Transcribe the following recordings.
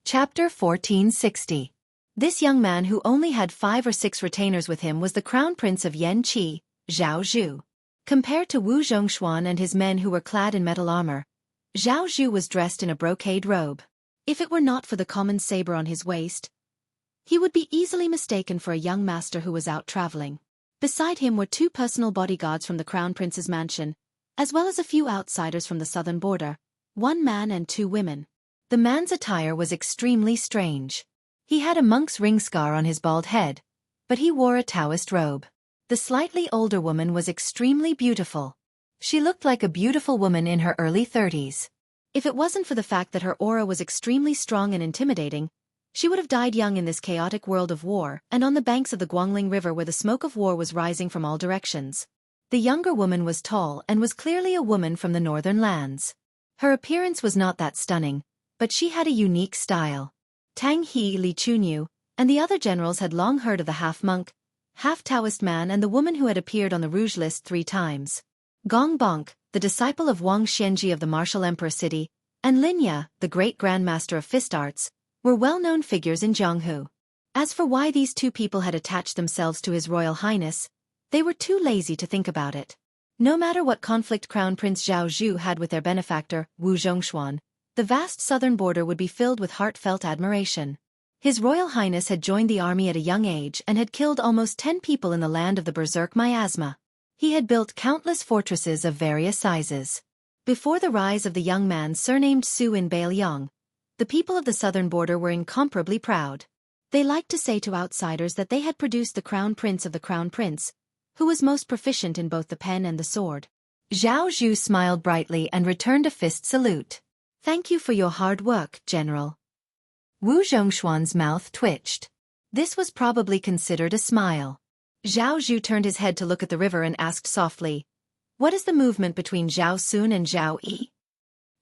Chapter 1460. This young man who only had 5 or 6 retainers with him was the crown prince of Yanqi, Zhao Zhu. Compared to Wu Zhongshuan and his men who were clad in metal armor, Zhao Zhu was dressed in a brocade robe. If it were not for the common saber on his waist, he would be easily mistaken for a young master who was out traveling. Beside him were 2 personal bodyguards from the crown prince's mansion, as well as a few outsiders from the southern border, 1 man and 2 women. The man's attire was extremely strange. He had a monk's ring scar on his bald head, but he wore a Taoist robe. The slightly older woman was extremely beautiful. She looked like a beautiful woman in her early 30s. If it wasn't for the fact that her aura was extremely strong and intimidating, she would have died young in this chaotic world of war and on the banks of the Guangling River where the smoke of war was rising from all directions. The younger woman was tall and was clearly a woman from the northern lands. Her appearance was not that stunning, but she had a unique style. Tang He, Li Chunyu, and the other generals had long heard of the half-monk, half-Taoist man and the woman who had appeared on the Rouge list 3 times. Gong Bonk, the disciple of Wang Xianxia of the martial emperor city, and Lin Ye, the great grandmaster of fist arts, were well-known figures in Jianghu. As for why these 2 people had attached themselves to His Royal Highness, they were too lazy to think about it. No matter what conflict Crown Prince Zhao Zhu had with their benefactor, Wu Zhongshuan, the vast southern border would be filled with heartfelt admiration. His Royal Highness had joined the army at a young age and had killed almost 10 people in the land of the Berserk miasma. He had built countless fortresses of various sizes. Before the rise of the young man surnamed Su in Bailiang, the people of the southern border were incomparably proud. They liked to say to outsiders that they had produced the crown prince of the crown prince, who was most proficient in both the pen and the sword. Zhao Zhu smiled brightly and returned a fist salute. "Thank you for your hard work, General." Wu Zhongshuan's mouth twitched. This was probably considered a smile. Zhao Zhu turned his head to look at the river and asked softly, "What is the movement between Zhao Sun and Zhao Yi?"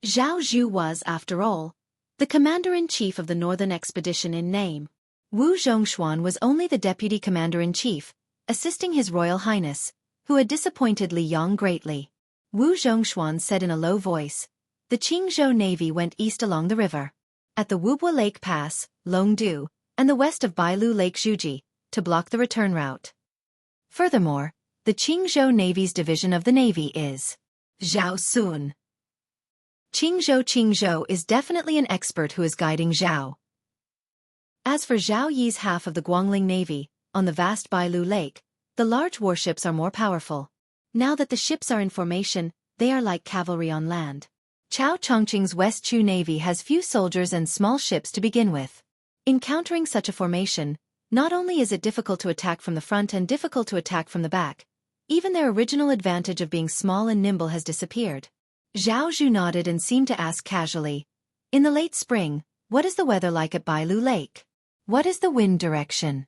Zhao Zhu was, after all, the commander-in-chief of the northern expedition in name. Wu Zhongshuan was only the deputy commander-in-chief, assisting His Royal Highness, who had disappointed Li Yong greatly. Wu Zhongshuan said in a low voice, "The Qingzhou Navy went east along the river, at the Wubwa Lake Pass, Longdu, and the west of Bailu Lake Zhuji, to block the return route. Furthermore, the Qingzhou Navy's division of the Navy is Zhao Sun. Qingzhou is definitely an expert who is guiding Zhao. As for Zhao Yi's half of the Guangling Navy, on the vast Bailu Lake, the large warships are more powerful. Now that the ships are in formation, they are like cavalry on land. Chao Chongqing's West Chu Navy has few soldiers and small ships to begin with. Encountering such a formation, not only is it difficult to attack from the front and difficult to attack from the back, even their original advantage of being small and nimble has disappeared." Zhao Zhu nodded and seemed to ask casually, "In the late spring, what is the weather like at Bailu Lake? What is the wind direction?"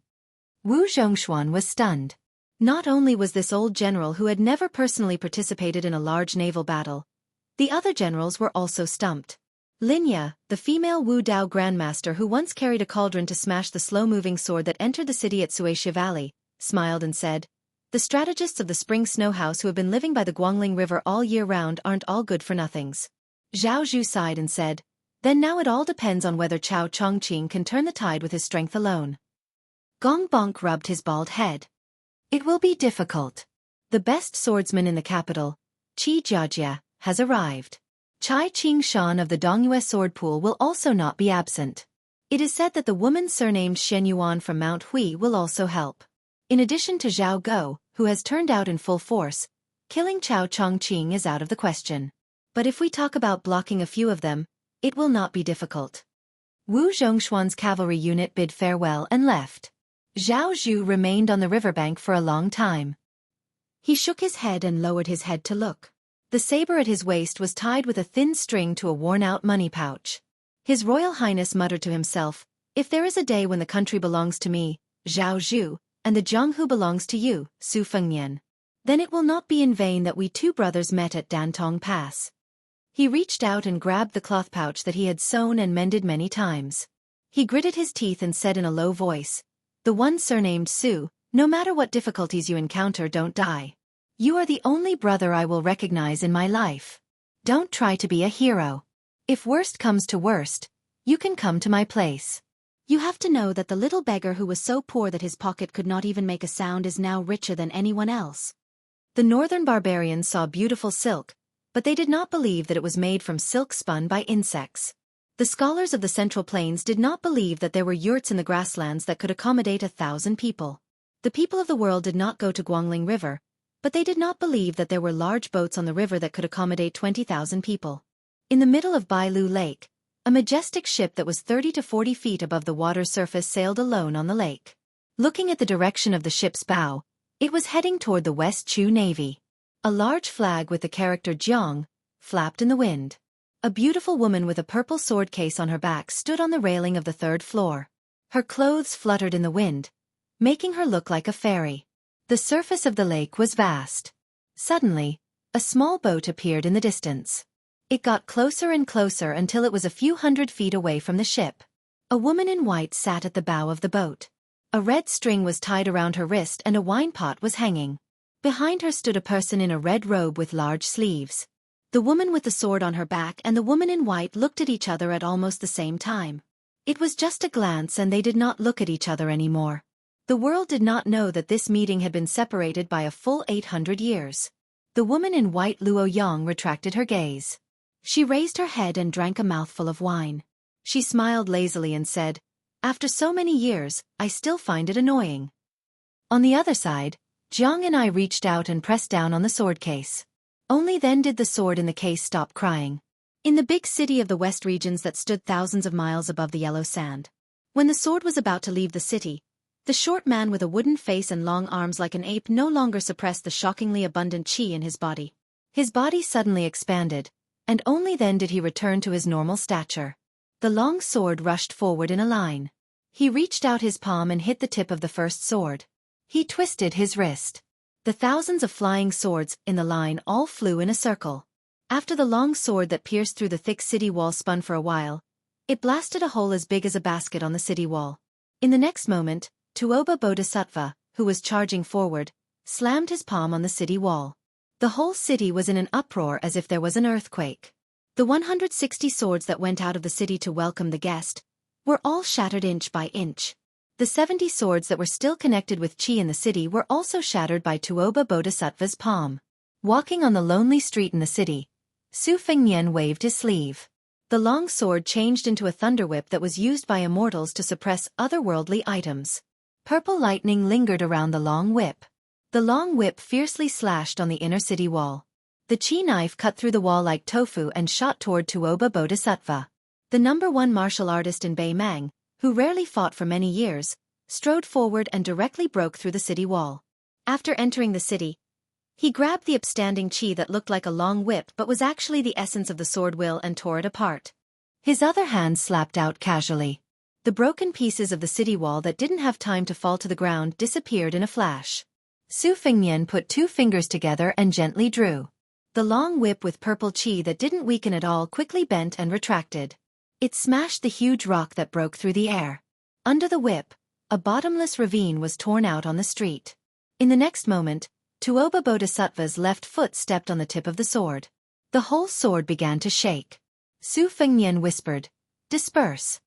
Wu Zhongshuan was stunned. Not only was this old general who had never personally participated in a large naval battle, the other generals were also stumped. Lin Ye, the female Wu Dao grandmaster who once carried a cauldron to smash the slow-moving sword that entered the city at Suixia Valley, smiled and said, "The strategists of the Spring Snow House who have been living by the Guangling River all year round aren't all good for nothings." Zhao Zhu sighed and said, "Then now it all depends on whether Chao Chongqing can turn the tide with his strength alone." Gong Bonk rubbed his bald head. "It will be difficult. The best swordsman in the capital, Qi Jiajia, has arrived. Chai Ching Shan of the Dongyue sword pool will also not be absent. It is said that the woman surnamed Shen Yuan from Mount Hui will also help. In addition to Zhao Go, who has turned out in full force, killing Chao Chongqing is out of the question. But if we talk about blocking a few of them, it will not be difficult." Wu Zhongshuan's cavalry unit bid farewell and left. Zhao Zhu remained on the riverbank for a long time. He shook his head and lowered his head to look. The saber at his waist was tied with a thin string to a worn-out money pouch. His Royal Highness muttered to himself, "If there is a day when the country belongs to me, Zhao Zhu, and the Jianghu belongs to you, Su Fengnian, then it will not be in vain that we 2 brothers met at Dantong Pass." He reached out and grabbed the cloth pouch that he had sewn and mended many times. He gritted his teeth and said in a low voice, "The one surnamed Su, no matter what difficulties you encounter, don't die. You are the only brother I will recognize in my life. Don't try to be a hero. If worst comes to worst, You can come to my place. You have to know that the little beggar who was so poor that his pocket could not even make a sound is now richer than anyone else. The northern barbarians saw beautiful silk, but they did not believe that it was made from silk spun by insects. The scholars of the Central Plains did not believe that there were yurts in the grasslands that could accommodate 1,000 people. The people of the world did not go to Guangling River, but they did not believe that there were large boats on the river that could accommodate 20,000 people. In the middle of Bailu Lake, a majestic ship that was 30 to 40 feet above the water's surface sailed alone on the lake. Looking at the direction of the ship's bow, it was heading toward the West Chu Navy. A large flag with the character Jiang flapped in the wind. A beautiful woman with a purple sword case on her back stood on the railing of the third floor. Her clothes fluttered in the wind, making her look like a fairy. The surface of the lake was vast. Suddenly, a small boat appeared in the distance. It got closer and closer until it was a few hundred feet away from the ship. A woman in white sat at the bow of the boat. A red string was tied around her wrist and a wine pot was hanging. Behind her stood a person in a red robe with large sleeves. The woman with the sword on her back and the woman in white looked at each other at almost the same time. It was just a glance and they did not look at each other anymore. The world did not know that this meeting had been separated by a full 800 years. The woman in white Luo Yang retracted her gaze. She raised her head and drank a mouthful of wine. She smiled lazily and said, "After so many years, I still find it annoying." On the other side, Jiang and I reached out and pressed down on the sword case. Only then did the sword in the case stop crying. In the big city of the West regions that stood thousands of miles above the yellow sand. When the sword was about to leave the city, the short man with a wooden face and long arms like an ape no longer suppressed the shockingly abundant qi in his body. His body suddenly expanded, and only then did he return to his normal stature. The long sword rushed forward in a line. He reached out his palm and hit the tip of the first sword. He twisted his wrist. The thousands of flying swords in the line all flew in a circle. After the long sword that pierced through the thick city wall spun for a while, it blasted a hole as big as a basket on the city wall. In the next moment, Tuoba Bodhisattva, who was charging forward, slammed his palm on the city wall. The whole city was in an uproar as if there was an earthquake. The 160 swords that went out of the city to welcome the guest were all shattered inch by inch. The 70 swords that were still connected with qi in the city were also shattered by Tuoba Bodhisattva's palm. Walking on the lonely street in the city, Su Fengnian waved his sleeve. The long sword changed into a thunderwhip that was used by immortals to suppress otherworldly items. Purple lightning lingered around the long whip. The long whip fiercely slashed on the inner city wall. The qi knife cut through the wall like tofu and shot toward Tuoba Bodhisattva. The #1 martial artist in Bei Mang, who rarely fought for many years, strode forward and directly broke through the city wall. After entering the city, he grabbed the upstanding qi that looked like a long whip but was actually the essence of the sword will and tore it apart. His other hand slapped out casually. The broken pieces of the city wall that didn't have time to fall to the ground disappeared in a flash. Su Fengnian put 2 fingers together and gently drew. The long whip with purple qi that didn't weaken at all quickly bent and retracted. It smashed the huge rock that broke through the air. Under the whip, a bottomless ravine was torn out on the street. In the next moment, Tuoba Bodhisattva's left foot stepped on the tip of the sword. The whole sword began to shake. Su Fengnian whispered, "Disperse."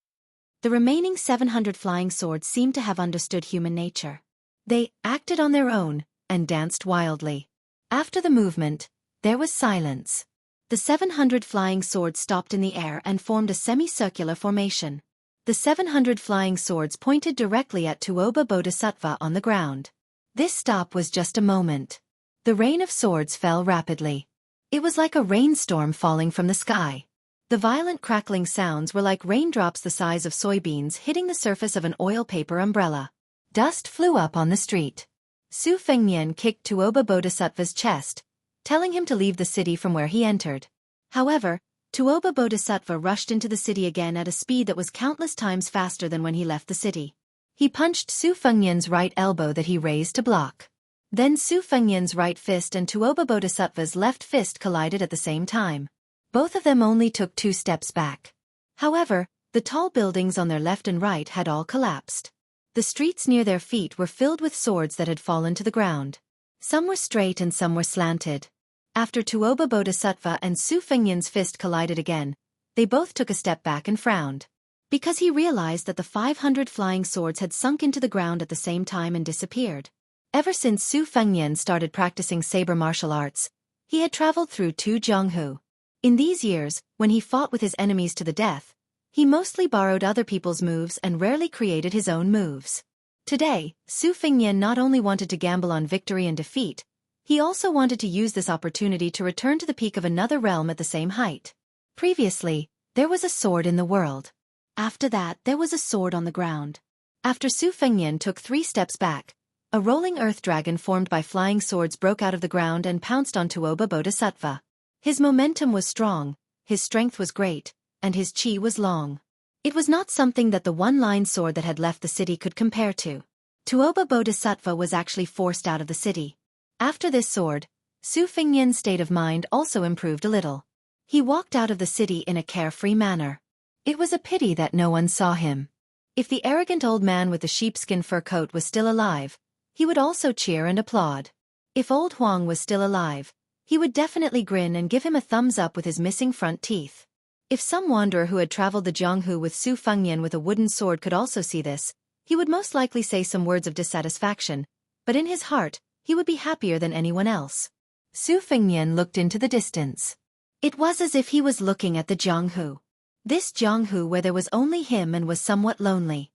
The remaining 700 flying swords seemed to have understood human nature. They acted on their own and danced wildly. After the movement, there was silence. The 700 flying swords stopped in the air and formed a semicircular formation. The 700 flying swords pointed directly at Tuoba Bodhisattva on the ground. This stop was just a moment. The rain of swords fell rapidly. It was like a rainstorm falling from the sky. The violent crackling sounds were like raindrops the size of soybeans hitting the surface of an oil paper umbrella. Dust flew up on the street. Su Fengnian kicked Tuoba Bodhisattva's chest, telling him to leave the city from where he entered. However, Tuoba Bodhisattva rushed into the city again at a speed that was countless times faster than when he left the city. He punched Su Fengnian's right elbow that he raised to block. Then Su Fengnian's right fist and Tuoba Bodhisattva's left fist collided at the same time. Both of them only took 2 steps back. However, the tall buildings on their left and right had all collapsed. The streets near their feet were filled with swords that had fallen to the ground. Some were straight and some were slanted. After Tuoba Bodhisattva and Su Fengnian's fist collided again, they both took a step back and frowned. because he realized that the 500 flying swords had sunk into the ground at the same time and disappeared. Ever since Su Fengnian started practicing saber martial arts, he had traveled through two Jianghu. In these years, when he fought with his enemies to the death, he mostly borrowed other people's moves and rarely created his own moves. Today, Su Fengnian not only wanted to gamble on victory and defeat, he also wanted to use this opportunity to return to the peak of another realm at the same height. Previously, there was a sword in the world. After that, there was a sword on the ground. After Su Fengnian took 3 steps back, a rolling earth dragon formed by flying swords broke out of the ground and pounced on Tuoba Bodhisattva. His momentum was strong, his strength was great, and his chi was long. It was not something that the one-line sword that had left the city could compare to. Tuoba Bodhisattva was actually forced out of the city. After this sword, Su Fengnian's state of mind also improved a little. He walked out of the city in a carefree manner. It was a pity that no one saw him. If the arrogant old man with the sheepskin fur coat was still alive, he would also cheer and applaud. If old Huang was still alive, he would definitely grin and give him a thumbs up with his missing front teeth. If some wanderer who had traveled the Jianghu with Su Fengnian with a wooden sword could also see this, he would most likely say some words of dissatisfaction, but in his heart, he would be happier than anyone else. Su Fengnian looked into the distance. It was as if he was looking at the Jianghu. This Jianghu where there was only him and was somewhat lonely.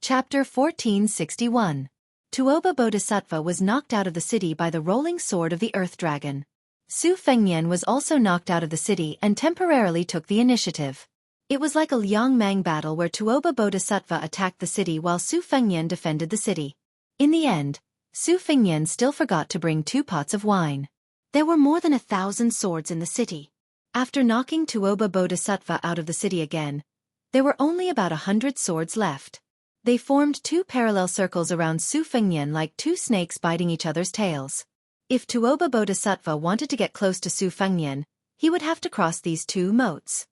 Chapter 1461. Tuoba Bodhisattva was knocked out of the city by the rolling sword of the Earth Dragon. Su Fengnian was also knocked out of the city and temporarily took the initiative. It was like a Liangmang battle where Tuoba Bodhisattva attacked the city while Su Fengnian defended the city. In the end, Su Fengnian still forgot to bring 2 pots of wine. There were more than 1,000 swords in the city. After knocking Tuoba Bodhisattva out of the city again, there were only about 100 swords left. They formed 2 parallel circles around Su Fengnian like 2 snakes biting each other's tails. If Tuoba Bodhisattva wanted to get close to Su Fengnian, he would have to cross these 2 moats.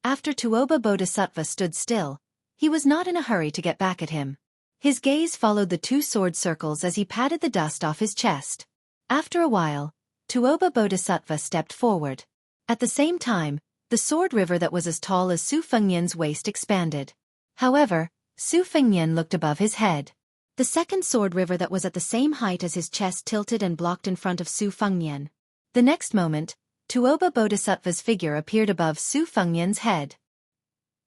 After Tuoba Bodhisattva stood still, he was not in a hurry to get back at him. His gaze followed the 2 sword circles as he patted the dust off his chest. After a while, Tuoba Bodhisattva stepped forward. At the same time, the sword river that was as tall as Su Fengnian's waist expanded. However, Su Fengnian looked above his head. The second sword river that was at the same height as his chest tilted and blocked in front of Su Fengnian. The next moment, Tuoba Bodhisattva's figure appeared above Su Fengnian's head.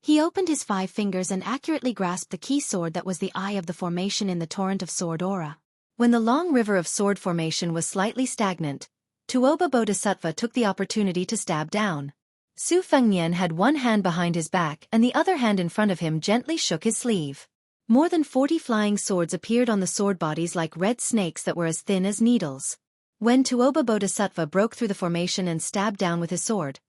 He opened his 5 fingers and accurately grasped the key sword that was the eye of the formation in the torrent of sword aura. When the long river of sword formation was slightly stagnant, Tuoba Bodhisattva took the opportunity to stab down. Su Fengnian had one hand behind his back and the other hand in front of him gently shook his sleeve. More than 40 flying swords appeared on the sword bodies like red snakes that were as thin as needles. When Tuoba Bodhisattva broke through the formation and stabbed down with his sword,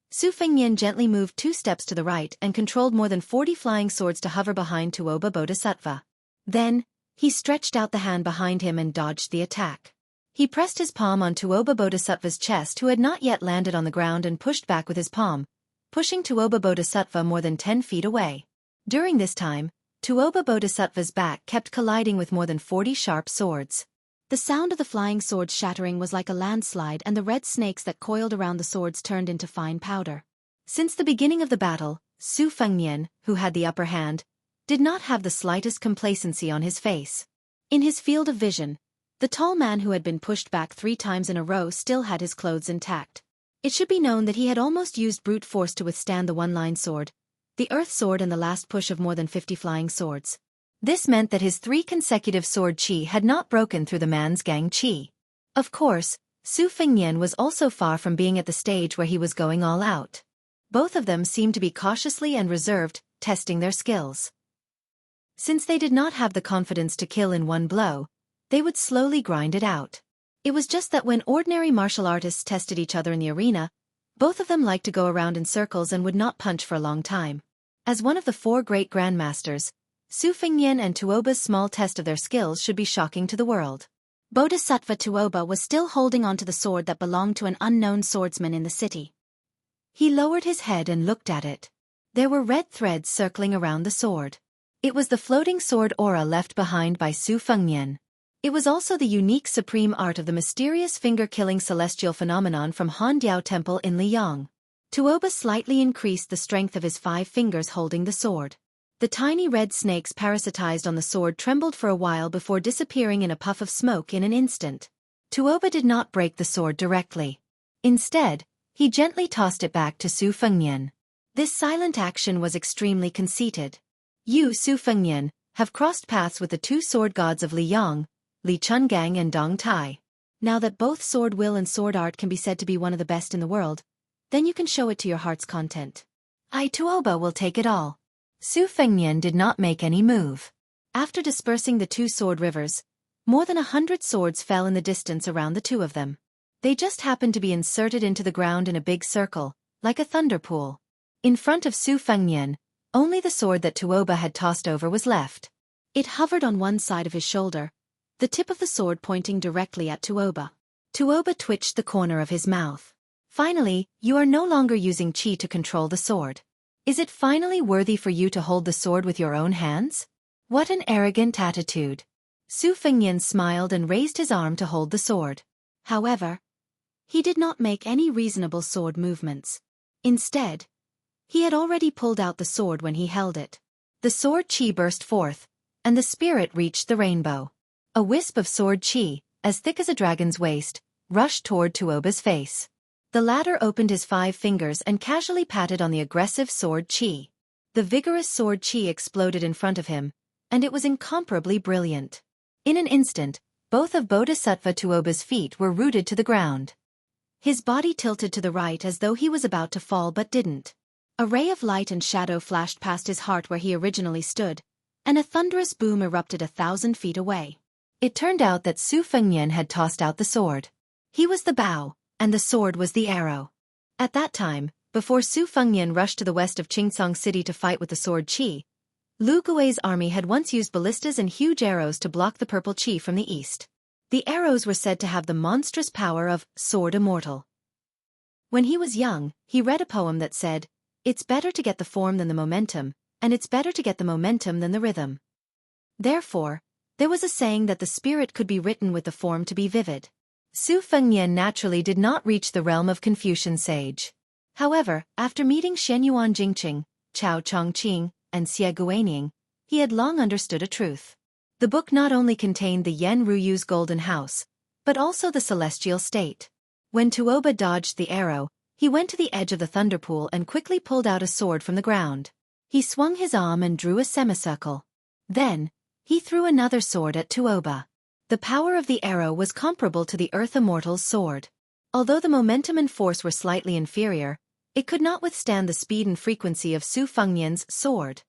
Su Fengnian gently moved 2 steps to the right and controlled more than 40 flying swords to hover behind Tuoba Bodhisattva. Then, he stretched out the hand behind him and dodged the attack. He pressed his palm on Tuoba Bodhisattva's chest who had not yet landed on the ground and pushed back with his palm, pushing Tuoba Bodhisattva more than 10 feet away. During this time, Tuoba Bodhisattva's back kept colliding with more than 40 sharp swords. The sound of the flying swords shattering was like a landslide and the red snakes that coiled around the swords turned into fine powder. Since the beginning of the battle, Su Fengnian, who had the upper hand, did not have the slightest complacency on his face. In his field of vision, the tall man who had been pushed back 3 times in a row still had his clothes intact. It should be known that he had almost used brute force to withstand the one-line sword, the earth sword and the last push of more than 50 flying swords. This meant that his 3 consecutive sword chi had not broken through the man's gang chi. Of course, Su Fengnian was also far from being at the stage where he was going all out. Both of them seemed to be cautiously and reserved, testing their skills. Since they did not have the confidence to kill in one blow, they would slowly grind it out. It was just that when ordinary martial artists tested each other in the arena, both of them liked to go around in circles and would not punch for a long time. As one of the 4 great grandmasters, Su Fengnian and Tuoba's small test of their skills should be shocking to the world. Bodhisattva Tuoba was still holding onto the sword that belonged to an unknown swordsman in the city. He lowered his head and looked at it. There were red threads circling around the sword. It was the floating sword aura left behind by Su Fengnian. It was also the unique supreme art of the mysterious finger-killing celestial phenomenon from Handiao Temple in Liyang. Tuoba slightly increased the strength of his 5 fingers holding the sword. The tiny red snakes parasitized on the sword trembled for a while before disappearing in a puff of smoke in an instant. Tuoba did not break the sword directly. Instead, he gently tossed it back to Su Fengnian. This silent action was extremely conceited. You, Su Fengnian, have crossed paths with the 2 sword gods of Liyang, Li Chungang and Dong Tai. Now that both sword will and sword art can be said to be one of the best in the world, then you can show it to your heart's content. I, Tuoba, will take it all. Su Fengnian did not make any move. After dispersing the 2 sword rivers, more than 100 swords fell in the distance around the 2 of them. They just happened to be inserted into the ground in a big circle, like a thunder pool. In front of Su Fengnian, only the sword that Tuoba had tossed over was left. It hovered on one side of his shoulder, the tip of the sword pointing directly at Tuoba. Tuoba twitched the corner of his mouth. Finally, you are no longer using qi to control the sword. Is it finally worthy for you to hold the sword with your own hands? What an arrogant attitude. Su Fengnian smiled and raised his arm to hold the sword. However, he did not make any reasonable sword movements. Instead, he had already pulled out the sword when he held it. The sword qi burst forth, and the spirit reached the rainbow. A wisp of sword qi, as thick as a dragon's waist, rushed toward Tuoba's face. The latter opened his 5 fingers and casually patted on the aggressive sword qi. The vigorous sword qi exploded in front of him, and it was incomparably brilliant. In an instant, both of Bodhisattva Tuoba's feet were rooted to the ground. His body tilted to the right as though he was about to fall but didn't. A ray of light and shadow flashed past his heart where he originally stood, and a thunderous boom erupted 1,000 feet away. It turned out that Su Fengnian had tossed out the sword. He was the bow, and the sword was the arrow. At that time, before Su Fengnian rushed to the west of Qingcang City to fight with the sword qi, Lu Gui's army had once used ballistas and huge arrows to block the purple qi from the east. The arrows were said to have the monstrous power of sword immortal. When he was young, he read a poem that said, "It's better to get the form than the momentum, and it's better to get the momentum than the rhythm." Therefore, there was a saying that the spirit could be written with the form to be vivid. Su Fengnian naturally did not reach the realm of Confucian sage. However, after meeting Shenyuan Jingqing, Chao Chongqing, and Xie Guanyin, he had long understood a truth. The book not only contained the Yen Ruyu's golden house, but also the celestial state. When Tuoba dodged the arrow, he went to the edge of the thunder pool and quickly pulled out a sword from the ground. He swung his arm and drew a semicircle. Then, he threw another sword at Tuoba. The power of the arrow was comparable to the Earth Immortal's sword. Although the momentum and force were slightly inferior, it could not withstand the speed and frequency of Su Fengnian's sword.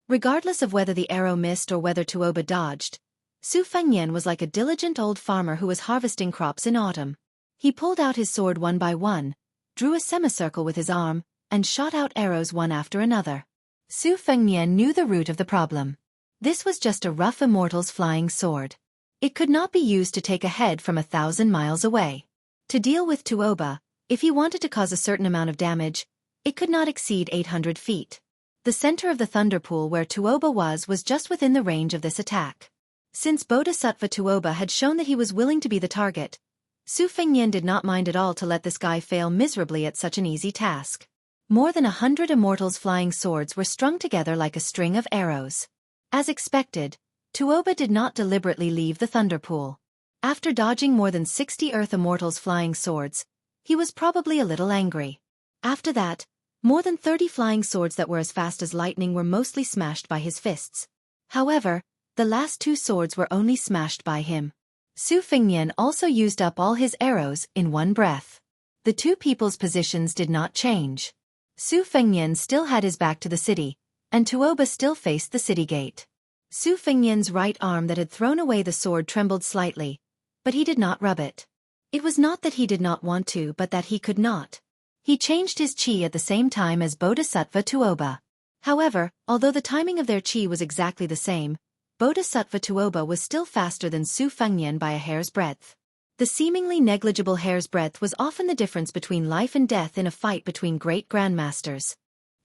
Regardless of whether the arrow missed or whether Tuoba dodged, Su Fengnian was like a diligent old farmer who was harvesting crops in autumn. He pulled out his sword one by one, drew a semicircle with his arm, and shot out arrows one after another. Su Fengnian knew the root of the problem. This was just a rough immortal's flying sword. It could not be used to take a head from 1,000 miles away. To deal with Tuoba, if he wanted to cause a certain amount of damage, it could not exceed 800 feet. The center of the thunder pool where Tuoba was just within the range of this attack. Since Bodhisattva Tuoba had shown that he was willing to be the target, Su Fengnian did not mind at all to let this guy fail miserably at such an easy task. More than 100 immortals' flying swords were strung together like a string of arrows. As expected, Tuoba did not deliberately leave the thunder pool. After dodging more than 60 Earth Immortals' flying swords, he was probably a little angry. After that, more than 30 flying swords that were as fast as lightning were mostly smashed by his fists. However, the last 2 swords were only smashed by him. Su Fengnian also used up all his arrows in one breath. The 2 people's positions did not change. Su Fengnian still had his back to the city, and Tuoba still faced the city gate. Su Fengnian's right arm that had thrown away the sword trembled slightly, but he did not rub it. It was not that he did not want to but that he could not. He changed his qi at the same time as Bodhisattva Tuoba. However, although the timing of their qi was exactly the same, Bodhisattva Tuoba was still faster than Su Fengnian by a hair's breadth. The seemingly negligible hair's breadth was often the difference between life and death in a fight between great grandmasters.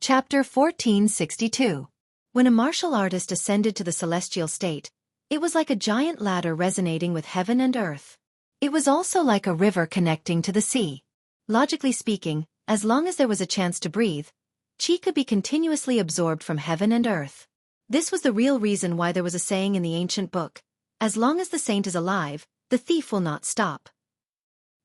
Chapter 1462. When a martial artist ascended to the celestial state, it was like a giant ladder resonating with heaven and earth. It was also like a river connecting to the sea. Logically speaking, As long as there was a chance to breathe, qi could be continuously absorbed from heaven and earth. This was the real reason why there was a saying in the ancient book, as long as the saint is alive, the thief will not stop.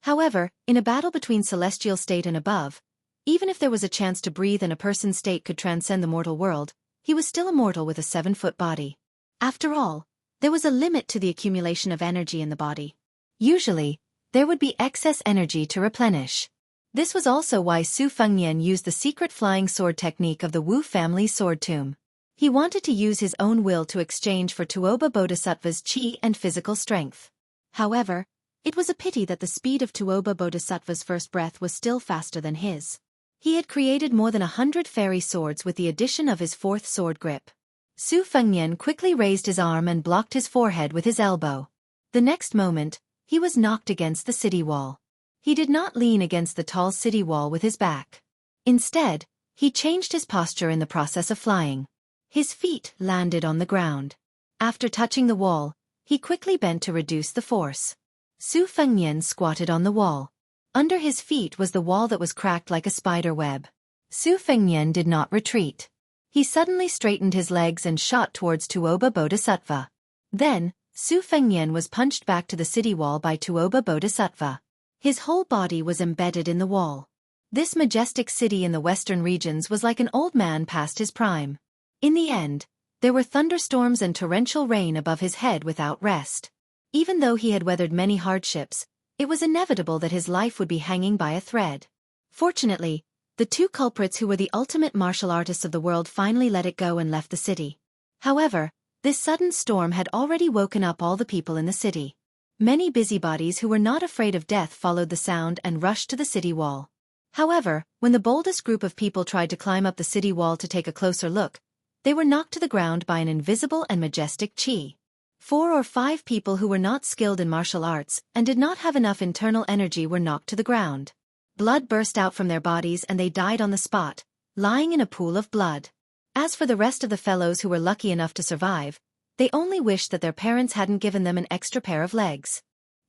However, in a battle between celestial state and above, even if there was a chance to breathe and a person's state could transcend the mortal world, he was still a mortal with a 7-foot body. After all, there was a limit to the accumulation of energy in the body. Usually, there would be excess energy to replenish. This was also why Su Fengnian used the secret flying sword technique of the Wu family's sword tomb. He wanted to use his own will to exchange for Tuoba Bodhisattva's qi and physical strength. However, it was a pity that the speed of Tuoba Bodhisattva's first breath was still faster than his. He had created more than 100 fairy swords with the addition of his 4th sword grip. Su Fengnian quickly raised his arm and blocked his forehead with his elbow. The next moment, he was knocked against the city wall. He did not lean against the tall city wall with his back. Instead, he changed his posture in the process of flying. His feet landed on the ground. After touching the wall, he quickly bent to reduce the force. Su Fengnian squatted on the wall. Under his feet was the wall that was cracked like a spider web. Su Fengnian did not retreat. He suddenly straightened his legs and shot towards Tuoba Bodhisattva. Then, Su Fengnian was punched back to the city wall by Tuoba Bodhisattva. His whole body was embedded in the wall. This majestic city in the western regions was like an old man past his prime. In the end, there were thunderstorms and torrential rain above his head without rest. Even though he had weathered many hardships, it was inevitable that his life would be hanging by a thread. Fortunately, the 2 culprits who were the ultimate martial artists of the world finally let it go and left the city. However, this sudden storm had already woken up all the people in the city. Many busybodies who were not afraid of death followed the sound and rushed to the city wall. However, when the boldest group of people tried to climb up the city wall to take a closer look, they were knocked to the ground by an invisible and majestic qi. 4 or 5 people who were not skilled in martial arts and did not have enough internal energy were knocked to the ground. Blood burst out from their bodies and they died on the spot, lying in a pool of blood. As for the rest of the fellows who were lucky enough to survive, they only wished that their parents hadn't given them an extra pair of legs.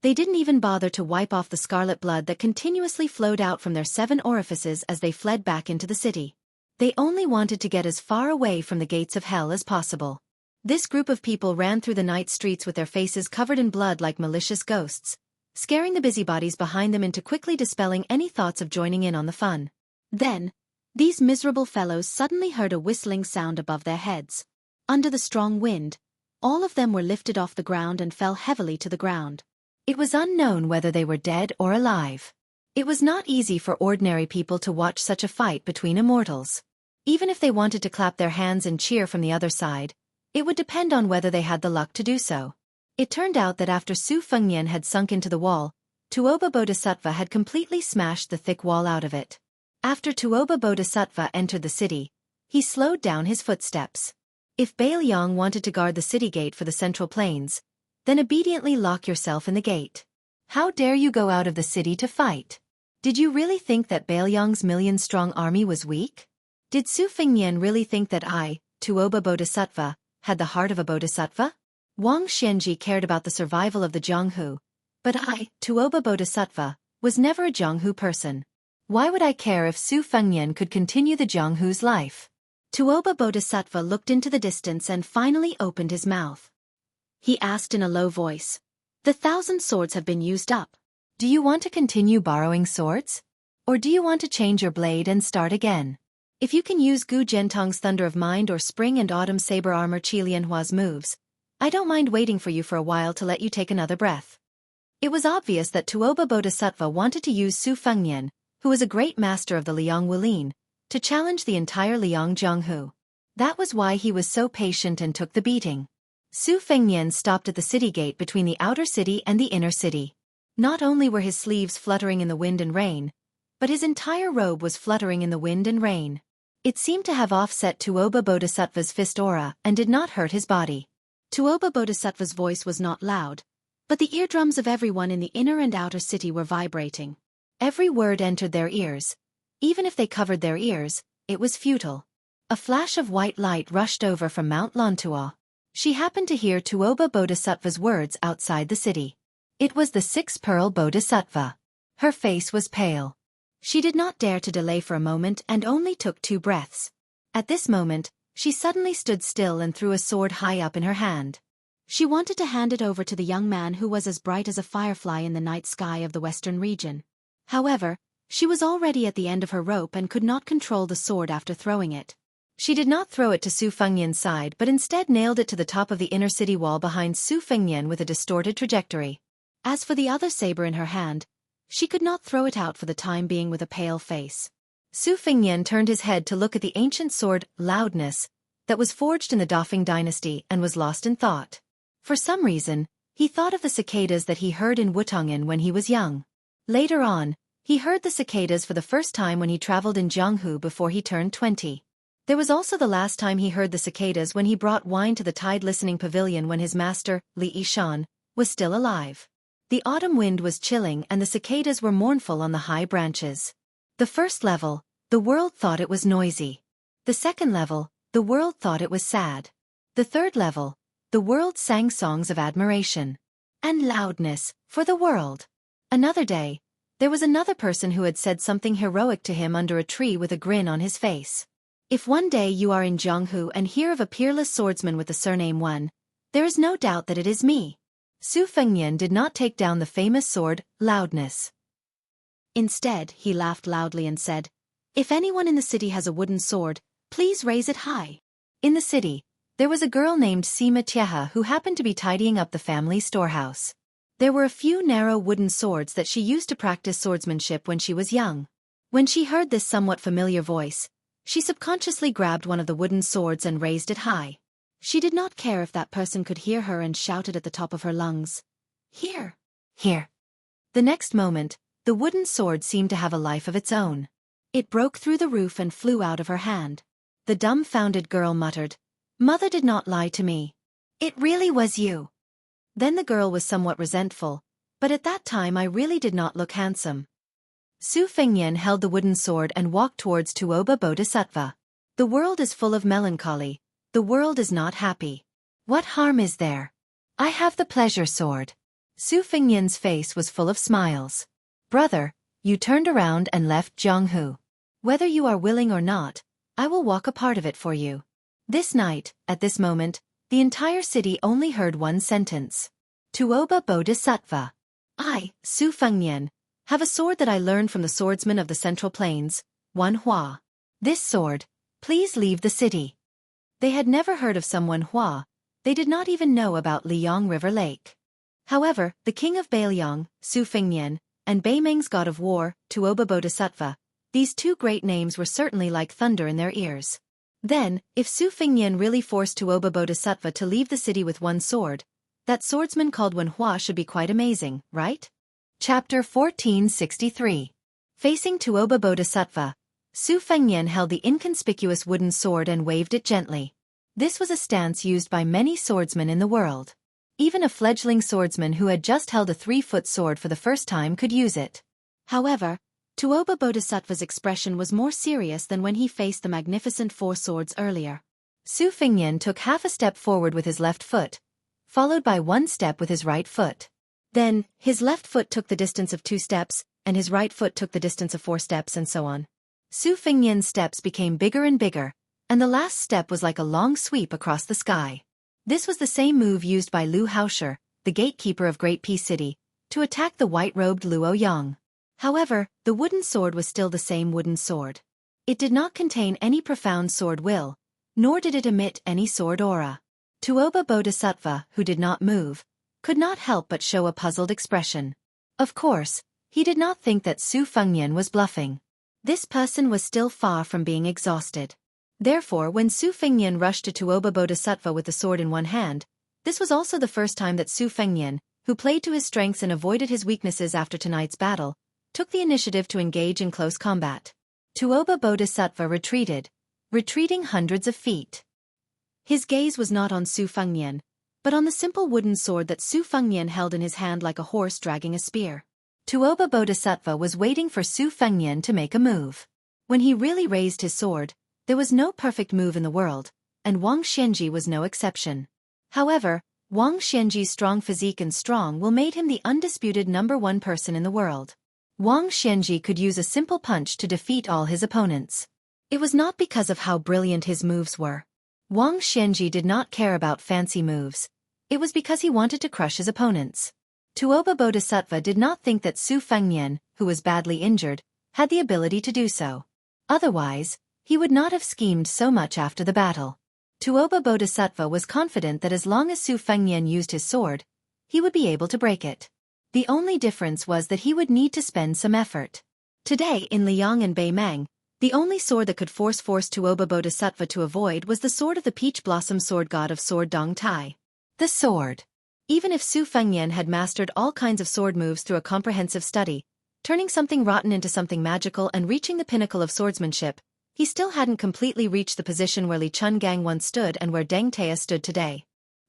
They didn't even bother to wipe off the scarlet blood that continuously flowed out from their 7 orifices as they fled back into the city. They only wanted to get as far away from the gates of hell as possible. This group of people ran through the night streets with their faces covered in blood like malicious ghosts, scaring the busybodies behind them into quickly dispelling any thoughts of joining in on the fun. Then, these miserable fellows suddenly heard a whistling sound above their heads. Under the strong wind, all of them were lifted off the ground and fell heavily to the ground. It was unknown whether they were dead or alive. It was not easy for ordinary people to watch such a fight between immortals. Even if they wanted to clap their hands and cheer from the other side, it would depend on whether they had the luck to do so. It turned out that after Su Fengnian had sunk into the wall, Tuoba Bodhisattva had completely smashed the thick wall out of it. After Tuoba Bodhisattva entered the city, he slowed down his footsteps. If Bailiang wanted to guard the city gate for the central plains, then obediently lock yourself in the gate. How dare you go out of the city to fight? Did you really think that Bailiang's million-strong army was weak? Did Su Fengnian really think that I, Tuoba Bodhisattva, had the heart of a bodhisattva? Wang Xianxia cared about the survival of the Jianghu, but I, Tuoba Bodhisattva, was never a Jianghu person. Why would I care if Su Fengnian could continue the Jianghu's life? Tuoba Bodhisattva looked into the distance and finally opened his mouth. He asked in a low voice, "The 1,000 swords have been used up. Do you want to continue borrowing swords? Or do you want to change your blade and start again? If you can use Gu Jiantong's Thunder of Mind or Spring and Autumn Saber Armor Qi Lianhua's moves, I don't mind waiting for you for a while to let you take another breath." It was obvious that Tuoba Bodhisattva wanted to use Su Fengnian, who was a great master of the Liang Wulin, to challenge the entire Liang Jianghu. That was why he was so patient and took the beating. Su Fengnian stopped at the city gate between the outer city and the inner city. Not only were his sleeves fluttering in the wind and rain, but his entire robe was fluttering in the wind and rain. It seemed to have offset Tuoba Bodhisattva's fist aura and did not hurt his body. Tuoba Bodhisattva's voice was not loud, but the eardrums of everyone in the inner and outer city were vibrating. Every word entered their ears. Even if they covered their ears, it was futile. A flash of white light rushed over from Mount Lantua. She happened to hear Tuoba Bodhisattva's words outside the city. It was the 6th Pearl Bodhisattva. Her face was pale. She did not dare to delay for a moment and only took 2 breaths. At this moment, she suddenly stood still and threw a sword high up in her hand. She wanted to hand it over to the young man who was as bright as a firefly in the night sky of the western region. However, she was already at the end of her rope and could not control the sword after throwing it. She did not throw it to Su Fengnian's side but instead nailed it to the top of the inner city wall behind Su Fengnian with a distorted trajectory. As for the other saber in her hand, she could not throw it out for the time being with a pale face. Su Fengnian turned his head to look at the ancient sword, Loudness, that was forged in the Dafeng dynasty and was lost in thought. For some reason, he thought of the cicadas that he heard in Wutongan when he was young. Later on, he heard the cicadas for the first time when he traveled in Jianghu before he turned 20. There was also the last time he heard the cicadas when he brought wine to the Tide Listening Pavilion when his master, Li Yishan, was still alive. The autumn wind was chilling and the cicadas were mournful on the high branches. The first level, the world thought it was noisy. The second level, the world thought it was sad. The third level, the world sang songs of admiration and loudness for the world. Another day, there was another person who had said something heroic to him under a tree with a grin on his face. If one day you are in Jianghu and hear of a peerless swordsman with the surname Wen, there is no doubt that it is me. Su Fengnian did not take down the famous sword, Loudness. Instead, he laughed loudly and said, "If anyone in the city has a wooden sword, please raise it high." In the city, there was a girl named Sima Tieha who happened to be tidying up the family storehouse. There were a few narrow wooden swords that she used to practice swordsmanship when she was young. When she heard this somewhat familiar voice, she subconsciously grabbed one of the wooden swords and raised it high. She did not care if that person could hear her and shouted at the top of her lungs, "Here! Here!" The next moment, the wooden sword seemed to have a life of its own. It broke through the roof and flew out of her hand. The dumbfounded girl muttered, "Mother did not lie to me. It really was you." Then the girl was somewhat resentful, but at that time I really did not look handsome. Su Fengnian held the wooden sword and walked towards Tuoba Bodhisattva. The world is full of melancholy. The world is not happy. What harm is there? I have the pleasure sword. Su Fengnian's face was full of smiles. Brother, you turned around and left Jianghu. Whether you are willing or not, I will walk a part of it for you. This night, at this moment, the entire city only heard one sentence. Tuoba Bodhisattva. I, Su Fengnian, have a sword that I learned from the swordsmen of the Central Plains, Wan Hua. This sword, please leave the city. They had never heard of some Wan Hua. They did not even know about Liang River Lake. However, the king of Beiliang, Su Fengnian, and Beimeng's god of war, Tuoba Bodhisattva, these 2 great names were certainly like thunder in their ears. Then, if Su Fengnian really forced Tuoba Bodhisattva to leave the city with one sword, that swordsman called Wan Hua should be quite amazing, right? Chapter 1463. Facing Tuoba Bodhisattva, Su Fengnian held the inconspicuous wooden sword and waved it gently. This was a stance used by many swordsmen in the world. Even a fledgling swordsman who had just held a 3-foot sword for the first time could use it. However, Tuoba Bodhisattva's expression was more serious than when he faced the magnificent 4 swords earlier. Su Fengnian took half a step forward with his left foot, followed by 1 step with his right foot. Then, his left foot took the distance of 2 steps, and his right foot took the distance of 4 steps and so on. Su Fengnian's steps became bigger and bigger, and the last step was like a long sweep across the sky. This was the same move used by Lu Haosher, the gatekeeper of Great Peace City, to attack the white-robed Luo Yang. However, the wooden sword was still the same wooden sword. It did not contain any profound sword will, nor did it emit any sword aura. Tuoba Bodhisattva, who did not move, could not help but show a puzzled expression. Of course, he did not think that Su Fengnian was bluffing. This person was still far from being exhausted. Therefore, when Su Fengnian rushed to Tuoba Bodhisattva with the sword in one hand, this was also the first time that Su Fengnian, who played to his strengths and avoided his weaknesses after tonight's battle, took the initiative to engage in close combat. Tuoba Bodhisattva retreating hundreds of feet. His gaze was not on Su Fengnian, but on the simple wooden sword that Su Fengnian held in his hand like a horse dragging a spear. Tuoba Bodhisattva was waiting for Su Fengnian to make a move. When he really raised his sword, there was no perfect move in the world, and Wang Xianji was no exception. However, Wang Xianji's strong physique and strong will made him the undisputed #1 person in the world. Wang Xianji could use a simple punch to defeat all his opponents. It was not because of how brilliant his moves were. Wang Xianji did not care about fancy moves. It was because he wanted to crush his opponents. Tuoba Bodhisattva did not think that Su Fengnian, who was badly injured, had the ability to do so. Otherwise, he would not have schemed so much after the battle. Tuoba Bodhisattva was confident that as long as Su Fengnian used his sword, he would be able to break it. The only difference was that he would need to spend some effort. Today in Liang and Beimang, the only sword that could force Tuoba Bodhisattva to avoid was the sword of the peach blossom sword god of sword Dong Tai. The sword. Even if Su Fengnian had mastered all kinds of sword moves through a comprehensive study, turning something rotten into something magical and reaching the pinnacle of swordsmanship, he still hadn't completely reached the position where Li Chungang once stood and where Deng Tea stood today.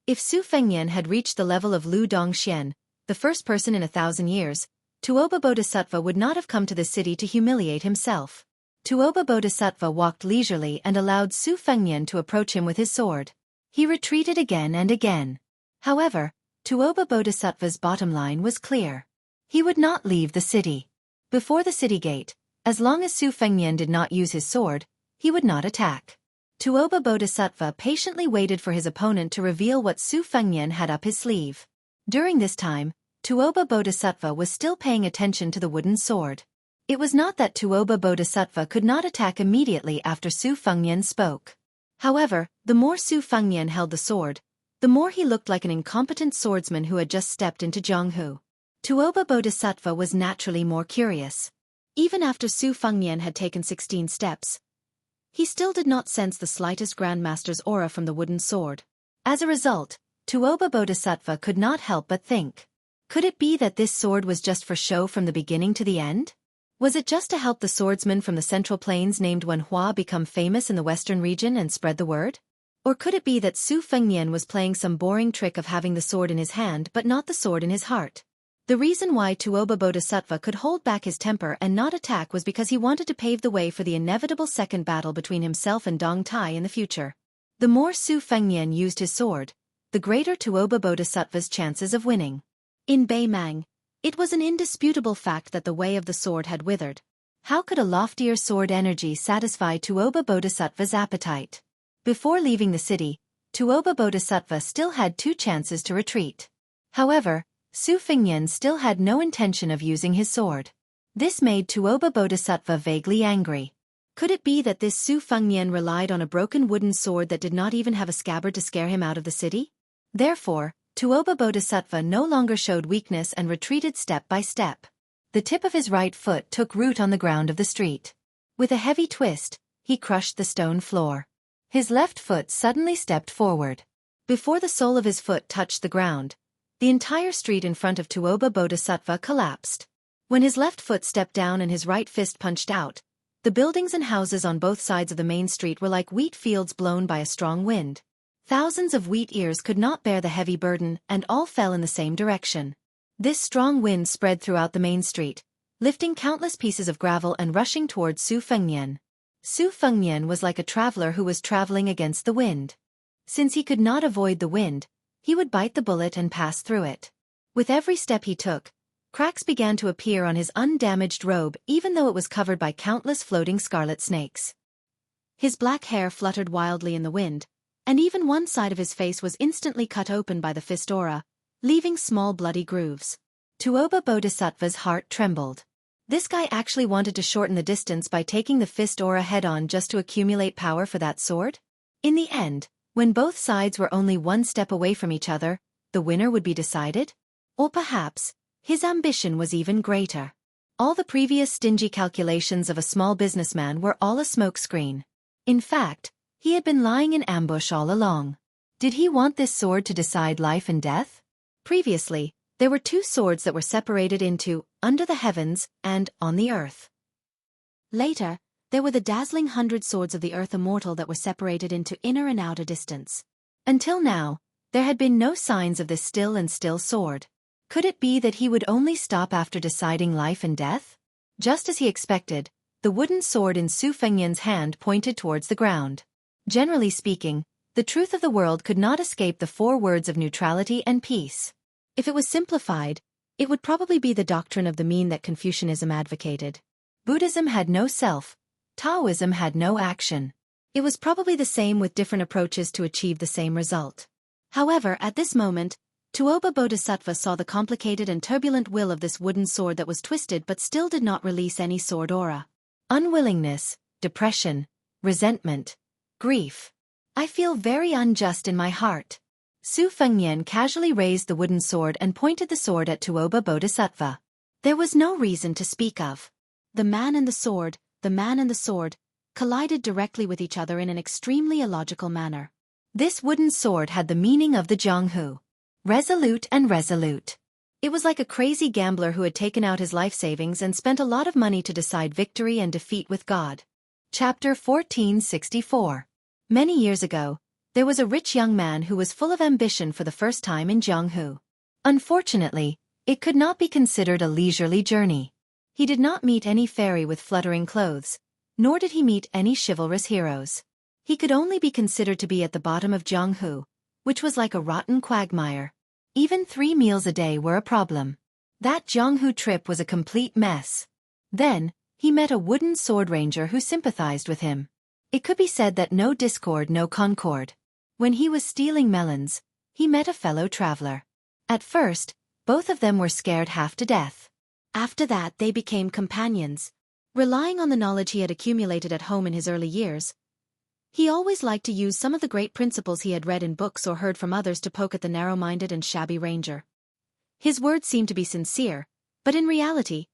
If Su Fengnian had reached the level of Lu Dongxian, the first person in 1,000 years, Tuoba Bodhisattva would not have come to the city to humiliate himself. Tuoba Bodhisattva walked leisurely and allowed Su Fengnian to approach him with his sword. He retreated again and again. However, Tuoba Bodhisattva's bottom line was clear. He would not leave the city. Before the city gate, as long as Su Fengnian did not use his sword, he would not attack. Tuoba Bodhisattva patiently waited for his opponent to reveal what Su Fengnian had up his sleeve. During this time, Tuoba Bodhisattva was still paying attention to the wooden sword. It was not that Tuoba Bodhisattva could not attack immediately after Su Fengnian spoke. However, the more Su Fengnian held the sword, the more he looked like an incompetent swordsman who had just stepped into Jianghu. Tuoba Bodhisattva was naturally more curious. Even after Su Fengnian had taken 16 steps, he still did not sense the slightest Grandmaster's aura from the wooden sword. As a result, Tuoba Bodhisattva could not help but think. Could it be that this sword was just for show from the beginning to the end? Was it just to help the swordsman from the Central Plains named Wenhua become famous in the western region and spread the word? Or could it be that Su Fengnian was playing some boring trick of having the sword in his hand but not the sword in his heart? The reason why Tuoba Bodhisattva could hold back his temper and not attack was because he wanted to pave the way for the inevitable second battle between himself and Dong Tai in the future. The more Su Fengnian used his sword, the greater Tuoba Bodhisattva's chances of winning. In Beimang, it was an indisputable fact that the way of the sword had withered. How could a loftier sword energy satisfy Tuoba Bodhisattva's appetite? Before leaving the city, Tuoba Bodhisattva still had 2 chances to retreat. However, Su Fengnian still had no intention of using his sword. This made Tuoba Bodhisattva vaguely angry. Could it be that this Su Fengnian relied on a broken wooden sword that did not even have a scabbard to scare him out of the city? Therefore, Tuoba Bodhisattva no longer showed weakness and retreated step by step. The tip of his right foot took root on the ground of the street. With a heavy twist, he crushed the stone floor. His left foot suddenly stepped forward. Before the sole of his foot touched the ground, the entire street in front of Tuoba Bodhisattva collapsed. When his left foot stepped down and his right fist punched out, the buildings and houses on both sides of the main street were like wheat fields blown by a strong wind. Thousands of wheat ears could not bear the heavy burden and all fell in the same direction. This strong wind spread throughout the main street, lifting countless pieces of gravel and rushing towards Su Fengnian. Su Fengnian was like a traveler who was traveling against the wind. Since he could not avoid the wind, he would bite the bullet and pass through it. With every step he took, cracks began to appear on his undamaged robe even though it was covered by countless floating scarlet snakes. His black hair fluttered wildly in the wind, and even one side of his face was instantly cut open by the fist aura, leaving small bloody grooves. Tuoba Bodhisattva's heart trembled. This guy actually wanted to shorten the distance by taking the fist aura head-on just to accumulate power for that sword? In the end, when both sides were only one step away from each other, the winner would be decided? Or perhaps, his ambition was even greater. All the previous stingy calculations of a small businessman were all a smokescreen. In fact, he had been lying in ambush all along. Did he want this sword to decide life and death? Previously, there were 2 swords that were separated into under the heavens and on the earth. Later, there were the dazzling 100 swords of the earth immortal that were separated into inner and outer distance. Until now, there had been no signs of this still sword. Could it be that he would only stop after deciding life and death? Just as he expected, the wooden sword in Su Fengnian's hand pointed towards the ground. Generally speaking, the truth of the world could not escape the 4 words of neutrality and peace. If it was simplified, It would probably be the doctrine of the mean that Confucianism advocated. Buddhism had no self. Taoism had no action. It was probably the same with different approaches to achieve the same result. However, at this moment, Tuoba Bodhisattva saw the complicated and turbulent will of this wooden sword that was twisted but still did not release any sword aura. Unwillingness, depression, resentment, grief. I feel very unjust in my heart. Su Fengnian casually raised the wooden sword and pointed the sword at Tuoba Bodhisattva. There was no reason to speak of. The man and the sword, collided directly with each other in an extremely illogical manner. This wooden sword had the meaning of the Jianghu. Resolute and resolute. It was like a crazy gambler who had taken out his life savings and spent a lot of money to decide victory and defeat with God. Chapter 1464. Many years ago, there was a rich young man who was full of ambition for the first time in Jianghu. Unfortunately, it could not be considered a leisurely journey. He did not meet any fairy with fluttering clothes, nor did he meet any chivalrous heroes. He could only be considered to be at the bottom of Jianghu, which was like a rotten quagmire. Even 3 meals a day were a problem. That Jianghu trip was a complete mess. Then, he met a wooden sword ranger who sympathized with him. It could be said that no discord, no concord. When he was stealing melons, he met a fellow traveler. At first, both of them were scared half to death. After that they became companions. Relying on the knowledge he had accumulated at home in his early years, he always liked to use some of the great principles he had read in books or heard from others to poke at the narrow-minded and shabby ranger. His words seemed to be sincere, but in reality,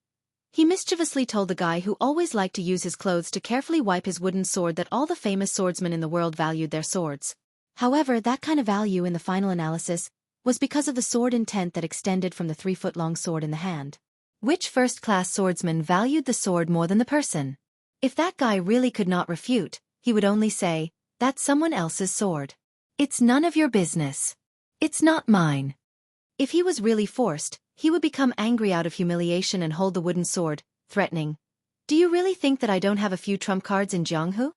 he mischievously told the guy who always liked to use his clothes to carefully wipe his wooden sword that all the famous swordsmen in the world valued their swords. However, that kind of value in the final analysis was because of the sword intent that extended from the 3-foot-long sword in the hand. Which first-class swordsman valued the sword more than the person? If that guy really could not refute, he would only say, "That's someone else's sword. It's none of your business. It's not mine." If he was really forced, he would become angry out of humiliation and hold the wooden sword, threatening, "Do you really think that I don't have a few trump cards in Jianghu?"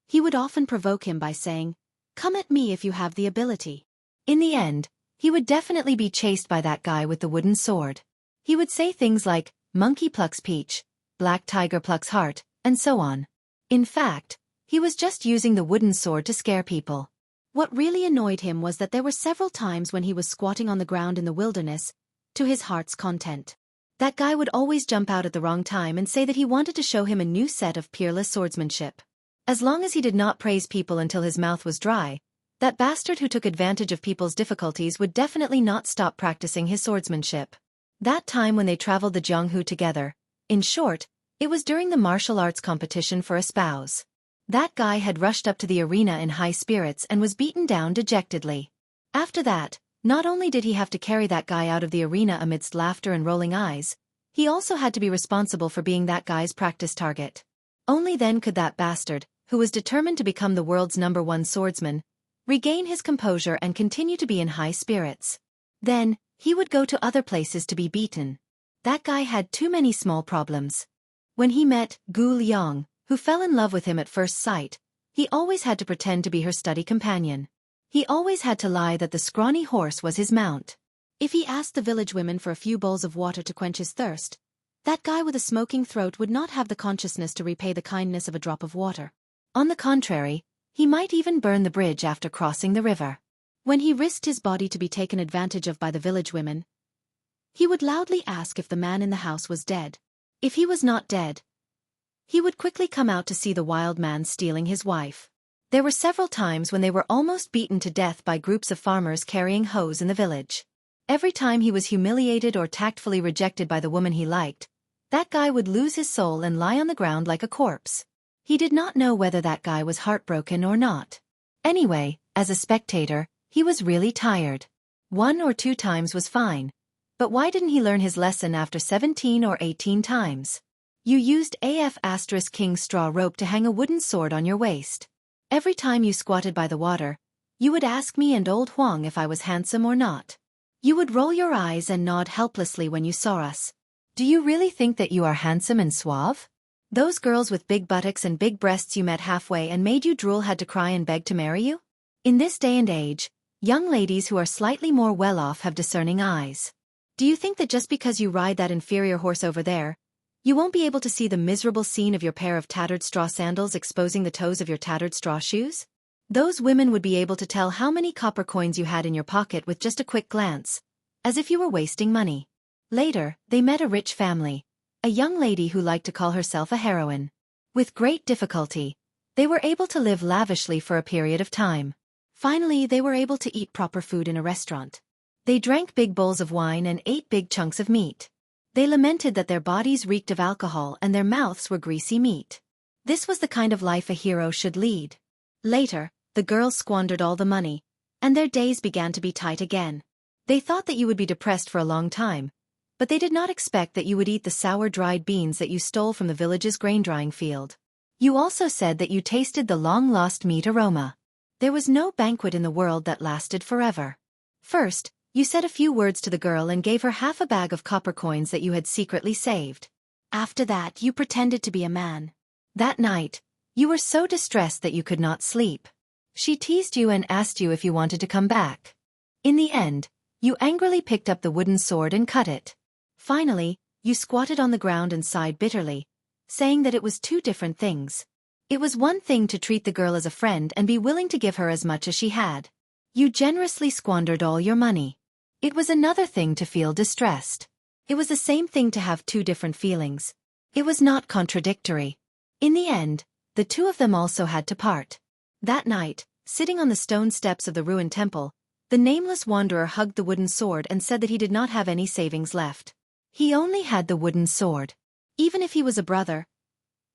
He would often provoke him by saying, "Come at me if you have the ability." In the end, he would definitely be chased by that guy with the wooden sword. He would say things like, "Monkey plucks peach, black tiger plucks heart," and so on. In fact, he was just using the wooden sword to scare people. What really annoyed him was that there were several times when he was squatting on the ground in the wilderness, to his heart's content. That guy would always jump out at the wrong time and say that he wanted to show him a new set of peerless swordsmanship. As long as he did not praise people until his mouth was dry, that bastard who took advantage of people's difficulties would definitely not stop practicing his swordsmanship. That time when they traveled the Jianghu together, in short, it was during the martial arts competition for espouse. That guy had rushed up to the arena in high spirits and was beaten down dejectedly. After that, not only did he have to carry that guy out of the arena amidst laughter and rolling eyes, he also had to be responsible for being that guy's practice target. Only then could that bastard, who was determined to become the world's #1 swordsman, regain his composure and continue to be in high spirits. Then, he would go to other places to be beaten. That guy had too many small problems. When he met Gu Liang, who fell in love with him at first sight, he always had to pretend to be her study companion. He always had to lie that the scrawny horse was his mount. If he asked the village women for a few bowls of water to quench his thirst, that guy with a smoking throat would not have the consciousness to repay the kindness of a drop of water. On the contrary, he might even burn the bridge after crossing the river. When he risked his body to be taken advantage of by the village women, he would loudly ask if the man in the house was dead. If he was not dead, he would quickly come out to see the wild man stealing his wife. There were several times when they were almost beaten to death by groups of farmers carrying hoes in the village. Every time he was humiliated or tactfully rejected by the woman he liked, that guy would lose his soul and lie on the ground like a corpse. He did not know whether that guy was heartbroken or not. Anyway, as a spectator, he was really tired. 1 or 2 times was fine. But why didn't he learn his lesson after 17 or 18 times? You used *King straw rope to hang a wooden sword on your waist. Every time you squatted by the water, you would ask me and old Huang if I was handsome or not. You would roll your eyes and nod helplessly when you saw us. Do you really think that you are handsome and suave? Those girls with big buttocks and big breasts you met halfway and made you drool had to cry and beg to marry you? In this day and age, young ladies who are slightly more well-off have discerning eyes. Do you think that just because you ride that inferior horse over there, you won't be able to see the miserable scene of your pair of tattered straw sandals exposing the toes of your tattered straw shoes? Those women would be able to tell how many copper coins you had in your pocket with just a quick glance, as if you were wasting money. Later, they met a rich family, a young lady who liked to call herself a heroine. With great difficulty, they were able to live lavishly for a period of time. Finally, they were able to eat proper food in a restaurant. They drank big bowls of wine and ate big chunks of meat. They lamented that their bodies reeked of alcohol and their mouths were greasy meat. This was the kind of life a hero should lead. Later, the girls squandered all the money, and their days began to be tight again. They thought that you would be depressed for a long time, but they did not expect that you would eat the sour dried beans that you stole from the village's grain-drying field. You also said that you tasted the long-lost meat aroma. There was no banquet in the world that lasted forever. First, you said a few words to the girl and gave her half a bag of copper coins that you had secretly saved. After that, you pretended to be a man. That night, you were so distressed that you could not sleep. She teased you and asked you if you wanted to come back. In the end, you angrily picked up the wooden sword and cut it. Finally, you squatted on the ground and sighed bitterly, saying that it was two different things. It was one thing to treat the girl as a friend and be willing to give her as much as she had. You generously squandered all your money. It was another thing to feel distressed. It was the same thing to have two different feelings. It was not contradictory. In the end, the two of them also had to part. That night, sitting on the stone steps of the ruined temple, the nameless wanderer hugged the wooden sword and said that he did not have any savings left. He only had the wooden sword. Even if he was a brother,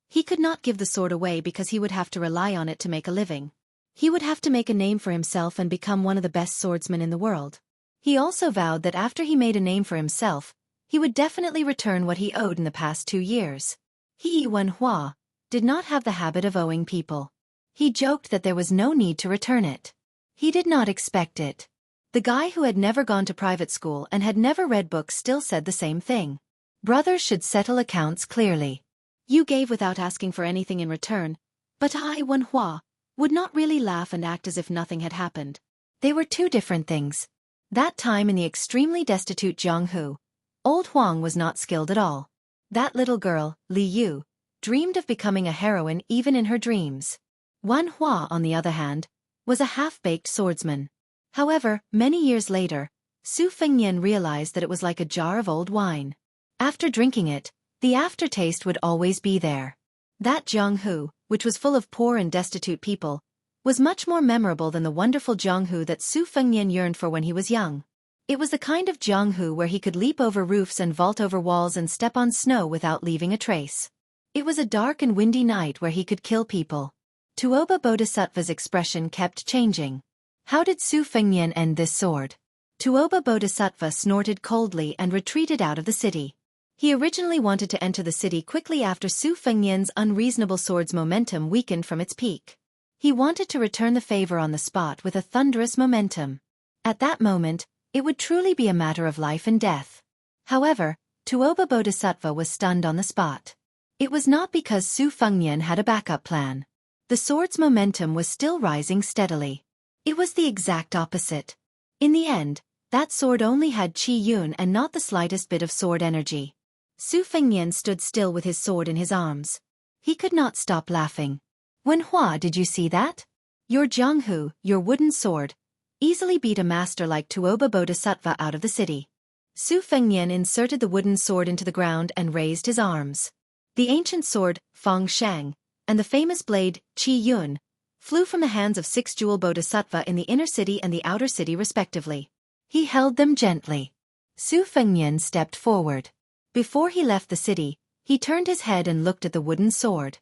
he could not give the sword away because he would have to rely on it to make a living. He would have to make a name for himself and become one of the best swordsmen in the world. He also vowed that after he made a name for himself, he would definitely return what he owed in the past 2 years. He, Wenhua, did not have the habit of owing people. He joked that there was no need to return it. He did not expect it. The guy who had never gone to private school and had never read books still said the same thing. Brothers should settle accounts clearly. You gave without asking for anything in return, but I, Wenhua, would not really laugh and act as if nothing had happened. They were two different things. That time in the extremely destitute Jianghu, old Huang was not skilled at all. That little girl, Li Yu, dreamed of becoming a heroine even in her dreams. Wan Hua, on the other hand, was a half-baked swordsman. However, many years later, Su Fengnian realized that it was like a jar of old wine. After drinking it, the aftertaste would always be there. That Jianghu, which was full of poor and destitute people, was much more memorable than the wonderful Jianghu that Su Fengnian yearned for when he was young. It was the kind of Jianghu where he could leap over roofs and vault over walls and step on snow without leaving a trace. It was a dark and windy night where he could kill people. Tuoba Bodhisattva's expression kept changing. How did Su Fengnian end this sword? Tuoba Bodhisattva snorted coldly and retreated out of the city. He originally wanted to enter the city quickly after Su Fengnian's unreasonable sword's momentum weakened from its peak. He wanted to return the favor on the spot with a thunderous momentum. At that moment, it would truly be a matter of life and death. However, Tuoba Bodhisattva was stunned on the spot. It was not because Su Fengnian had a backup plan. The sword's momentum was still rising steadily. It was the exact opposite. In the end, that sword only had Qi Yun and not the slightest bit of sword energy. Su Fengnian stood still with his sword in his arms. He could not stop laughing. Wenhua, did you see that? Your Jianghu, your wooden sword, easily beat a master like Tuoba Bodhisattva out of the city. Su Fengnian inserted the wooden sword into the ground and raised his arms. The ancient sword, Fang Shang, and the famous blade, Qi Yun, flew from the hands of 6 jewel Bodhisattva in the inner city and the outer city respectively. He held them gently. Su Fengnian stepped forward. Before he left the city, he turned his head and looked at the wooden sword.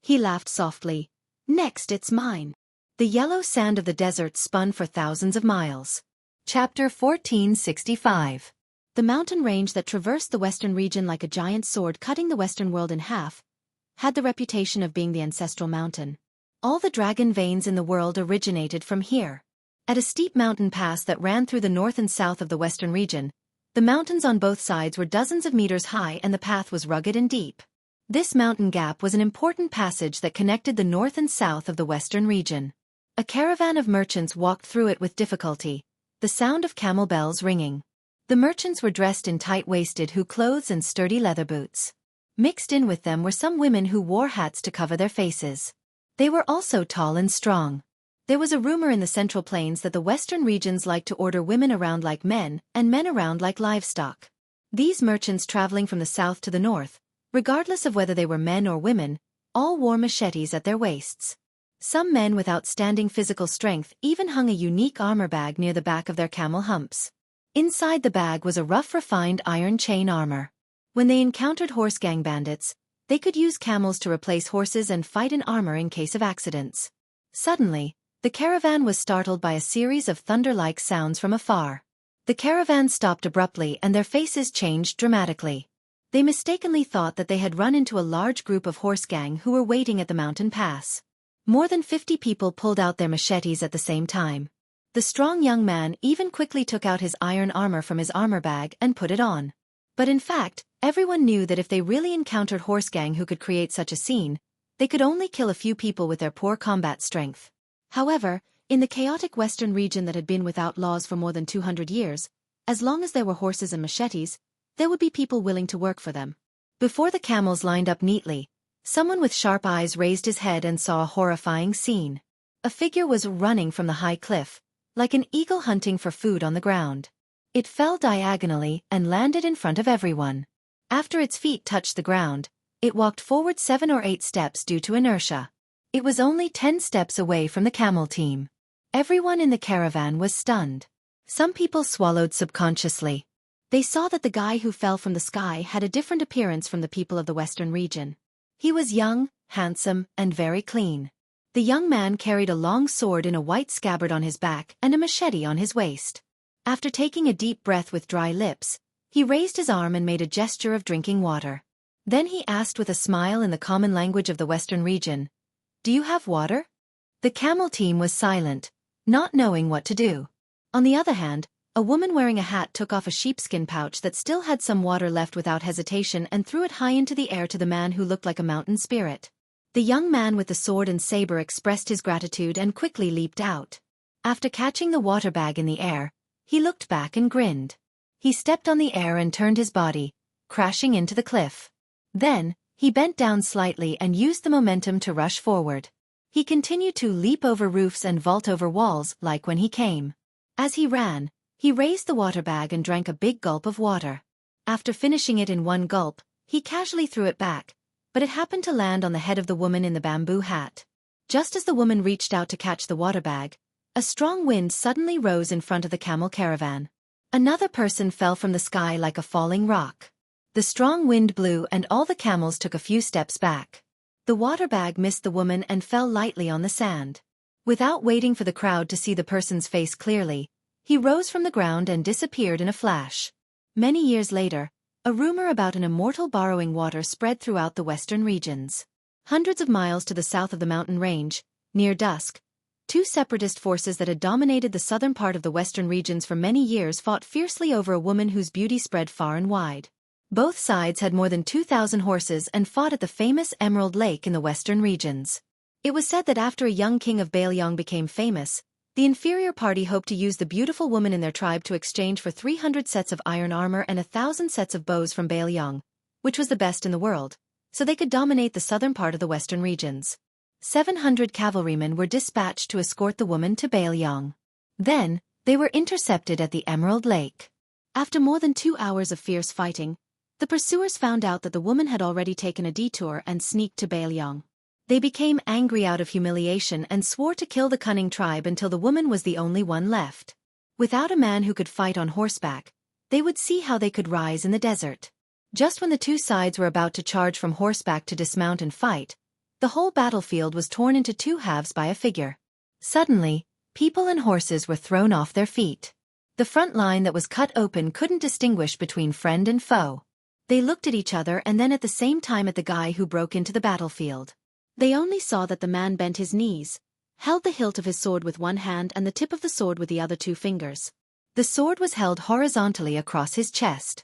He laughed softly. Next, it's mine. The yellow sand of the desert spun for thousands of miles. Chapter 1465. The mountain range that traversed the western region like a giant sword cutting the western world in half, had the reputation of being the ancestral mountain. All the dragon veins in the world originated from here. At a steep mountain pass that ran through the north and south of the western region, the mountains on both sides were dozens of meters high and the path was rugged and deep. This mountain gap was an important passage that connected the north and south of the western region. A caravan of merchants walked through it with difficulty, the sound of camel bells ringing. The merchants were dressed in tight-waisted clothes and sturdy leather boots. Mixed in with them were some women who wore hats to cover their faces. They were also tall and strong. There was a rumor in the Central Plains that the western regions liked to order women around like men and men around like livestock. These merchants traveling from the south to the north, regardless of whether they were men or women, all wore machetes at their waists. Some men with outstanding physical strength even hung a unique armor bag near the back of their camel humps. Inside the bag was a rough refined iron chain armor. When they encountered horse gang bandits, they could use camels to replace horses and fight in armor in case of accidents. Suddenly, the caravan was startled by a series of thunder-like sounds from afar. The caravan stopped abruptly and their faces changed dramatically. They mistakenly thought that they had run into a large group of horse gang who were waiting at the mountain pass. More than 50 people pulled out their machetes at the same time. The strong young man even quickly took out his iron armor from his armor bag and put it on. But in fact, everyone knew that if they really encountered horse gang who could create such a scene, they could only kill a few people with their poor combat strength. However, in the chaotic western region that had been without laws for more than 200 years, as long as there were horses and machetes, there would be people willing to work for them. Before the camels lined up neatly, someone with sharp eyes raised his head and saw a horrifying scene. A figure was running from the high cliff, like an eagle hunting for food on the ground. It fell diagonally and landed in front of everyone. After its feet touched the ground, it walked forward 7 or 8 steps due to inertia. It was only 10 steps away from the camel team. Everyone in the caravan was stunned. Some people swallowed subconsciously. They saw that the guy who fell from the sky had a different appearance from the people of the western region. He was young, handsome, and very clean. The young man carried a long sword in a white scabbard on his back and a machete on his waist. After taking a deep breath with dry lips, he raised his arm and made a gesture of drinking water. Then he asked with a smile in the common language of the western region, "Do you have water?" The camel team was silent, not knowing what to do. On the other hand, a woman wearing a hat took off a sheepskin pouch that still had some water left without hesitation and threw it high into the air to the man who looked like a mountain spirit. The young man with the sword and saber expressed his gratitude and quickly leaped out. After catching the water bag in the air, he looked back and grinned. He stepped on the air and turned his body, crashing into the cliff. Then, he bent down slightly and used the momentum to rush forward. He continued to leap over roofs and vault over walls like when he came. As he ran, he raised the water bag and drank a big gulp of water. After finishing it in one gulp, he casually threw it back, but it happened to land on the head of the woman in the bamboo hat. Just as the woman reached out to catch the water bag, a strong wind suddenly rose in front of the camel caravan. Another person fell from the sky like a falling rock. The strong wind blew and all the camels took a few steps back. The water bag missed the woman and fell lightly on the sand. Without waiting for the crowd to see the person's face clearly, he rose from the ground and disappeared in a flash. Many years later, a rumor about an immortal borrowing water spread throughout the western regions. Hundreds of miles to the south of the mountain range, near dusk, two separatist forces that had dominated the southern part of the western regions for many years fought fiercely over a woman whose beauty spread far and wide. Both sides had more than 2,000 horses and fought at the famous Emerald Lake in the western regions. It was said that after a young king of Beiliang became famous, the inferior party hoped to use the beautiful woman in their tribe to exchange for 300 sets of iron armor and 1,000 sets of bows from Beiliang, which was the best in the world, so they could dominate the southern part of the western regions. 700 cavalrymen were dispatched to escort the woman to Beiliang. Then, they were intercepted at the Emerald Lake. After more than 2 hours of fierce fighting, the pursuers found out that the woman had already taken a detour and sneaked to Beiliang. They became angry out of humiliation and swore to kill the cunning tribe until the woman was the only one left. Without a man who could fight on horseback, they would see how they could rise in the desert. Just when the two sides were about to charge from horseback to dismount and fight, the whole battlefield was torn into two halves by a figure. Suddenly, people and horses were thrown off their feet. The front line that was cut open couldn't distinguish between friend and foe. They looked at each other and then at the same time at the guy who broke into the battlefield. They only saw that the man bent his knees, held the hilt of his sword with one hand and the tip of the sword with the other 2 fingers. The sword was held horizontally across his chest.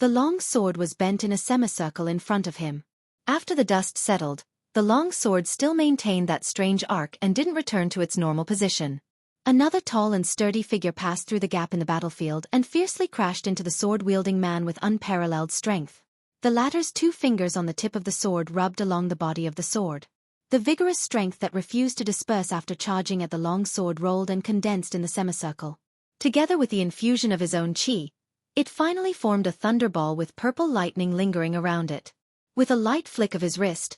The long sword was bent in a semicircle in front of him. After the dust settled, the long sword still maintained that strange arc and didn't return to its normal position. Another tall and sturdy figure passed through the gap in the battlefield and fiercely crashed into the sword-wielding man with unparalleled strength. The latter's 2 fingers on the tip of the sword rubbed along the body of the sword. The vigorous strength that refused to disperse after charging at the long sword rolled and condensed in the semicircle. Together with the infusion of his own chi, it finally formed a thunderball with purple lightning lingering around it. With a light flick of his wrist,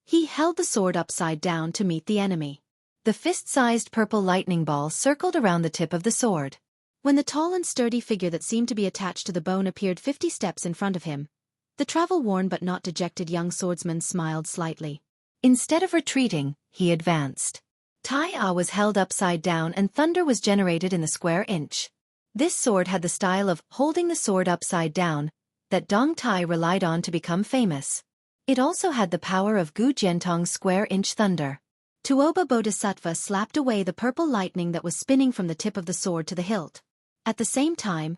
he held the sword upside down to meet the enemy. The fist-sized purple lightning ball circled around the tip of the sword. When the tall and sturdy figure that seemed to be attached to the bone appeared 50 steps in front of him, the travel-worn but not dejected young swordsman smiled slightly. Instead of retreating, he advanced. Tai was held upside down and thunder was generated in the square inch. This sword had the style of holding the sword upside down that Dong Tai relied on to become famous. It also had the power of Gu Jiantong's square inch thunder. Tuoba Bodhisattva slapped away the purple lightning that was spinning from the tip of the sword to the hilt. At the same time,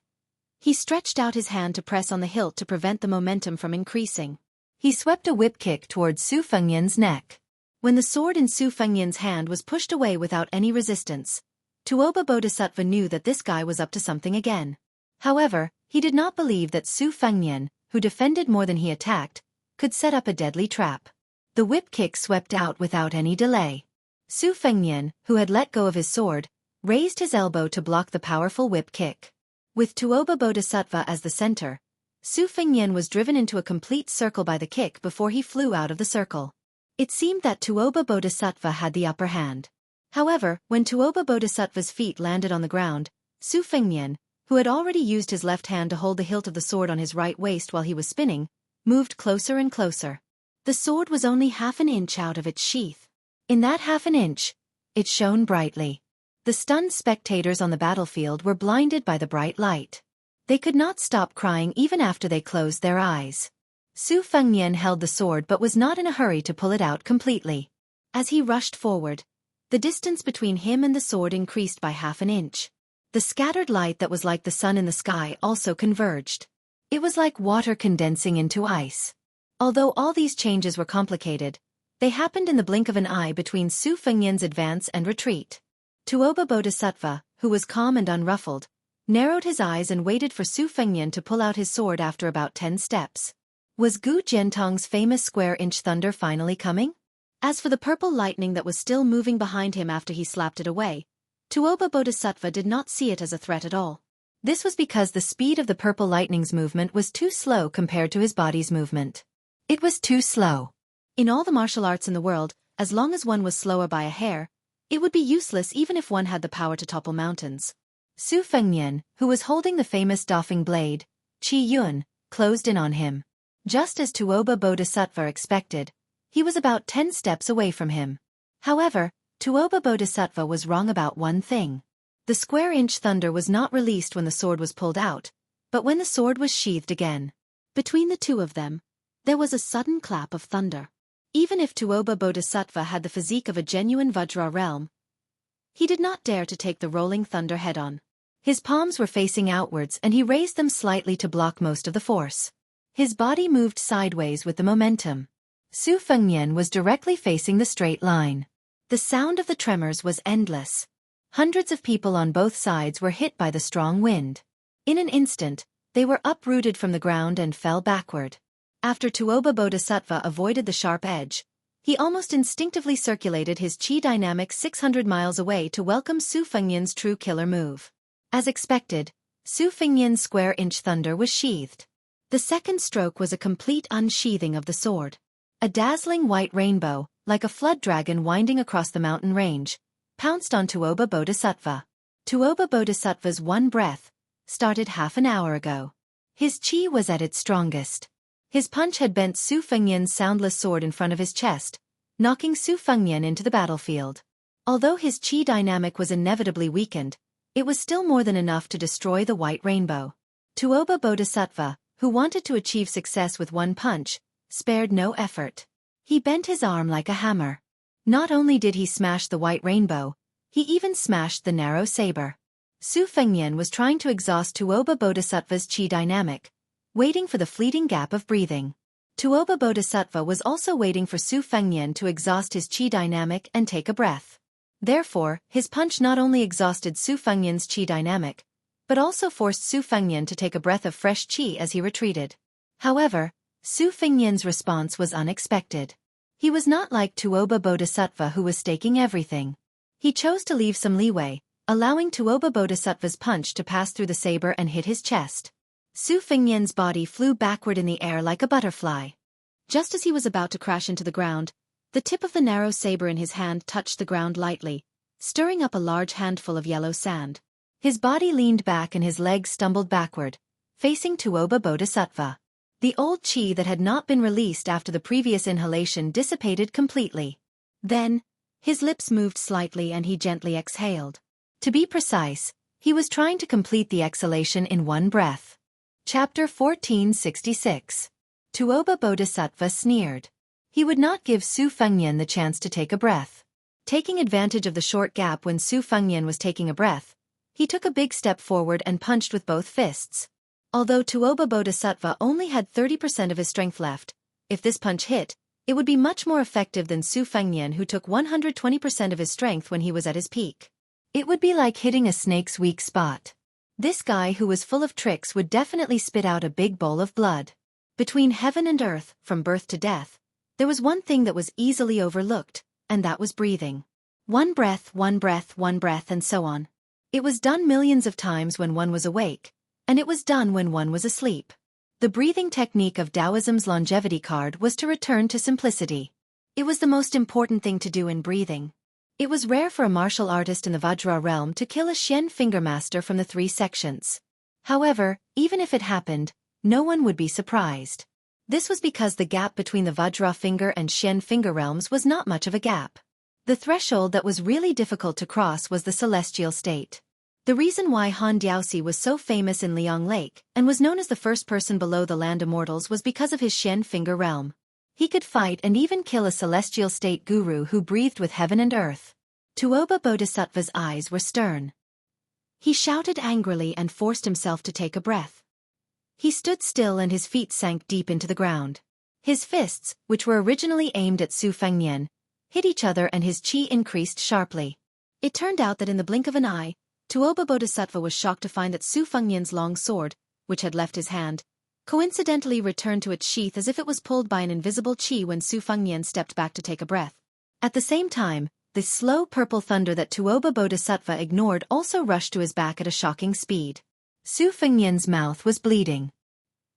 he stretched out his hand to press on the hilt to prevent the momentum from increasing. He swept a whip kick towards Su Fengyan's neck. When the sword in Su Fengyan's hand was pushed away without any resistance, Tuoba Bodhisattva knew that this guy was up to something again. However, he did not believe that Su Fengyan, who defended more than he attacked, could set up a deadly trap. The whip kick swept out without any delay. Su Fengyan, who had let go of his sword, raised his elbow to block the powerful whip kick. With Tuoba Bodhisattva as the center, Su Fengyan was driven into a complete circle by the kick before he flew out of the circle. It seemed that Tuoba Bodhisattva had the upper hand. However, when Tuoba Bodhisattva's feet landed on the ground, Su Fengyan, who had already used his left hand to hold the hilt of the sword on his right waist while he was spinning, moved closer and closer. The sword was only half an inch out of its sheath. In that half an inch, it shone brightly. The stunned spectators on the battlefield were blinded by the bright light. They could not stop crying even after they closed their eyes. Su Fengyan held the sword but was not in a hurry to pull it out completely. As he rushed forward, the distance between him and the sword increased by half an inch. The scattered light that was like the sun in the sky also converged. It was like water condensing into ice. Although all these changes were complicated, they happened in the blink of an eye between Su Fengyan's advance and retreat. Tuoba Bodhisattva, who was calm and unruffled, narrowed his eyes and waited for Su Fengyan to pull out his sword after about 10 steps. Was Gu Jiantong's famous square-inch thunder finally coming? As for the purple lightning that was still moving behind him after he slapped it away, Tuoba Bodhisattva did not see it as a threat at all. This was because the speed of the purple lightning's movement was too slow compared to his body's movement. It was too slow. In all the martial arts in the world, as long as one was slower by a hair, it would be useless even if one had the power to topple mountains. Su Fengyan, who was holding the famous doffing blade, Qi Yun, closed in on him. Just as Tuoba Bodhisattva expected, he was about 10 steps away from him. However, Tuoba Bodhisattva was wrong about one thing. The square-inch thunder was not released when the sword was pulled out, but when the sword was sheathed again. Between the two of them, there was a sudden clap of thunder. Even if Tuoba Bodhisattva had the physique of a genuine Vajra realm, he did not dare to take the rolling thunder head-on. His palms were facing outwards and he raised them slightly to block most of the force. His body moved sideways with the momentum. Su Fengyan was directly facing the straight line. The sound of the tremors was endless. Hundreds of people on both sides were hit by the strong wind. In an instant, they were uprooted from the ground and fell backward. After Tuoba Bodhisattva avoided the sharp edge, he almost instinctively circulated his chi dynamic 600 miles away to welcome Su Fengyan's true killer move. As expected, Su Fengyan's square-inch thunder was sheathed. The second stroke was a complete unsheathing of the sword. A dazzling white rainbow, like a flood dragon winding across the mountain range, pounced on Tuoba Bodhisattva. Tuoba Bodhisattva's one breath started half an hour ago. His chi was at its strongest. His punch had bent Su Fengyan's soundless sword in front of his chest, knocking Su Fengyan into the battlefield. Although his chi dynamic was inevitably weakened, it was still more than enough to destroy the white rainbow. Tuoba Bodhisattva, who wanted to achieve success with one punch, spared no effort. He bent his arm like a hammer. Not only did he smash the white rainbow, he even smashed the narrow saber. Su Fengyan was trying to exhaust Tuoba Bodhisattva's chi dynamic, waiting for the fleeting gap of breathing. Tuoba Bodhisattva was also waiting for Su Fengyan to exhaust his chi dynamic and take a breath. Therefore, his punch not only exhausted Su Fengnian's qi dynamic, but also forced Su Fengnian to take a breath of fresh qi as he retreated. However, Su Fengnian's response was unexpected. He was not like Tuoba Bodhisattva, who was staking everything. He chose to leave some leeway, allowing Tuoba Bodhisattva's punch to pass through the saber and hit his chest. Su Fengnian's body flew backward in the air like a butterfly. Just as he was about to crash into the ground, the tip of the narrow saber in his hand touched the ground lightly, stirring up a large handful of yellow sand. His body leaned back and his legs stumbled backward, facing Tuoba Bodhisattva. The old qi that had not been released after the previous inhalation dissipated completely. Then, his lips moved slightly and he gently exhaled. To be precise, he was trying to complete the exhalation in one breath. Chapter 1466. Tuoba Bodhisattva sneered. He would not give Su Fengnian the chance to take a breath. Taking advantage of the short gap when Su Fengnian was taking a breath, he took a big step forward and punched with both fists. Although Tuoba Bodhisattva only had 30% of his strength left, if this punch hit, it would be much more effective than Su Fengnian, who took 120% of his strength when he was at his peak. It would be like hitting a snake's weak spot. This guy who was full of tricks would definitely spit out a big bowl of blood. Between heaven and earth, from birth to death, there was one thing that was easily overlooked, and that was breathing. One breath, one breath, one breath, and so on. It was done millions of times when one was awake, and it was done when one was asleep. The breathing technique of Taoism's longevity card was to return to simplicity. It was the most important thing to do in breathing. It was rare for a martial artist in the Vajra realm to kill a Xian finger master from the 3 sections. However, even if it happened, no one would be surprised. This was because the gap between the Vajra finger and Xian finger realms was not much of a gap. The threshold that was really difficult to cross was the celestial state. The reason why Han Diaoxi was so famous in Liang Lake and was known as the first person below the land immortals was because of his Xian finger realm. He could fight and even kill a celestial state guru who breathed with heaven and earth. Tuoba Bodhisattva's eyes were stern. He shouted angrily and forced himself to take a breath. He stood still and his feet sank deep into the ground. His fists, which were originally aimed at Su Fengnian, hit each other and his qi increased sharply. It turned out that in the blink of an eye, Tuoba Bodhisattva was shocked to find that Su Fengnian's long sword, which had left his hand, coincidentally returned to its sheath as if it was pulled by an invisible qi when Su Fengnian stepped back to take a breath. At the same time, the slow purple thunder that Tuoba Bodhisattva ignored also rushed to his back at a shocking speed. Su Fengnian's mouth was bleeding.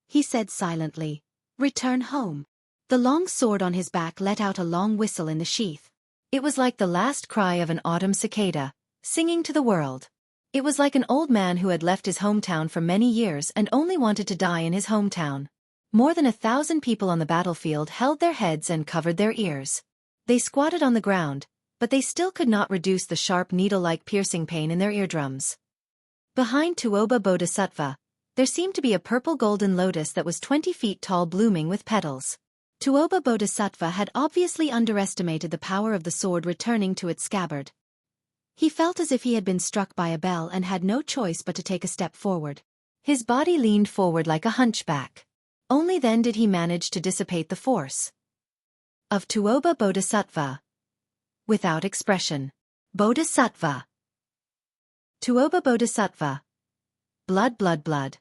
He said silently, "Return home." The long sword on his back let out a long whistle in the sheath. It was like the last cry of an autumn cicada, singing to the world. It was like an old man who had left his hometown for many years and only wanted to die in his hometown. More than 1,000 people on the battlefield held their heads and covered their ears. They squatted on the ground, but they still could not reduce the sharp needle-like piercing pain in their eardrums. Behind Tuoba Bodhisattva, there seemed to be a purple golden lotus that was 20 feet tall, blooming with petals. Tuoba Bodhisattva had obviously underestimated the power of the sword returning to its scabbard. He felt as if he had been struck by a bell and had no choice but to take a step forward. His body leaned forward like a hunchback. Only then did he manage to dissipate the force of Tuoba Bodhisattva. Without expression. Bodhisattva. Tuoba Bodhisattva. Blood, blood, blood.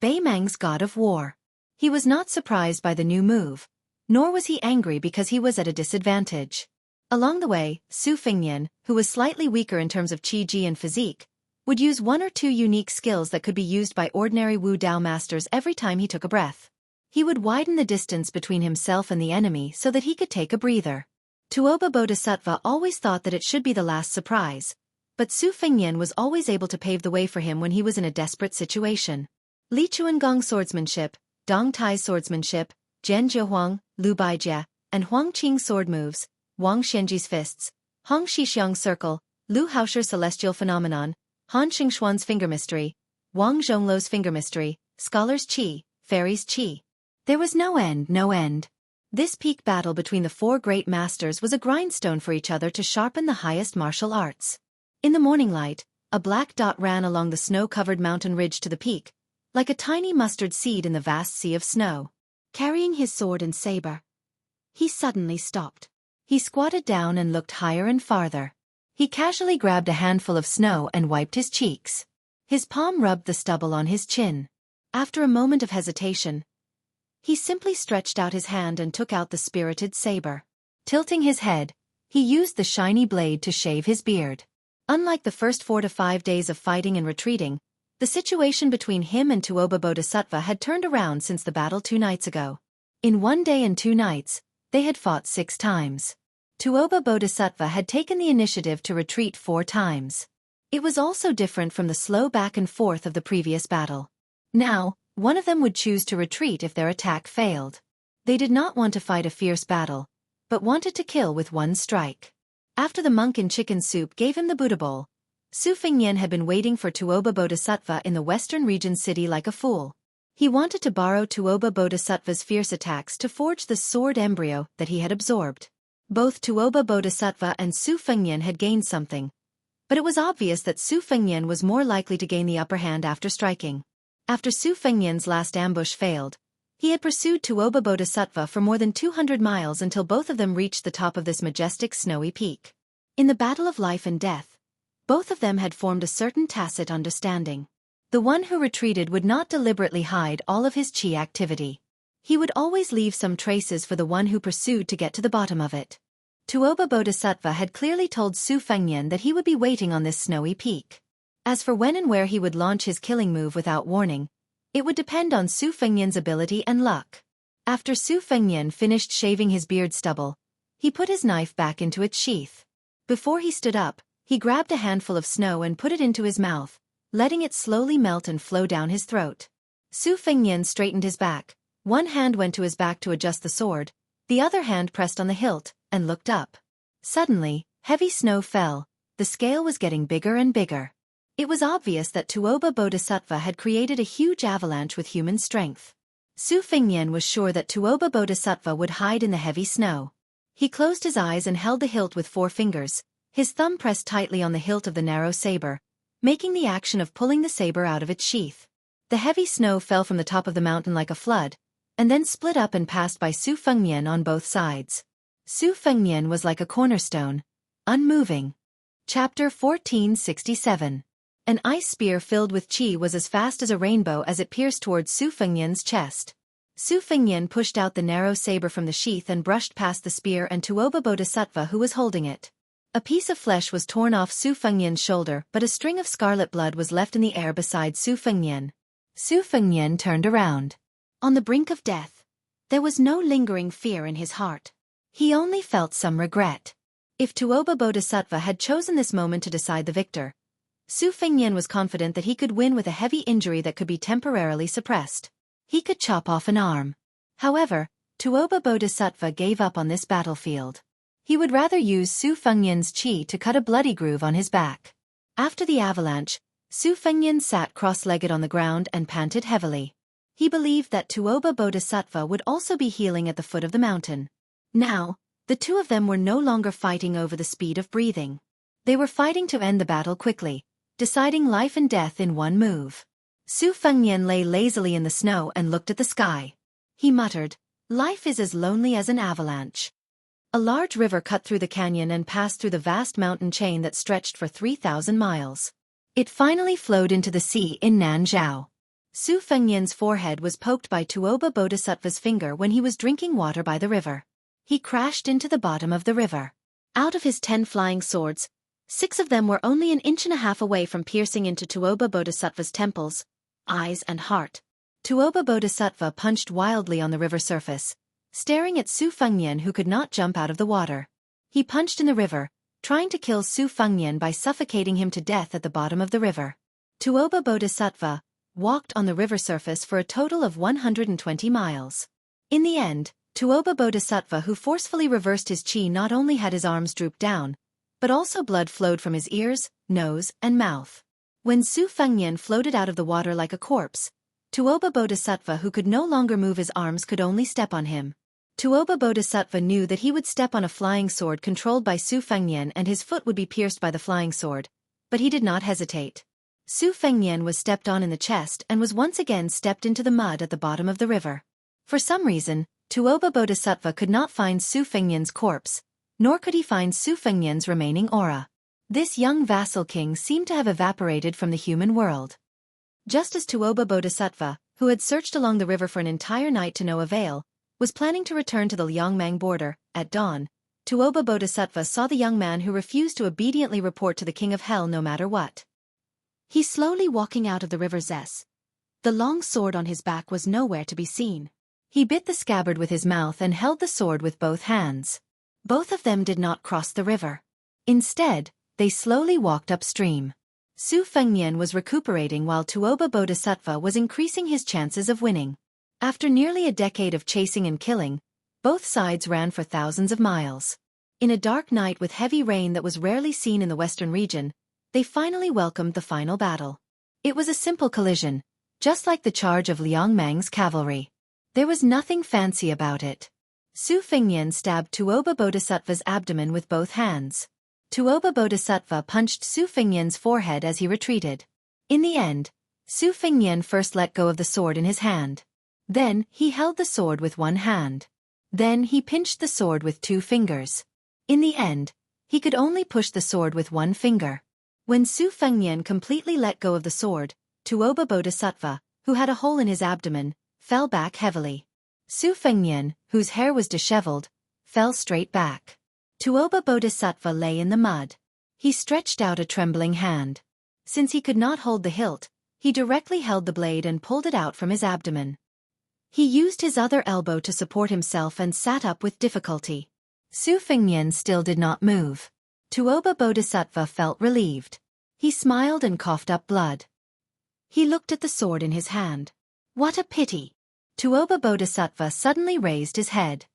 Beimang's god of war. He was not surprised by the new move, nor was he angry because he was at a disadvantage. Along the way, Su Fengnian, who was slightly weaker in terms of qi ji and physique, would use 1 or 2 unique skills that could be used by ordinary Wu Dao masters every time he took a breath. He would widen the distance between himself and the enemy so that he could take a breather. Tuoba Bodhisattva always thought that it should be the last surprise, but Su Fengnian was always able to pave the way for him when he was in a desperate situation. Li Chuangong swordsmanship, Dong Tai's swordsmanship, Zhen Zhehuang, Lu Baijie, and Huang Qing's sword moves, Wang Shenji's fists, Hong Shixiang's circle, Lu Haosher's celestial phenomenon, Han Xingxuan's finger mystery, Wang Zhongluo's finger mystery, scholar's qi, fairy's qi. There was no end, no end. This peak battle between the 4 great masters was a grindstone for each other to sharpen the highest martial arts. In the morning light, a black dot ran along the snow-covered mountain ridge to the peak, like a tiny mustard seed in the vast sea of snow. Carrying his sword and saber, he suddenly stopped. He squatted down and looked higher and farther. He casually grabbed a handful of snow and wiped his cheeks. His palm rubbed the stubble on his chin. After a moment of hesitation, he simply stretched out his hand and took out the spirited saber. Tilting his head, he used the shiny blade to shave his beard. Unlike the first 4 to 5 days of fighting and retreating, the situation between him and Tuoba Bodhisattva had turned around since the battle 2 nights ago. In 1 day and 2 nights, they had fought 6 times. Tuoba Bodhisattva had taken the initiative to retreat 4 times. It was also different from the slow back and forth of the previous battle. Now, one of them would choose to retreat if their attack failed. They did not want to fight a fierce battle, but wanted to kill with 1 strike. After the monk in chicken soup gave him the Buddha bowl, Su Fengnian had been waiting for Tuoba Bodhisattva in the western region city like a fool. He wanted to borrow Tuoba Bodhisattva's fierce attacks to forge the sword embryo that he had absorbed. Both Tuoba Bodhisattva and Su Fengnian had gained something, but it was obvious that Su Fengnian was more likely to gain the upper hand after striking. After Su Fengnian's last ambush failed, he had pursued Tuoba Bodhisattva for more than 200 miles until both of them reached the top of this majestic snowy peak. In the battle of life and death, both of them had formed a certain tacit understanding. The one who retreated would not deliberately hide all of his chi activity. He would always leave some traces for the one who pursued to get to the bottom of it. Tuoba Bodhisattva had clearly told Su Fengnian that he would be waiting on this snowy peak. As for when and where he would launch his killing move without warning, it would depend on Su Fengnian's ability and luck. After Su Fengnian finished shaving his beard stubble, he put his knife back into its sheath. Before he stood up, he grabbed a handful of snow and put it into his mouth, letting it slowly melt and flow down his throat. Su Fengnian straightened his back. One hand went to his back to adjust the sword, the other hand pressed on the hilt, and looked up. Suddenly, heavy snow fell. The scale was getting bigger and bigger. It was obvious that Tuoba Bodhisattva had created a huge avalanche with human strength. Su Fengnian was sure that Tuoba Bodhisattva would hide in the heavy snow. He closed his eyes and held the hilt with 4 fingers, his thumb pressed tightly on the hilt of the narrow saber, making the action of pulling the saber out of its sheath. The heavy snow fell from the top of the mountain like a flood, and then split up and passed by Su Fengnian on both sides. Su Fengnian was like a cornerstone, unmoving. Chapter 1467. An ice spear filled with chi was as fast as a rainbow as it pierced towards Su Fengnian's chest. Su Fengnian pushed out the narrow saber from the sheath and brushed past the spear and Tuoba Bodhisattva who was holding it. A piece of flesh was torn off Su Fengnian's shoulder, but a string of scarlet blood was left in the air beside Su Fengnian. Su Fengnian turned around. On the brink of death, there was no lingering fear in his heart. He only felt some regret. If Tuoba Bodhisattva had chosen this moment to decide the victor, Su Fengnian was confident that he could win with a heavy injury that could be temporarily suppressed. He could chop off an arm. However, Tuoba Bodhisattva gave up on this battlefield. He would rather use Su Fengnian's chi to cut a bloody groove on his back. After the avalanche, Su Fengnian sat cross-legged on the ground and panted heavily. He believed that Tuoba Bodhisattva would also be healing at the foot of the mountain. Now, the two of them were no longer fighting over the speed of breathing. They were fighting to end the battle quickly, deciding life and death in one move. Su Fengnian lay lazily in the snow and looked at the sky. He muttered, "Life is as lonely as an avalanche." A large river cut through the canyon and passed through the vast mountain chain that stretched for 3,000 miles. It finally flowed into the sea in Nanzhao. Su Fengnian's forehead was poked by Tuoba Bodhisattva's finger when he was drinking water by the river. He crashed into the bottom of the river. Out of his 10 flying swords, 6 of them were only an inch and a half away from piercing into Tuoba Bodhisattva's temples, eyes and heart. Tuoba Bodhisattva punched wildly on the river surface, staring at Su Fengnian who could not jump out of the water. He punched in the river, trying to kill Su Fengnian by suffocating him to death at the bottom of the river. Tuoba Bodhisattva walked on the river surface for a total of 120 miles. In the end, Tuoba Bodhisattva who forcefully reversed his chi not only had his arms droop down, but also blood flowed from his ears, nose, and mouth. When Su Fengnian floated out of the water like a corpse, Tuoba Bodhisattva who could no longer move his arms could only step on him. Tuoba Bodhisattva knew that he would step on a flying sword controlled by Su Fengnian and his foot would be pierced by the flying sword, but he did not hesitate. Su Fengnian was stepped on in the chest and was once again stepped into the mud at the bottom of the river. For some reason, Tuoba Bodhisattva could not find Su Fengnian's corpse, nor could he find Su Fengnian's remaining aura. This young vassal king seemed to have evaporated from the human world. Just as Tuoba Bodhisattva, who had searched along the river for an entire night to no avail, was planning to return to the Liangmang border, at dawn, Tuoba Bodhisattva saw the young man who refused to obediently report to the king of hell no matter what. He slowly walking out of the river Zes. The long sword on his back was nowhere to be seen. He bit the scabbard with his mouth and held the sword with both hands. Both of them did not cross the river. Instead, they slowly walked upstream. Su Fengnian was recuperating while Tuoba Bodhisattva was increasing his chances of winning. After nearly a decade of chasing and killing, both sides ran for thousands of miles. In a dark night with heavy rain that was rarely seen in the western region, they finally welcomed the final battle. It was a simple collision, just like the charge of Liangmang's cavalry. There was nothing fancy about it. Su Fengnian stabbed Tuoba Bodhisattva's abdomen with both hands. Tuoba Bodhisattva punched Su Fengnian's forehead as he retreated. In the end, Su Fengnian first let go of the sword in his hand. Then, he held the sword with one hand. Then he pinched the sword with 2 fingers. In the end, he could only push the sword with 1 finger. When Su Fengnian completely let go of the sword, Tuoba Bodhisattva, who had a hole in his abdomen, fell back heavily. Su Fengnian, whose hair was disheveled, fell straight back. Tuoba Bodhisattva lay in the mud. He stretched out a trembling hand. Since he could not hold the hilt, he directly held the blade and pulled it out from his abdomen. He used his other elbow to support himself and sat up with difficulty. Su Fengnian still did not move. Tuoba Bodhisattva felt relieved. He smiled and coughed up blood. He looked at the sword in his hand. What a pity! Tuoba Bodhisattva suddenly raised his head.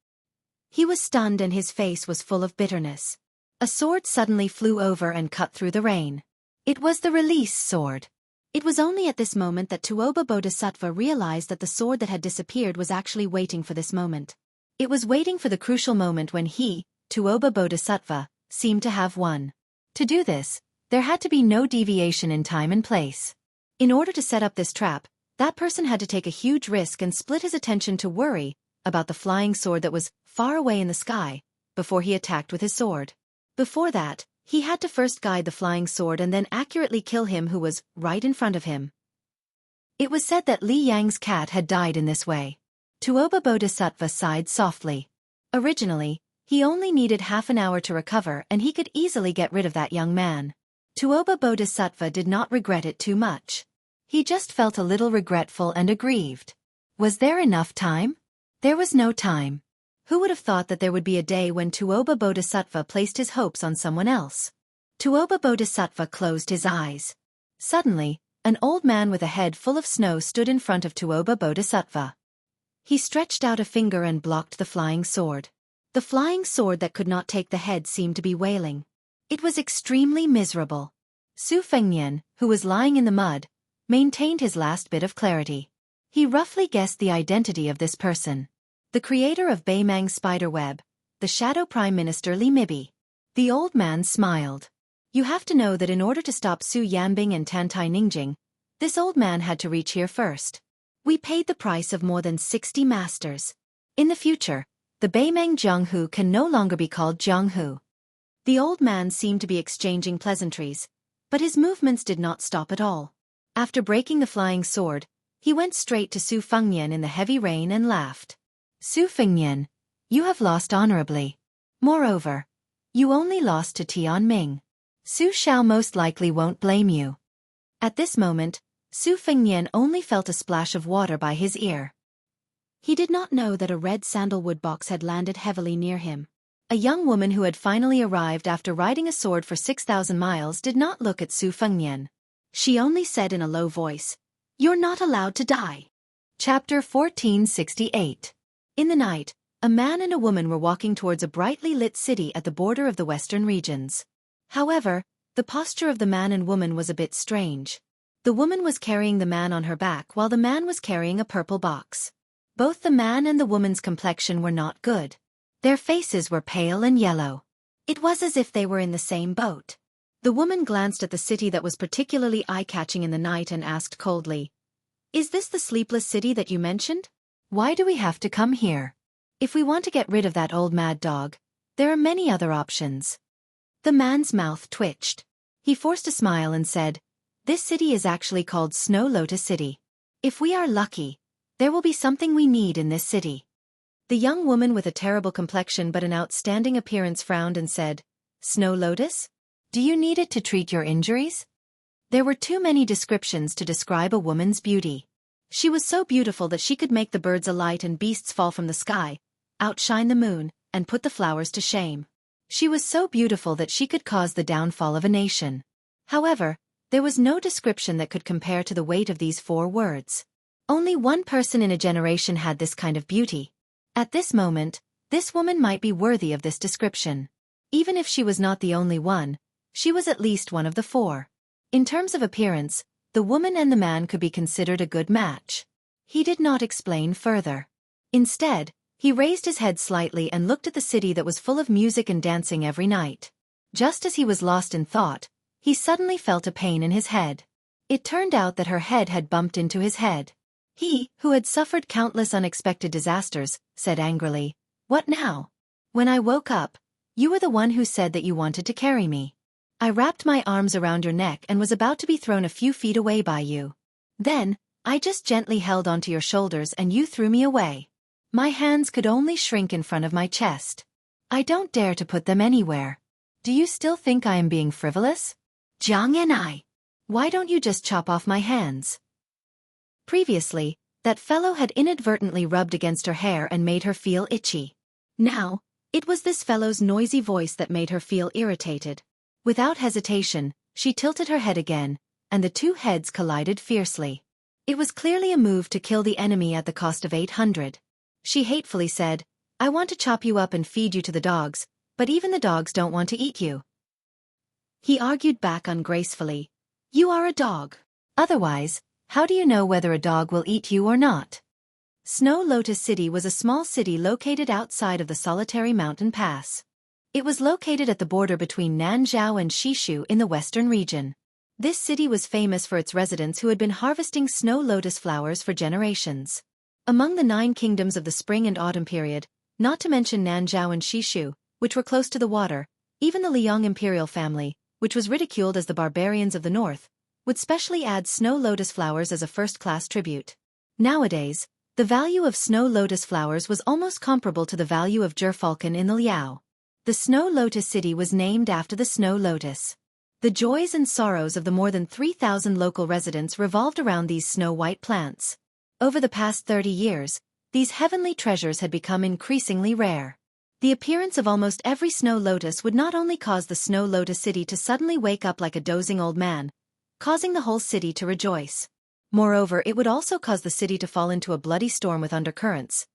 He was stunned and his face was full of bitterness. A sword suddenly flew over and cut through the rain. It was the release sword. It was only at this moment that Tuoba Bodhisattva realized that the sword that had disappeared was actually waiting for this moment. It was waiting for the crucial moment when he, Tuoba Bodhisattva, seemed to have won. To do this, there had to be no deviation in time and place. In order to set up this trap, that person had to take a huge risk and split his attention to worry about the flying sword that was far away in the sky, before he attacked with his sword. Before that, he had to first guide the flying sword and then accurately kill him who was right in front of him. It was said that Li Yang's cat had died in this way. Tuoba Bodhisattva sighed softly. Originally, he only needed half an hour to recover and he could easily get rid of that young man. Tuoba Bodhisattva did not regret it too much. He just felt a little regretful and aggrieved. Was there enough time? There was no time. Who would have thought that there would be a day when Tuoba Bodhisattva placed his hopes on someone else? Tuoba Bodhisattva closed his eyes. Suddenly, an old man with a head full of snow stood in front of Tuoba Bodhisattva. He stretched out a finger and blocked the flying sword. The flying sword that could not take the head seemed to be wailing. It was extremely miserable. Su Fengnian, who was lying in the mud, maintained his last bit of clarity. He roughly guessed the identity of this person. The creator of Beimang's spiderweb, the Shadow Prime Minister Li Mibi. The old man smiled. You have to know that in order to stop Su Yanbing and Tantai Ningjing, this old man had to reach here first. We paid the price of more than 60 masters. In the future, the Beimang Jianghu can no longer be called Jianghu. The old man seemed to be exchanging pleasantries, but his movements did not stop at all. After breaking the flying sword, he went straight to Su Fengnian in the heavy rain and laughed. Su Fengnian, you have lost honorably. Moreover, you only lost to Tianming. Su Xiao most likely won't blame you. At this moment, Su Fengnian only felt a splash of water by his ear. He did not know that a red sandalwood box had landed heavily near him. A young woman who had finally arrived after riding a sword for 6,000 miles did not look at Su Fengnian. She only said in a low voice, "You're not allowed to die." Chapter 1468. In the night, a man and a woman were walking towards a brightly lit city at the border of the western regions. However, the posture of the man and woman was a bit strange. The woman was carrying the man on her back while the man was carrying a purple box. Both the man and the woman's complexion were not good. Their faces were pale and yellow. It was as if they were in the same boat. The woman glanced at the city that was particularly eye-catching in the night and asked coldly, "Is this the sleepless city that you mentioned? Why do we have to come here? If we want to get rid of that old mad dog, there are many other options." The man's mouth twitched. He forced a smile and said, "This city is actually called Snow Lotus City. If we are lucky, there will be something we need in this city." The young woman with a terrible complexion but an outstanding appearance frowned and said, "Snow Lotus? Do you need it to treat your injuries?" There were too many descriptions to describe a woman's beauty. She was so beautiful that she could make the birds alight and beasts fall from the sky, outshine the moon, and put the flowers to shame. She was so beautiful that she could cause the downfall of a nation. However, there was no description that could compare to the weight of these 4 words. Only one person in a generation had this kind of beauty. At this moment, this woman might be worthy of this description. Even if she was not the only one, she was at least one of the 4. In terms of appearance, the woman and the man could be considered a good match. He did not explain further. Instead, he raised his head slightly and looked at the city that was full of music and dancing every night. Just as he was lost in thought, he suddenly felt a pain in his head. It turned out that her head had bumped into his head. He, who had suffered countless unexpected disasters, said angrily, "What now? When I woke up, you were the one who said that you wanted to carry me. I wrapped my arms around your neck and was about to be thrown a few feet away by you. Then, I just gently held onto your shoulders and you threw me away. My hands could only shrink in front of my chest. I don't dare to put them anywhere. Do you still think I am being frivolous? Jianghu, why don't you just chop off my hands?" Previously, that fellow had inadvertently rubbed against her hair and made her feel itchy. Now, it was this fellow's noisy voice that made her feel irritated. Without hesitation, she tilted her head again, and the 2 heads collided fiercely. It was clearly a move to kill the enemy at the cost of 800. She hatefully said, "I want to chop you up and feed you to the dogs, but even the dogs don't want to eat you." He argued back ungracefully, "You are a dog. Otherwise, how do you know whether a dog will eat you or not?" Snow Lotus City was a small city located outside of the solitary mountain pass. It was located at the border between Nanzhao and Shishu in the western region. This city was famous for its residents who had been harvesting snow lotus flowers for generations. Among the 9 kingdoms of the spring and autumn period, not to mention Nanzhao and Shishu, which were close to the water, even the Liang imperial family, which was ridiculed as the barbarians of the north, would specially add snow lotus flowers as a first-class tribute. Nowadays, the value of snow lotus flowers was almost comparable to the value of gerfalcon in the Liao. The Snow Lotus City was named after the snow lotus. The joys and sorrows of the more than 3,000 local residents revolved around these snow-white plants. Over the past 30 years, these heavenly treasures had become increasingly rare. The appearance of almost every snow lotus would not only cause the Snow Lotus City to suddenly wake up like a dozing old man, causing the whole city to rejoice. Moreover, it would also cause the city to fall into a bloody storm with undercurrents.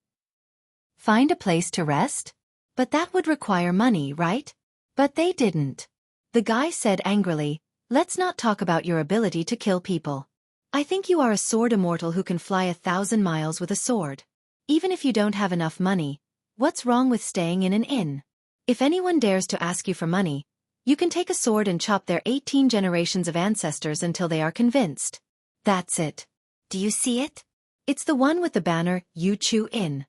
Find a place to rest? But that would require money, right? But they didn't. The guy said angrily, "Let's not talk about your ability to kill people. I think you are a sword immortal who can fly 1,000 miles with a sword. Even if you don't have enough money, what's wrong with staying in an inn? If anyone dares to ask you for money, you can take a sword and chop their 18 generations of ancestors until they are convinced. That's it. Do you see it? It's the one with the banner, Yu Chu Inn.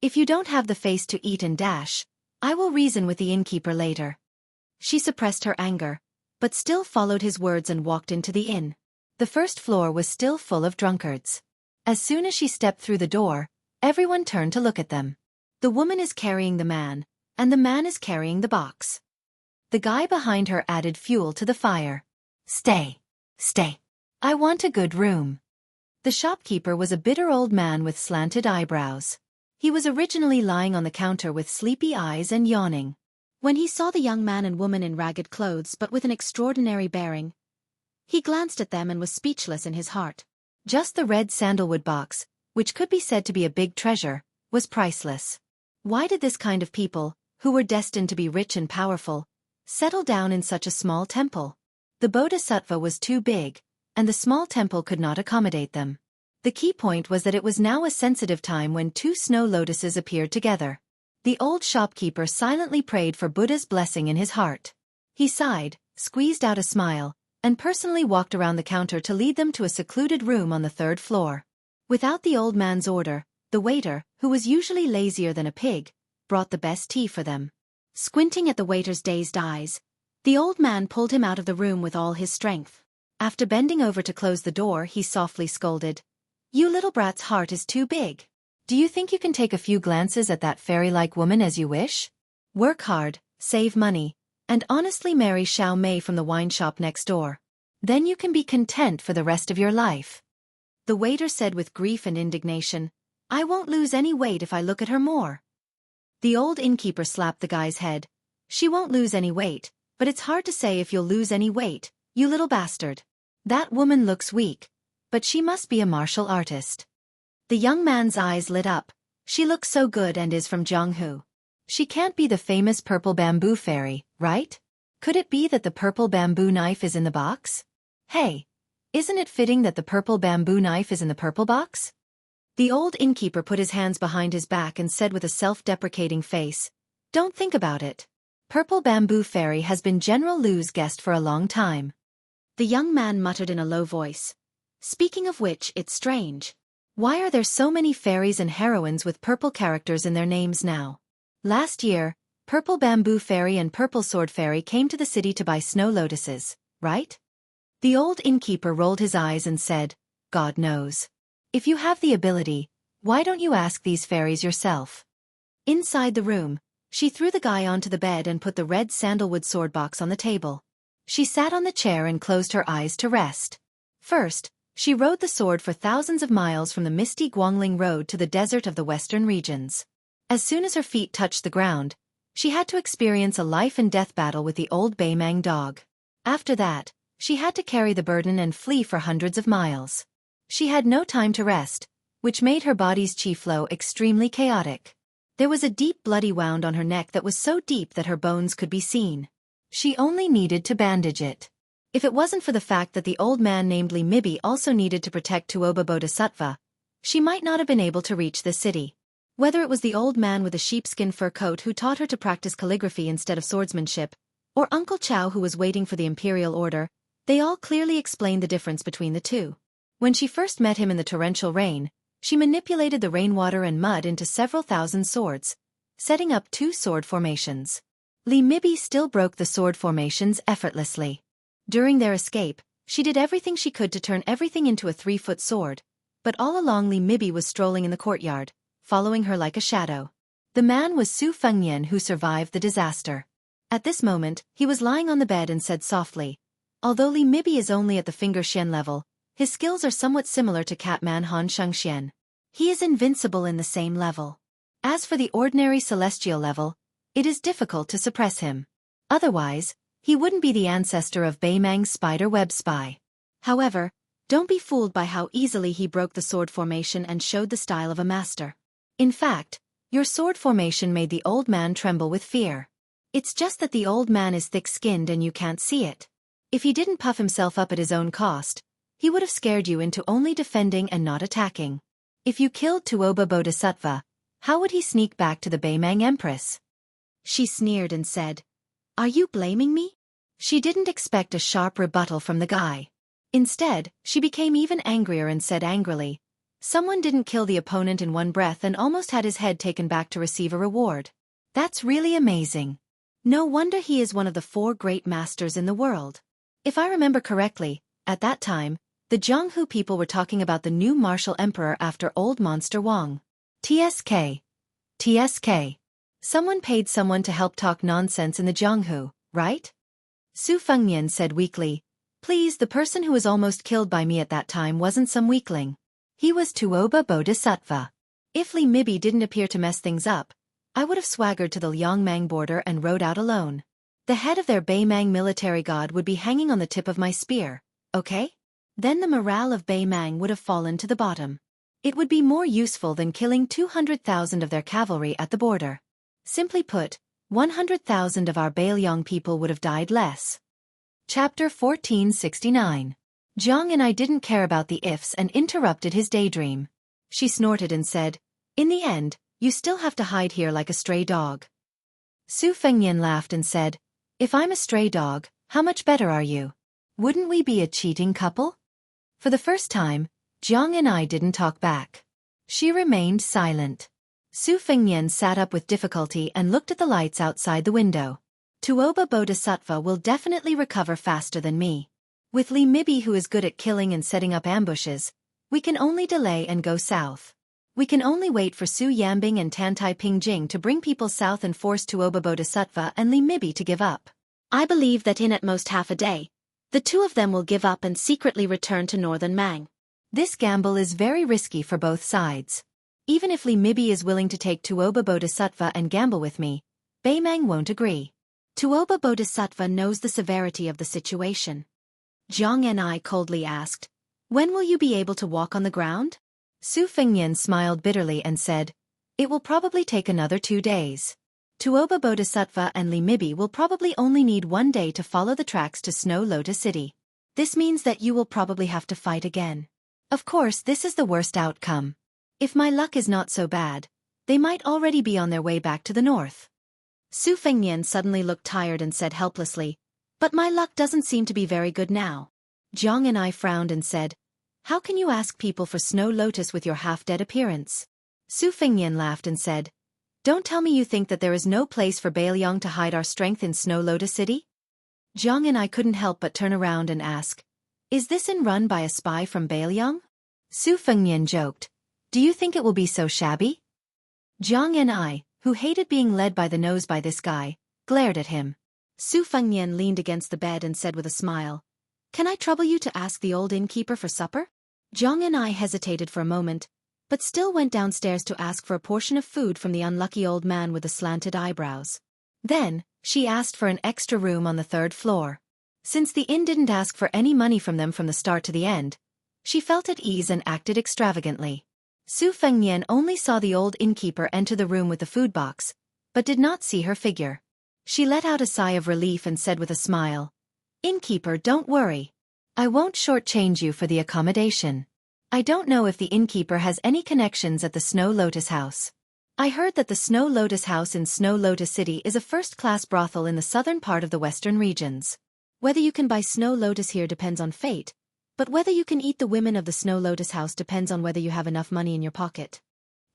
If you don't have the face to eat and dash, I will reason with the innkeeper later." She suppressed her anger, but still followed his words and walked into the inn. The first floor was still full of drunkards. As soon as she stepped through the door, everyone turned to look at them. The woman is carrying the man, and the man is carrying the box. The guy behind her added fuel to the fire. Stay. I want a good room." The shopkeeper was a bitter old man with slanted eyebrows. He was originally lying on the counter with sleepy eyes and yawning. When he saw the young man and woman in ragged clothes but with an extraordinary bearing, he glanced at them and was speechless in his heart. Just the red sandalwood box, which could be said to be a big treasure, was priceless. Why did this kind of people, who were destined to be rich and powerful, settle down in such a small temple? The bodhisattva was too big, and the small temple could not accommodate them. The key point was that it was now a sensitive time when 2 snow lotuses appeared together. The old shopkeeper silently prayed for Buddha's blessing in his heart. He sighed, squeezed out a smile, and personally walked around the counter to lead them to a secluded room on the 3rd floor. Without the old man's order, the waiter, who was usually lazier than a pig, brought the best tea for them. Squinting at the waiter's dazed eyes, the old man pulled him out of the room with all his strength. After bending over to close the door, he softly scolded, "You little brat's heart is too big. Do you think you can take a few glances at that fairy-like woman as you wish? Work hard, save money, and honestly marry Xiao Mei from the wine shop next door. Then you can be content for the rest of your life." The waiter said with grief and indignation, "I won't lose any weight if I look at her more." The old innkeeper slapped the guy's head. "She won't lose any weight, but it's hard to say if you'll lose any weight, you little bastard. That woman looks weak, but she must be a martial artist." The young man's eyes lit up. "She looks so good and is from Jianghu. She can't be the famous purple bamboo fairy, right? Could it be that the purple bamboo knife is in the box? Hey, isn't it fitting that the purple bamboo knife is in the purple box?" The old innkeeper put his hands behind his back and said with a self-deprecating face, "Don't think about it. Purple Bamboo Fairy has been General Lu's guest for a long time." The young man muttered in a low voice, "Speaking of which, it's strange. Why are there so many fairies and heroines with purple characters in their names now? Last year, Purple Bamboo Fairy and Purple Sword Fairy came to the city to buy snow lotuses, right?" The old innkeeper rolled his eyes and said, "God knows. If you have the ability, why don't you ask these fairies yourself?" Inside the room, she threw the guy onto the bed and put the red sandalwood sword box on the table. She sat on the chair and closed her eyes to rest. First, she rode the sword for thousands of miles from the misty Guangling Road to the desert of the western regions. As soon as her feet touched the ground, she had to experience a life-and-death battle with the old Beimang dog. After that, she had to carry the burden and flee for hundreds of miles. She had no time to rest, which made her body's chi flow extremely chaotic. There was a deep bloody wound on her neck that was so deep that her bones could be seen. She only needed to bandage it. If it wasn't for the fact that the old man named Li Mibi also needed to protect Tuoba Bodhisattva, she might not have been able to reach the city. Whether it was the old man with a sheepskin fur coat who taught her to practice calligraphy instead of swordsmanship, or Uncle Chow who was waiting for the imperial order, they all clearly explained the difference between the two. When she first met him in the torrential rain, she manipulated the rainwater and mud into several thousand swords, setting up 2 sword formations. Li Mibi still broke the sword formations effortlessly. During their escape, she did everything she could to turn everything into a 3-foot sword, but all along Li Mibi was strolling in the courtyard, following her like a shadow. The man was Su Fengnian who survived the disaster. At this moment, he was lying on the bed and said softly, "Although Li Mibi is only at the finger Xian level, his skills are somewhat similar to Catman Han Xianxian. He is invincible in the same level. As for the ordinary celestial level, it is difficult to suppress him. Otherwise, he wouldn't be the ancestor of Beimang's spider web spy. However, don't be fooled by how easily he broke the sword formation and showed the style of a master. In fact, your sword formation made the old man tremble with fear. It's just that the old man is thick-skinned and you can't see it. If he didn't puff himself up at his own cost, he would have scared you into only defending and not attacking. If you killed Tuoba Bodhisattva, how would he sneak back to the Beimang Empress?" She sneered and said, "Are you blaming me?" She didn't expect a sharp rebuttal from the guy. Instead, she became even angrier and said angrily, "Someone didn't kill the opponent in one breath and almost had his head taken back to receive a reward. That's really amazing. No wonder he is one of the 4 great masters in the world." If I remember correctly, at that time, the Jianghu people were talking about the new martial emperor after old monster Wang. TSK. TSK. Someone paid someone to help talk nonsense in the Jianghu, right? Su Fengnian said weakly, "Please, the person who was almost killed by me at that time wasn't some weakling. He was Tuoba Bodhisattva. If Li Mibi didn't appear to mess things up, I would have swaggered to the Liangmang border and rode out alone. The head of their Beimang military god would be hanging on the tip of my spear, okay? Then the morale of Beimang would have fallen to the bottom. It would be more useful than killing 200,000 of their cavalry at the border. Simply put, 100,000 of our Bailiang people would have died less." Chapter 1469. Jiang and I didn't care about the ifs and interrupted his daydream. She snorted and said, "In the end, you still have to hide here like a stray dog." Su Fengnian laughed and said, "If I'm a stray dog, how much better are you? Wouldn't we be a cheating couple?" For the first time, Jiang and I didn't talk back. She remained silent. Su Fengnian sat up with difficulty and looked at the lights outside the window. Tuoba Bodhisattva will definitely recover faster than me. With Li Mibi, who is good at killing and setting up ambushes, we can only delay and go south. We can only wait for Su Yambing and Tantai Pingjing to bring people south and force Tuoba Bodhisattva and Li Mibi to give up. I believe that in at most half a day, the two of them will give up and secretly return to northern Mang. This gamble is very risky for both sides. Even if Li Mibi is willing to take Tuoba Bodhisattva and gamble with me, Beimang won't agree. Tuoba Bodhisattva knows the severity of the situation. Jianghu coldly asked, "When will you be able to walk on the ground?" Su Fengnian smiled bitterly and said, "It will probably take another 2 days. Tuoba Bodhisattva and Li Mibi will probably only need 1 day to follow the tracks to Snow Lotus City. This means that you will probably have to fight again. Of course, this is the worst outcome. If my luck is not so bad, they might already be on their way back to the north." Su Fengnian suddenly looked tired and said helplessly, "But my luck doesn't seem to be very good now." Jianghu frowned and said, "How can you ask people for Snow Lotus with your half-dead appearance?" Su Fengnian laughed and said, "Don't tell me you think that there is no place for Bailiang to hide our strength in Snow Lotus City?" Jianghu couldn't help but turn around and ask, "Is this inn run by a spy from Bailiang?" Su Fengnian joked, "Do you think it will be so shabby?" Jianghu, who hated being led by the nose by this guy, glared at him. Su Fengnian leaned against the bed and said with a smile, "Can I trouble you to ask the old innkeeper for supper?" Jianghu hesitated for a moment, but still went downstairs to ask for a portion of food from the unlucky old man with the slanted eyebrows. Then, she asked for an extra room on the 3rd floor. Since the inn didn't ask for any money from them from the start to the end, she felt at ease and acted extravagantly. Su Fengnian only saw the old innkeeper enter the room with the food box, but did not see her figure. She let out a sigh of relief and said with a smile, "Innkeeper, don't worry. I won't shortchange you for the accommodation. I don't know if the innkeeper has any connections at the Snow Lotus House. I heard that the Snow Lotus House in Snow Lotus City is a first-class brothel in the southern part of the western regions. Whether you can buy Snow Lotus here depends on fate, but whether you can eat the women of the Snow Lotus House depends on whether you have enough money in your pocket.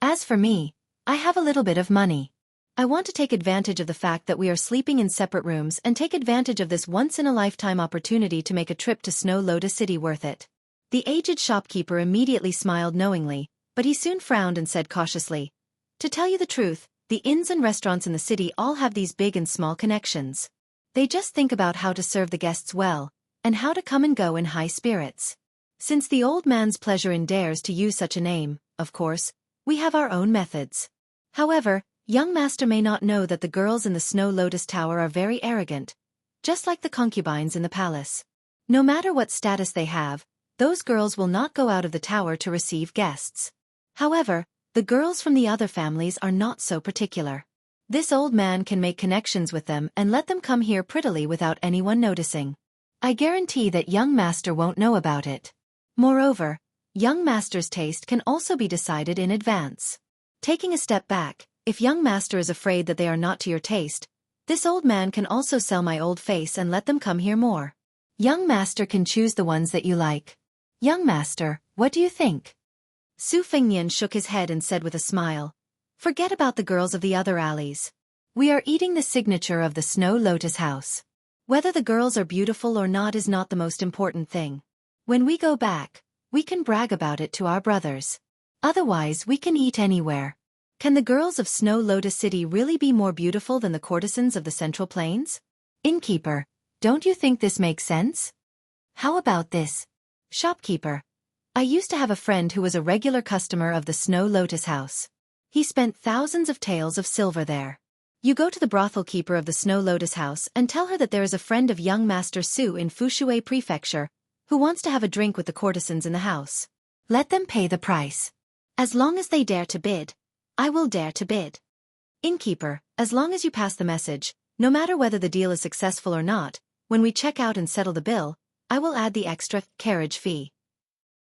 As for me, I have a little bit of money. I want to take advantage of the fact that we are sleeping in separate rooms and take advantage of this once-in-a-lifetime opportunity to make a trip to Snow Lotus City worth it." The aged shopkeeper immediately smiled knowingly, but he soon frowned and said cautiously, "To tell you the truth, the inns and restaurants in the city all have these big and small connections. They just think about how to serve the guests well, and how to come and go in high spirits. Since the old man's pleasure in dares to use such a name, of course, we have our own methods. However, young master may not know that the girls in the Snow Lotus Tower are very arrogant, just like the concubines in the palace. No matter what status they have, those girls will not go out of the tower to receive guests. However, the girls from the other families are not so particular. This old man can make connections with them and let them come here prettily without anyone noticing. I guarantee that young master won't know about it. Moreover, young master's taste can also be decided in advance. Taking a step back, if young master is afraid that they are not to your taste, this old man can also sell my old face and let them come here more. Young master can choose the ones that you like. Young master, what do you think?" Su Fengnian shook his head and said with a smile, "Forget about the girls of the other alleys. We are eating the signature of the Snow Lotus House. Whether the girls are beautiful or not is not the most important thing. When we go back, we can brag about it to our brothers. Otherwise, we can eat anywhere. Can the girls of Snow Lotus City really be more beautiful than the courtesans of the Central Plains? Innkeeper, don't you think this makes sense? How about this? Shopkeeper, I used to have a friend who was a regular customer of the Snow Lotus House. He spent thousands of taels of silver there. You go to the brothel keeper of the Snow Lotus House and tell her that there is a friend of young Master Su in Fushui Prefecture who wants to have a drink with the courtesans in the house. Let them pay the price. As long as they dare to bid, I will dare to bid. Innkeeper, as long as you pass the message, no matter whether the deal is successful or not, when we check out and settle the bill, I will add the extra carriage fee."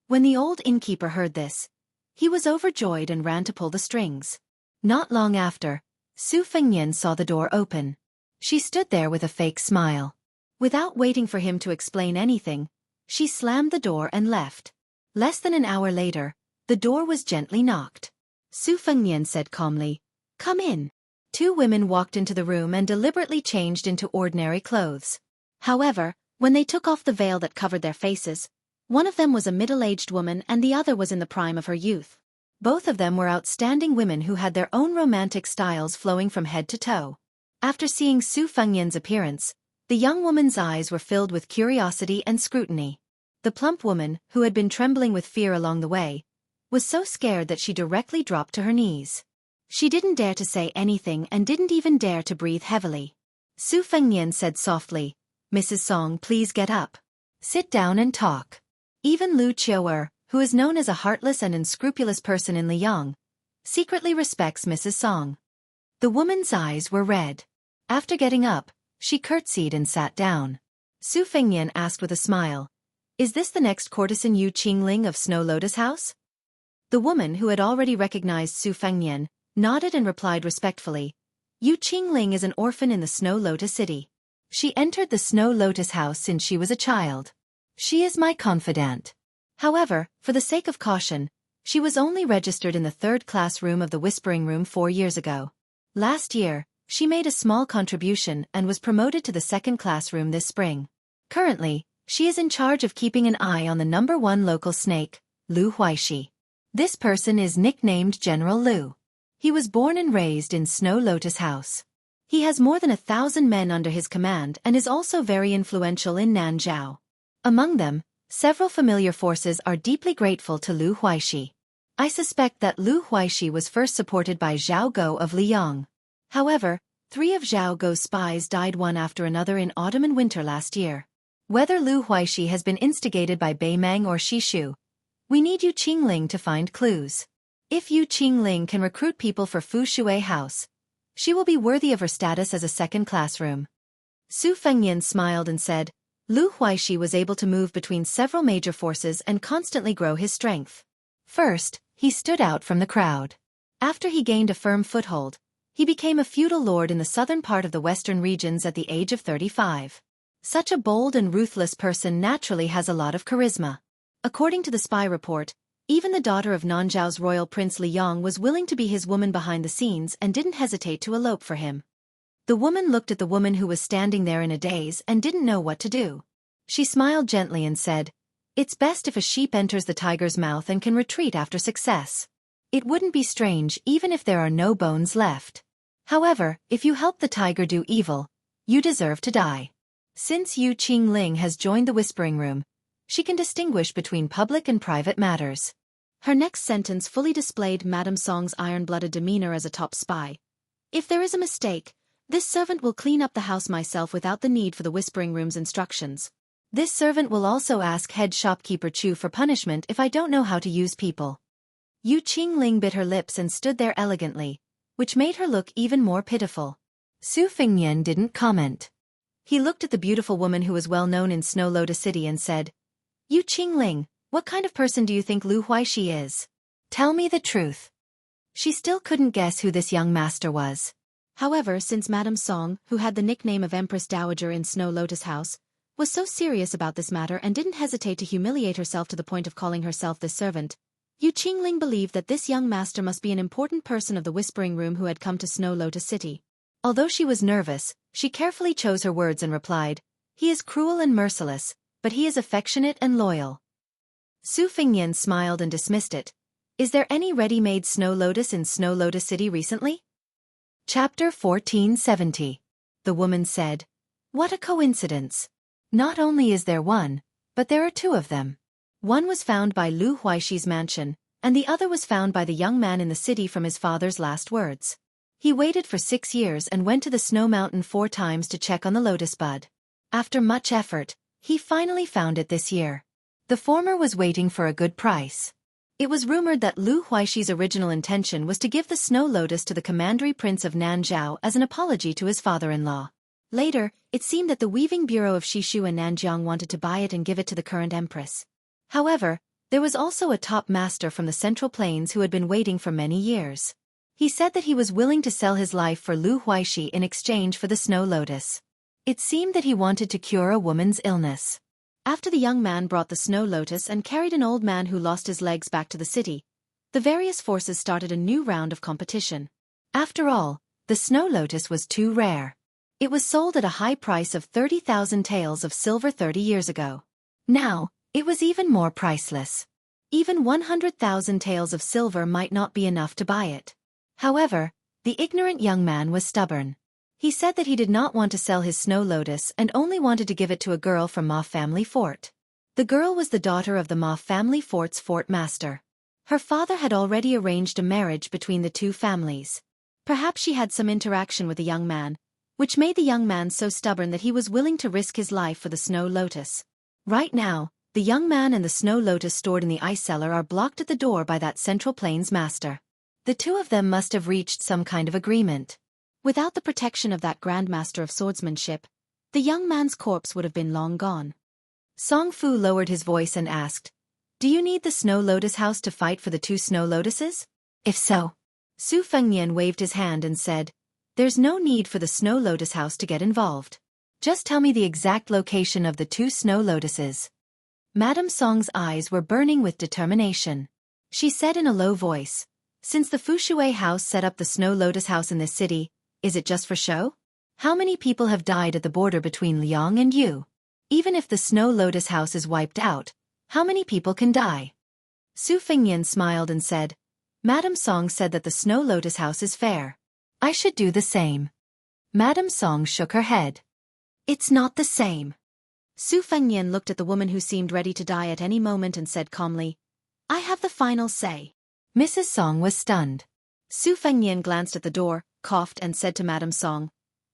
When the old innkeeper heard this, he was overjoyed and ran to pull the strings. Not long after, Su Fengnian saw the door open. She stood there with a fake smile. Without waiting for him to explain anything, she slammed the door and left. Less than an hour later, the door was gently knocked. Su Fengnian said calmly. "Come in." Two women walked into the room and deliberately changed into ordinary clothes. However, when they took off the veil that covered their faces, one of them was a middle-aged woman and the other was in the prime of her youth. Both of them were outstanding women who had their own romantic styles flowing from head to toe. After seeing Su Fengnian's appearance, the young woman's eyes were filled with curiosity and scrutiny. The plump woman, who had been trembling with fear along the way, was so scared that she directly dropped to her knees. She didn't dare to say anything and didn't even dare to breathe heavily. Su Fengnian said softly, "Mrs. Song, please get up. Sit down and talk." Even Lu Qiu'er, who is known as a heartless and unscrupulous person in Liyang, secretly respects Mrs. Song. The woman's eyes were red. After getting up, she curtsied and sat down. Su Fengnian asked with a smile, "Is this the next courtesan Yu Qingling of Snow Lotus House?" The woman, who had already recognized Su Fengnian, nodded and replied respectfully, "Yu Qingling is an orphan in the Snow Lotus City. She entered the Snow Lotus House since she was a child. She is my confidant. However, for the sake of caution, she was only registered in the third-class room of the Whispering Room 4 years ago. Last year, she made a small contribution and was promoted to the second-class room this spring. Currently, she is in charge of keeping an eye on the #1 local snake, Lu Huaishi. This person is nicknamed General Lu. He was born and raised in Snow Lotus House. He has more than 1,000 men under his command and is also very influential in Nanzhao. Among them, several familiar forces are deeply grateful to Lu Huaishi. I suspect that Lu Huaishi was first supported by Zhao Go of Liyang. However, 3 of Zhao Go's spies died one after another in autumn and winter last year. Whether Lu Huaishi has been instigated by Beimang or Shishu, we need Yu Qingling to find clues. If Yu Qingling can recruit people for Fu Shui House, she will be worthy of her status as a second-class room. Su Fengnian smiled and said, Lu Huaishi was able to move between several major forces and constantly grow his strength. First, he stood out from the crowd. After he gained a firm foothold, he became a feudal lord in the southern part of the western regions at the age of 35. Such a bold and ruthless person naturally has a lot of charisma. According to the spy report, even the daughter of Nanzhao's royal prince Liyang was willing to be his woman behind the scenes and didn't hesitate to elope for him. The woman looked at the woman who was standing there in a daze and didn't know what to do. She smiled gently and said, "It's best if a sheep enters the tiger's mouth and can retreat after success. It wouldn't be strange even if there are no bones left. However, if you help the tiger do evil, you deserve to die." Since Yu Qingling has joined the Whispering Room, she can distinguish between public and private matters. Her next sentence fully displayed Madame Song's iron-blooded demeanor as a top spy. "If there is a mistake, this servant will clean up the house myself without the need for the Whispering Room's instructions. This servant will also ask head shopkeeper Chu for punishment if I don't know how to use people." Yu Qingling bit her lips and stood there elegantly, which made her look even more pitiful. Su Fengnian didn't comment. He looked at the beautiful woman who was well known in Snow Lotus City and said, "Yu Qingling, what kind of person do you think Lu Huaishi is? Tell me the truth." She still couldn't guess who this young master was. However, since Madame Song, who had the nickname of Empress Dowager in Snow Lotus House, was so serious about this matter and didn't hesitate to humiliate herself to the point of calling herself this servant, Yu Qingling believed that this young master must be an important person of the Whispering Room who had come to Snow Lotus City. Although she was nervous, she carefully chose her words and replied, "He is cruel and merciless, but he is affectionate and loyal." Su Fengnian smiled and dismissed it. "Is there any ready-made Snow Lotus in Snow Lotus City recently?" Chapter 1470. The woman said, "What a coincidence. Not only is there one, but there are 2 of them. One was found by Lu Huaishi's mansion, and the other was found by the young man in the city from his father's last words. He waited for 6 years and went to the Snow Mountain 4 times to check on the lotus bud. After much effort, he finally found it this year. The former was waiting for a good price. It was rumored that Lu Huaishi's original intention was to give the snow lotus to the commandery prince of Nanzhao as an apology to his father-in-law. Later, it seemed that the weaving bureau of Shishu and Nanjiang wanted to buy it and give it to the current empress. However, there was also a top master from the Central Plains who had been waiting for many years. He said that he was willing to sell his life for Lu Huaishi in exchange for the snow lotus. It seemed that he wanted to cure a woman's illness. After the young man brought the snow lotus and carried an old man who lost his legs back to the city, The various forces started a new round of competition. After all, the snow lotus was too rare. It was sold at a high price of 30,000 taels of silver 30 years ago. Now, it was even more priceless. Even 100,000 taels of silver might not be enough to buy it. However, the ignorant young man was stubborn. He said that he did not want to sell his snow lotus and only wanted to give it to a girl from Ma family fort. The girl was the daughter of the Ma family fort's fort master. Her father had already arranged a marriage between the two families. Perhaps she had some interaction with the young man, which made the young man so stubborn that he was willing to risk his life for the snow lotus. Right now, the young man and the snow lotus stored in the ice cellar are blocked at the door by that Central Plains master. The two of them must have reached some kind of agreement. Without the protection of that grandmaster of swordsmanship, the young man's corpse would have been long gone. Song Fu lowered his voice and asked, "Do you need the Snow Lotus house to fight for the two Snow Lotuses?" "If so." Su Fengnian waved his hand and said, "There's no need for the Snow Lotus house to get involved. Just tell me the exact location of the two Snow Lotuses." Madame Song's eyes were burning with determination. She said in a low voice, "Since the Fushui house set up the Snow Lotus house in this city, is it just for show? How many people have died at the border between Liang and Yu? Even if the Snow Lotus house is wiped out, how many people can die?" Su Fengnian smiled and said, "Madame Song said that the Snow Lotus house is fair. I should do the same." Madame Song shook her head. "It's not the same." Su Fengnian looked at the woman who seemed ready to die at any moment and said calmly, "I have the final say." Mrs. Song was stunned. Su Fengnian glanced at the door, coughed and said to Madame Song,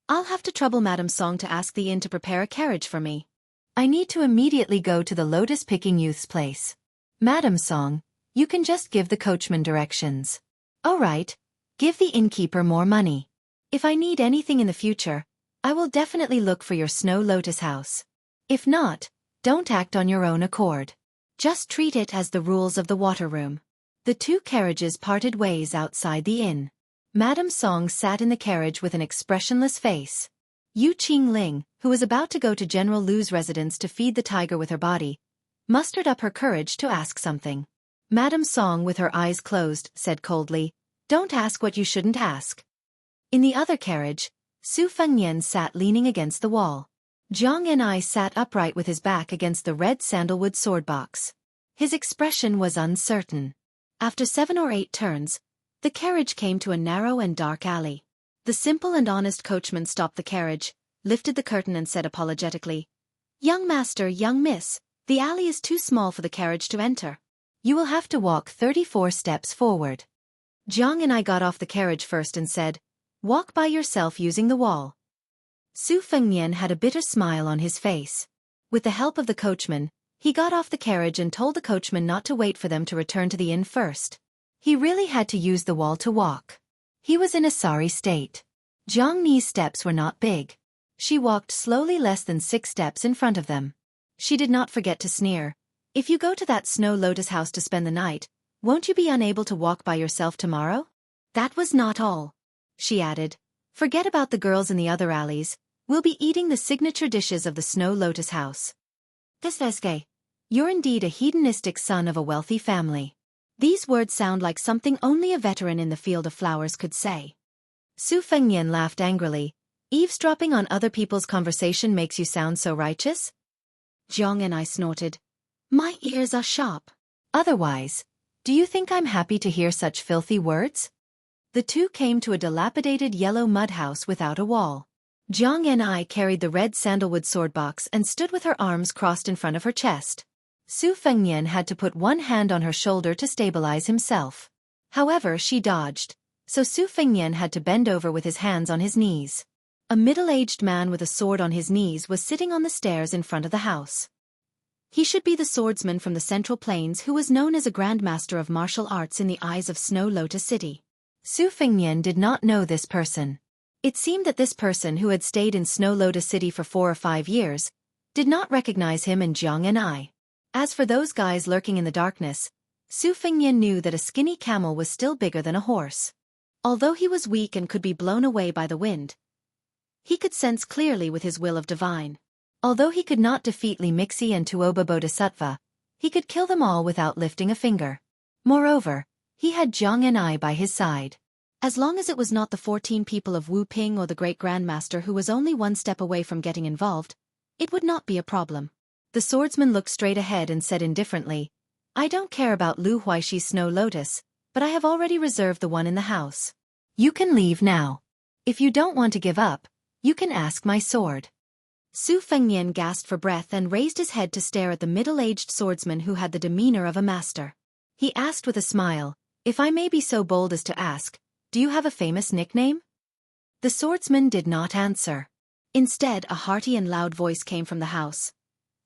"I'll have to trouble Madame Song to ask the inn to prepare a carriage for me. I need to immediately go to the lotus-picking youth's place. Madame Song, you can just give the coachman directions. All right, give the innkeeper more money. If I need anything in the future, I will definitely look for your Snow Lotus house. If not, don't act on your own accord. Just treat it as the rules of the water room." The two carriages parted ways outside the inn. Madame Song sat in the carriage with an expressionless face. Yu Qingling, who was about to go to General Lu's residence to feed the tiger with her body, mustered up her courage to ask something. Madame Song, with her eyes closed, said coldly, "Don't ask what you shouldn't ask." In the other carriage, Su Fengnian sat leaning against the wall. Jianghu sat upright with his back against the red sandalwood sword box. His expression was uncertain. After 7 or 8 turns, the carriage came to a narrow and dark alley. The simple and honest coachman stopped the carriage, lifted the curtain and said apologetically, "Young master, young miss, the alley is too small for the carriage to enter. You will have to walk 34 steps forward." Jiang and I got off the carriage first and said, "Walk by yourself using the wall." Su Fengnian had a bitter smile on his face. With the help of the coachman, he got off the carriage and told the coachman not to wait for them to return to the inn first. He really had to use the wall to walk. He was in a sorry state. Jiang Ni's steps were not big. She walked slowly, less than 6 steps in front of them. She did not forget to sneer, "If you go to that Snow Lotus house to spend the night, won't you be unable to walk by yourself tomorrow?" That was not all. She added, "Forget about the girls in the other alleys, we'll be eating the signature dishes of the Snow Lotus house." Tesveske, you're indeed a hedonistic son of a wealthy family. These words sound like something only a veteran in the field of flowers could say. Su Fengnian laughed angrily. "Eavesdropping on other people's conversation makes you sound so righteous?" Jiang and I snorted. "My ears are sharp. Otherwise, do you think I'm happy to hear such filthy words?" The two came to a dilapidated yellow mud house without a wall. Jiang and I carried the red sandalwood sword box and stood with her arms crossed in front of her chest. Su Fengnian had to put one hand on her shoulder to stabilize himself. However, she dodged, so Su Fengnian had to bend over with his hands on his knees. A middle-aged man with a sword on his knees was sitting on the stairs in front of the house. He should be the swordsman from the Central Plains who was known as a grandmaster of martial arts in the eyes of Snow Lotus City. Su Fengnian did not know this person. It seemed that this person, who had stayed in Snow Lotus City for 4 or 5 years, did not recognize him and Jiang and I. As for those guys lurking in the darkness, Su Fengnian knew that a skinny camel was still bigger than a horse. Although he was weak and could be blown away by the wind, he could sense clearly with his will of divine. Although he could not defeat Li Mixi and Tuoba Bodhisattva, he could kill them all without lifting a finger. Moreover, He had Jiang and I by his side. As long as it was not the 14 people of Wu Ping or the great grandmaster who was only one step away from getting involved, it would not be a problem. The swordsman looked straight ahead and said indifferently, I don't care about Lu Huaxi's snow lotus, but I have already reserved the one in the house. You can leave now. If you don't want to give up, you can ask my sword. Su Fengnian gasped for breath and raised his head to stare at the middle-aged swordsman who had the demeanor of a master. He asked with a smile, if I may be so bold as to ask, do you have a famous nickname? The swordsman did not answer. Instead, a hearty and loud voice came from the house.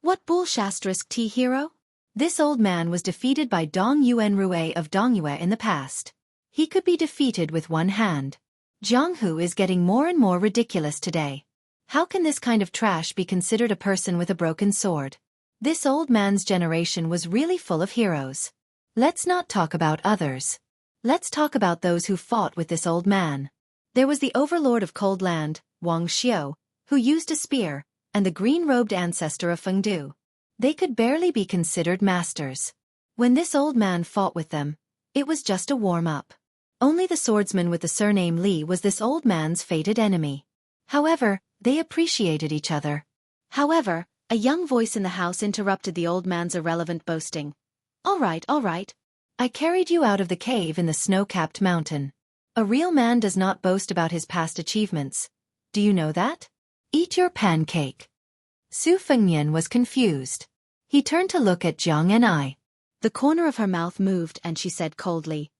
What bull*T hero? This old man was defeated by Dong Yuan Rue of Dongyue in the past. He could be defeated with one hand. Jianghu is getting more and more ridiculous today. How can this kind of trash be considered a person with a broken sword? This old man's generation was really full of heroes. Let's not talk about others. Let's talk about those who fought with this old man. There was the overlord of Cold Land, Wuxia, who used a spear, and the green-robed ancestor of Fengdu. They could barely be considered masters. When this old man fought with them, it was just a warm-up. Only the swordsman with the surname Li was this old man's fated enemy. However, they appreciated each other. However, a young voice in the house interrupted the old man's irrelevant boasting. All right. I carried you out of the cave in the snow-capped mountain. A real man does not boast about his past achievements. Do you know that? Eat your pancake. Su Fengnian was confused. He turned to look at Jiang and I. The corner of her mouth moved and she said coldly,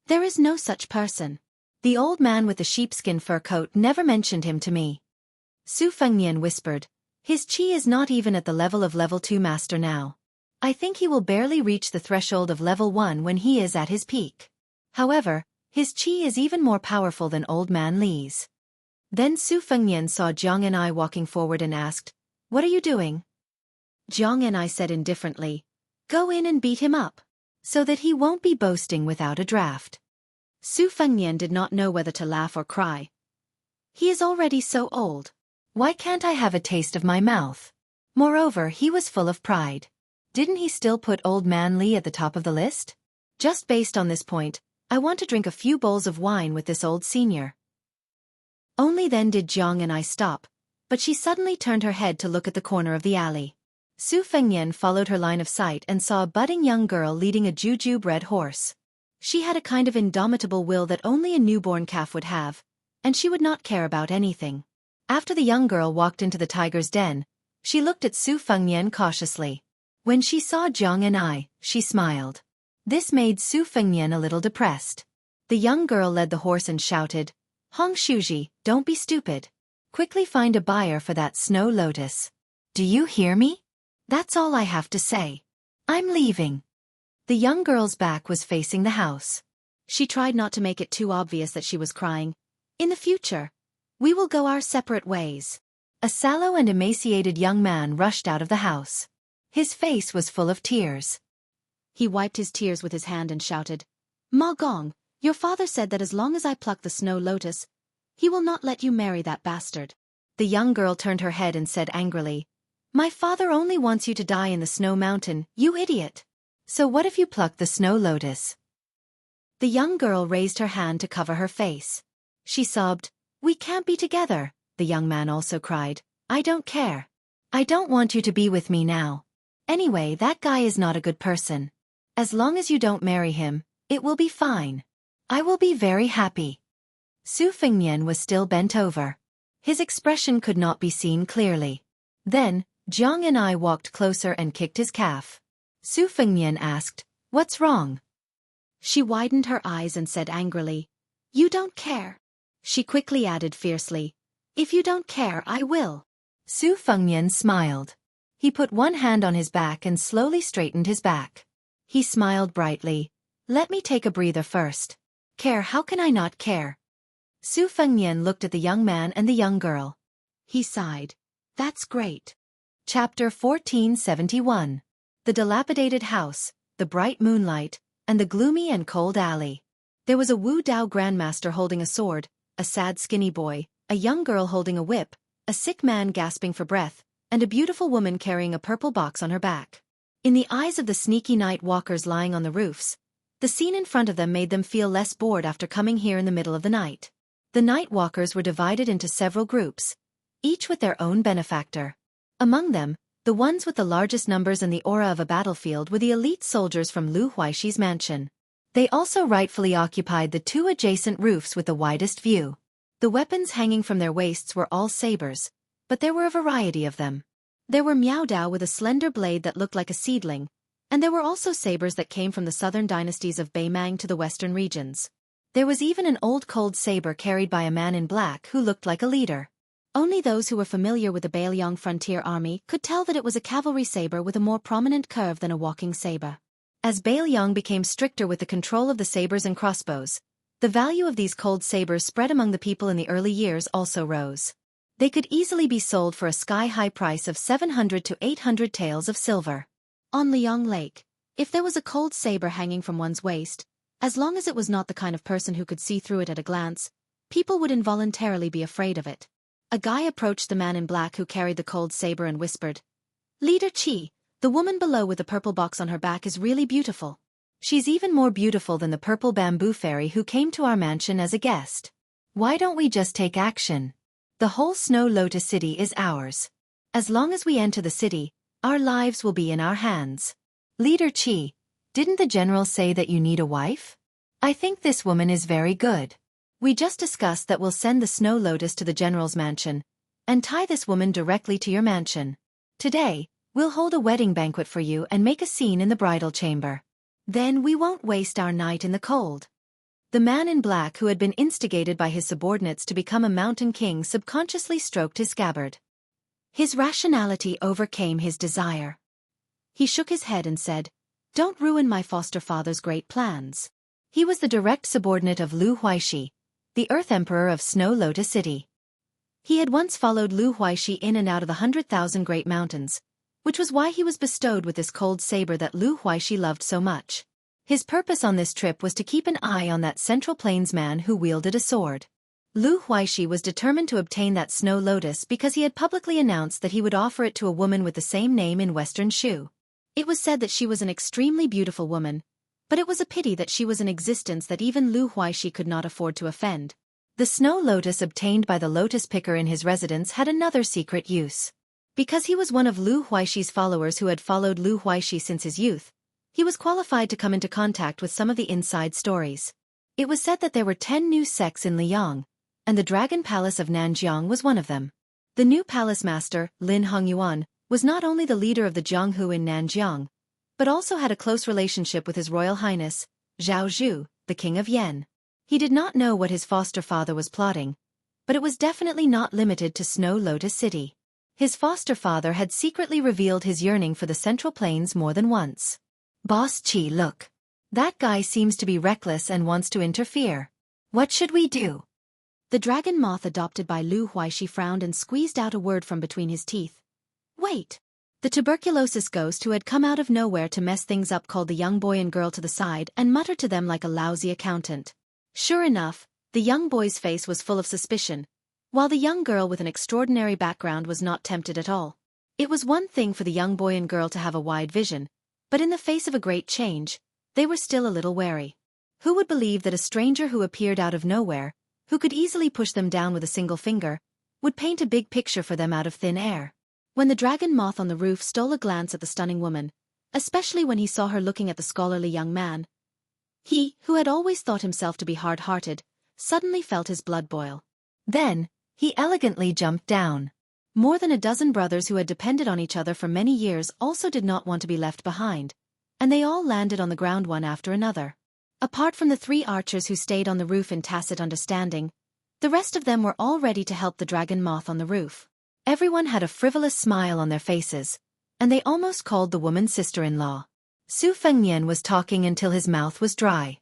There is no such person. The old man with the sheepskin fur coat never mentioned him to me. Su Fengnian whispered, his qi is not even at the level of level 2 master now. I think he will barely reach the threshold of level 1 when he is at his peak. However, his qi is even more powerful than old man Li's. Then Su Fengnian saw Jiang and I walking forward and asked, What are you doing? Jiang and I said indifferently, Go in and beat him up, so that he won't be boasting without a draft. Su Fengnian did not know whether to laugh or cry. He is already so old. Why can't I have a taste of my mouth? Moreover, he was full of pride. Didn't he still put old man Li at the top of the list? Just based on this point, I want to drink a few bowls of wine with this old senior. Only then did Jiang and I stop, but she suddenly turned her head to look at the corner of the alley. Su Fengnian followed her line of sight and saw a budding young girl leading a juju-bred horse. She had a kind of indomitable will that only a newborn calf would have, and she would not care about anything. After the young girl walked into the tiger's den, she looked at Su Fengnian cautiously. When she saw Jiang and I, she smiled. This made Su Fengnian a little depressed. The young girl led the horse and shouted, Hong Shuji, don't be stupid. Quickly find a buyer for that snow lotus. Do you hear me? That's all I have to say. I'm leaving. The young girl's back was facing the house. She tried not to make it too obvious that she was crying. In the future, we will go our separate ways. A sallow and emaciated young man rushed out of the house. His face was full of tears. He wiped his tears with his hand and shouted, Ma Gong, your father said that as long as I pluck the snow lotus, he will not let you marry that bastard. The young girl turned her head and said angrily, My father only wants you to die in the snow mountain, you idiot. So what if you pluck the snow lotus? The young girl raised her hand to cover her face. She sobbed, We can't be together. The young man also cried, I don't care. I don't want you to be with me now. Anyway, that guy is not a good person. As long as you don't marry him, it will be fine. I will be very happy. Su Fengnian was still bent over. His expression could not be seen clearly. Then, Jiang and I walked closer and kicked his calf. Su Fengnian asked, What's wrong? She widened her eyes and said angrily, You don't care. She quickly added fiercely, If you don't care, I will. Su Fengnian smiled. He put one hand on his back and slowly straightened his back. He smiled brightly. Let me take a breather first. Care, how can I not care? Su Fengnian looked at the young man and the young girl. He sighed. That's great. Chapter 1471. The dilapidated house, the bright moonlight, and the gloomy and cold alley. There was a Wu Dao grandmaster holding a sword, a sad skinny boy, a young girl holding a whip, a sick man gasping for breath, and a beautiful woman carrying a purple box on her back. In the eyes of the sneaky night walkers lying on the roofs, The scene in front of them made them feel less bored after coming here in the middle of the night. The night walkers were divided into several groups, each with their own benefactor. Among them, the ones with the largest numbers and the aura of a battlefield were the elite soldiers from Lu Huaxi's mansion. They also rightfully occupied the two adjacent roofs with the widest view. The weapons hanging from their waists were all sabers, but there were a variety of them. There were Miao Dao with a slender blade that looked like a seedling, and there were also sabers that came from the southern dynasties of Beimang to the western regions. There was even an old cold saber carried by a man in black who looked like a leader. Only those who were familiar with the Beiliang frontier army could tell that it was a cavalry saber with a more prominent curve than a walking saber. As Beiliang became stricter with the control of the sabers and crossbows, the value of these cold sabers spread among the people in the early years also rose. They could easily be sold for a sky-high price of 700 to 800 taels of silver. On Liang Lake, if there was a cold saber hanging from one's waist, as long as it was not the kind of person who could see through it at a glance, people would involuntarily be afraid of it. A guy approached the man in black who carried the cold saber and whispered, "Leader Qi, the woman below with the purple box on her back is really beautiful. She's even more beautiful than the purple bamboo fairy who came to our mansion as a guest. Why don't we just take action? The whole Snow Lotus city is ours. As long as we enter the city, our lives will be in our hands." "Leader Qi, didn't the general say that you need a wife? I think this woman is very good. We just discussed that we'll send the Snow Lotus to the general's mansion, and tie this woman directly to your mansion. Today, we'll hold a wedding banquet for you and make a scene in the bridal chamber. Then we won't waste our night in the cold." The man in black who had been instigated by his subordinates to become a mountain king subconsciously stroked his scabbard. His rationality overcame his desire. He shook his head and said, "Don't ruin my foster father's great plans." He was the direct subordinate of Lu Huaixi, the Earth Emperor of Snow Lotus City. He had once followed Lu Huaixi in and out of the 100,000 Great Mountains, which was why he was bestowed with this cold saber that Lu Huaixi loved so much. His purpose on this trip was to keep an eye on that Central Plains man who wielded a sword. Lu Huaixi was determined to obtain that Snow Lotus because he had publicly announced that he would offer it to a woman with the same name in Western Shu. It was said that she was an extremely beautiful woman, but it was a pity that she was in existence that even Lu Huaixi could not afford to offend. The Snow Lotus obtained by the lotus picker in his residence had another secret use. Because he was one of Lu Huaxi's followers who had followed Lu Huaixi since his youth, he was qualified to come into contact with some of the inside stories. It was said that there were 10 new sects in Liang, and the Dragon Palace of Nanjiang was one of them. The new palace master, Lin Hongyuan, was not only the leader of the Jianghu in Nanjiang, but also had a close relationship with His Royal Highness, Zhao, the King of Yen. He did not know what his foster father was plotting, but it was definitely not limited to Snow Lotus City. His foster father had secretly revealed his yearning for the Central Plains more than once. "Boss Qi, look. That guy seems to be reckless and wants to interfere. What should we do?" The dragon moth adopted by Lu Huaixi frowned and squeezed out a word from between his teeth. "Wait." The tuberculosis ghost who had come out of nowhere to mess things up called the young boy and girl to the side and muttered to them like a lousy accountant. Sure enough, the young boy's face was full of suspicion, while the young girl with an extraordinary background was not tempted at all. It was one thing for the young boy and girl to have a wide vision, but in the face of a great change, they were still a little wary. Who would believe that a stranger who appeared out of nowhere, who could easily push them down with a single finger, would paint a big picture for them out of thin air? When the dragon moth on the roof stole a glance at the stunning woman, especially when he saw her looking at the scholarly young man, he, who had always thought himself to be hard-hearted, suddenly felt his blood boil. Then, he elegantly jumped down. More than a dozen brothers who had depended on each other for many years also did not want to be left behind, and they all landed on the ground one after another. Apart from the 3 archers who stayed on the roof in tacit understanding, the rest of them were all ready to help the dragon moth on the roof. Everyone had a frivolous smile on their faces, and they almost called the woman sister-in-law. Su Fengnian was talking until his mouth was dry.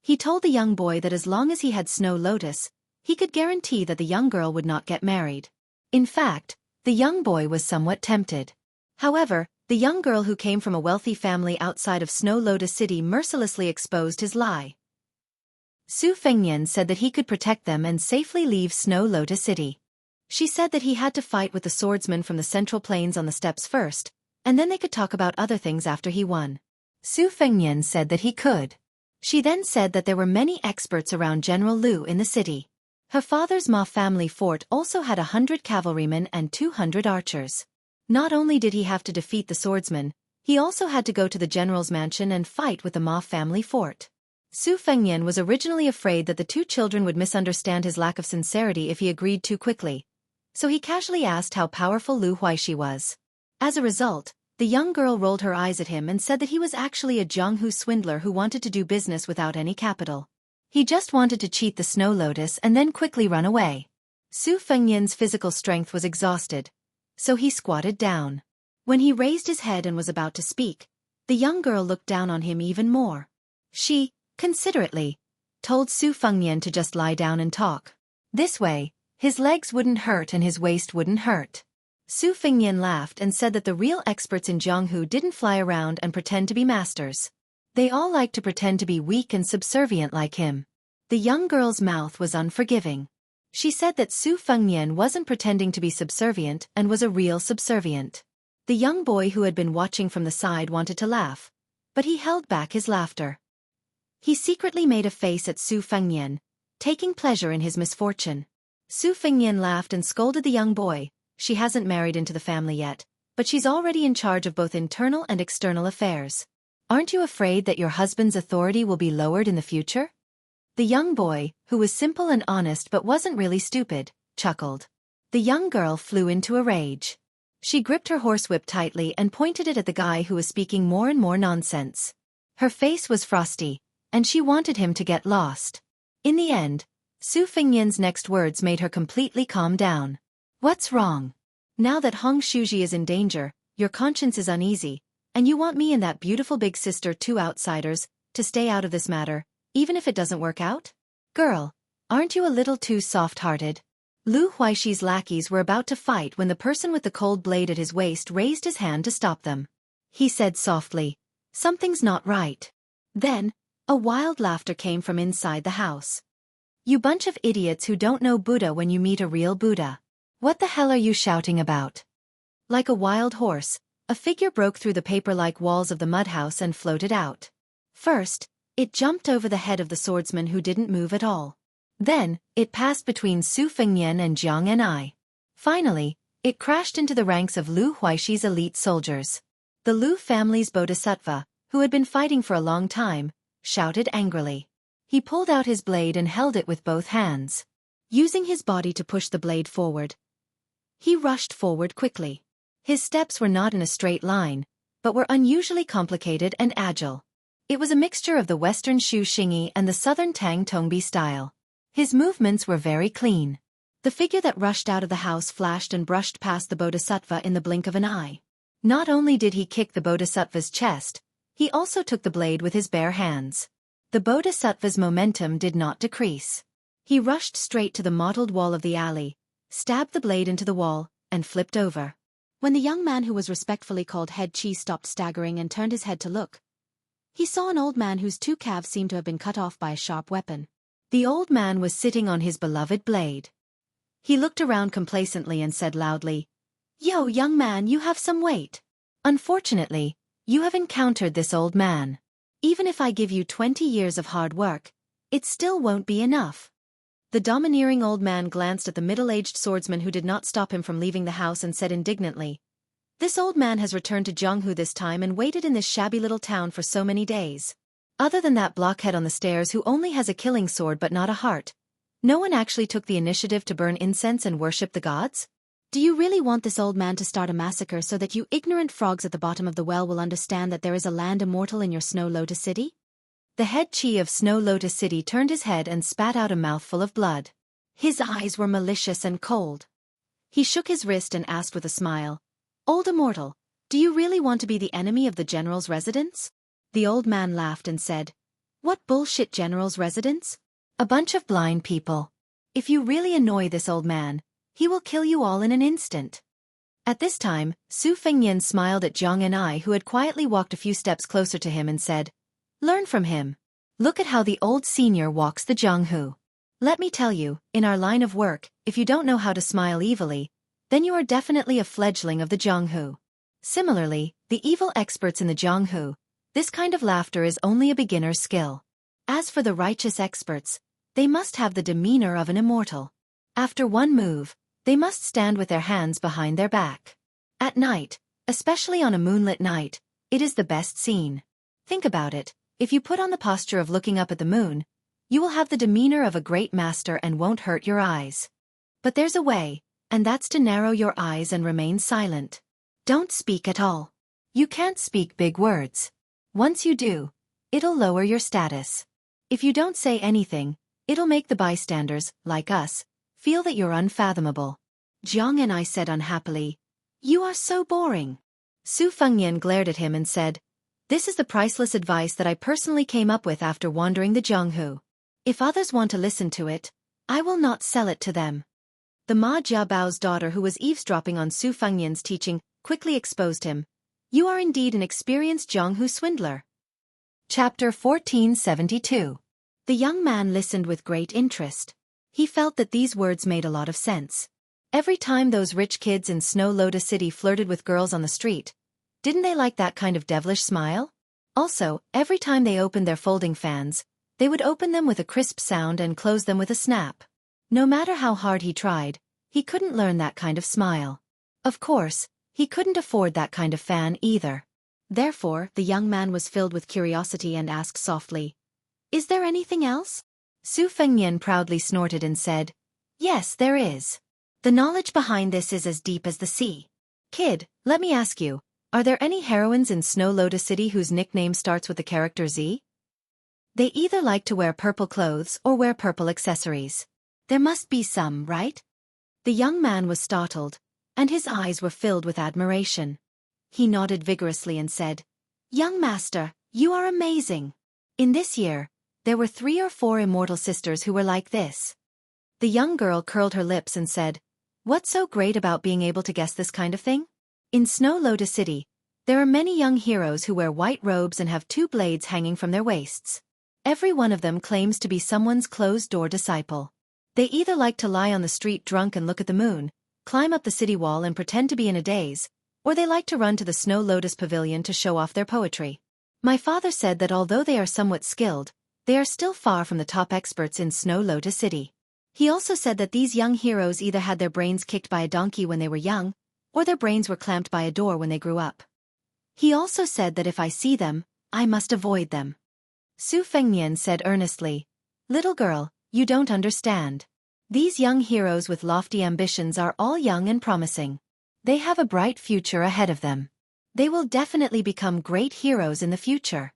He told the young boy that as long as he had Snow Lotus, he could guarantee that the young girl would not get married. In fact, the young boy was somewhat tempted. However, the young girl who came from a wealthy family outside of Snow Lotus City mercilessly exposed his lie. Su Fengnian said that he could protect them and safely leave Snow Lotus City. She said that he had to fight with the swordsmen from the Central Plains on the steps first, and then they could talk about other things after he won. Su Fengnian said that he could. She then said that there were many experts around General Lu in the city. Her father's Ma family fort also had 100 cavalrymen and 200 archers. Not only did he have to defeat the swordsmen, he also had to go to the general's mansion and fight with the Ma family fort. Su Fengnian was originally afraid that the two children would misunderstand his lack of sincerity if he agreed too quickly, so he casually asked how powerful Lu Huixi was. As a result, the young girl rolled her eyes at him and said that he was actually a Jianghu swindler who wanted to do business without any capital. He just wanted to cheat the Snow Lotus and then quickly run away. Su Fengnian's physical strength was exhausted, so he squatted down. When he raised his head and was about to speak, the young girl looked down on him even more. She, considerately, told Su Fengnian to just lie down and talk. This way, his legs wouldn't hurt and his waist wouldn't hurt. Su Fengnian laughed and said that the real experts in Jianghu didn't fly around and pretend to be masters. They all liked to pretend to be weak and subservient like him. The young girl's mouth was unforgiving. She said that Su Fengnian wasn't pretending to be subservient and was a real subservient. The young boy who had been watching from the side wanted to laugh, but he held back his laughter. He secretly made a face at Su Fengnian, taking pleasure in his misfortune. Su Fengnian laughed and scolded the young boy. She hasn't married into the family yet, but she's already in charge of both internal and external affairs. Aren't you afraid that your husband's authority will be lowered in the future? The young boy, who was simple and honest but wasn't really stupid, chuckled. The young girl flew into a rage. She gripped her horsewhip tightly and pointed it at the guy who was speaking more and more nonsense. Her face was frosty, and she wanted him to get lost. In the end, Su Fengnian's next words made her completely calm down. What's wrong? Now that Hong Shuji is in danger, your conscience is uneasy, and you want me and that beautiful big sister, two outsiders, to stay out of this matter, even if it doesn't work out? Girl, aren't you a little too soft-hearted? Lu Huixi's lackeys were about to fight when the person with the cold blade at his waist raised his hand to stop them. He said softly, "Something's not right." Then, a wild laughter came from inside the house. You bunch of idiots who don't know Buddha when you meet a real Buddha. What the hell are you shouting about? Like a wild horse, a figure broke through the paper-like walls of the mud house and floated out. First, it jumped over the head of the swordsman who didn't move at all. Then, it passed between Su Fengnian and Jianghu. Finally, it crashed into the ranks of Lu Huixi's elite soldiers. The Lu family's bodhisattva, who had been fighting for a long time, shouted angrily. He pulled out his blade and held it with both hands. Using his body to push the blade forward, he rushed forward quickly. His steps were not in a straight line, but were unusually complicated and agile. It was a mixture of the Western Shu Xingyi and the Southern Tang Tongbi style. His movements were very clean. The figure that rushed out of the house flashed and brushed past the bodhisattva in the blink of an eye. Not only did he kick the bodhisattva's chest, he also took the blade with his bare hands. The bodhisattva's momentum did not decrease. He rushed straight to the mottled wall of the alley, stabbed the blade into the wall, and flipped over. When the young man who was respectfully called Head Chi stopped staggering and turned his head to look, he saw an old man whose two calves seemed to have been cut off by a sharp weapon. The old man was sitting on his beloved blade. He looked around complacently and said loudly, "Yo, young man, you have some weight. Unfortunately, you have encountered this old man. Even if I give you 20 years of hard work, it still won't be enough." The domineering old man glanced at the middle-aged swordsman who did not stop him from leaving the house and said indignantly, "This old man has returned to Jianghu this time and waited in this shabby little town for so many days. Other than that blockhead on the stairs who only has a killing sword but not a heart, no one actually took the initiative to burn incense and worship the gods? Do you really want this old man to start a massacre so that you ignorant frogs at the bottom of the well will understand that there is a land immortal in your Snow Lotus City?" The head chi of Snow Lotus City turned his head and spat out a mouthful of blood. His eyes were malicious and cold. He shook his wrist and asked with a smile, "Old immortal, do you really want to be the enemy of the general's residence?" The old man laughed and said, "What bullshit general's residence? A bunch of blind people. If you really annoy this old man, he will kill you all in an instant." At this time, Su Fengnian smiled at Jianghu, who had quietly walked a few steps closer to him and said, "Learn from him. Look at how the old senior walks the Jianghu. Let me tell you, in our line of work, if you don't know how to smile evilly, then you are definitely a fledgling of the Jianghu. Similarly, the evil experts in the Jianghu, this kind of laughter is only a beginner's skill. As for the righteous experts, they must have the demeanor of an immortal. After one move, they must stand with their hands behind their back. At night, especially on a moonlit night, it is the best scene. Think about it, if you put on the posture of looking up at the moon, you will have the demeanor of a great master and won't hurt your eyes. But there's a way, and that's to narrow your eyes and remain silent. Don't speak at all. You can't speak big words. Once you do, it'll lower your status. If you don't say anything, it'll make the bystanders, like us, feel that you're unfathomable. Jiang and I said unhappily, "You are so boring." Su Fengnian glared at him and said, "This is the priceless advice that I personally came up with after wandering the Jianghu. If others want to listen to it, I will not sell it to them." The Ma Jiabao's daughter, who was eavesdropping on Su Fengnian's teaching, quickly exposed him. "You are indeed an experienced Jianghu swindler." Chapter 1472. The young man listened with great interest. He felt that these words made a lot of sense. Every time those rich kids in Snow Lotus City flirted with girls on the street, didn't they like that kind of devilish smile? Also, every time they opened their folding fans, they would open them with a crisp sound and close them with a snap. No matter how hard he tried, he couldn't learn that kind of smile. Of course, he couldn't afford that kind of fan either. Therefore, the young man was filled with curiosity and asked softly, "Is there anything else?" Su Fengnian proudly snorted and said, "Yes, there is. The knowledge behind this is as deep as the sea. Kid, let me ask you, are there any heroines in Snow Lotus City whose nickname starts with the character Z? They either like to wear purple clothes or wear purple accessories. There must be some, right?" The young man was startled, and his eyes were filled with admiration. He nodded vigorously and said, "Young master, you are amazing. In this year, there were 3 or 4 immortal sisters who were like this." The young girl curled her lips and said, "What's so great about being able to guess this kind of thing? In Snow Lotus City, there are many young heroes who wear white robes and have 2 blades hanging from their waists. Every one of them claims to be someone's closed-door disciple. They either like to lie on the street drunk and look at the moon, climb up the city wall and pretend to be in a daze, or they like to run to the Snow Lotus Pavilion to show off their poetry. My father said that although they are somewhat skilled, they are still far from the top experts in Snow Lotus City. He also said that these young heroes either had their brains kicked by a donkey when they were young, or their brains were clamped by a door when they grew up. He also said that if I see them, I must avoid them." Su Fengnian said earnestly, "Little girl, you don't understand. These young heroes with lofty ambitions are all young and promising. They have a bright future ahead of them. They will definitely become great heroes in the future."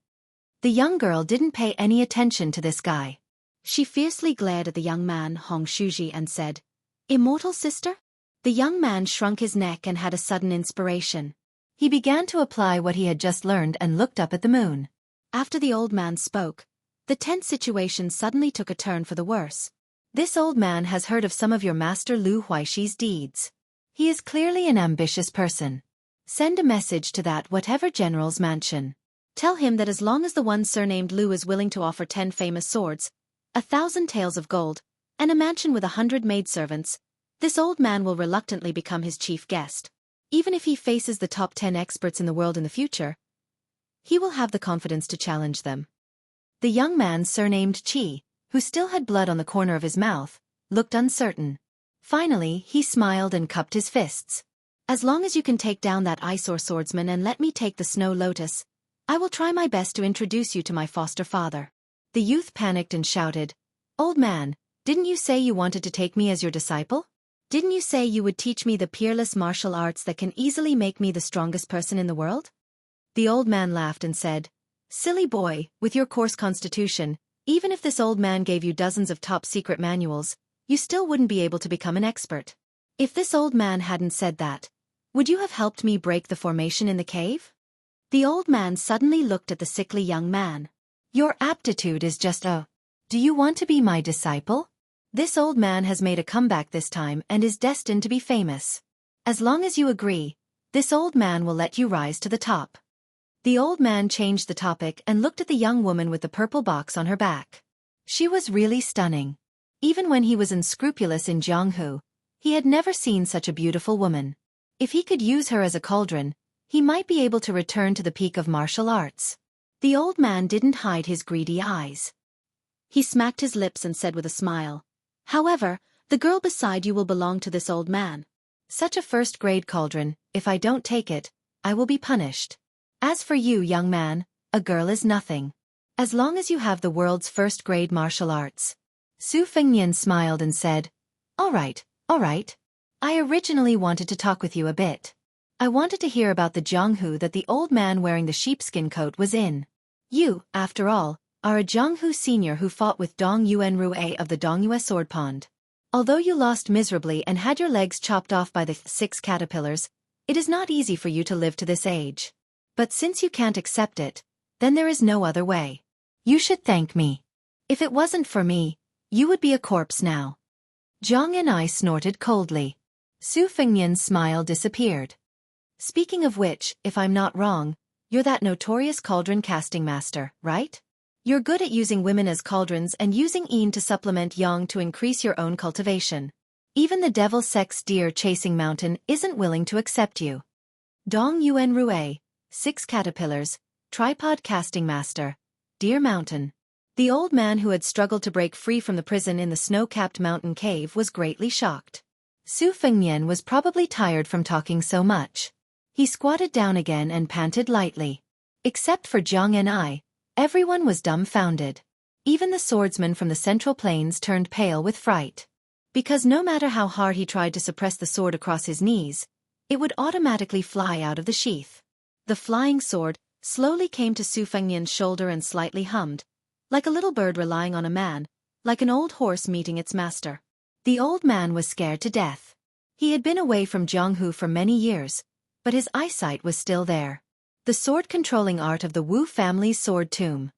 The young girl didn't pay any attention to this guy. She fiercely glared at the young man Hong Shuji and said, "Immortal sister?" The young man shrunk his neck and had a sudden inspiration. He began to apply what he had just learned and looked up at the moon. After the old man spoke, the tense situation suddenly took a turn for the worse. "This old man has heard of some of your master Lu Huaishi's deeds. He is clearly an ambitious person. Send a message to that whatever general's mansion. Tell him that as long as the one surnamed Lu is willing to offer 10 famous swords, 1,000 taels of gold, and a mansion with 100 maidservants, this old man will reluctantly become his chief guest. Even if he faces the top 10 experts in the world in the future, he will have the confidence to challenge them." The young man surnamed Qi, who still had blood on the corner of his mouth, looked uncertain. Finally, he smiled and cupped his fists. "As long as you can take down that eyesore swordsman and let me take the Snow Lotus, I will try my best to introduce you to my foster father." The youth panicked and shouted, "Old man, didn't you say you wanted to take me as your disciple? Didn't you say you would teach me the peerless martial arts that can easily make me the strongest person in the world?" The old man laughed and said, "Silly boy, with your coarse constitution, even if this old man gave you dozens of top-secret manuals, you still wouldn't be able to become an expert. If this old man hadn't said that, would you have helped me break the formation in the cave?" The old man suddenly looked at the sickly young man. "Your aptitude is just Do you want to be my disciple? This old man has made a comeback this time and is destined to be famous. As long as you agree, this old man will let you rise to the top." The old man changed the topic and looked at the young woman with the purple box on her back. She was really stunning. Even when he was unscrupulous in Jianghu, he had never seen such a beautiful woman. If he could use her as a cauldron, he might be able to return to the peak of martial arts. The old man didn't hide his greedy eyes. He smacked his lips and said with a smile. However, the girl beside you will belong to this old man. Such a first-grade cauldron, if I don't take it, I will be punished. As for you, young man, a girl is nothing. As long as you have the world's first-grade martial arts. Su Fengnian smiled and said, All right. I originally wanted to talk with you a bit. I wanted to hear about the Jianghu that the old man wearing the sheepskin coat was in. You, after all, are a Jianghu senior who fought with Dong Yuan Rue of the Dongyue Sword Pond. Although you lost miserably and had your legs chopped off by the 6 caterpillars, it is not easy for you to live to this age. But since you can't accept it, then there is no other way. You should thank me. If it wasn't for me, you would be a corpse now. Zhang and I snorted coldly. Su Fengnian's smile disappeared. Speaking of which, if I'm not wrong, you're that notorious cauldron casting master, right? You're good at using women as cauldrons and using yin to supplement yang to increase your own cultivation. Even the devil sex deer chasing mountain isn't willing to accept you. Dong Yuan Rue, 6 caterpillars, tripod casting master, deer mountain. The old man who had struggled to break free from the prison in the snow-capped mountain cave was greatly shocked. Su Fengnian was probably tired from talking so much. He squatted down again and panted lightly. Except for Zhang and I, everyone was dumbfounded. Even the swordsman from the Central Plains turned pale with fright. Because no matter how hard he tried to suppress the sword across his knees, it would automatically fly out of the sheath. The flying sword slowly came to Su Fengnian's shoulder and slightly hummed, like a little bird relying on a man, like an old horse meeting its master. The old man was scared to death. He had been away from Jianghu for many years, but his eyesight was still there. The sword-controlling art of the Wu family's sword tomb.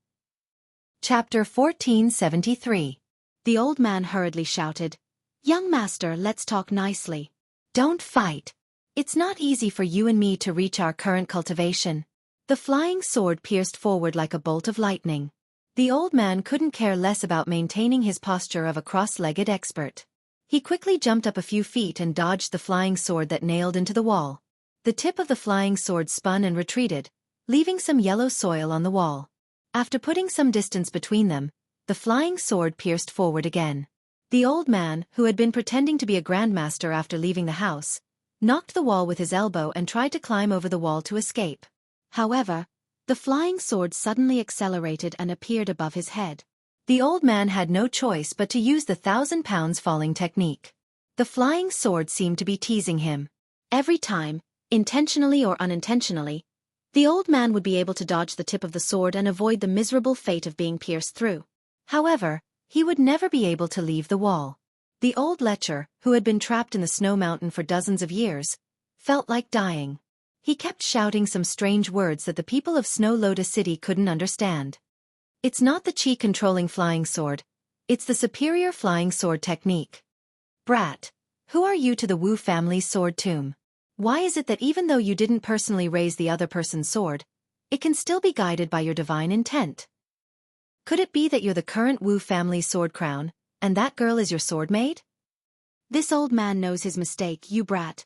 Chapter 1473. The old man hurriedly shouted, Young master, let's talk nicely. Don't fight. It's not easy for you and me to reach our current cultivation. The flying sword pierced forward like a bolt of lightning. The old man couldn't care less about maintaining his posture of a cross-legged expert. He quickly jumped up a few feet and dodged the flying sword that nailed into the wall. The tip of the flying sword spun and retreated, leaving some yellow soil on the wall. After putting some distance between them, the flying sword pierced forward again. The old man, who had been pretending to be a grandmaster after leaving the house, knocked the wall with his elbow and tried to climb over the wall to escape. However, the flying sword suddenly accelerated and appeared above his head. The old man had no choice but to use the 1,000-pound falling technique. The flying sword seemed to be teasing him. Every time, intentionally or unintentionally, the old man would be able to dodge the tip of the sword and avoid the miserable fate of being pierced through. However, he would never be able to leave the wall. The old lecher, who had been trapped in the snow mountain for dozens of years, felt like dying. He kept shouting some strange words that the people of Snow Lotus City couldn't understand. It's not the chi-controlling flying sword, it's the superior flying sword technique. Brat, who are you to the Wu family's sword tomb? Why is it that even though you didn't personally raise the other person's sword, it can still be guided by your divine intent? Could it be that you're the current Wu family's sword crown, and that girl is your sword maid? This old man knows his mistake, you brat.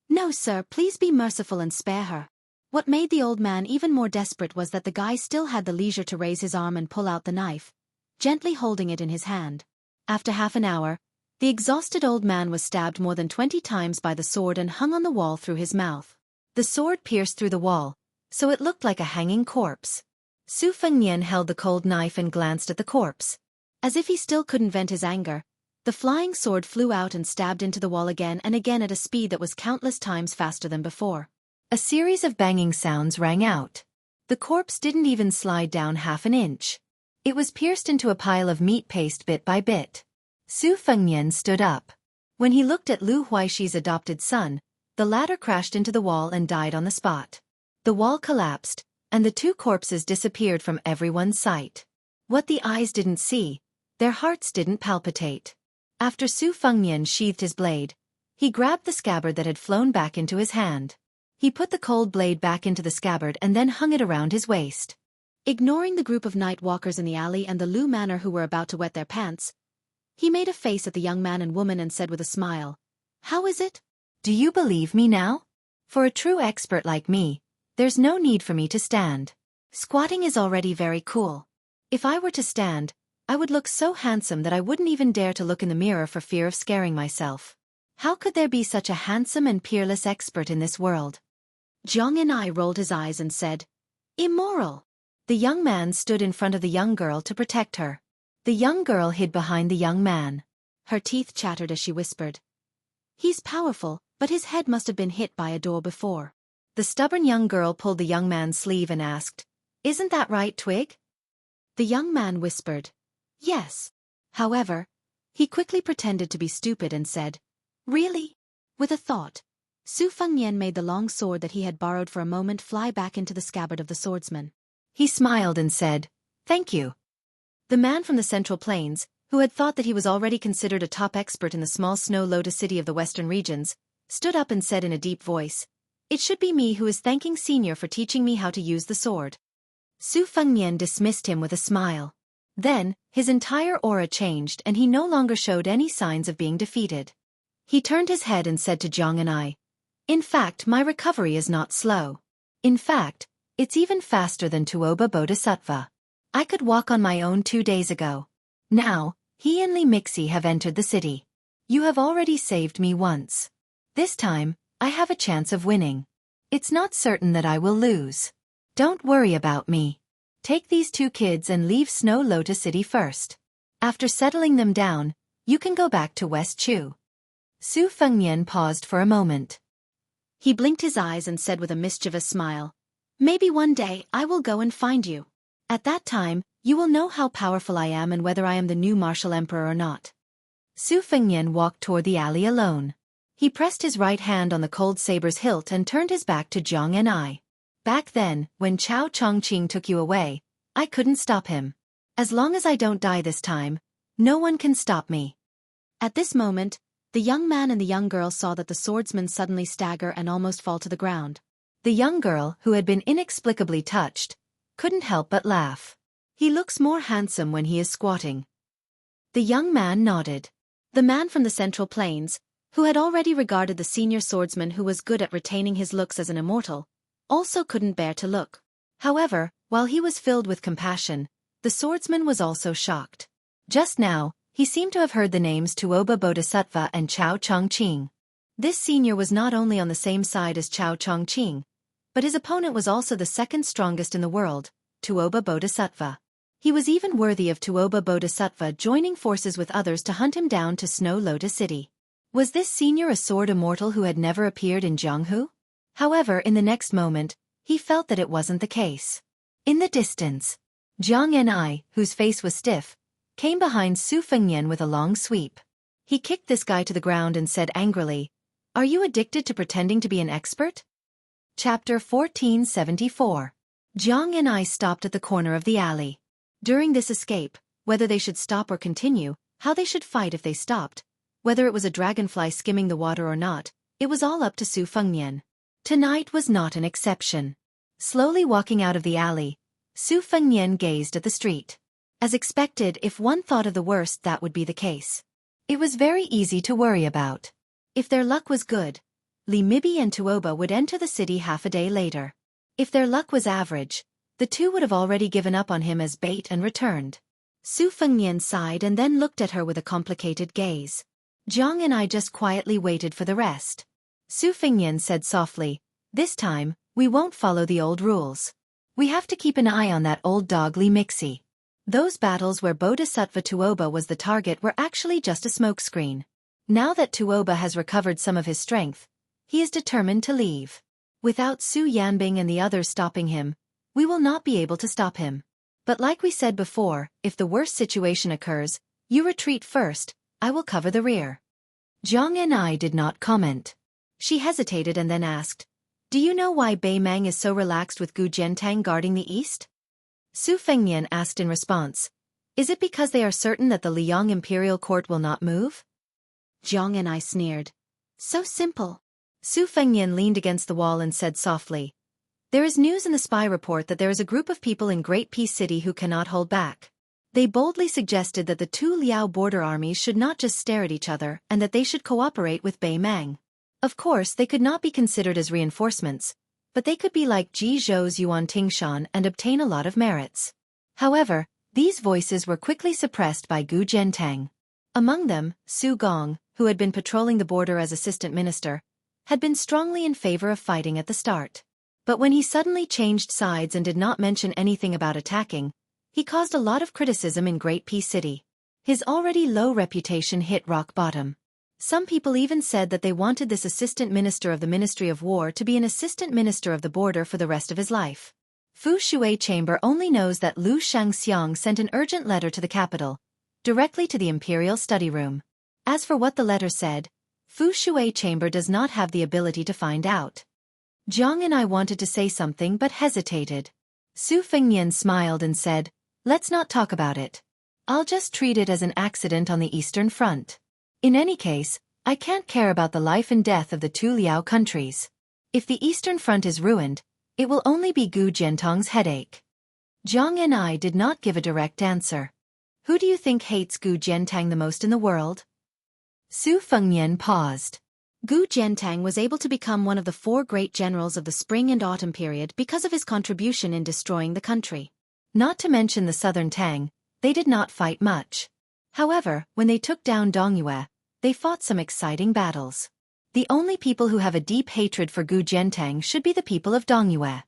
No, sir, please be merciful and spare her. What made the old man even more desperate was that the guy still had the leisure to raise his arm and pull out the knife, gently holding it in his hand. After half an hour, the exhausted old man was stabbed more than 20 times by the sword and hung on the wall through his mouth. The sword pierced through the wall, so it looked like a hanging corpse. Su Fengnian held the cold knife and glanced at the corpse. As if he still couldn't vent his anger, the flying sword flew out and stabbed into the wall again and again at a speed that was countless times faster than before. A series of banging sounds rang out. The corpse didn't even slide down half an inch. It was pierced into a pile of meat paste bit by bit. Su Fengnian stood up. When he looked at Lu Huaishi's adopted son, the latter crashed into the wall and died on the spot. The wall collapsed, and the 2 corpses disappeared from everyone's sight. What the eyes didn't see, their hearts didn't palpitate. After Su Fengnian sheathed his blade, he grabbed the scabbard that had flown back into his hand. He put the cold blade back into the scabbard and then hung it around his waist. Ignoring the group of night walkers in the alley and the Lu Manor who were about to wet their pants, he made a face at the young man and woman and said with a smile, "How is it? Do you believe me now? For a true expert like me, there's no need for me to stand. Squatting is already very cool. If I were to stand, I would look so handsome that I wouldn't even dare to look in the mirror for fear of scaring myself. How could there be such a handsome and peerless expert in this world? Xianxia rolled his eyes and said, "Immoral." The young man stood in front of the young girl to protect her. The young girl hid behind the young man. Her teeth chattered as she whispered, "He's powerful, but his head must have been hit by a door before." The stubborn young girl pulled the young man's sleeve and asked, "Isn't that right, Twig?" The young man whispered, "Yes." However, he quickly pretended to be stupid and said, "Really?" With a thought, Su Fengnian made the long sword that he had borrowed for a moment fly back into the scabbard of the swordsman. He smiled and said, "Thank you." The man from the Central Plains, who had thought that he was already considered a top expert in the small Snow Lotus city of the western regions, stood up and said in a deep voice, "It should be me who is thanking Senior for teaching me how to use the sword." Su Fengnian dismissed him with a smile. Then, his entire aura changed and he no longer showed any signs of being defeated. He turned his head and said to Jianghu, "In fact, my recovery is not slow. In fact, it's even faster than Tuoba Bodhisattva. I could walk on my own 2 days ago. Now, he and Li Mixi have entered the city. You have already saved me once. This time, I have a chance of winning. It's not certain that I will lose. Don't worry about me. Take these 2 kids and leave Snow Lotus City first. After settling them down, you can go back to West Chu." Su Fengnian paused for a moment. He blinked his eyes and said with a mischievous smile, "Maybe one day I will go and find you. At that time, you will know how powerful I am and whether I am the new martial emperor or not." Su Fengnian walked toward the alley alone. He pressed his right hand on the cold saber's hilt and turned his back to Jianghu. "Back then, when Chao Chongqing took you away, I couldn't stop him. As long as I don't die this time, no one can stop me." At this moment, the young man and the young girl saw that the swordsman suddenly stagger and almost fall to the ground. The young girl, who had been inexplicably touched, couldn't help but laugh. "He looks more handsome when he is squatting." The young man nodded. The man from the Central Plains, who had already regarded the senior swordsman who was good at retaining his looks as an immortal, also couldn't bear to look. However, while he was filled with compassion, the swordsman was also shocked. Just now, he seemed to have heard the names Tuoba Bodhisattva and Chao Chongqing. This senior was not only on the same side as Chao Chongqing, but his opponent was also the second strongest in the world, Tuoba Bodhisattva. He was even worthy of Tuoba Bodhisattva joining forces with others to hunt him down to Snow Lotus City. Was this senior a sword immortal who had never appeared in Jianghu? However, in the next moment, he felt that it wasn't the case. In the distance, Jianghu, whose face was stiff, came behind Su Fengnian with a long sweep. He kicked this guy to the ground and said angrily, "Are you addicted to pretending to be an expert?" Chapter 1474. Jianghu stopped at the corner of the alley. During this escape, whether they should stop or continue, how they should fight if they stopped, whether it was a dragonfly skimming the water or not, it was all up to Su Fengnian. Tonight was not an exception. Slowly walking out of the alley, Su Fengnian gazed at the street. As expected, if one thought of the worst, that would be the case. It was very easy to worry about. If their luck was good, Li Mibi and Tuoba would enter the city half a day later. If their luck was average, the two would have already given up on him as bait and returned. Su Fengnian sighed and then looked at her with a complicated gaze. Jianghu just quietly waited for the rest. Su Fengnian said softly, "This time, we won't follow the old rules. We have to keep an eye on that old dog Li Mixi." Those battles where Bodhisattva Tuoba was the target were actually just a smokescreen. Now that Tuoba has recovered some of his strength, he is determined to leave. Without Su Yanbing and the others stopping him, we will not be able to stop him. But like we said before, if the worst situation occurs, you retreat first, I will cover the rear. Jianghu did not comment. She hesitated and then asked, "Do you know why Bei Mang is so relaxed with Gu Jiantang guarding the east?" Su Fengnian asked in response, "Is it because they are certain that the Liang imperial court will not move?" Jianghu sneered. "So simple." Su Fengnian leaned against the wall and said softly, "There is news in the spy report that there is a group of people in Great Peace City who cannot hold back. They boldly suggested that the two Liao border armies should not just stare at each other and that they should cooperate with Bei Mang. Of course, they could not be considered as reinforcements, but they could be like Ji Zhou's Yuan Tingshan and obtain a lot of merits. However, These voices were quickly suppressed by Gu Jiantang. Among them, Su Gong, who had been patrolling the border as assistant minister, had been strongly in favor of fighting at the start. But when he suddenly changed sides and did not mention anything about attacking, he caused a lot of criticism in Great Peace City. His already low reputation hit rock bottom. Some people even said that they wanted this assistant minister of the Ministry of War to be an assistant minister of the border for the rest of his life. Fu Shui Chamber only knows that Lu Xianxia sent an urgent letter to the capital, directly to the imperial study room. As for what the letter said, Fu Shui Chamber does not have the ability to find out. Jiang and I wanted to say something but hesitated. Su Fengnian smiled and said, "Let's not talk about it. I'll just treat it as an accident on the Eastern Front. In any case, I can't care about the life and death of the two Liao countries. If the Eastern Front is ruined, it will only be Gu Jiantang's headache." Jiang and I did not give a direct answer. Who do you think hates Gu Jiantang the most in the world? Su Fengnian paused. Gu Jiantang was able to become one of the 4 great generals of the spring and autumn period because of his contribution in destroying the country. Not to mention the southern Tang, they did not fight much. However, when they took down Dongyue, they fought some exciting battles. The only people who have a deep hatred for Gu Jiantang should be the people of Dongyue.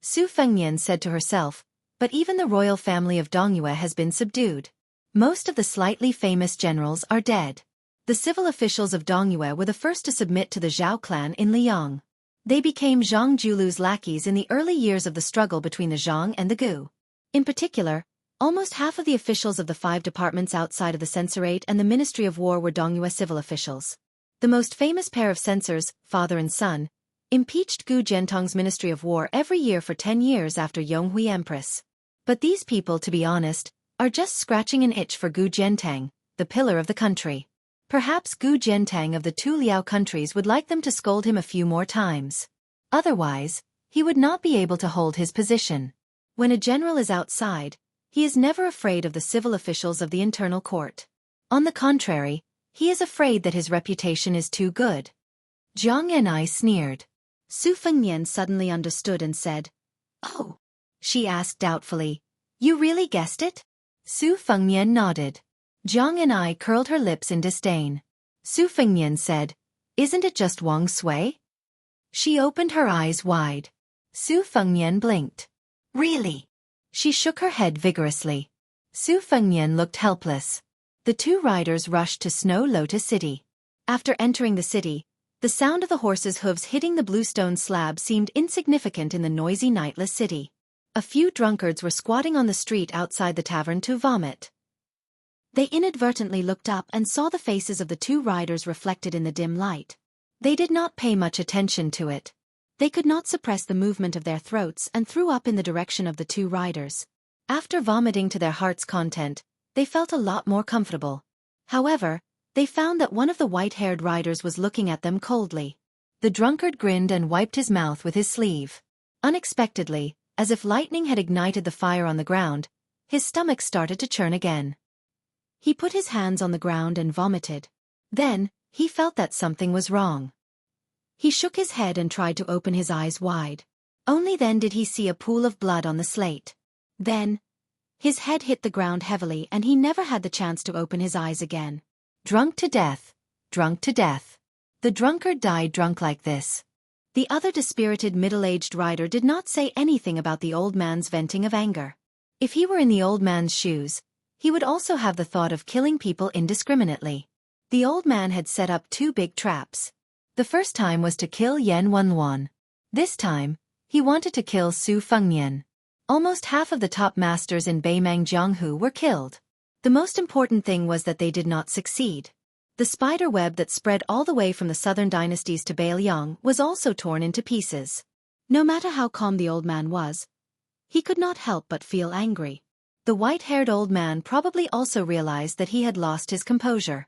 Su Fengnian said to herself, but even the royal family of Dongyue has been subdued. Most of the slightly famous generals are dead. The civil officials of Dongyue were the first to submit to the Zhao clan in Liang. They became Zhang Julu's lackeys in the early years of the struggle between the Zhang and the Gu. In particular, almost half of the officials of the 5 departments outside of the censorate and the Ministry of War were Dongyue civil officials. The most famous pair of censors, father and son, impeached Gu Jiantang's Ministry of War every year for 10 years after Yonghui Empress. But these people, to be honest, are just scratching an itch for Gu Jiantang, the pillar of the country. Perhaps Gu Jiantang of the 2 Liao countries would like them to scold him a few more times. Otherwise, he would not be able to hold his position. When a general is outside, he is never afraid of the civil officials of the internal court. On the contrary, he is afraid that his reputation is too good. Jiang and I sneered. Su Fengnian suddenly understood and said, "Oh," she asked doubtfully, "you really guessed it?" Su Fengnian nodded. Jiang and I curled her lips in disdain. Su Fengnian said, "Isn't it just Wang Sui?" She opened her eyes wide. Su Fengnian blinked. "Really?" She shook her head vigorously. Su Fengnian looked helpless. The 2 riders rushed to Snow Lotus City. After entering the city, the sound of the horses' hooves hitting the bluestone slab seemed insignificant in the noisy nightless city. A few drunkards were squatting on the street outside the tavern to vomit. They inadvertently looked up and saw the faces of the 2 riders reflected in the dim light. They did not pay much attention to it. They could not suppress the movement of their throats and threw up in the direction of the 2 riders. After vomiting to their heart's content, they felt a lot more comfortable. However, they found that one of the white-haired riders was looking at them coldly. The drunkard grinned and wiped his mouth with his sleeve. Unexpectedly, as if lightning had ignited the fire on the ground, his stomach started to churn again. He put his hands on the ground and vomited. Then, he felt that something was wrong. He shook his head and tried to open his eyes wide. Only then did he see a pool of blood on the slate. Then, his head hit the ground heavily and he never had the chance to open his eyes again. Drunk to death. Drunk to death. The drunkard died drunk like this. The other dispirited middle-aged rider did not say anything about the old man's venting of anger. If he were in the old man's shoes, he would also have the thought of killing people indiscriminately. The old man had set up 2 big traps. The first time was to kill Yan Wenwan. This time, he wanted to kill Su Fengnian. Almost half of the top masters in Beimang Jianghu were killed. The most important thing was that they did not succeed. The spider web that spread all the way from the southern dynasties to Beiliang was also torn into pieces. No matter how calm the old man was, he could not help but feel angry. The white-haired old man probably also realized that he had lost his composure.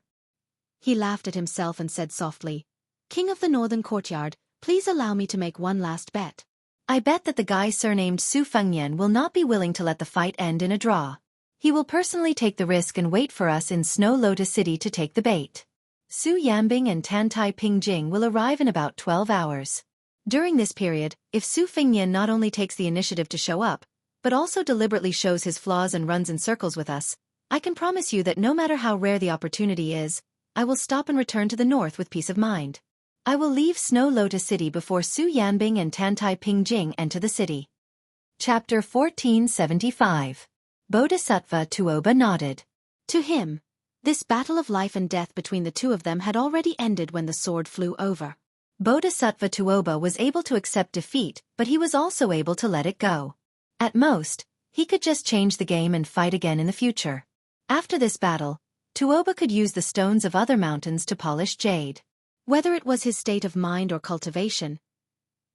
He laughed at himself and said softly, "King of the Northern Courtyard, please allow me to make one last bet. I bet that the guy surnamed Su Fengnian will not be willing to let the fight end in a draw. He will personally take the risk and wait for us in Snow Lotus City to take the bait. Su Yambing and Tantai Pingjing will arrive in about 12 hours. During this period, if Su Fengnian not only takes the initiative to show up, but also deliberately shows his flaws and runs in circles with us, I can promise you that no matter how rare the opportunity is, I will stop and return to the north with peace of mind. I will leave Snow Lotus City before Su Yanbing and Tantai Pingjing enter the city. Chapter 1475. Bodhisattva Tuoba nodded. To him, this battle of life and death between the two of them had already ended when the sword flew over. Bodhisattva Tuoba was able to accept defeat, but he was also able to let it go. At most, he could just change the game and fight again in the future. After this battle, Tuoba could use the stones of other mountains to polish jade. Whether it was his state of mind or cultivation,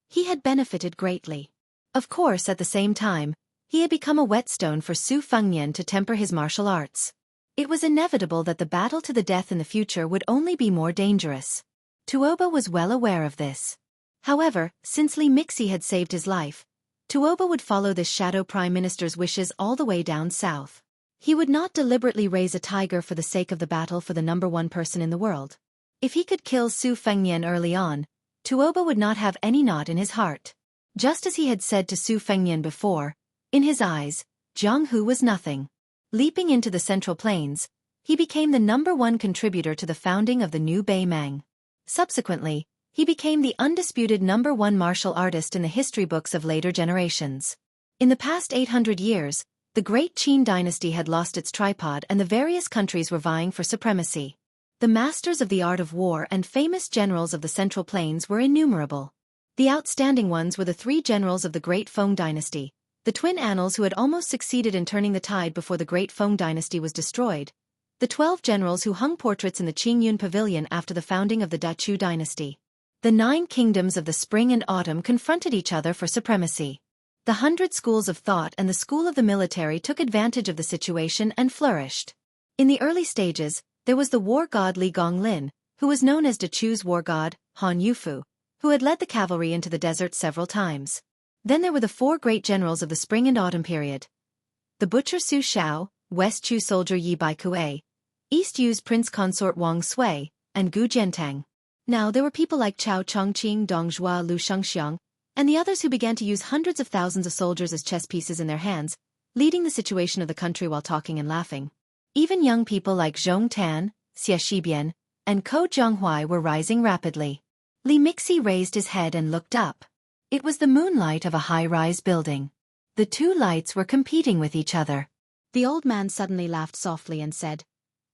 he had benefited greatly. Of course, at the same time, he had become a whetstone for Su Fengnian to temper his martial arts. It was inevitable that the battle to the death in the future would only be more dangerous. Tuoba was well aware of this. However, since Li Mixi had saved his life, Tuoba would follow this shadow prime minister's wishes all the way down south. He would not deliberately raise a tiger for the sake of the battle for the number one person in the world. If he could kill Su Fengnian early on, Tuoba would not have any knot in his heart. Just as he had said to Su Fengnian before, in his eyes, Jianghu was nothing. Leaping into the Central Plains, he became the number one contributor to the founding of the new Beimang. Subsequently, he became the undisputed number one martial artist in the history books of later generations. In the past 800 years, the great Qin dynasty had lost its tripod and the various countries were vying for supremacy. The masters of the art of war and famous generals of the Central Plains were innumerable. The outstanding ones were the three generals of the Great Feng dynasty, the twin annals who had almost succeeded in turning the tide before the Great Feng dynasty was destroyed, the 12 generals who hung portraits in the Qingyun Pavilion after the founding of the Dachu dynasty. The 9 kingdoms of the spring and autumn confronted each other for supremacy. The 100 schools of thought and the school of the military took advantage of the situation and flourished. In the early stages, there was the war god Li Gonglin, who was known as Dachu's war god, Han Yufu, who had led the cavalry into the desert several times. Then there were the 4 great generals of the spring and autumn period. The butcher Su Shao, West Chu soldier Yi Baikue, East Yu's prince consort Wang Sui, and Gu Jiantang. Now there were people like Chao Chongqing, Dong Zhua, Lu Shengxiang, and the others who began to use hundreds of thousands of soldiers as chess pieces in their hands, leading the situation of the country while talking and laughing. Even young people like Zhong Tan, Xie Shibian, and Ko Zhonghui were rising rapidly. Li Mixi raised his head and looked up. It was the moonlight of a high-rise building. The two lights were competing with each other. The old man suddenly laughed softly and said,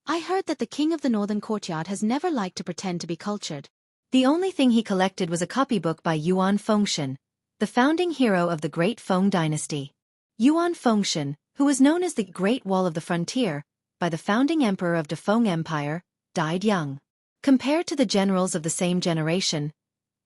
"I heard that the king of the northern courtyard has never liked to pretend to be cultured." The only thing he collected was a copybook by Yuan Fengshen, the founding hero of the Great Feng dynasty. Yuan Fengshen, who was known as the Great Wall of the Frontier, by the founding emperor of the Feng Empire, died young. Compared to the generals of the same generation,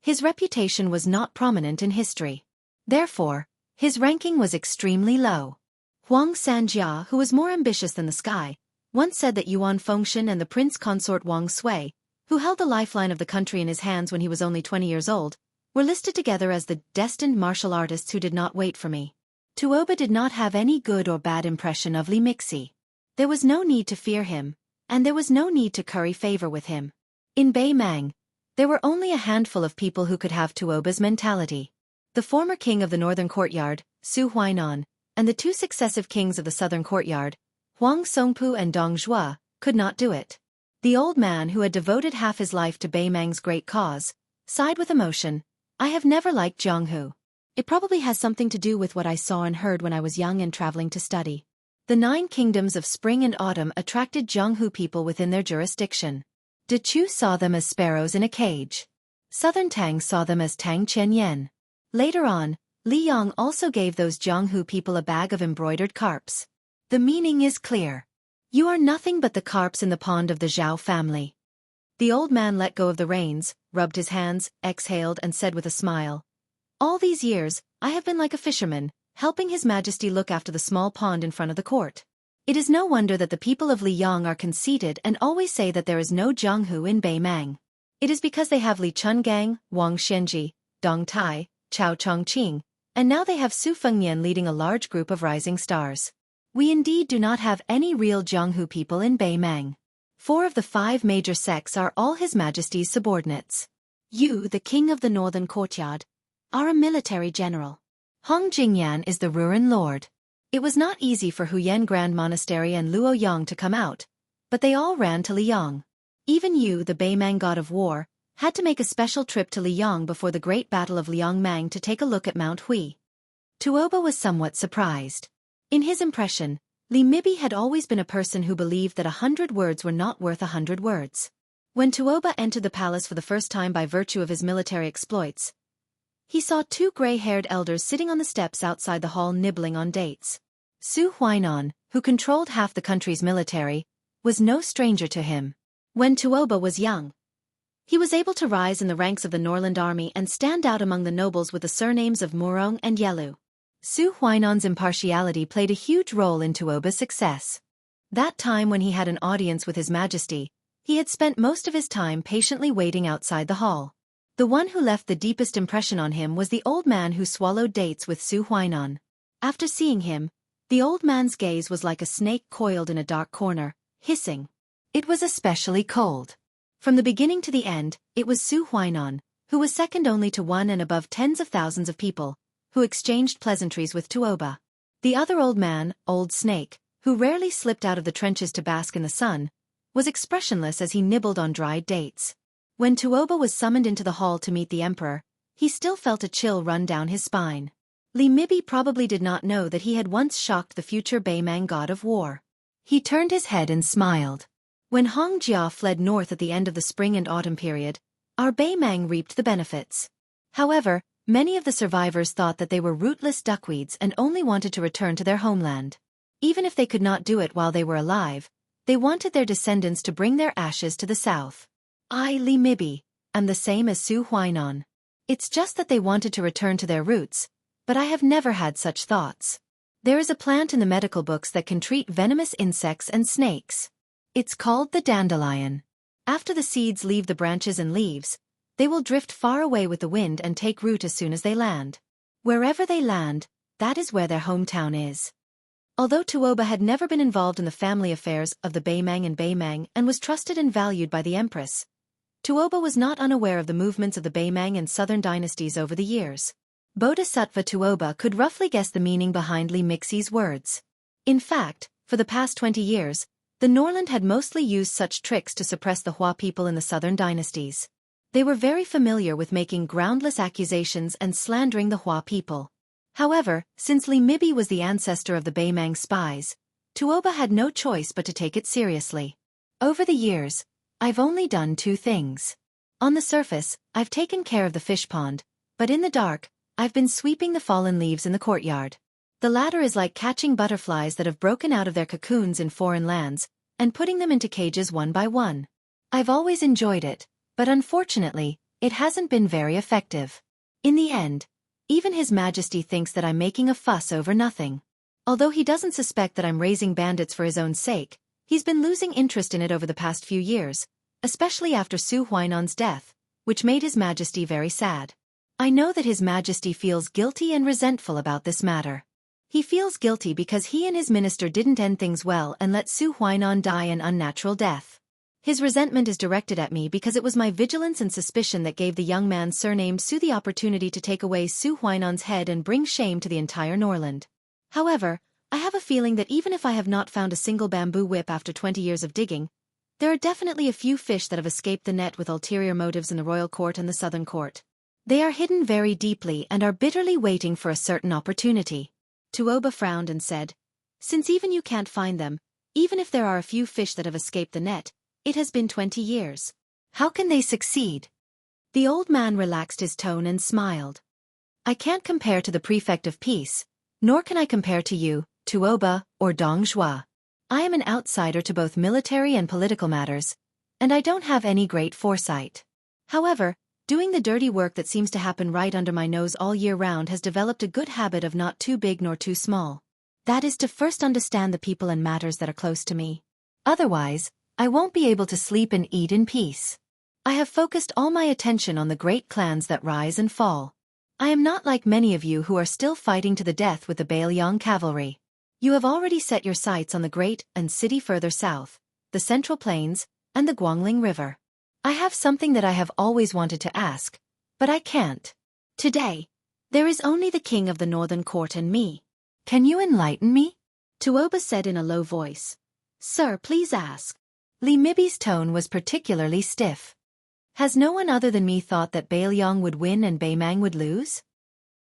his reputation was not prominent in history. Therefore, his ranking was extremely low. Huang Sanjia, who was more ambitious than the sky, once said that Yuan Fengshen and the prince consort Wang Sui, who held the lifeline of the country in his hands when he was only 20 years old, were listed together as the destined martial artists who did not wait for me. Tuoba did not have any good or bad impression of Li Mixi. There was no need to fear him, and there was no need to curry favor with him. In Beimang, there were only a handful of people who could have Tuoba's mentality. The former king of the northern courtyard, Su Huainan, and the 2 successive kings of the southern courtyard, Huang Songpu and Dong Zhua, could not do it. The old man who had devoted half his life to Beimang's great cause, sighed with emotion, "I have never liked Jianghu. It probably has something to do with what I saw and heard when I was young and traveling to study." The 9 kingdoms of spring and autumn attracted Jianghu people within their jurisdiction. Dachu saw them as sparrows in a cage. Southern Tang saw them as Tang Qianyan. Later on, Li Yang also gave those Jianghu people a bag of embroidered carps. The meaning is clear. You are nothing but the carps in the pond of the Zhao family. The old man let go of the reins, rubbed his hands, exhaled and said with a smile, "All these years, I have been like a fisherman, helping His Majesty look after the small pond in front of the court. It is no wonder that the people of Liyang are conceited and always say that there is no Jianghu in Beimang. It is because they have Li Chungang, Wang Shenji, Dong Tai, Chao Chongqing, and now they have Su Fengnian leading a large group of rising stars. We indeed do not have any real Jianghu people in Beimang. 4 of the 5 major sects are all His Majesty's subordinates. You, the king of the northern courtyard, are a military general. Hong Jingyan is the Ruren Lord. It was not easy for Huyen Grand Monastery and Luoyang to come out, but they all ran to Liang. Even Yu, the Beimang god of war, had to make a special trip to Liang before the Great Battle of Liangmang to take a look at Mount Hui. Tuoba was somewhat surprised. In his impression, Li Mibi had always been a person who believed that 100 words were not worth 100 words. When Tuoba entered the palace for the first time by virtue of his military exploits, he saw 2 gray-haired elders sitting on the steps outside the hall nibbling on dates. Su Huainan, who controlled half the country's military, was no stranger to him. When Tuoba was young, he was able to rise in the ranks of the Norland army and stand out among the nobles with the surnames of Murong and Yelu. Su Huainan's impartiality played a huge role in Tuoba's success. That time when he had an audience with His Majesty, he had spent most of his time patiently waiting outside the hall. The one who left the deepest impression on him was the old man who swallowed dates with Su Huainan. After seeing him, the old man's gaze was like a snake coiled in a dark corner, hissing. It was especially cold. From the beginning to the end, it was Su Huainan, who was second only to one and above tens of thousands of people, who exchanged pleasantries with Tuoba. The other old man, Old Snake, who rarely slipped out of the trenches to bask in the sun, was expressionless as he nibbled on dried dates. When Tuoba was summoned into the hall to meet the emperor, he still felt a chill run down his spine. Li Mibi probably did not know that he had once shocked the future Beimang god of war. He turned his head and smiled. When Hong Jia fled north at the end of the spring and autumn period, our Beimang reaped the benefits. However, many of the survivors thought that they were rootless duckweeds and only wanted to return to their homeland. Even if they could not do it while they were alive, they wanted their descendants to bring their ashes to the south. I, Li Mibi, am the same as Su Huainan. It's just that they wanted to return to their roots, but I have never had such thoughts. There is a plant in the medical books that can treat venomous insects and snakes. It's called the dandelion. After the seeds leave the branches and leaves, they will drift far away with the wind and take root as soon as they land. Wherever they land, that is where their hometown is. Although Tuoba had never been involved in the family affairs of the Beimang and was trusted and valued by the empress, Tuoba was not unaware of the movements of the Beimang and southern dynasties over the years. Bodhisattva Tuoba could roughly guess the meaning behind Li Mixi's words. In fact, for the past 20 years, the Norland had mostly used such tricks to suppress the Hua people in the southern dynasties. They were very familiar with making groundless accusations and slandering the Hua people. However, since Li Mibi was the ancestor of the Beimang spies, Tuoba had no choice but to take it seriously. Over the years, I've only done 2 things. On the surface, I've taken care of the fish pond, but in the dark, I've been sweeping the fallen leaves in the courtyard. The latter is like catching butterflies that have broken out of their cocoons in foreign lands, and putting them into cages one by one. I've always enjoyed it, but unfortunately, it hasn't been very effective. In the end, even His Majesty thinks that I'm making a fuss over nothing. Although he doesn't suspect that I'm raising bandits for his own sake, he's been losing interest in it over the past few years, especially after Su Huainan's death, which made His Majesty very sad. I know that His Majesty feels guilty and resentful about this matter. He feels guilty because he and his minister didn't end things well and let Su Huainan die an unnatural death. His resentment is directed at me because it was my vigilance and suspicion that gave the young man surnamed Su the opportunity to take away Su Huainan's head and bring shame to the entire Norland. However, I have a feeling that even if I have not found a single bamboo whip after 20 years of digging, there are definitely a few fish that have escaped the net with ulterior motives in the royal court and the southern court. They are hidden very deeply and are bitterly waiting for a certain opportunity. Tuoba frowned and said, "Since even you can't find them, even if there are a few fish that have escaped the net, it has been 20 years. How can they succeed?" The old man relaxed his tone and smiled. "I can't compare to the prefect of peace, nor can I compare to you, Tuoba, or Dong Zhuo. I am an outsider to both military and political matters, and I don't have any great foresight. However, doing the dirty work that seems to happen right under my nose all year round has developed a good habit of not too big nor too small. That is to first understand the people and matters that are close to me. Otherwise, I won't be able to sleep and eat in peace. I have focused all my attention on the great clans that rise and fall. I am not like many of you who are still fighting to the death with the Bailiang cavalry. You have already set your sights on the great and city further south, the Central Plains, and the Guangling River. I have something that I have always wanted to ask, but I can't. Today, There is only the king of the northern court and me. Can you enlighten me? Tuoba said in a low voice. Sir, please ask. Li Mibi's tone was particularly stiff. Has no one other than me thought that Bai Liang would win and Bai Mang would lose?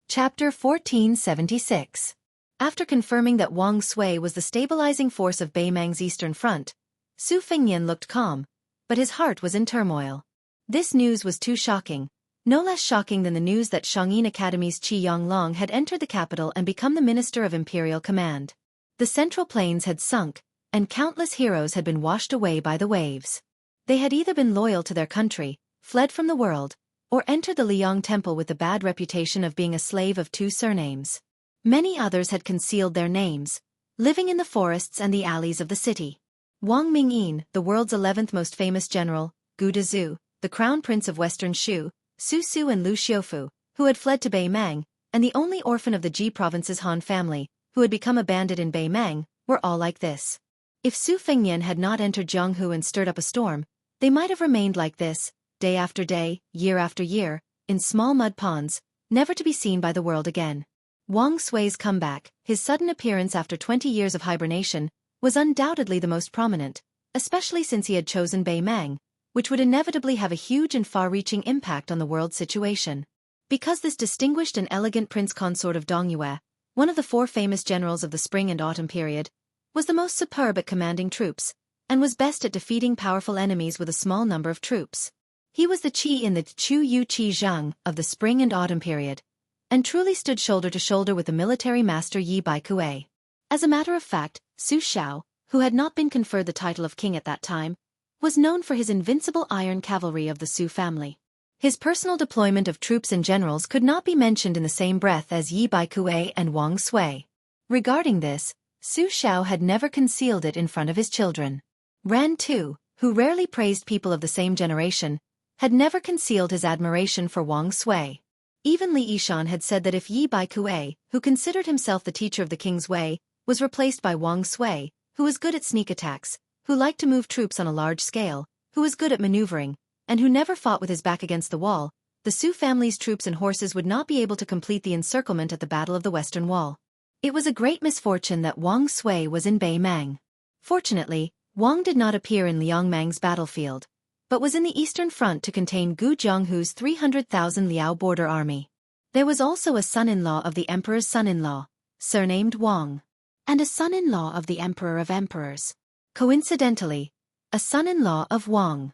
Chapter 1476. After confirming that Wang Sui was the stabilizing force of Bai Mang's eastern front, Su Fengnian looked calm, but his heart was in turmoil. This news was too shocking, no less shocking than the news that Shangyin Academy's Qi Yonglong had entered the capital and become the Minister of Imperial Command. The Central Plains had sunk, and countless heroes had been washed away by the waves. They had either been loyal to their country, fled from the world, or entered the Liang Temple with the bad reputation of being a slave of two surnames. Many others had concealed their names, living in the forests and the alleys of the city. Wang Mingyin, the world's 11th most famous general, Gu Dezhu, the crown prince of western Shu, Su Su and Lu Xiufu, who had fled to Bai Mang, and the only orphan of the Ji province's Han family, who had become a bandit in Bai Mang, were all like this. If Su Fengnian had not entered Jianghu and stirred up a storm, they might have remained like this, day after day, year after year, in small mud ponds, never to be seen by the world again. Wang Sui's comeback, his sudden appearance after 20 years of hibernation, was undoubtedly the most prominent, especially since he had chosen Bai Mang, which would inevitably have a huge and far-reaching impact on the world's situation. Because this distinguished and elegant prince consort of Dongyue, one of the 4 famous generals of the spring and autumn period, was the most superb at commanding troops, and was best at defeating powerful enemies with a small number of troops. He was the Qi in the Chu Yu Qi Zhang of the spring and autumn period, and truly stood shoulder to shoulder with the military master Yi Baikue. As a matter of fact, Su Xiao, who had not been conferred the title of king at that time, was known for his invincible iron cavalry of the Su family. His personal deployment of troops and generals could not be mentioned in the same breath as Yi Baikue and Wang Sui. Regarding this, Su Xiao had never concealed it in front of his children. Ran too, who rarely praised people of the same generation, had never concealed his admiration for Wang Sui. Even Li Yishan had said that if Yi Baikue, who considered himself the teacher of the king's way, was replaced by Wang Sui, who was good at sneak attacks, who liked to move troops on a large scale, who was good at maneuvering, and who never fought with his back against the wall, the Su family's troops and horses would not be able to complete the encirclement at the Battle of the Western Wall. It was a great misfortune that Wang Sui was in Bai Mang. Fortunately, Wang did not appear in Liang Mang's battlefield, but was in the eastern front to contain Gu Jianghu's 300,000 Liao border army. There was also a son-in-law of the emperor's son-in-law, surnamed Wang, and a son-in-law of the emperor of emperors. Coincidentally, a son-in-law of Wang.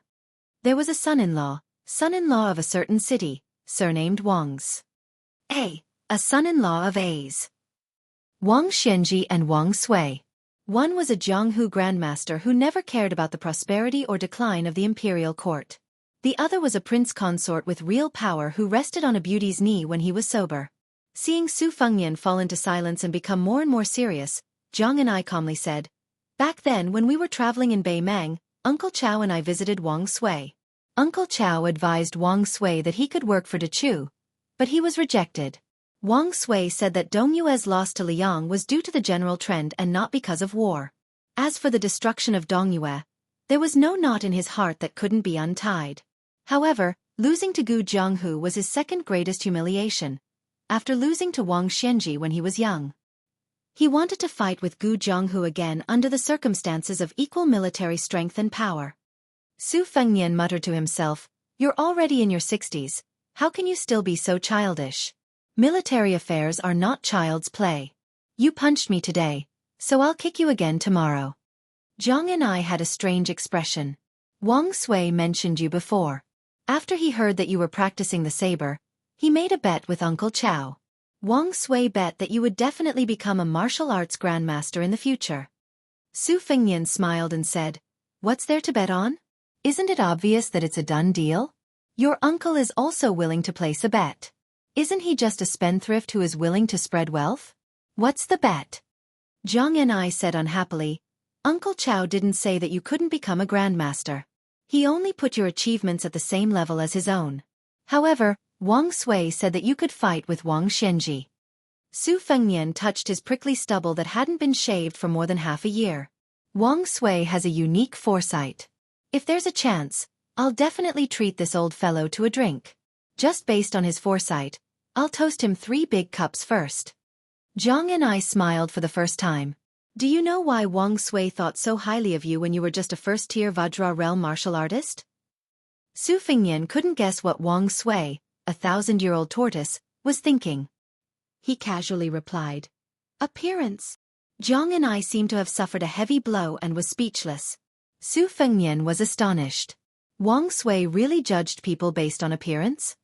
There was a son-in-law of a certain city, surnamed Wang's. A son-in-law of A's. Wang Xianxia and Wang Sui. One was a Jianghu grandmaster who never cared about the prosperity or decline of the imperial court. The other was a prince consort with real power who rested on a beauty's knee when he was sober. Seeing Su Fengnian fall into silence and become more and more serious, Jiang and I calmly said, "Back then when we were traveling in Bai Mang, Uncle Chao and I visited Wang Sui. Uncle Chao advised Wang Sui that he could work for Dechu, but he was rejected. Wang Sui said that Dongyue's loss to Liang was due to the general trend and not because of war. As for the destruction of Dongyue, there was no knot in his heart that couldn't be untied. However, losing to Gu Jianghu was his second greatest humiliation, after losing to Wang Xianxia when he was young. He wanted to fight with Gu Jianghu again under the circumstances of equal military strength and power." Su Fengnian muttered to himself, "You're already in your 60s, how can you still be so childish? Military affairs are not child's play. You punched me today, so I'll kick you again tomorrow." Jiang and I had a strange expression. "Wang Sui mentioned you before. After he heard that you were practicing the saber, he made a bet with Uncle Chao. Wang Sui bet that you would definitely become a martial arts grandmaster in the future." Su Fengnian smiled and said, "What's there to bet on? Isn't it obvious that it's a done deal? Your uncle is also willing to place a bet. Isn't he just a spendthrift who is willing to spread wealth? What's the bet?" Jiang and I said unhappily, "Uncle Chao didn't say that you couldn't become a grandmaster. He only put your achievements at the same level as his own. However, Wang Sui said that you could fight with Wang Xianxia." Su Fengnian touched his prickly stubble that hadn't been shaved for more than half a year. "Wang Sui has a unique foresight. If there's a chance, I'll definitely treat this old fellow to a drink." Just based on his foresight, I'll toast him 3 big cups first. Jianghu smiled for the first time. Do you know why Wang Sui thought so highly of you when you were just a first-tier Vajra realm martial artist? Su Fengnian couldn't guess what Wang Sui, a 1,000-year-old tortoise, was thinking. He casually replied. Appearance. Jianghu seemed to have suffered a heavy blow and was speechless. Su Fengnian was astonished. Wang Sui really judged people based on appearance?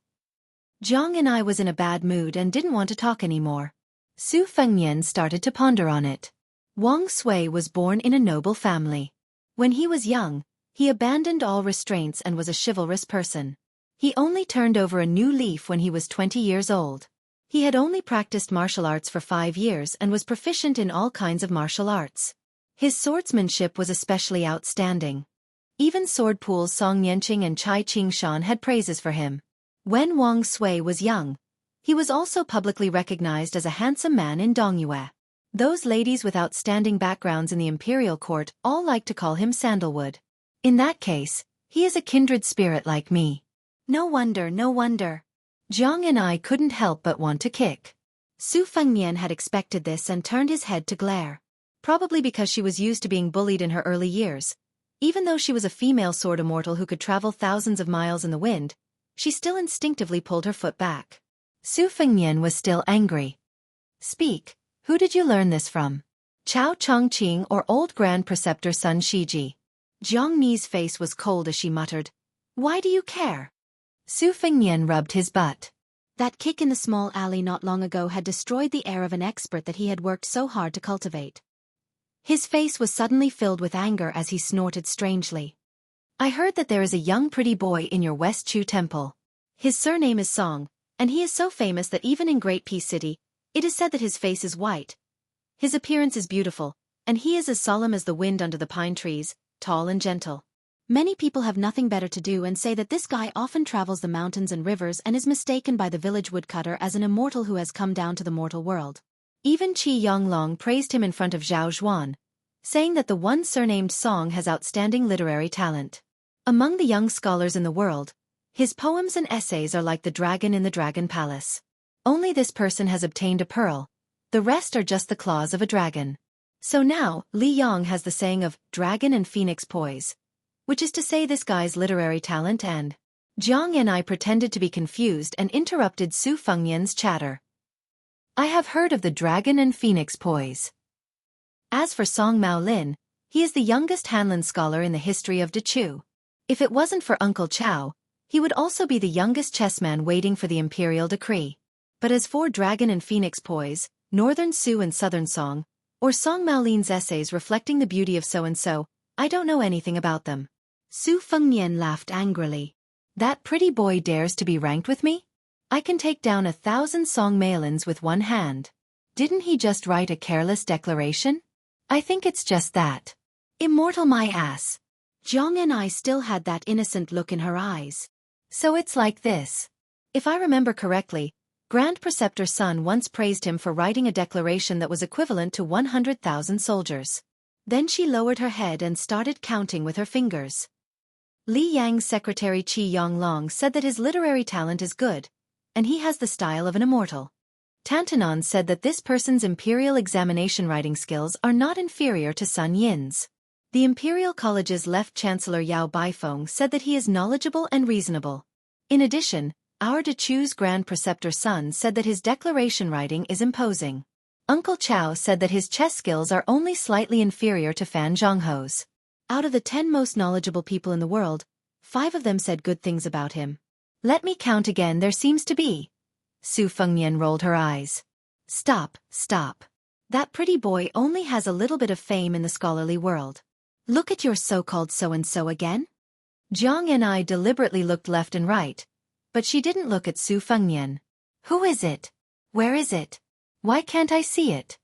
Jianghu was in a bad mood and didn't want to talk anymore. Su Fengnian started to ponder on it. Wang Sui was born in a noble family. When he was young, he abandoned all restraints and was a chivalrous person. He only turned over a new leaf when he was 20 years old. He had only practiced martial arts for 5 years and was proficient in all kinds of martial arts. His swordsmanship was especially outstanding. Even sword pools Song Nianqing and Chai Qingshan had praises for him. When Wang Sui was young, he was also publicly recognized as a handsome man in Dongyue. Those ladies with outstanding backgrounds in the imperial court all liked to call him Sandalwood. In that case, he is a kindred spirit like me. No wonder, no wonder. Jianghu couldn't help but want to kick. Su Fengnian had expected this and turned his head to glare. Probably because she was used to being bullied in her early years. Even though she was a female sword immortal who could travel thousands of miles in the wind, she still instinctively pulled her foot back. Su Fengnian was still angry. Speak, who did you learn this from? Chao Chongqing or old Grand Preceptor Sun Shiji? Jianghu's face was cold as she muttered, Why do you care? Su Fengnian rubbed his butt. That kick in the small alley not long ago had destroyed the air of an expert that he had worked so hard to cultivate. His face was suddenly filled with anger as he snorted strangely. I heard that there is a young pretty boy in your West Chu temple. His surname is Song, and he is so famous that even in Great Peace City, it is said that his face is white. His appearance is beautiful, and he is as solemn as the wind under the pine trees, tall and gentle. Many people have nothing better to do and say that this guy often travels the mountains and rivers and is mistaken by the village woodcutter as an immortal who has come down to the mortal world. Even Qi Yonglong praised him in front of Zhao Zhuan, saying that the one surnamed Song has outstanding literary talent. Among the young scholars in the world, his poems and essays are like the dragon in the Dragon Palace. Only this person has obtained a pearl, the rest are just the claws of a dragon. So now, Li Yang has the saying of dragon and phoenix poise, which is to say this guy's literary talent and... Jianghu pretended to be confused and interrupted Su Fengnian's chatter. I have heard of the dragon and phoenix poise. As for Song Maolin, he is the youngest Hanlin scholar in the history of Dechu. If it wasn't for Uncle Chao, he would also be the youngest chessman waiting for the imperial decree. But as for dragon and phoenix poise, Northern Su and Southern Song, or Song Maolin's essays reflecting the beauty of so-and-so, I don't know anything about them. Su Fengnian laughed angrily. That pretty boy dares to be ranked with me? I can take down 1,000 Song Maolins with one hand. Didn't he just write a careless declaration? I think it's just that. Immortal my ass. Jianghu still had that innocent look in her eyes. So it's like this. If I remember correctly, Grand Preceptor Sun once praised him for writing a declaration that was equivalent to 100,000 soldiers. Then she lowered her head and started counting with her fingers. Li Yang's secretary Qi Yonglong said that his literary talent is good, and he has the style of an immortal. Tantanon said that this person's imperial examination writing skills are not inferior to Sun Yin's. The Imperial College's left chancellor Yao Baifeng said that he is knowledgeable and reasonable. In addition, our Dechu's Grand Preceptor Sun said that his declaration writing is imposing. Uncle Chao said that his chess skills are only slightly inferior to Fan Zhongho's. Out of the 10 most knowledgeable people in the world, 5 of them said good things about him. Let me count again, there seems to be. Su Fengnian rolled her eyes. Stop, stop. That pretty boy only has a little bit of fame in the scholarly world. Look at your so-called so-and-so again. Jianghu deliberately looked left and right, but she didn't look at Su Fengnian. Who is it? Where is it? Why can't I see it?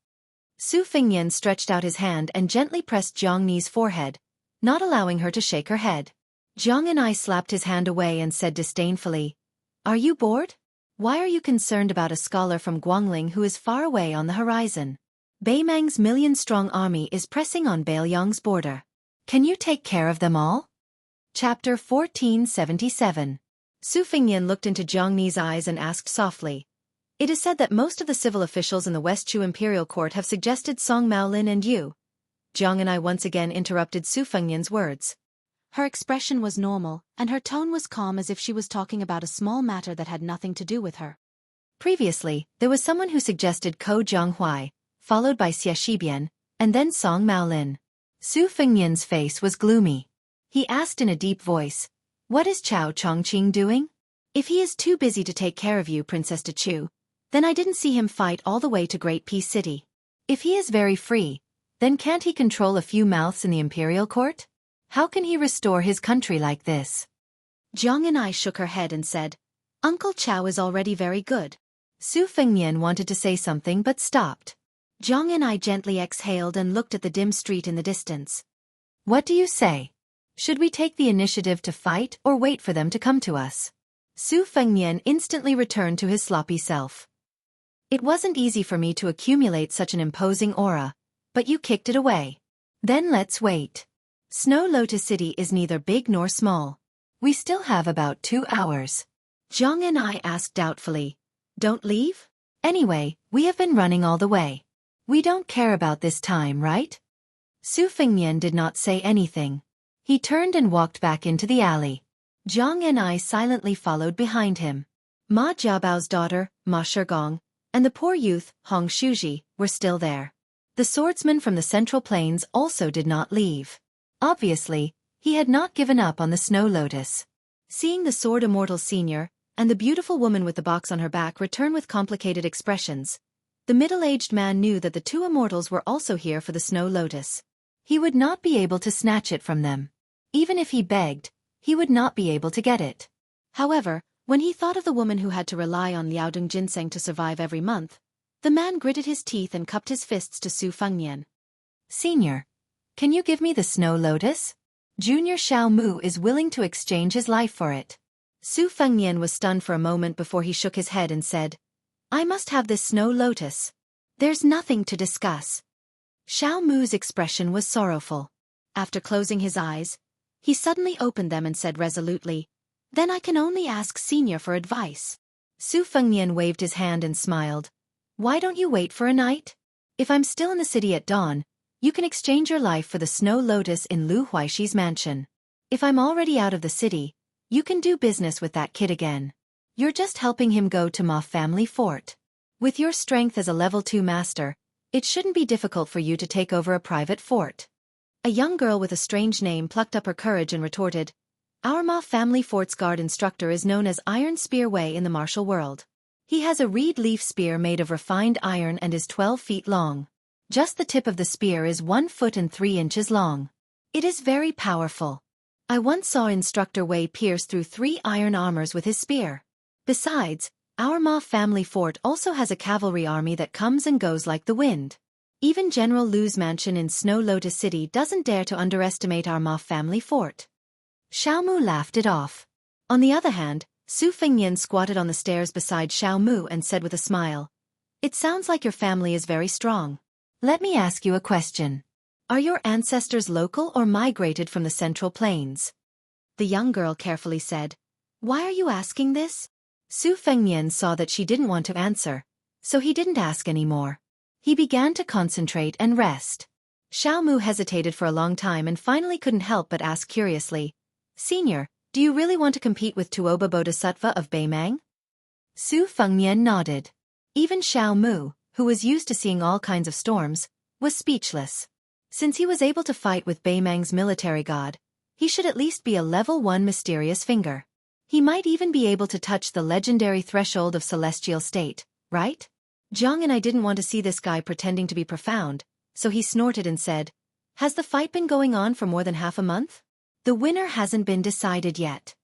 Su Fengnian stretched out his hand and gently pressed Jianghu's forehead, not allowing her to shake her head. Jianghu slapped his hand away and said disdainfully, Are you bored? Why are you concerned about a scholar from Guangling who is far away on the horizon? Beimang's million-strong army is pressing on Beiliang's border. Can you take care of them all? Chapter 1477. Su Fengnian looked into Jianghu's eyes and asked softly, It is said that most of the civil officials in the West Chu imperial court have suggested Song Maolin and you. Jianghu once again interrupted Su Fengnian's words. Her expression was normal, and her tone was calm as if she was talking about a small matter that had nothing to do with her. Previously, there was someone who suggested Ko Jianghuai, followed by Xie Shibian, and then Song Maolin. Su Fengnian's face was gloomy. He asked in a deep voice, "What is Chao Chongqing doing? If he is too busy to take care of you, Princess de Chu, then I didn't see him fight all the way to Great Peace City. If he is very free, then can't he control a few mouths in the imperial court? How can he restore his country like this?" Jianghu shook her head and said, "Uncle Chao is already very good." Su Fengnian wanted to say something but stopped. Jianghu gently exhaled and looked at the dim street in the distance. "What do you say? Should we take the initiative to fight or wait for them to come to us?" Su Fengnian instantly returned to his sloppy self. "It wasn't easy for me to accumulate such an imposing aura, but you kicked it away. Then let's wait. Snow Lotus City is neither big nor small. We still have about 2 hours." Jianghu asked doubtfully, "Don't leave?" "Anyway, we have been running all the way. We don't care about this time, right?" Su Fengnian did not say anything. He turned and walked back into the alley. Jianghu silently followed behind him. Ma Jiabao's daughter, Ma Shigong, and the poor youth, Hong Shuji, were still there. The swordsman from the Central Plains also did not leave. Obviously, he had not given up on the Snow Lotus. Seeing the Sword Immortal Senior, and the beautiful woman with the box on her back return with complicated expressions, the middle-aged man knew that the two immortals were also here for the Snow Lotus. He would not be able to snatch it from them. Even if he begged, he would not be able to get it. However, when he thought of the woman who had to rely on Liaodong ginseng to survive every month, the man gritted his teeth and cupped his fists to Su Fengnian. "Senior, can you give me the Snow Lotus? Junior Xiao Mu is willing to exchange his life for it." Su Fengnian was stunned for a moment before he shook his head and said, "I must have this Snow Lotus. There's nothing to discuss." Xiao Mu's expression was sorrowful. After closing his eyes, he suddenly opened them and said resolutely, "Then I can only ask Senior for advice." Su Fengnian waved his hand and smiled. "Why don't you wait for a night? If I'm still in the city at dawn, you can exchange your life for the Snow Lotus in Lu Huaishi's mansion. If I'm already out of the city, you can do business with that kid again. You're just helping him go to Ma family fort. With your strength as a level 2 master, it shouldn't be difficult for you to take over a private fort." A young girl with a strange name plucked up her courage and retorted, "Our Ma family fort's guard instructor is known as Iron Spear Wei in the martial world. He has a reed leaf spear made of refined iron and is 12 feet long. Just the tip of the spear is 1 foot and 3 inches long. It is very powerful. I once saw Instructor Wei pierce through 3 iron armors with his spear. Besides, our Ma family fort also has a cavalry army that comes and goes like the wind. Even General Lu's mansion in Snow Lotus City doesn't dare to underestimate our Ma family fort." Xiao Mu laughed it off. On the other hand, Su Fengnian squatted on the stairs beside Xiao Mu and said with a smile, "It sounds like your family is very strong. Let me ask you a question. Are your ancestors local or migrated from the Central Plains?" The young girl carefully said, "Why are you asking this?" Su Fengnian saw that she didn't want to answer, so he didn't ask anymore. He began to concentrate and rest. Xiao Mu hesitated for a long time and finally couldn't help but ask curiously, "Senior, do you really want to compete with Tuoba Bodhisattva of Beimang?" Su Fengnian nodded. Even Xiao Mu, who was used to seeing all kinds of storms, was speechless. Since he was able to fight with Beimang's military god, he should at least be a level 1 mysterious finger. He might even be able to touch the legendary threshold of celestial state, right? Jianghu didn't want to see this guy pretending to be profound, so he snorted and said, "Has the fight been going on for more than half a month? The winner hasn't been decided yet."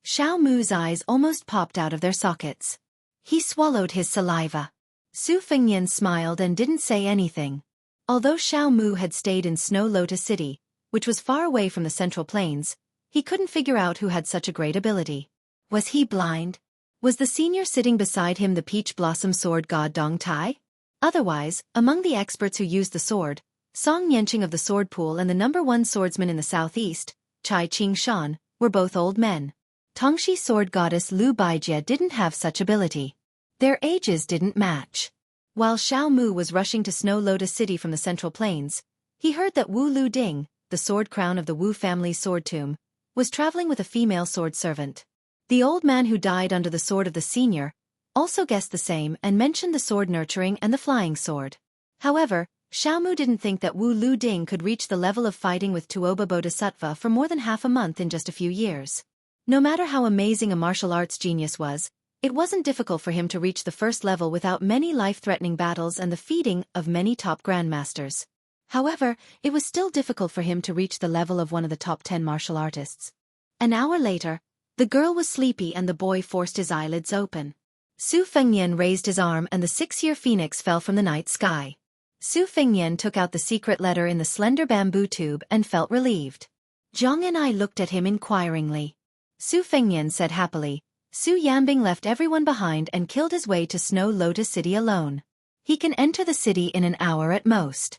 Xiao Mu's eyes almost popped out of their sockets. He swallowed his saliva. Su Fengnian smiled and didn't say anything. Although Xiao Mu had stayed in Snow Lotus City, which was far away from the Central Plains, he couldn't figure out who had such a great ability. Was he blind? Was the senior sitting beside him the peach blossom sword god Dong Tai? Otherwise, among the experts who used the sword, Song Yanqing of the sword pool and the #1 swordsman in the southeast, Chai Ching Shan, were both old men. Tongshi sword goddess Lu Baijie didn't have such ability. Their ages didn't match. While Xiao Mu was rushing to Snow Lotus City from the Central Plains, he heard that Wu Lu Ding, the sword crown of the Wu family's sword tomb, was traveling with a female sword servant. The old man who died under the sword of the senior also guessed the same and mentioned the sword nurturing and the flying sword. However, Xiao Mu didn't think that Wu Lu Ding could reach the level of fighting with Tuoba Bodhisattva for more than half a month in just a few years. No matter how amazing a martial arts genius was, it wasn't difficult for him to reach the first level without many life-threatening battles and the feeding of many top grandmasters. However, it was still difficult for him to reach the level of one of the top 10 martial artists. An hour later, the girl was sleepy and the boy forced his eyelids open. Su Fengnian raised his arm and the 6-year phoenix fell from the night sky. Su Fengnian took out the secret letter in the slender bamboo tube and felt relieved. Jiang and I looked at him inquiringly. Su Fengnian said happily, Su Yanbing left everyone behind and killed his way to Snow Lotus City alone. He can enter the city in an hour at most.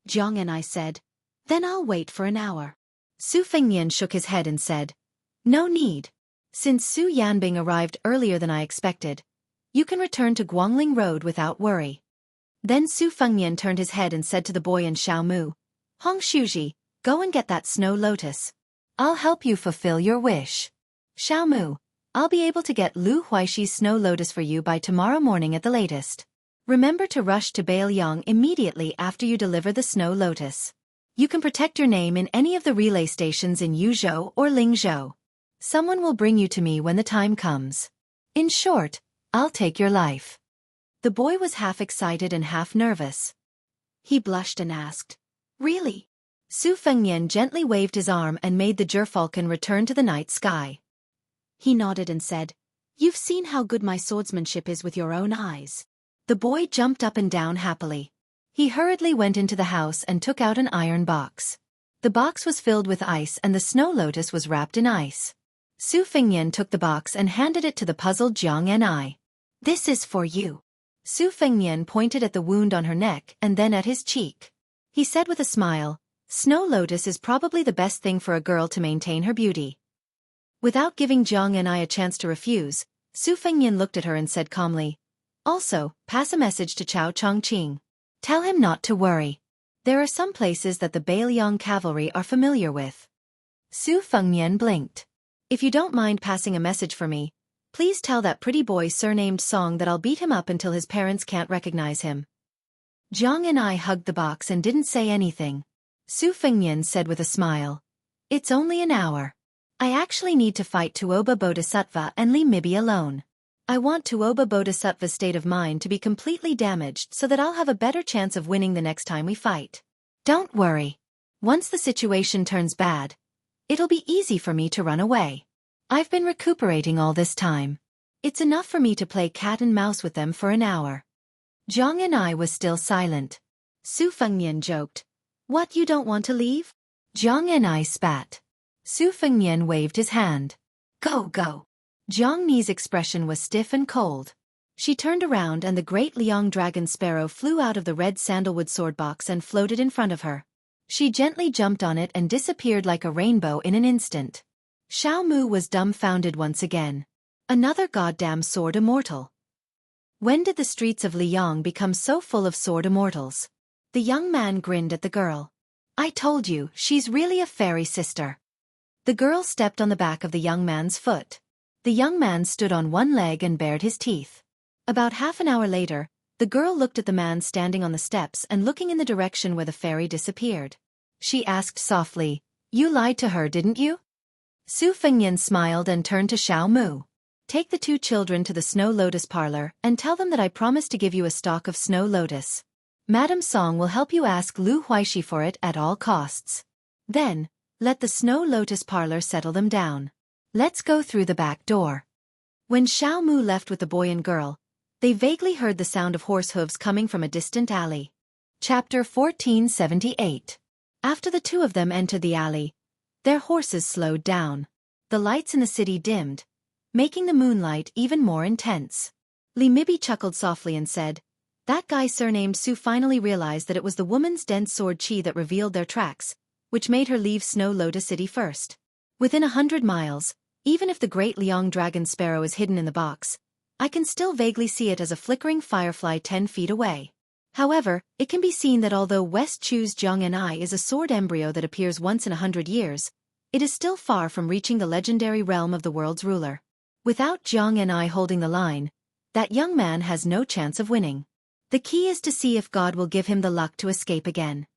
Jiang and I said, then I'll wait for an hour. Su Fengnian shook his head and said, no need. Since Su Yanbing arrived earlier than I expected, you can return to Guangling Road without worry. Then Su Fengnian turned his head and said to the boy and Xiao Mu, Hong Shuji, go and get that snow lotus. I'll help you fulfill your wish. Xiao Mu, I'll be able to get Lu Huaishi's snow lotus for you by tomorrow morning at the latest. Remember to rush to Bailiang immediately after you deliver the snow lotus. You can protect your name in any of the relay stations in Yuzhou or Lingzhou. Someone will bring you to me when the time comes. In short, I'll take your life. The boy was half excited and half nervous. He blushed and asked, really? Su Fengnian gently waved his arm and made the gerfalcon return to the night sky. He nodded and said, you've seen how good my swordsmanship is with your own eyes. The boy jumped up and down happily. He hurriedly went into the house and took out an iron box. The box was filled with ice and the snow lotus was wrapped in ice. Su Fengnian took the box and handed it to the puzzled Jiang and I. This is for you. Su Fengnian pointed at the wound on her neck and then at his cheek. He said with a smile, Snow Lotus is probably the best thing for a girl to maintain her beauty. Without giving Jiang and I a chance to refuse, Su Fengnian looked at her and said calmly, also, pass a message to Chao Chongqing. Tell him not to worry. There are some places that the Bailiang cavalry are familiar with. Su Fengnian blinked. If you don't mind passing a message for me, please tell that pretty boy surnamed Song that I'll beat him up until his parents can't recognize him. Jiang and I hugged the box and didn't say anything. Su Fengnian said with a smile, it's only an hour. I actually need to fight Tuoba Bodhisattva and Li Mibi alone. I want Tuoba Bodhisattva's state of mind to be completely damaged so that I'll have a better chance of winning the next time we fight. Don't worry. Once the situation turns bad, it'll be easy for me to run away. I've been recuperating all this time. It's enough for me to play cat and mouse with them for an hour. Jiang and I was still silent. Su Fengnian joked, what, you don't want to leave? Jiang and I spat. Su Fengnian waved his hand. Go, go. Jiang Ni's expression was stiff and cold. She turned around and the great Liang dragon sparrow flew out of the red sandalwood sword box and floated in front of her. She gently jumped on it and disappeared like a rainbow in an instant. Xiao Mu was dumbfounded once again. Another goddamn sword immortal. When did the streets of Liang become so full of sword immortals? The young man grinned at the girl. I told you, she's really a fairy sister. The girl stepped on the back of the young man's foot. The young man stood on one leg and bared his teeth. About half an hour later, the girl looked at the man standing on the steps and looking in the direction where the fairy disappeared. She asked softly, you lied to her, didn't you? Su Fengnian smiled and turned to Xiao Mu. Take the 2 children to the Snow Lotus parlor and tell them that I promise to give you a stalk of Snow Lotus. Madame Song will help you ask Lu Huaishi for it at all costs. Then, let the Snow Lotus parlor settle them down. Let's go through the back door. When Xiao Mu left with the boy and girl, they vaguely heard the sound of horse hooves coming from a distant alley. Chapter 1478. After the 2 of them entered the alley, their horses slowed down. The lights in the city dimmed, making the moonlight even more intense. Li Mibi chuckled softly and said, that guy surnamed Su finally realized that it was the woman's dense sword chi that revealed their tracks, which made her leave Snow Lotus City first. Within 100 miles, even if the great Liang dragon sparrow is hidden in the box, I can still vaguely see it as a flickering firefly 10 feet away. However, it can be seen that although West Chu's Jianghu is a sword embryo that appears once in 100 years, it is still far from reaching the legendary realm of the world's ruler. Without Jianghu holding the line, that young man has no chance of winning. The key is to see if God will give him the luck to escape again.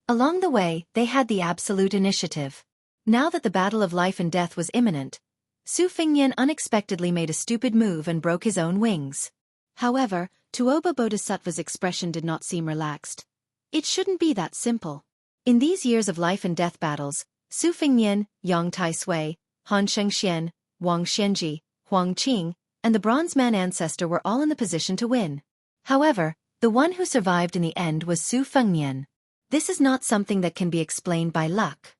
Along the way, they had the absolute initiative. Now that the battle of life and death was imminent, Su Fengnian unexpectedly made a stupid move and broke his own wings. However, Tuoba Bodhisattva's expression did not seem relaxed. It shouldn't be that simple. In these years of life and death battles, Su Fengnian, Yang Tai-sui, Han Shengxian, Wang Xianji, Huang Qing, and the Bronze Man ancestor were all in the position to win. However, the one who survived in the end was Su Fengnian. This is not something that can be explained by luck.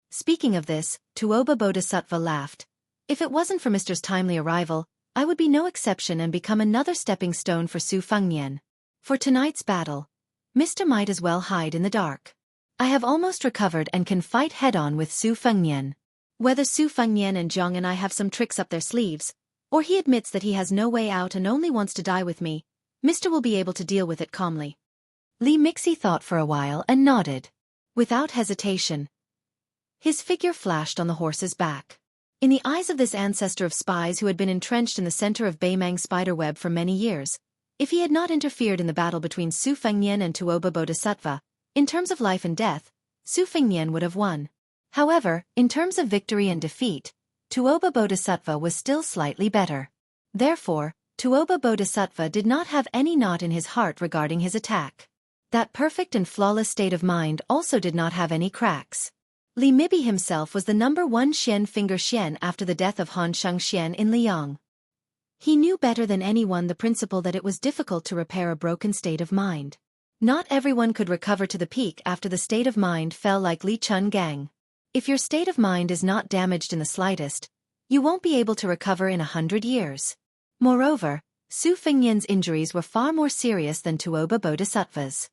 Speaking of this, Tuoba Bodhisattva laughed. If it wasn't for Mr.'s timely arrival, I would be no exception and become another stepping stone for Su Fengnian. For tonight's battle, Mr. might as well hide in the dark. I have almost recovered and can fight head-on with Su Fengnian. Whether Su Fengnian and Zhang and I have some tricks up their sleeves, or he admits that he has no way out and only wants to die with me, Mr. will be able to deal with it calmly. Li Mixi thought for a while and nodded. Without hesitation, his figure flashed on the horse's back. In the eyes of this ancestor of spies who had been entrenched in the center of Beimang's spiderweb for many years, if he had not interfered in the battle between Su Fengnian and Tuoba Bodhisattva, in terms of life and death, Su Fengnian would have won. However, in terms of victory and defeat, Tuoba Bodhisattva was still slightly better. Therefore, Tuoba Bodhisattva did not have any knot in his heart regarding his attack. That perfect and flawless state of mind also did not have any cracks. Li Mibi himself was the #1 Xian finger Xian after the death of Han Xianxian in Liang. He knew better than anyone the principle that it was difficult to repair a broken state of mind. Not everyone could recover to the peak after the state of mind fell like Li Chun Gang. If your state of mind is not damaged in the slightest, you won't be able to recover in 100 years. Moreover, Su Fengnian's injuries were far more serious than Tuoba Bodhisattva's.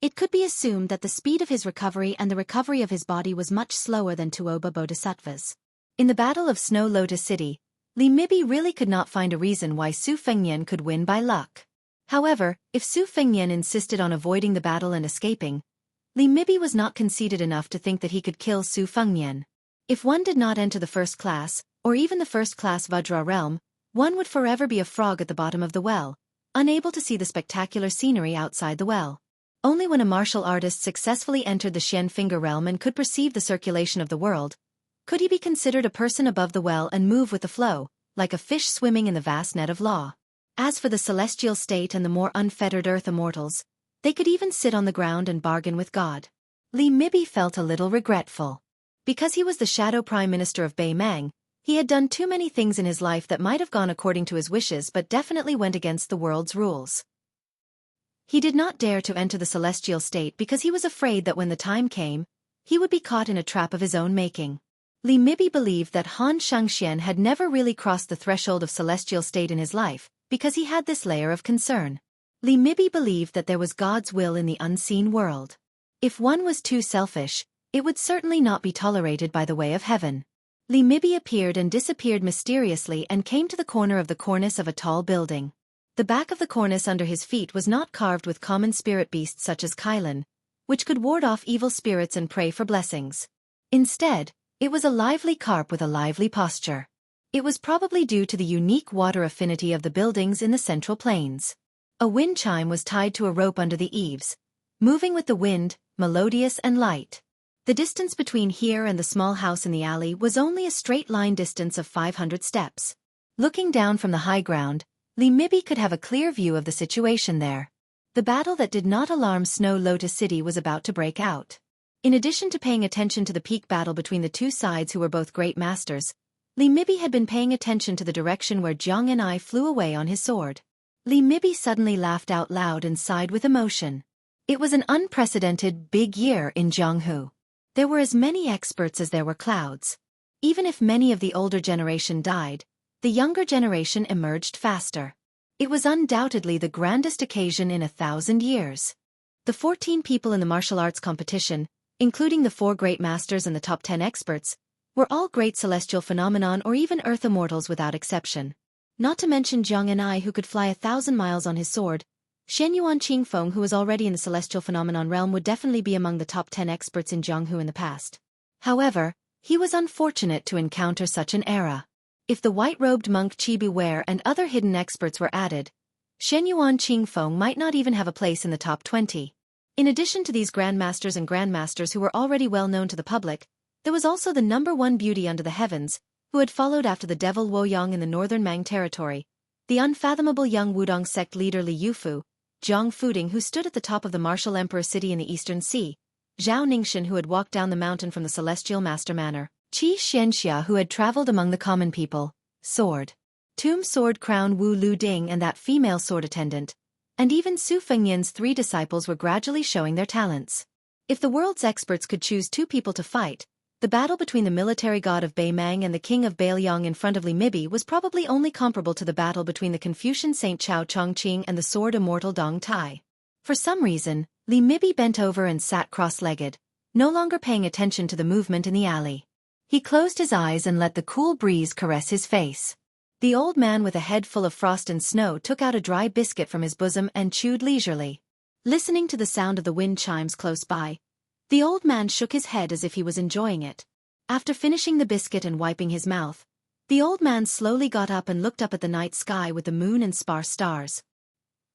It could be assumed that the speed of his recovery and the recovery of his body was much slower than Tuoba Bodhisattva's. In the Battle of Snow Lotus City, Li Mibi really could not find a reason why Su Fengnian could win by luck. However, if Su Fengnian insisted on avoiding the battle and escaping, Li Mibi was not conceited enough to think that he could kill Su Fengnian. If one did not enter the first class, or even the first-class Vajra realm, one would forever be a frog at the bottom of the well, unable to see the spectacular scenery outside the well. Only when a martial artist successfully entered the Xian finger realm and could perceive the circulation of the world, could he be considered a person above the well and move with the flow, like a fish swimming in the vast net of law. As for the celestial state and the more unfettered earth immortals, they could even sit on the ground and bargain with God. Li Mibi felt a little regretful. Because he was the shadow prime minister of Beimang, he had done too many things in his life that might have gone according to his wishes but definitely went against the world's rules. He did not dare to enter the celestial state because he was afraid that when the time came, he would be caught in a trap of his own making. Li Mibi believed that Han Xianxian had never really crossed the threshold of celestial state in his life, because he had this layer of concern. Li Mibi believed that there was God's will in the unseen world. If one was too selfish, it would certainly not be tolerated by the way of heaven. Li Mibi appeared and disappeared mysteriously and came to the corner of the cornice of a tall building. The back of the cornice under his feet was not carved with common spirit beasts such as Kailan, which could ward off evil spirits and pray for blessings. Instead, it was a lively carp with a lively posture. It was probably due to the unique water affinity of the buildings in the central plains. A wind chime was tied to a rope under the eaves, moving with the wind, melodious and light. The distance between here and the small house in the alley was only a straight line distance of 500 steps. Looking down from the high ground, Li Mibi could have a clear view of the situation there. The battle that did not alarm Snow Lotus City was about to break out. In addition to paying attention to the peak battle between the two sides who were both great masters, Li Mibi had been paying attention to the direction where Jianghu flew away on his sword. Li Mibi suddenly laughed out loud and sighed with emotion. It was an unprecedented big year in Jianghu. There were as many experts as there were clouds. Even if many of the older generation died, the younger generation emerged faster. It was undoubtedly the grandest occasion in 1,000 years. The 14 people in the martial arts competition, including the 4 great masters and the top 10 experts, were all great celestial phenomenon or even earth immortals without exception. Not to mention Jianghu who could fly 1,000 miles on his sword. Shenyuan Qingfeng, who was already in the celestial phenomenon realm, would definitely be among the top 10 experts in Jianghu in the past. However, he was unfortunate to encounter such an era. If the white-robed monk Chibu Ware and other hidden experts were added, Shenyuan Qingfeng might not even have a place in the top 20. In addition to these grandmasters and grandmasters who were already well known to the public, there was also the #1 beauty under the heavens, who had followed after the devil Woyang in the northern Mang territory, the unfathomable young Wudong sect leader Li Yufu, Zhang Fuding, who stood at the top of the martial emperor city in the eastern sea, Zhao Ningxian, who had walked down the mountain from the celestial master manor, Qi Xianxia, who had traveled among the common people, Sword, Tomb Sword Crown Wu Lu Ding, and that female sword attendant, and even Su Fengyan's 3 disciples were gradually showing their talents. If the world's experts could choose 2 people to fight, the battle between the military god of Beimang and the king of Bailiang in front of Li Mibi was probably only comparable to the battle between the Confucian Saint Chao Chongqing and the sword immortal Dong Tai. For some reason, Li Mibi bent over and sat cross-legged, no longer paying attention to the movement in the alley. He closed his eyes and let the cool breeze caress his face. The old man with a head full of frost and snow took out a dry biscuit from his bosom and chewed leisurely. Listening to the sound of the wind chimes close by, the old man shook his head as if he was enjoying it. After finishing the biscuit and wiping his mouth, the old man slowly got up and looked up at the night sky with the moon and sparse stars.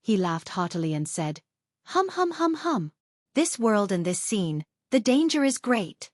He laughed haughtily and said, "Hum hum hum hum. This world and this scene, the danger is great."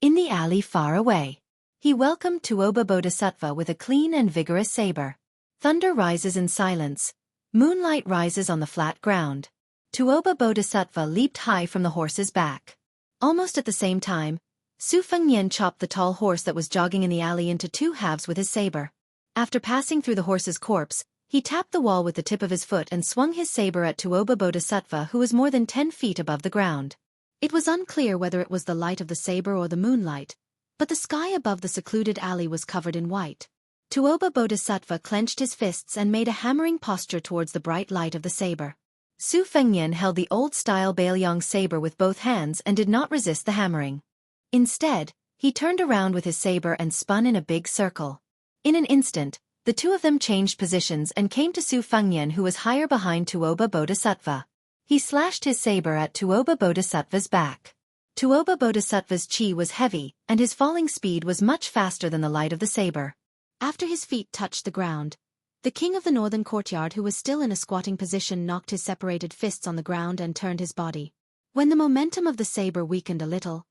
In the alley far away, he welcomed Tuoba Bodhisattva with a clean and vigorous saber. Thunder rises in silence. Moonlight rises on the flat ground. Tuoba Bodhisattva leaped high from the horse's back. Almost at the same time, Su Fengyan chopped the tall horse that was jogging in the alley into 2 halves with his saber. After passing through the horse's corpse, he tapped the wall with the tip of his foot and swung his saber at Tuoba Bodhisattva, who was more than 10 feet above the ground. It was unclear whether it was the light of the saber or the moonlight, but the sky above the secluded alley was covered in white. Tuoba Bodhisattva clenched his fists and made a hammering posture towards the bright light of the saber. Su Fengyan held the old-style Bailiang saber with both hands and did not resist the hammering. Instead, he turned around with his saber and spun in a big circle. In an instant, the 2 of them changed positions and came to Su Fengyan, who was higher behind Tuoba Bodhisattva. He slashed his saber at Tuoba Bodhisattva's back. Tuoba Bodhisattva's chi was heavy, and his falling speed was much faster than the light of the saber. After his feet touched the ground, the king of the northern courtyard, who was still in a squatting position, knocked his separated fists on the ground and turned his body. When the momentum of the saber weakened a little,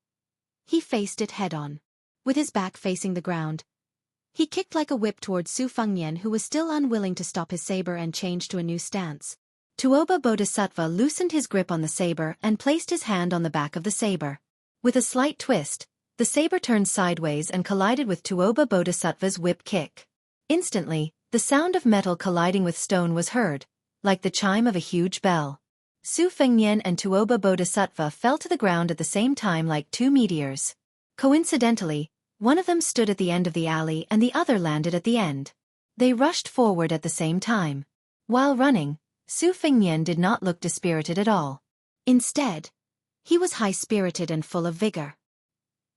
he faced it head-on. With his back facing the ground, he kicked like a whip towards Su Fengyan, who was still unwilling to stop his saber and change to a new stance. Tuoba Bodhisattva loosened his grip on the saber and placed his hand on the back of the saber. With a slight twist, the saber turned sideways and collided with Tuoba Bodhisattva's whip kick. Instantly, the sound of metal colliding with stone was heard, like the chime of a huge bell. Su Fengyan and Tuoba Bodhisattva fell to the ground at the same time like 2 meteors. Coincidentally, one of them stood at the end of the alley and the other landed at the end. They rushed forward at the same time. While running, Su Fengyan did not look dispirited at all. Instead, he was high-spirited and full of vigor.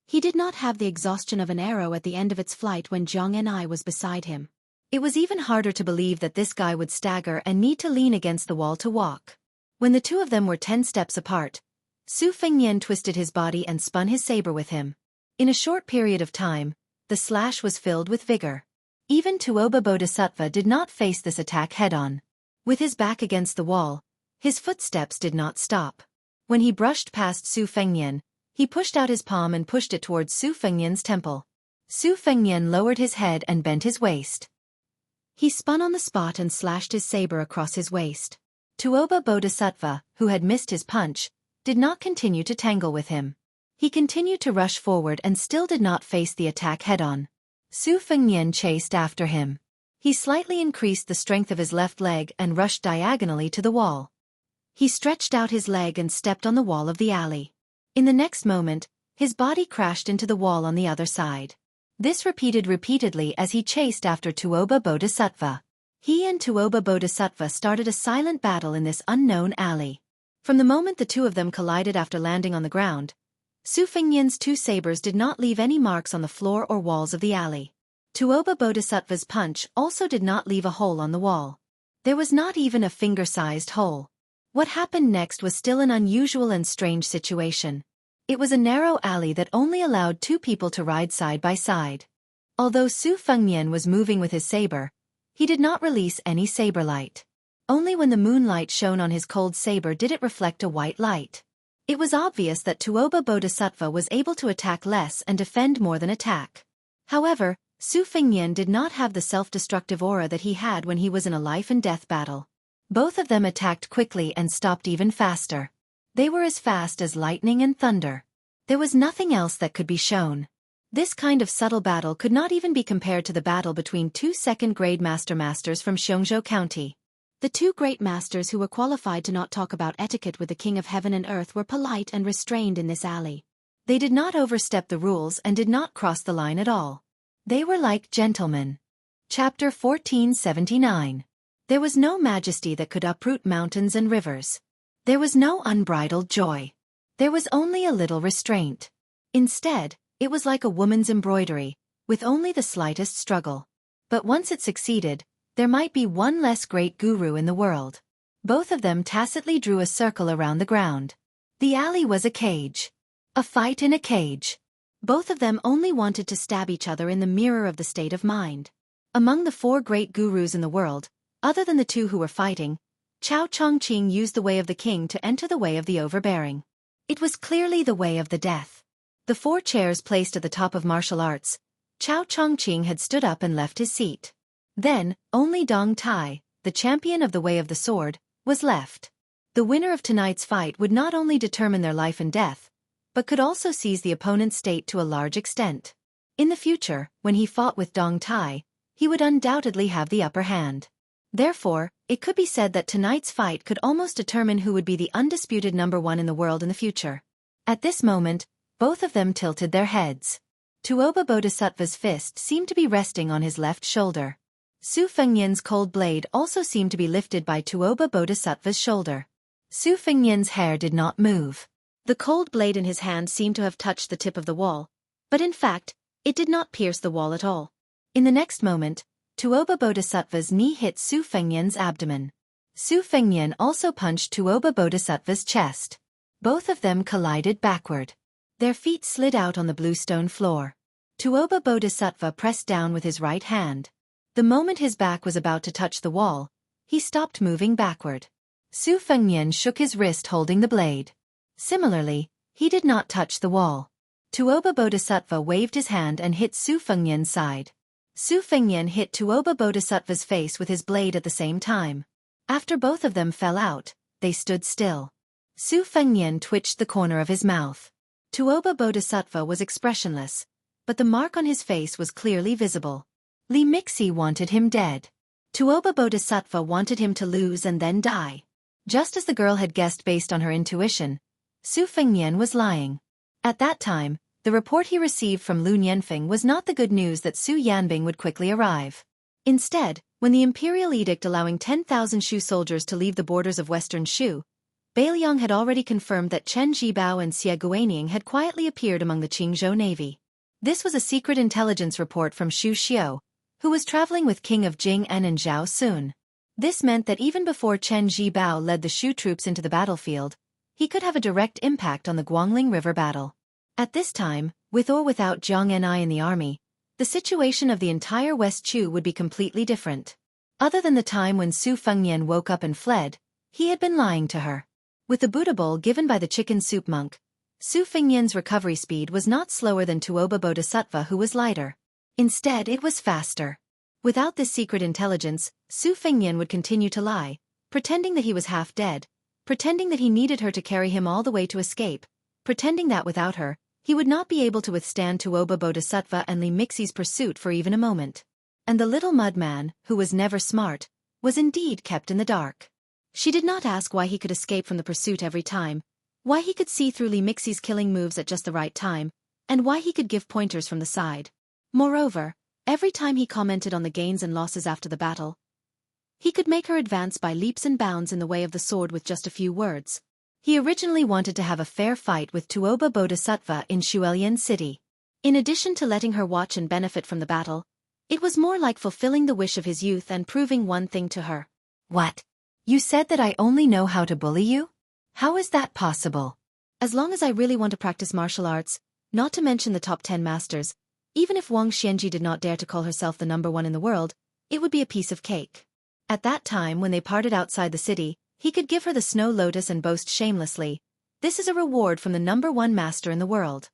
He did not have the exhaustion of an arrow at the end of its flight when Jianghu was beside him. It was even harder to believe that this guy would stagger and need to lean against the wall to walk. When the 2 of them were 10 steps apart, Su Fengyan twisted his body and spun his saber with him. In a short period of time, the slash was filled with vigor. Even Tuoba Bodhisattva did not face this attack head-on. With his back against the wall, his footsteps did not stop. When he brushed past Su Fengyan, he pushed out his palm and pushed it towards Su Fengyan's temple. Su Fengyan lowered his head and bent his waist. He spun on the spot and slashed his saber across his waist. Tuoba Bodhisattva, who had missed his punch, did not continue to tangle with him. He continued to rush forward and still did not face the attack head-on. Su Fengyan chased after him. He slightly increased the strength of his left leg and rushed diagonally to the wall. He stretched out his leg and stepped on the wall of the alley. In the next moment, his body crashed into the wall on the other side. This repeated repeatedly as he chased after Tuoba Bodhisattva. He and Tuoba Bodhisattva started a silent battle in this unknown alley. From the moment the 2 of them collided after landing on the ground, Su Fengyan's 2 sabers did not leave any marks on the floor or walls of the alley. Tuoba Bodhisattva's punch also did not leave a hole on the wall. There was not even a finger-sized hole. What happened next was still an unusual and strange situation. It was a narrow alley that only allowed two people to ride side by side. Although Su Fengnian was moving with his saber, he did not release any saber light. Only when the moonlight shone on his cold saber did it reflect a white light. It was obvious that Tuoba Bodhisattva was able to attack less and defend more than attack. However, Su Fengnian did not have the self-destructive aura that he had when he was in a life-and-death battle. Both of them attacked quickly and stopped even faster. They were as fast as lightning and thunder. There was nothing else that could be shown. This kind of subtle battle could not even be compared to the battle between two second-grade masters from Xianghu County. The two great masters who were qualified to not talk about etiquette with the King of Heaven and Earth were polite and restrained in this alley. They did not overstep the rules and did not cross the line at all. They were like gentlemen. Chapter 1479. There was no majesty that could uproot mountains and rivers. There was no unbridled joy. There was only a little restraint. Instead, it was like a woman's embroidery, with only the slightest struggle. But once it succeeded, there might be one less great guru in the world. Both of them tacitly drew a circle around the ground. The alley was a cage. A fight in a cage. Both of them only wanted to stab each other in the mirror of the state of mind. Among the four great gurus in the world, other than the two who were fighting, Cao Chongqing used the way of the king to enter the way of the overbearing. It was clearly the way of the death. The four chairs placed at the top of martial arts, Cao Chongqing had stood up and left his seat. Then, only Dong Tai, the champion of the way of the sword, was left. The winner of tonight's fight would not only determine their life and death, but could also seize the opponent's state to a large extent. In the future, when he fought with Dong Tai, he would undoubtedly have the upper hand. Therefore, it could be said that tonight's fight could almost determine who would be the undisputed number one in the world in the future. At this moment, both of them tilted their heads. Tuoba Bodhisattva's fist seemed to be resting on his left shoulder. Su Fengnian's cold blade also seemed to be lifted by Tuoba Bodhisattva's shoulder. Su Fengnian's hair did not move. The cold blade in his hand seemed to have touched the tip of the wall, but in fact, it did not pierce the wall at all. In the next moment, Tuoba Bodhisattva's knee hit Su Fengnian's abdomen. Su Fengnian also punched Tuoba Bodhisattva's chest. Both of them collided backward. Their feet slid out on the bluestone floor. Tuoba Bodhisattva pressed down with his right hand. The moment his back was about to touch the wall, he stopped moving backward. Su Fengnian shook his wrist holding the blade. Similarly, he did not touch the wall. Tuoba Bodhisattva waved his hand and hit Su Fengnian's side. Su Fengnian hit Tuoba Bodhisattva's face with his blade at the same time. After both of them fell out, they stood still. Su Fengnian twitched the corner of his mouth. Tuoba Bodhisattva was expressionless, but the mark on his face was clearly visible. Li Mixi wanted him dead. Tuoba Bodhisattva wanted him to lose and then die. Just as the girl had guessed based on her intuition, Su Fengnian was lying. At that time, the report he received from Lu Nianfeng was not the good news that Su Yanbing would quickly arrive. Instead, when the imperial edict allowing 10,000 Shu soldiers to leave the borders of western Shu, Beiliang had already confirmed that Chen Jibao and Xie Guaning had quietly appeared among the Qingzhou navy. This was a secret intelligence report from Xu Xiu, who was traveling with King of Jing En and Zhao Sun. This meant that even before Chen Jibao led the Shu troops into the battlefield, he could have a direct impact on the Guangling River battle. At this time, with or without Jiang En in the army, the situation of the entire West Chu would be completely different. Other than the time when Su Fengnian woke up and fled, he had been lying to her. With the Buddha bowl given by the chicken soup monk, Su Fengnian's recovery speed was not slower than Tuoba Bodhisattva, who was lighter. Instead, it was faster. Without this secret intelligence, Su Fengnian would continue to lie, pretending that he was half dead, pretending that he needed her to carry him all the way to escape, pretending that without her, he would not be able to withstand Tuoba Bodhisattva and Li Mixi's pursuit for even a moment. And the little mud man, who was never smart, was indeed kept in the dark. She did not ask why he could escape from the pursuit every time, why he could see through Li Mixi's killing moves at just the right time, and why he could give pointers from the side. Moreover, every time he commented on the gains and losses after the battle, he could make her advance by leaps and bounds in the way of the sword with just a few words. He originally wanted to have a fair fight with Tuoba Bodhisattva in Shuelian City. In addition to letting her watch and benefit from the battle, It was more like fulfilling the wish of his youth and proving one thing to her. What? You said that I only know how to bully you? How is that possible? As long as I really want to practice martial arts, not to mention the top 10 masters, even if Wang Xianji did not dare to call herself the #1 in the world, it would be a piece of cake. At that time when they parted outside the city, he could give her the snow lotus and boast shamelessly, "This is a reward from the #1 master in the world."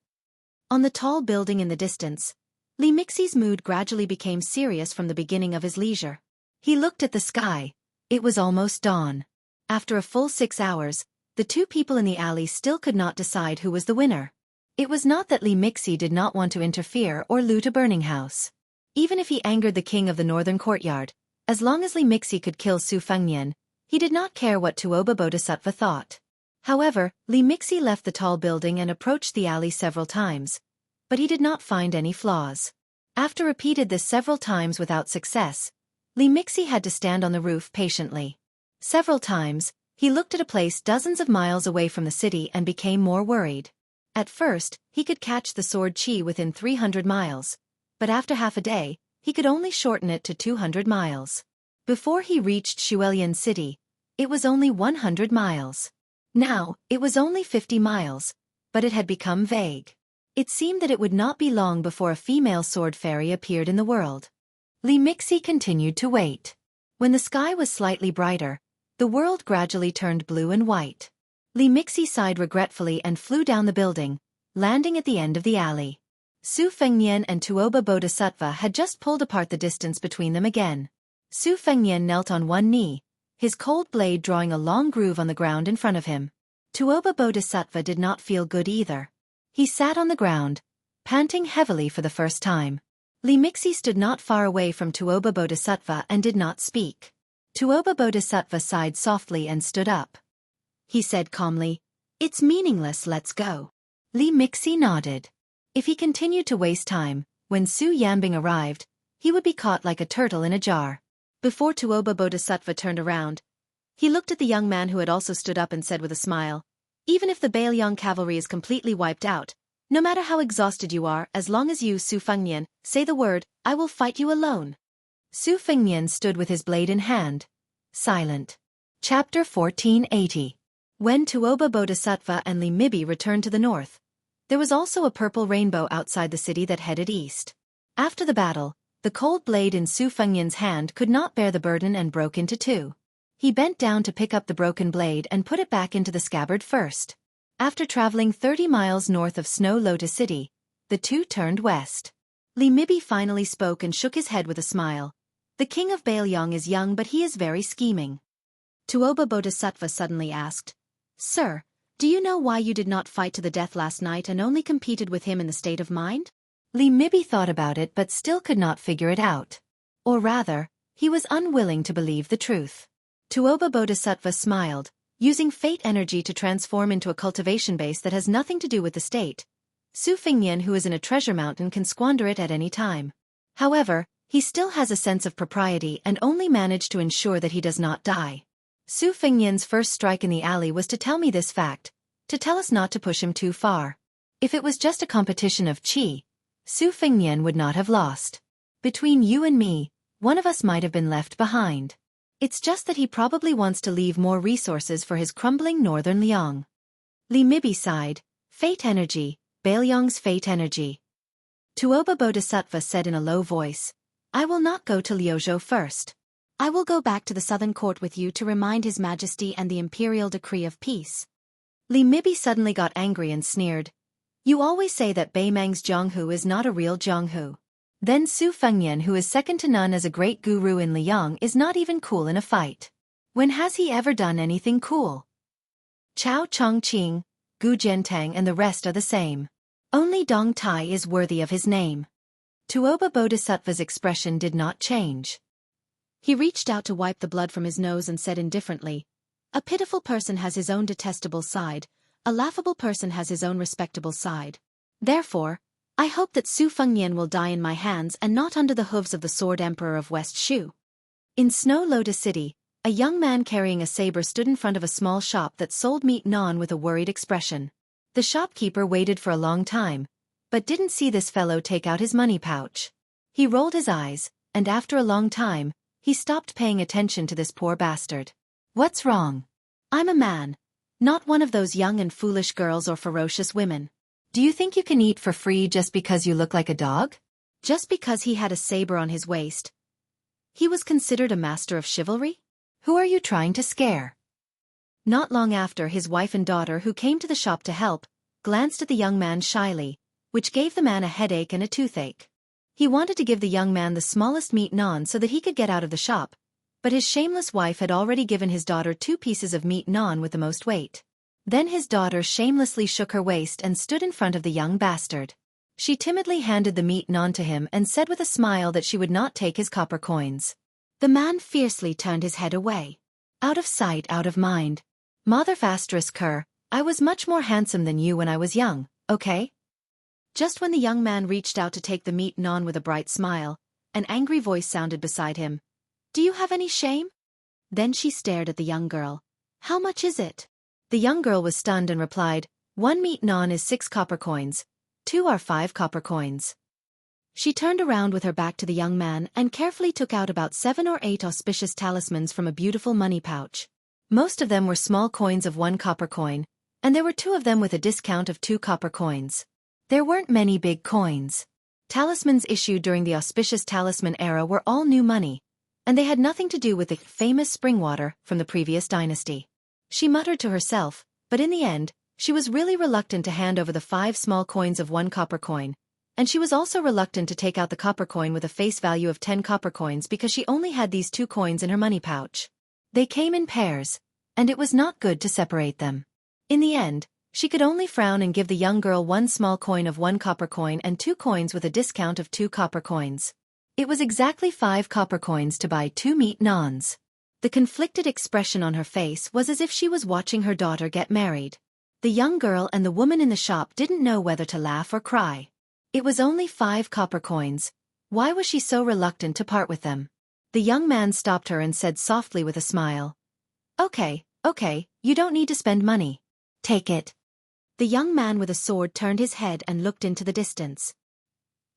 On the tall building in the distance, Li Mixie's mood gradually became serious from the beginning of his leisure. He looked at the sky. It was almost dawn. After a full 6 hours, the two people in the alley still could not decide who was the winner. It was not that Li Mixie did not want to interfere or loot a burning house. Even if he angered the king of the northern courtyard, as long as Li Mixie could kill Su Fengnian, he did not care what Tuoba Bodhisattva thought. However, Li Mixie left the tall building and approached the alley several times, but he did not find any flaws. After repeated this several times without success, Li Mixie had to stand on the roof patiently. Several times, he looked at a place dozens of miles away from the city and became more worried. At first, he could catch the sword Qi within 300 miles, but after half a day, he could only shorten it to 200 miles. Before he reached Shuelian City, it was only 100 miles. Now, it was only 50 miles, but it had become vague. It seemed that it would not be long before a female sword fairy appeared in the world. Li Mixie continued to wait. When the sky was slightly brighter, the world gradually turned blue and white. Li Mixie sighed regretfully and flew down the building, landing at the end of the alley. Su Fengnian and Tuoba Bodhisattva had just pulled apart the distance between them again. Su Fengnian knelt on one knee, his cold blade drawing a long groove on the ground in front of him. Tuoba Bodhisattva did not feel good either. He sat on the ground, panting heavily for the first time. Li Mixie stood not far away from Tuoba Bodhisattva and did not speak. Tuoba Bodhisattva sighed softly and stood up. He said calmly, "It's meaningless, let's go." Li Mixie nodded. If he continued to waste time, when Su Yanbing arrived, he would be caught like a turtle in a jar. Before Tuoba Bodhisattva turned around, he looked at the young man who had also stood up and said with a smile, "Even if the Bailiang cavalry is completely wiped out, no matter how exhausted you are, as long as you, Su Fengnian, say the word, I will fight you alone." Su Fengnian stood with his blade in hand, silent. Chapter 1480. When Tuoba Bodhisattva and Li Mibi returned to the north, there was also a purple rainbow outside the city that headed east. After the battle, the cold blade in Su Fengnian's hand could not bear the burden and broke into two. He bent down to pick up the broken blade and put it back into the scabbard first. After traveling 30 miles north of Snow Lotus City, the two turned west. Li Mibi finally spoke and shook his head with a smile. "The king of Bailiang is young, but he is very scheming." Tuoba Bodhisattva suddenly asked, "Sir, do you know why you did not fight to the death last night and only competed with him in the state of mind?" Li Mibi thought about it but still could not figure it out. Or rather, he was unwilling to believe the truth. Tuoba Bodhisattva smiled, using fate energy to transform into a cultivation base that has nothing to do with the state. Su Fengnian, who is in a treasure mountain, can squander it at any time. However, he still has a sense of propriety and only managed to ensure that he does not die. Su Fengnian's first strike in the alley was to tell me this fact, to tell us not to push him too far. If it was just a competition of qi, Su Fengnian would not have lost. Between you and me, one of us might have been left behind. It's just that he probably wants to leave more resources for his crumbling northern Liang. Li Mibi sighed, "Fate energy, Bailiang's fate energy." Tuoba Bodhisattva said in a low voice, "I will not go to Liuzhou first. I will go back to the southern court with you to remind His Majesty and the imperial decree of peace." Li Mibi suddenly got angry and sneered, "You always say that Beimang's Jianghu is not a real Jianghu. Then Su Fengnian, who is second to none as a great guru in Liang, is not even cool in a fight. When has he ever done anything cool? Chao Chongqing, Gu Jiantang and the rest are the same. Only Dong Tai is worthy of his name." Tuoba Bodhisattva's expression did not change. He reached out to wipe the blood from his nose and said indifferently, "A pitiful person has his own detestable side, a laughable person has his own respectable side. Therefore, I hope that Su Fengnian will die in my hands and not under the hooves of the Sword Emperor of West Shu." In Snow Lotus City, a young man carrying a saber stood in front of a small shop that sold meat naan with a worried expression. The shopkeeper waited for a long time, but didn't see this fellow take out his money pouch. He rolled his eyes, and after a long time, he stopped paying attention to this poor bastard. What's wrong? I'm a man, not one of those young and foolish girls or ferocious women. Do you think you can eat for free just because you look like a dog? Just because he had a saber on his waist, he was considered a master of chivalry? Who are you trying to scare? Not long after, his wife and daughter, who came to the shop to help, glanced at the young man shyly, which gave the man a headache and a toothache. He wanted to give the young man the smallest meat naan so that he could get out of the shop, but his shameless wife had already given his daughter 2 pieces of meat naan with the most weight. Then his daughter shamelessly shook her waist and stood in front of the young bastard. She timidly handed the meat naan to him and said with a smile that she would not take his copper coins. The man fiercely turned his head away. Out of sight, out of mind. Mother **Ker, I was much more handsome than you when I was young, okay? Just when the young man reached out to take the meat naan with a bright smile, an angry voice sounded beside him. Do you have any shame? Then she stared at the young girl. How much is it? The young girl was stunned and replied, 1 meat naan is 6 copper coins. 2 are 5 copper coins. She turned around with her back to the young man and carefully took out about 7 or 8 auspicious talismans from a beautiful money pouch. Most of them were small coins of 1 copper coin, and there were 2 of them with a discount of 2 copper coins. There weren't many big coins. Talismans issued during the auspicious talisman era were all new money, and they had nothing to do with the famous spring water from the previous dynasty. She muttered to herself, but in the end, she was really reluctant to hand over the 5 small coins of 1 copper coin, and she was also reluctant to take out the copper coin with a face value of 10 copper coins because she only had these 2 coins in her money pouch. They came in pairs, and it was not good to separate them. In the end, she could only frown and give the young girl 1 small coin of 1 copper coin and 2 coins with a discount of 2 copper coins. It was exactly 5 copper coins to buy 2 meat naans. The conflicted expression on her face was as if she was watching her daughter get married. The young girl and the woman in the shop didn't know whether to laugh or cry. It was only 5 copper coins. Why was she so reluctant to part with them? The young man stopped her and said softly with a smile. Okay, you don't need to spend money. Take it. The young man with a sword turned his head and looked into the distance.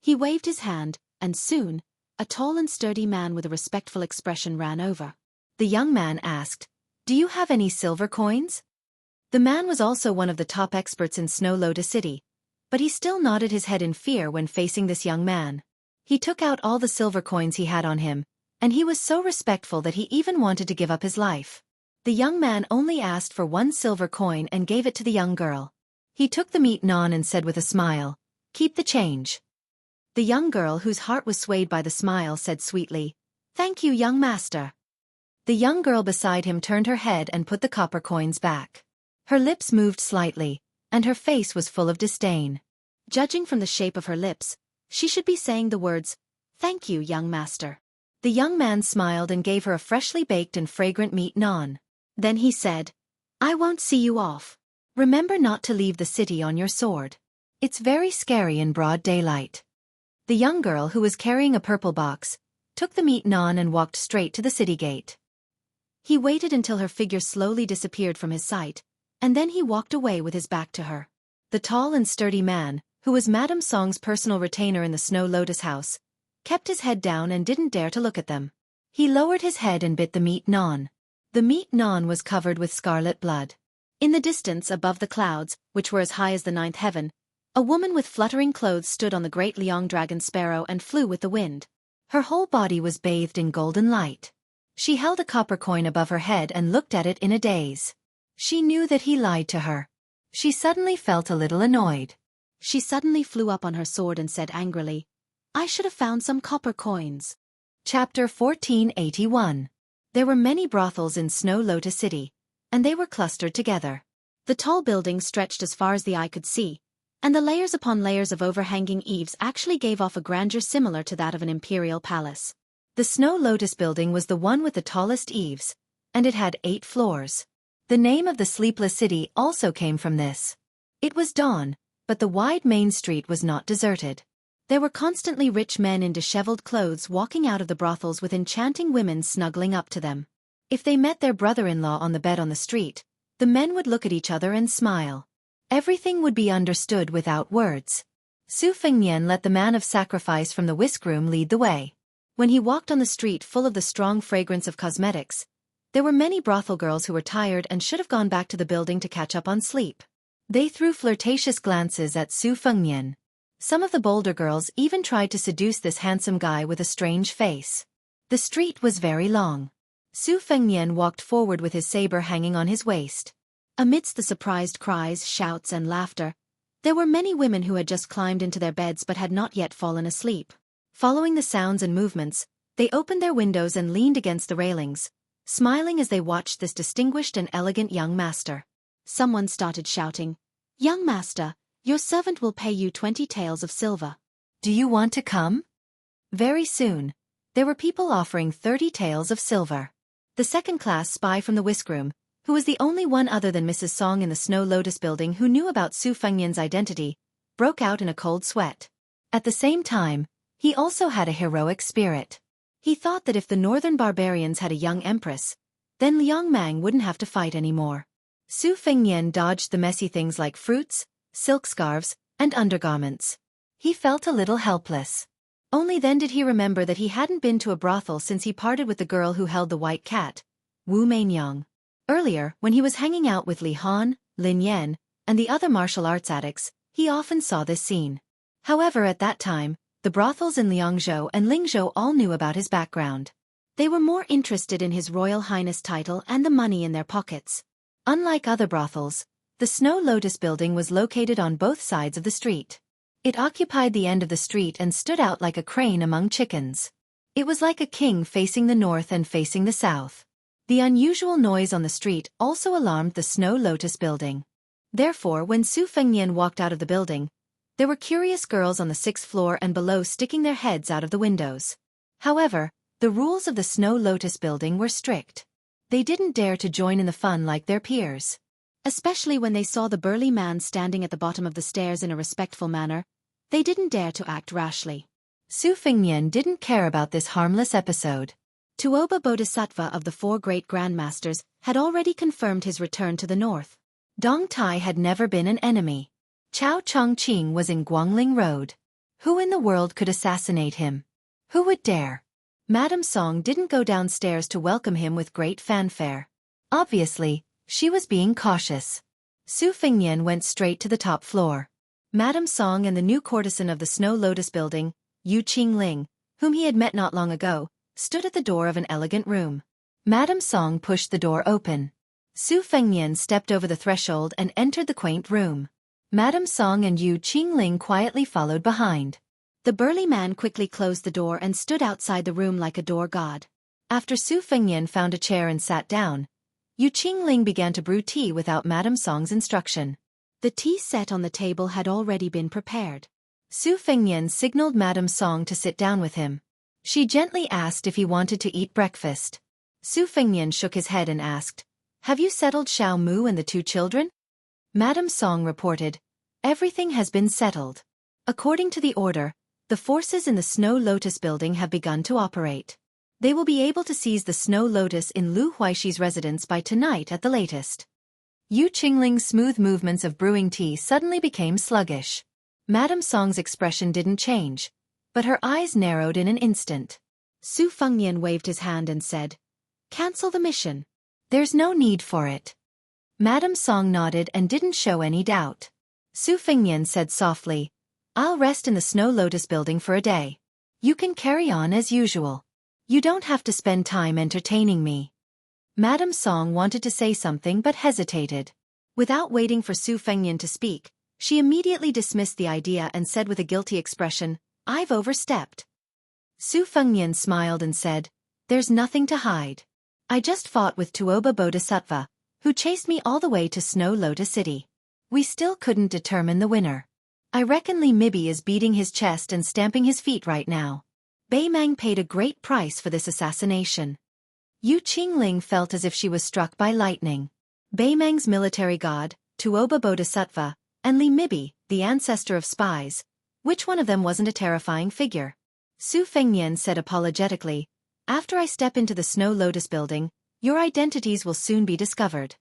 He waved his hand, and soon, a tall and sturdy man with a respectful expression ran over. The young man asked, Do you have any silver coins? The man was also one of the top experts in Snow Lotus City, but he still nodded his head in fear when facing this young man. He took out all the silver coins he had on him, and he was so respectful that he even wanted to give up his life. The young man only asked for 1 silver coin and gave it to the young girl. He took the meat naan and said with a smile, Keep the change. The young girl, whose heart was swayed by the smile, said sweetly, Thank you, young master. The young girl beside him turned her head and put the copper coins back. Her lips moved slightly, and her face was full of disdain. Judging from the shape of her lips, she should be saying the words, Thank you, young master. The young man smiled and gave her a freshly baked and fragrant meat naan. Then he said, I won't see you off. Remember not to leave the city on your sword. It's very scary in broad daylight. The young girl, who was carrying a purple box, took the meat naan and walked straight to the city gate. He waited until her figure slowly disappeared from his sight, and then he walked away with his back to her. The tall and sturdy man, who was Madame Song's personal retainer in the Snow Lotus house, kept his head down and didn't dare to look at them. He lowered his head and bit the meat naan. The meat naan was covered with scarlet blood. In the distance, above the clouds, which were as high as the 9th heaven, a woman with fluttering clothes stood on the great Liang dragon sparrow and flew with the wind. Her whole body was bathed in golden light. She held a copper coin above her head and looked at it in a daze. She knew that he lied to her. She suddenly felt a little annoyed. She suddenly flew up on her sword and said angrily, I should have found some copper coins. Chapter 1481. There were many brothels in Snow Lotus City, and they were clustered together. The tall buildings stretched as far as the eye could see, and the layers upon layers of overhanging eaves actually gave off a grandeur similar to that of an imperial palace. The Snow Lotus building was the one with the tallest eaves, and it had 8 floors. The name of the sleepless city also came from this. It was dawn, but the wide main street was not deserted. There were constantly rich men in disheveled clothes walking out of the brothels with enchanting women snuggling up to them. If they met their brother-in-law on the bed on the street, the men would look at each other and smile. Everything would be understood without words. Su Fengnian let the man of sacrifice from the whisk room lead the way. When he walked on the street full of the strong fragrance of cosmetics, there were many brothel girls who were tired and should have gone back to the building to catch up on sleep. They threw flirtatious glances at Su Fengnian. Some of the bolder girls even tried to seduce this handsome guy with a strange face. The street was very long. Su Fengnian walked forward with his saber hanging on his waist. Amidst the surprised cries, shouts, and laughter, there were many women who had just climbed into their beds but had not yet fallen asleep. Following the sounds and movements, they opened their windows and leaned against the railings, smiling as they watched this distinguished and elegant young master. Someone started shouting, "Young master, your servant will pay you 20 taels of silver. Do you want to come?" Very soon, there were people offering 30 taels of silver. The second-class spy from the whisk room, who was the only one other than Mrs. Song in the Snow Lotus building who knew about Su Fengnian's identity, broke out in a cold sweat. At the same time, he also had a heroic spirit. He thought that if the northern barbarians had a young empress, then Liang Mang wouldn't have to fight anymore. Su Fengnian dodged the messy things like fruits, silk scarves, and undergarments. He felt a little helpless. Only then did he remember that he hadn't been to a brothel since he parted with the girl who held the white cat, Wu Mainyang. Earlier, when he was hanging out with Li Han, Lin Yan, and the other martial arts addicts, he often saw this scene. However, at that time, the brothels in Liangzhou and Lingzhou all knew about his background. They were more interested in his Royal Highness title and the money in their pockets. Unlike other brothels, the Snow Lotus building was located on both sides of the street. It occupied the end of the street and stood out like a crane among chickens. It was like a king facing the north and facing the south. The unusual noise on the street also alarmed the Snow Lotus building. Therefore, when Su Fengnian walked out of the building, there were curious girls on the 6th floor and below sticking their heads out of the windows. However, the rules of the Snow Lotus building were strict. They didn't dare to join in the fun like their peers. Especially when they saw the burly man standing at the bottom of the stairs in a respectful manner, they didn't dare to act rashly. Su Fengnian didn't care about this harmless episode. Tuoba Bodhisattva of the 4 great grandmasters had already confirmed his return to the north. Dong Tai had never been an enemy. Chao Chongqing was in Guangling Road. Who in the world could assassinate him? Who would dare? Madame Song didn't go downstairs to welcome him with great fanfare. Obviously, she was being cautious. Su Fengnian went straight to the top floor. Madame Song and the new courtesan of the Snow Lotus building, Yu Qingling, whom he had met not long ago, stood at the door of an elegant room. Madame Song pushed the door open. Su Fengnian stepped over the threshold and entered the quaint room. Madame Song and Yu Qingling quietly followed behind. The burly man quickly closed the door and stood outside the room like a door god. After Su Fengnian found a chair and sat down, Yu Qingling began to brew tea without Madame Song's instruction. The tea set on the table had already been prepared. Su Fengnian signaled Madame Song to sit down with him. She gently asked if he wanted to eat breakfast. Su Fengnian shook his head and asked, "Have you settled Xiao Mu and the 2 children?" Madame Song reported, "Everything has been settled. According to the order, the forces in the Snow Lotus building have begun to operate. They will be able to seize the Snow Lotus in Lu Huaishi's residence by tonight at the latest." Yu Qingling's smooth movements of brewing tea suddenly became sluggish. Madame Song's expression didn't change, but her eyes narrowed in an instant. Su Fengnian waved his hand and said, "Cancel the mission. There's no need for it." Madame Song nodded and didn't show any doubt. Su Fengnian said softly, "I'll rest in the Snow Lotus building for a day. You can carry on as usual. You don't have to spend time entertaining me." Madame Song wanted to say something but hesitated. Without waiting for Su Fengnian to speak, she immediately dismissed the idea and said with a guilty expression, "I've overstepped." Su Fengnian smiled and said, "There's nothing to hide. I just fought with Tuoba Bodhisattva, who chased me all the way to Snow Lotus City. We still couldn't determine the winner. I reckon Li Mibi is beating his chest and stamping his feet right now. Bei Mang paid a great price for this assassination." Yu Qingling felt as if she was struck by lightning. Bei Mang's military god, Tuoba Bodhisattva, and Li Mibi, the ancestor of spies, which one of them wasn't a terrifying figure? Su Fengnian said apologetically, "After I step into the Snow Lotus building, your identities will soon be discovered.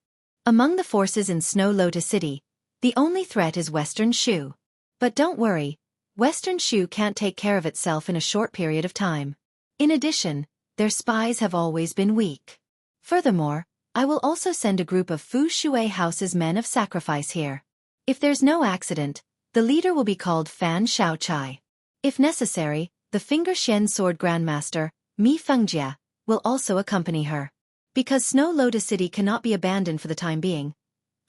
Among the forces in Snow Lotus City, the only threat is Western Shu. But don't worry, Western Shu can't take care of itself in a short period of time. In addition, their spies have always been weak. Furthermore, I will also send a group of Fu Shui House's men of sacrifice here. If there's no accident, the leader will be called Fan Shaochai. If necessary, the Finger Shen Sword Grandmaster, Mi Fengjia, will also accompany her. Because Snow Lotus City cannot be abandoned for the time being,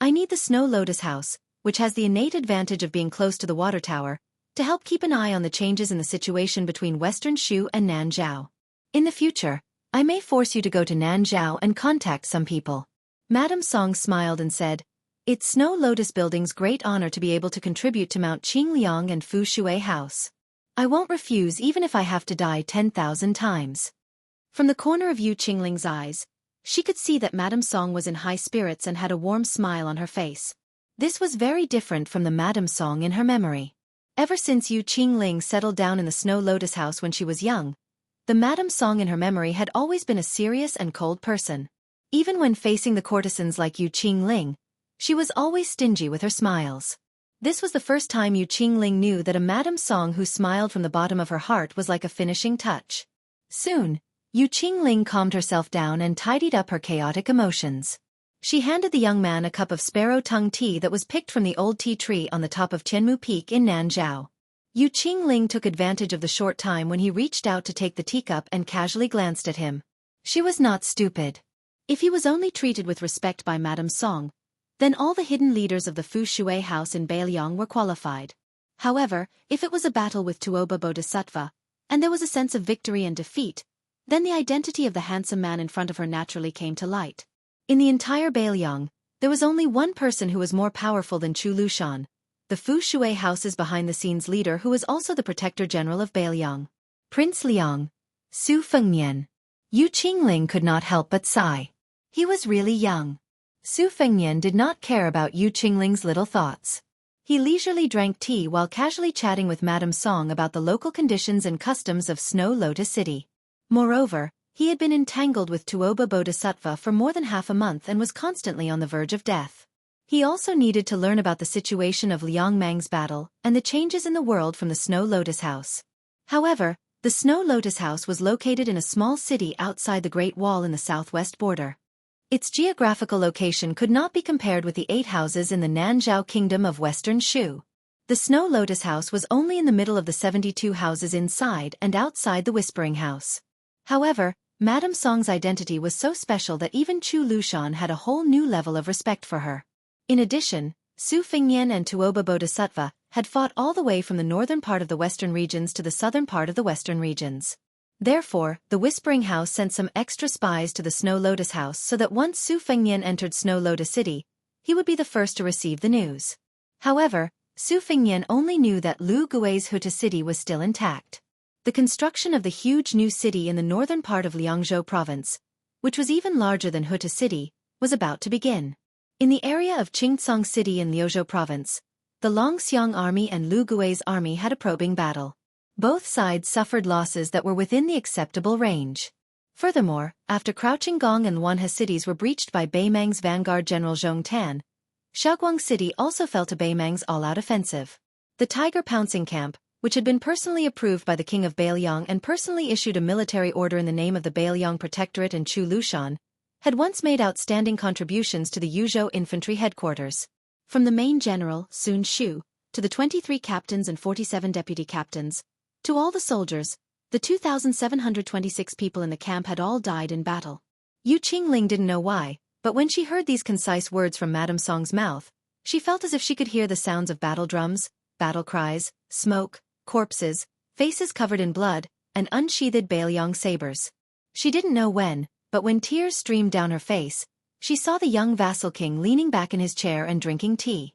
I need the Snow Lotus House, which has the innate advantage of being close to the water tower, to help keep an eye on the changes in the situation between Western Shu and Nanzhao. In the future, I may force you to go to Nanzhao and contact some people. Madame Song smiled and said, "It's Snow Lotus Building's great honor to be able to contribute to Mount Qingliang and Fu Shui House. I won't refuse even if I have to die 10,000 times." From the corner of Yu Qingling's eyes, she could see that Madame Song was in high spirits and had a warm smile on her face. This was very different from the Madame Song in her memory. Ever since Yu Qingling settled down in the Snow Lotus House when she was young, the Madame Song in her memory had always been a serious and cold person. Even when facing the courtesans like Yu Qingling, she was always stingy with her smiles. This was the first time Yu Qingling knew that a Madame Song who smiled from the bottom of her heart was like a finishing touch. Soon, Yu Qingling calmed herself down and tidied up her chaotic emotions. She handed the young man a cup of sparrow tongue tea that was picked from the old tea tree on the top of Qianmu Peak in Nanzhao. Yu Qingling took advantage of the short time when he reached out to take the teacup and casually glanced at him. She was not stupid. If he was only treated with respect by Madame Song, then all the hidden leaders of the Fu Shui house in Beiliang were qualified. However, if it was a battle with Tuoba Bodhisattva, and there was a sense of victory and defeat, then the identity of the handsome man in front of her naturally came to light. In the entire Beiliang, there was only one person who was more powerful than Chu Lushan, the Fu Shui house's behind-the-scenes leader who was also the Protector General of Beiliang. Prince Liang, Su Fengnian. Yu Qingling could not help but sigh. He was really young. Su Fengnian did not care about Yu Qingling's little thoughts. He leisurely drank tea while casually chatting with Madame Song about the local conditions and customs of Snow Lotus City. Moreover, he had been entangled with Tuoba Bodhisattva for more than half a month and was constantly on the verge of death. He also needed to learn about the situation of Liang Mang's battle and the changes in the world from the Snow Lotus House. However, the Snow Lotus House was located in a small city outside the Great Wall in the southwest border. Its geographical location could not be compared with the 8 houses in the Nanzhao Kingdom of Western Shu. The Snow Lotus House was only in the middle of the 72 houses inside and outside the Whispering House. However, Madame Song's identity was so special that even Chu Lushan had a whole new level of respect for her. In addition, Su Fengnian and Tuoba Bodhisattva had fought all the way from the northern part of the western regions to the southern part of the western regions. Therefore, the Whispering House sent some extra spies to the Snow Lotus House so that once Su Fengnian entered Snow Lotus City, he would be the first to receive the news. However, Su Fengnian only knew that Lu Gui's Huta city was still intact. The construction of the huge new city in the northern part of Liangzhou province, which was even larger than Huta city, was about to begin. In the area of Qingcang City in Liuzhou province, the Longxiang army and Lu Gui's army had a probing battle. Both sides suffered losses that were within the acceptable range. Furthermore, after Crouching Gong and Wanhe cities were breached by Beimang's vanguard General Zhong Tan, Shaoguang City also fell to Beimang's all-out offensive. The Tiger Pouncing Camp, which had been personally approved by the King of Beiliang and personally issued a military order in the name of the Beiliang Protectorate and Chu Lushan, had once made outstanding contributions to the Yuzhou infantry headquarters. From the main general, Sun Shu, to the 23 captains and 47 deputy captains, to all the soldiers, the 2,726 people in the camp had all died in battle. Yu Qingling didn't know why, but when she heard these concise words from Madame Song's mouth, she felt as if she could hear the sounds of battle drums, battle cries, smoke, corpses, faces covered in blood, and unsheathed Beiliang sabers. She didn't know when, but when tears streamed down her face, she saw the young vassal king leaning back in his chair and drinking tea.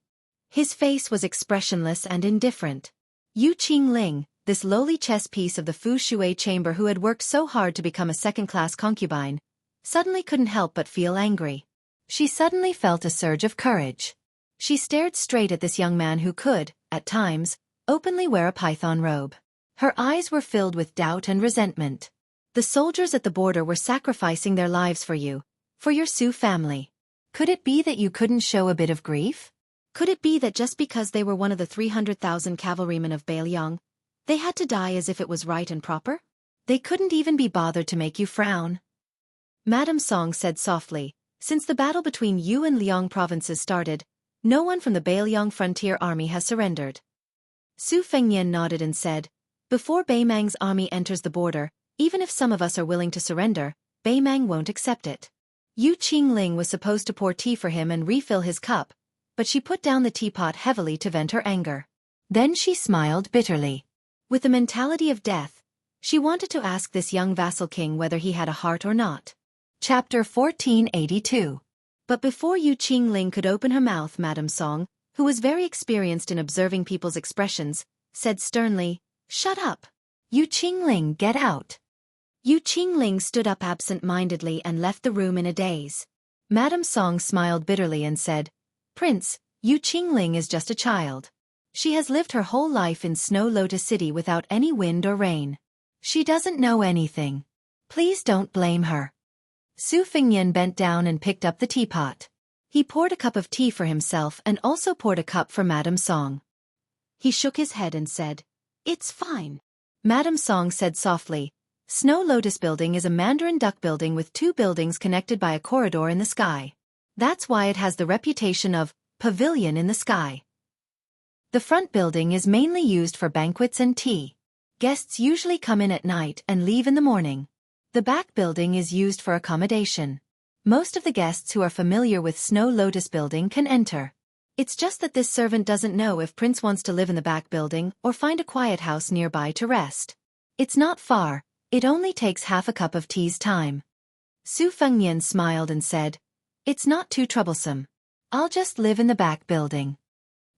His face was expressionless and indifferent. Yu Qingling, this lowly chess piece of the Fu Shui chamber who had worked so hard to become a second-class concubine, suddenly couldn't help but feel angry. She suddenly felt a surge of courage. She stared straight at this young man who could, at times, openly wear a python robe. Her eyes were filled with doubt and resentment. The soldiers at the border were sacrificing their lives for you, for your Su family. Could it be that you couldn't show a bit of grief? Could it be that just because they were one of the 300,000 cavalrymen of Bailiang, they had to die as if it was right and proper? They couldn't even be bothered to make you frown. Madame Song said softly, since the battle between Yu and Liang provinces started, no one from the Bailiang frontier army has surrendered. Su Fengnian nodded and said, before Beimang's army enters the border, even if some of us are willing to surrender, Beimang won't accept it. Yu Qingling was supposed to pour tea for him and refill his cup, but she put down the teapot heavily to vent her anger. Then she smiled bitterly. With the mentality of death, she wanted to ask this young vassal king whether he had a heart or not. Chapter 1482. But before Yu Qingling could open her mouth, Madame Song, who was very experienced in observing people's expressions, said sternly, "Shut up. Yu Qingling, get out." Yu Qingling stood up absent-mindedly and left the room in a daze. Madame Song smiled bitterly and said, "Prince, Yu Qingling is just a child. She has lived her whole life in Snow Lotus City without any wind or rain. She doesn't know anything. Please don't blame her." Su Fengnian bent down and picked up the teapot. He poured a cup of tea for himself and also poured a cup for Madame Song. He shook his head and said, "It's fine." Madame Song said softly, "Snow Lotus Building is a Mandarin duck building with 2 buildings connected by a corridor in the sky. That's why it has the reputation of pavilion in the sky. The front building is mainly used for banquets and tea. Guests usually come in at night and leave in the morning. The back building is used for accommodation. Most of the guests who are familiar with Snow Lotus Building can enter. It's just that this servant doesn't know if Prince wants to live in the back building or find a quiet house nearby to rest. It's not far, it only takes half a cup of tea's time." Su Fengnian smiled and said, "It's not too troublesome. I'll just live in the back building."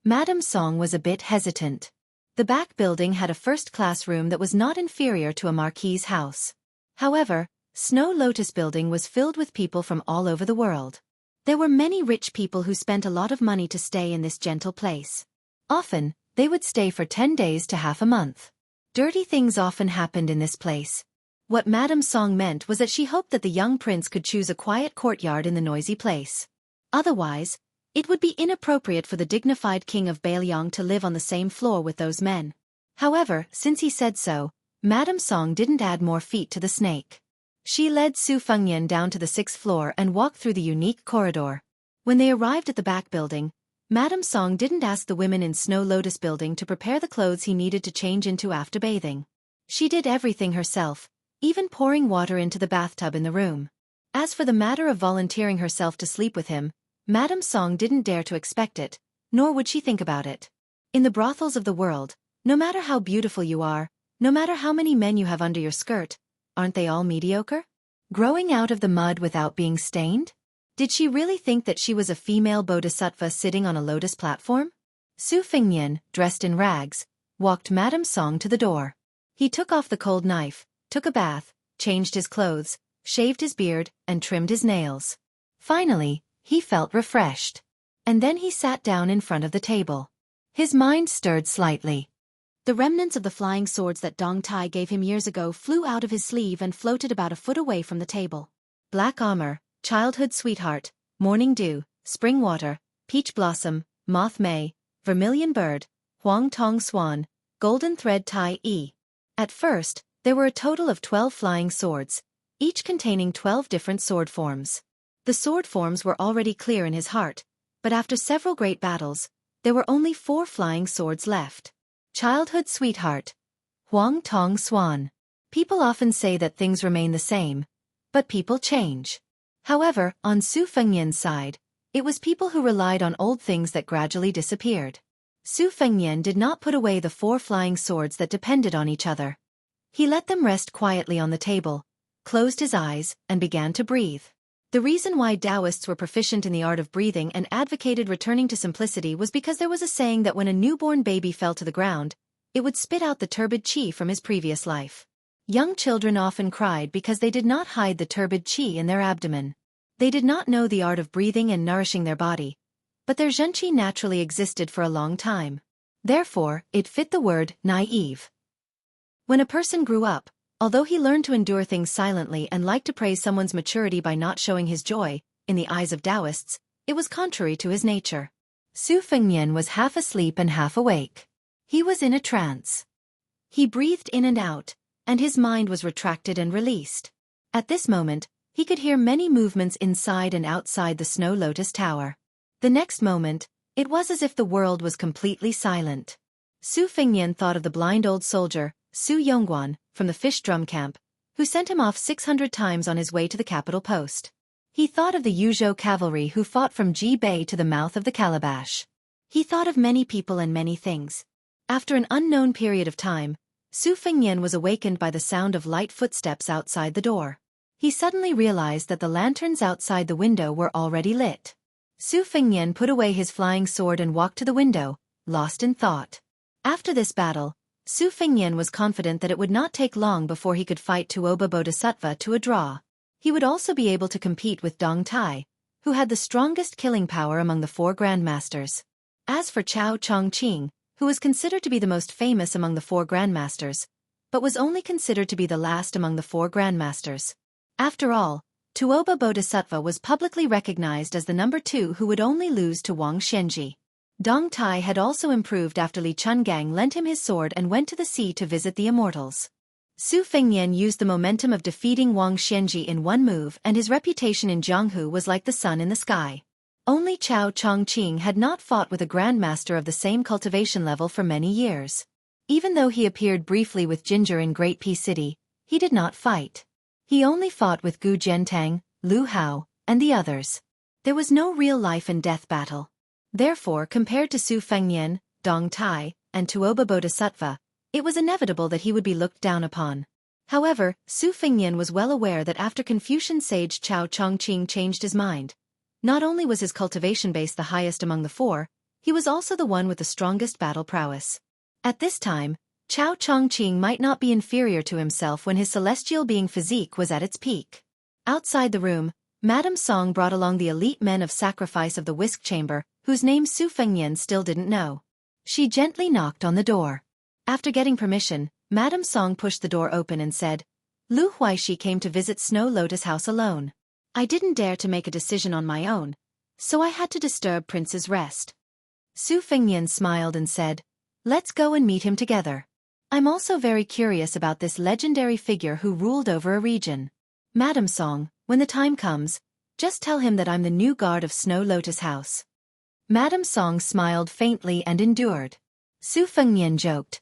Madame Song was a bit hesitant. The back building had a first-class room that was not inferior to a marquis's house. However, Snow Lotus Building was filled with people from all over the world. There were many rich people who spent a lot of money to stay in this gentle place. Often, they would stay for 10 days to half a month. Dirty things often happened in this place. What Madame Song meant was that she hoped that the young prince could choose a quiet courtyard in the noisy place. Otherwise, it would be inappropriate for the dignified king of Bailiang to live on the same floor with those men. However, since he said so, Madame Song didn't add more feet to the snake. She led Su Fengnian down to the 6th floor and walked through the unique corridor. When they arrived at the back building, Madame Song didn't ask the women in Snow Lotus Building to prepare the clothes he needed to change into after bathing. She did everything herself, even pouring water into the bathtub in the room. As for the matter of volunteering herself to sleep with him, Madame Song didn't dare to expect it, nor would she think about it. In the brothels of the world, no matter how beautiful you are, no matter how many men you have under your skirt, aren't they all mediocre? Growing out of the mud without being stained? Did she really think that she was a female bodhisattva sitting on a lotus platform? Su Fengnian, dressed in rags, walked Madame Song to the door. He took off the cold knife, took a bath, changed his clothes, shaved his beard, and trimmed his nails. Finally, he felt refreshed. And then he sat down in front of the table. His mind stirred slightly. The remnants of the flying swords that Dong Tai gave him years ago flew out of his sleeve and floated about a foot away from the table. Black armor, childhood sweetheart, morning dew, spring water, peach blossom, moth may, vermilion bird, huang tong swan, golden thread tai e. At first, there were a total of 12 flying swords, each containing 12 different sword forms. The sword forms were already clear in his heart, but after several great battles, there were only 4 flying swords left. Childhood sweetheart, huang tong swan. People often say that things remain the same, but people change. However, on Su Fengnian's side, it was people who relied on old things that gradually disappeared. Su Fengnian did not put away the 4 flying swords that depended on each other. He let them rest quietly on the table, closed his eyes, and began to breathe. The reason why Taoists were proficient in the art of breathing and advocated returning to simplicity was because there was a saying that when a newborn baby fell to the ground, it would spit out the turbid qi from his previous life. Young children often cried because they did not hide the turbid qi in their abdomen. They did not know the art of breathing and nourishing their body, but their zhenqi naturally existed for a long time. Therefore, it fit the word naive. When a person grew up, although he learned to endure things silently and liked to praise someone's maturity by not showing his joy, in the eyes of Taoists, it was contrary to his nature. Su Fengnian was half asleep and half awake. He was in a trance. He breathed in and out, and his mind was retracted and released. At this moment, he could hear many movements inside and outside the Snow Lotus Tower. The next moment, it was as if the world was completely silent. Su Fengnian thought of the blind old soldier, Su Yongguan, from the fish drum camp, who sent him off 600 times on his way to the capital post. He thought of the Yuzhou cavalry who fought from Ji Bay to the mouth of the calabash. He thought of many people and many things. After an unknown period of time, Su Fengnian was awakened by the sound of light footsteps outside the door. He suddenly realized that the lanterns outside the window were already lit. Su Fengnian put away his flying sword and walked to the window, lost in thought. After this battle, Su Fengnian was confident that it would not take long before he could fight Tuoba Bodhisattva to a draw. He would also be able to compete with Dong Tai, who had the strongest killing power among the 4 grandmasters. As for Chao Chongqing, who was considered to be the most famous among the 4 grandmasters, but was only considered to be the last among the 4 grandmasters. After all, Tuoba Bodhisattva was publicly recognized as the number 2 who would only lose to Wang Xianji. Dong Tai had also improved after Li Chungang lent him his sword and went to the sea to visit the immortals. Su Fengnian used the momentum of defeating Wang Xianji in one move, and his reputation in Jianghu was like the sun in the sky. Only Chao Chongqing had not fought with a grandmaster of the same cultivation level for many years. Even though he appeared briefly with Ginger in Great Pea City, he did not fight. He only fought with Gu Jiantang, Lu Hao, and the others. There was no real life-and-death battle. Therefore, compared to Su Fengnian, Dong Tai, and Tuoba Bodhisattva, it was inevitable that he would be looked down upon. However, Su Fengnian was well aware that after Confucian sage Chao Chongqing changed his mind. Not only was his cultivation base the highest among the 4, he was also the one with the strongest battle prowess. At this time, Chao Chongqing might not be inferior to himself when his celestial being physique was at its peak. Outside the room, Madame Song brought along the elite men of sacrifice of the whisk chamber, whose name Su Fengnian still didn't know. She gently knocked on the door. After getting permission, Madame Song pushed the door open and said, Lu Huaishi came to visit Snow Lotus House alone. I didn't dare to make a decision on my own, so I had to disturb Prince's rest. Su Fengnian smiled and said, Let's go and meet him together. I'm also very curious about this legendary figure who ruled over a region. Madame Song, when the time comes, just tell him that I'm the new guard of Snow Lotus House. Madame Song smiled faintly and endured. Su Fengnian joked,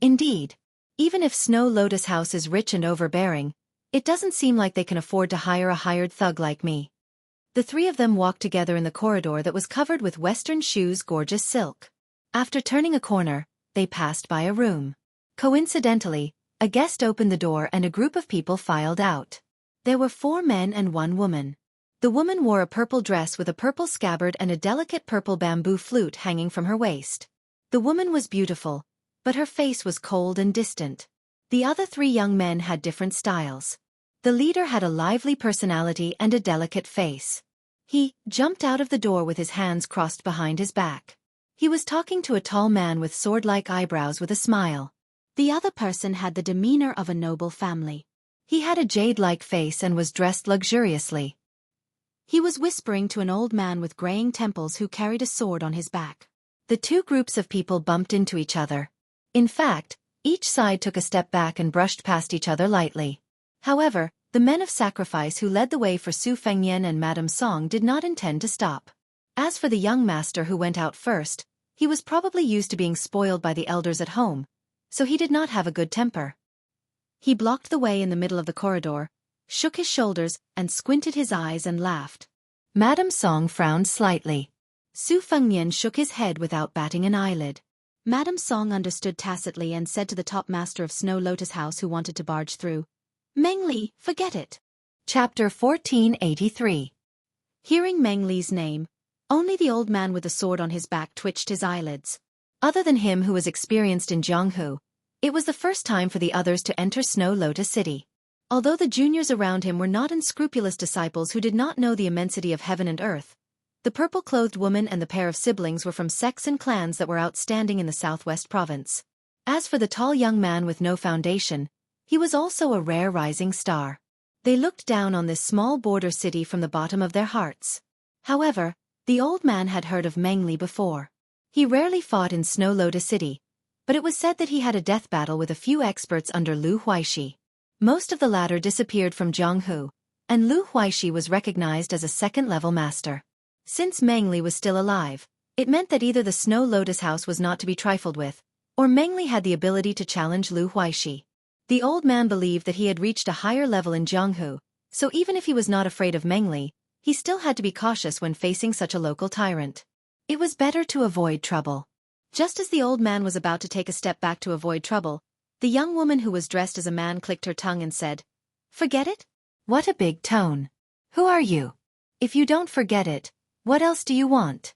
Indeed. Even if Snow Lotus House is rich and overbearing, it doesn't seem like they can afford to hire a hired thug like me. The 3 of them walked together in the corridor that was covered with Western Shu's gorgeous silk. After turning a corner, they passed by a room. Coincidentally, a guest opened the door and a group of people filed out. There were 4 men and 1 woman. The woman wore a purple dress with a purple scabbard and a delicate purple bamboo flute hanging from her waist. The woman was beautiful, but her face was cold and distant. The other 3 young men had different styles. The leader had a lively personality and a delicate face. He jumped out of the door with his hands crossed behind his back. He was talking to a tall man with sword-like eyebrows with a smile. The other person had the demeanor of a noble family. He had a jade-like face and was dressed luxuriously. He was whispering to an old man with graying temples who carried a sword on his back. The 2 groups of people bumped into each other. In fact, each side took a step back and brushed past each other lightly. However, the men of sacrifice who led the way for Su Fengnian and Madame Song did not intend to stop. As for the young master who went out first, he was probably used to being spoiled by the elders at home, so he did not have a good temper. He blocked the way in the middle of the corridor, shook his shoulders, and squinted his eyes and laughed. Madame Song frowned slightly. Su Fengnian shook his head without batting an eyelid. Madame Song understood tacitly and said to the top master of Snow Lotus House who wanted to barge through, Meng Li, forget it. Chapter 1483. Hearing Meng Li's name, only the old man with the sword on his back twitched his eyelids. Other than him who was experienced in Jianghu, it was the first time for the others to enter Snow Lotus City. Although the juniors around him were not unscrupulous disciples who did not know the immensity of heaven and earth, the purple-clothed woman and the pair of siblings were from sects and clans that were outstanding in the southwest province. As for the tall young man with no foundation, he was also a rare rising star. They looked down on this small border city from the bottom of their hearts. However, The old man had heard of Meng Li before. He rarely fought in Snow Lotus City, but it was said that he had a death battle with a few experts under Lu Huixi. Most of the latter disappeared from Jianghu, and Lu Huixi was recognized as a second-level master. Since Meng Li was still alive, it meant that either the Snow Lotus House was not to be trifled with, or Meng Li had the ability to challenge Lu Huixi. The old man believed that he had reached a higher level in Jianghu, so even if he was not afraid of Meng Li, he still had to be cautious when facing such a local tyrant. It was better to avoid trouble. Just as the old man was about to take a step back to avoid trouble, the young woman who was dressed as a man clicked her tongue and said, "Forget it? What a big tone. Who are you? If you don't forget it, what else do you want?"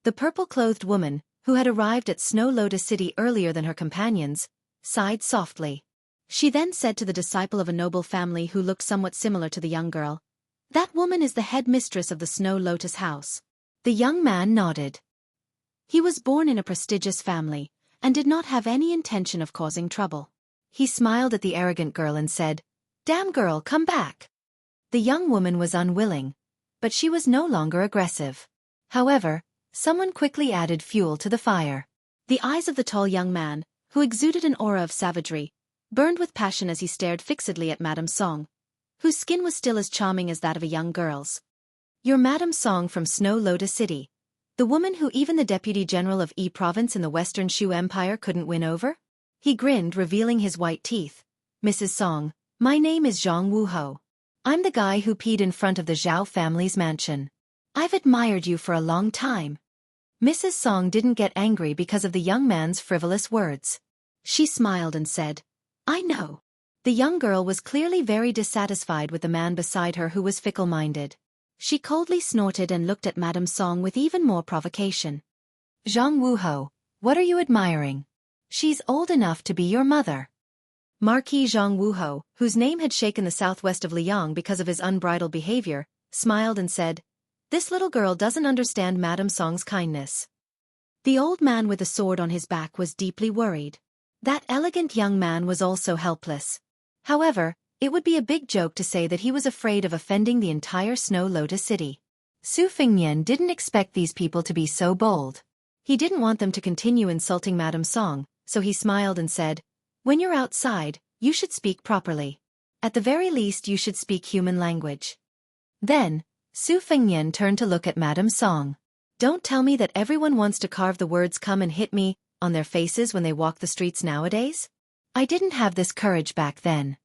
The purple-clothed woman, who had arrived at Snow Lotus City earlier than her companions, sighed softly. She then said to the disciple of a noble family who looked somewhat similar to the young girl, "That woman is the head mistress of the Snow Lotus House." The young man nodded. He was born in a prestigious family, and did not have any intention of causing trouble. He smiled at the arrogant girl and said, "Damn girl, come back." The young woman was unwilling, but she was no longer aggressive. However, someone quickly added fuel to the fire. The eyes of the tall young man, who exuded an aura of savagery, burned with passion as he stared fixedly at Madame Song, whose skin was still as charming as that of a young girl's. "You're Madame Song from Snow Lotus City, the woman who even the Deputy General of Yi Province in the Western Shu Empire couldn't win over?" He grinned, revealing his white teeth. "Mrs. Song, my name is Jianghu Ho. I'm the guy who peed in front of the Zhao family's mansion. I've admired you for a long time." Mrs. Song didn't get angry because of the young man's frivolous words. She smiled and said, "I know." The young girl was clearly very dissatisfied with the man beside her who was fickle-minded. She coldly snorted and looked at Madame Song with even more provocation. "Zhang Wuho, what are you admiring? She's old enough to be your mother." Marquis Zhang Wuho, whose name had shaken the southwest of Liang because of his unbridled behavior, smiled and said, "This little girl doesn't understand Madame Song's kindness." The old man with the sword on his back was deeply worried. That elegant young man was also helpless. However, it would be a big joke to say that he was afraid of offending the entire Snow Lotus City. Su Fengnian didn't expect these people to be so bold. He didn't want them to continue insulting Madame Song, so he smiled and said, "When you're outside, you should speak properly. At the very least you should speak human language." Then, Su Fengnian turned to look at Madame Song. "Don't tell me that everyone wants to carve the words 'come and hit me' on their faces when they walk the streets nowadays? I didn't have this courage back then."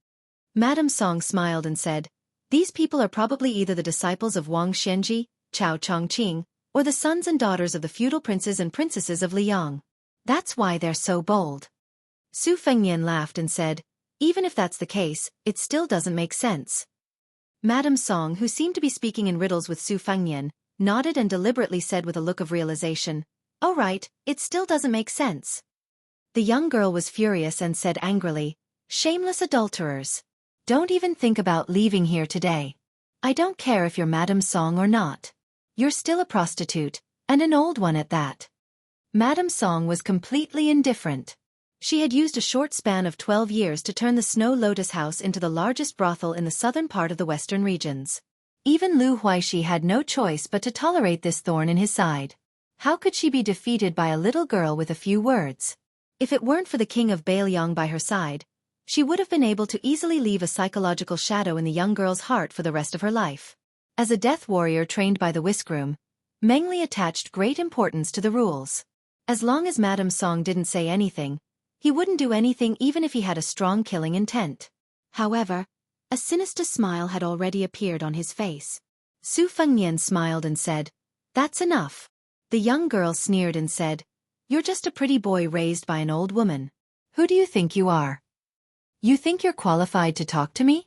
Madame Song smiled and said, "These people are probably either the disciples of Wang Xianji, Chao Chongqing, or the sons and daughters of the feudal princes and princesses of Liang. That's why they're so bold." Su Fengnian laughed and said, "Even if that's the case, it still doesn't make sense." Madame Song, who seemed to be speaking in riddles with Su Fengnian, nodded and deliberately said with a look of realization, "Oh right, it still doesn't make sense." The young girl was furious and said angrily, "Shameless adulterers. Don't even think about leaving here today. I don't care if you're Madame Song or not. You're still a prostitute, and an old one at that." Madame Song was completely indifferent. She had used a short span of 12 years to turn the Snow Lotus House into the largest brothel in the southern part of the western regions. Even Lu Huixi had no choice but to tolerate this thorn in his side. How could she be defeated by a little girl with a few words? If it weren't for the king of Bailiang by her side, she would have been able to easily leave a psychological shadow in the young girl's heart for the rest of her life. As a death warrior trained by the whiskroom, Meng Li attached great importance to the rules. As long as Madame Song didn't say anything, he wouldn't do anything even if he had a strong killing intent. However, a sinister smile had already appeared on his face. Su Fengnian smiled and said, "That's enough." The young girl sneered and said, "You're just a pretty boy raised by an old woman. Who do you think you are? You think you're qualified to talk to me?"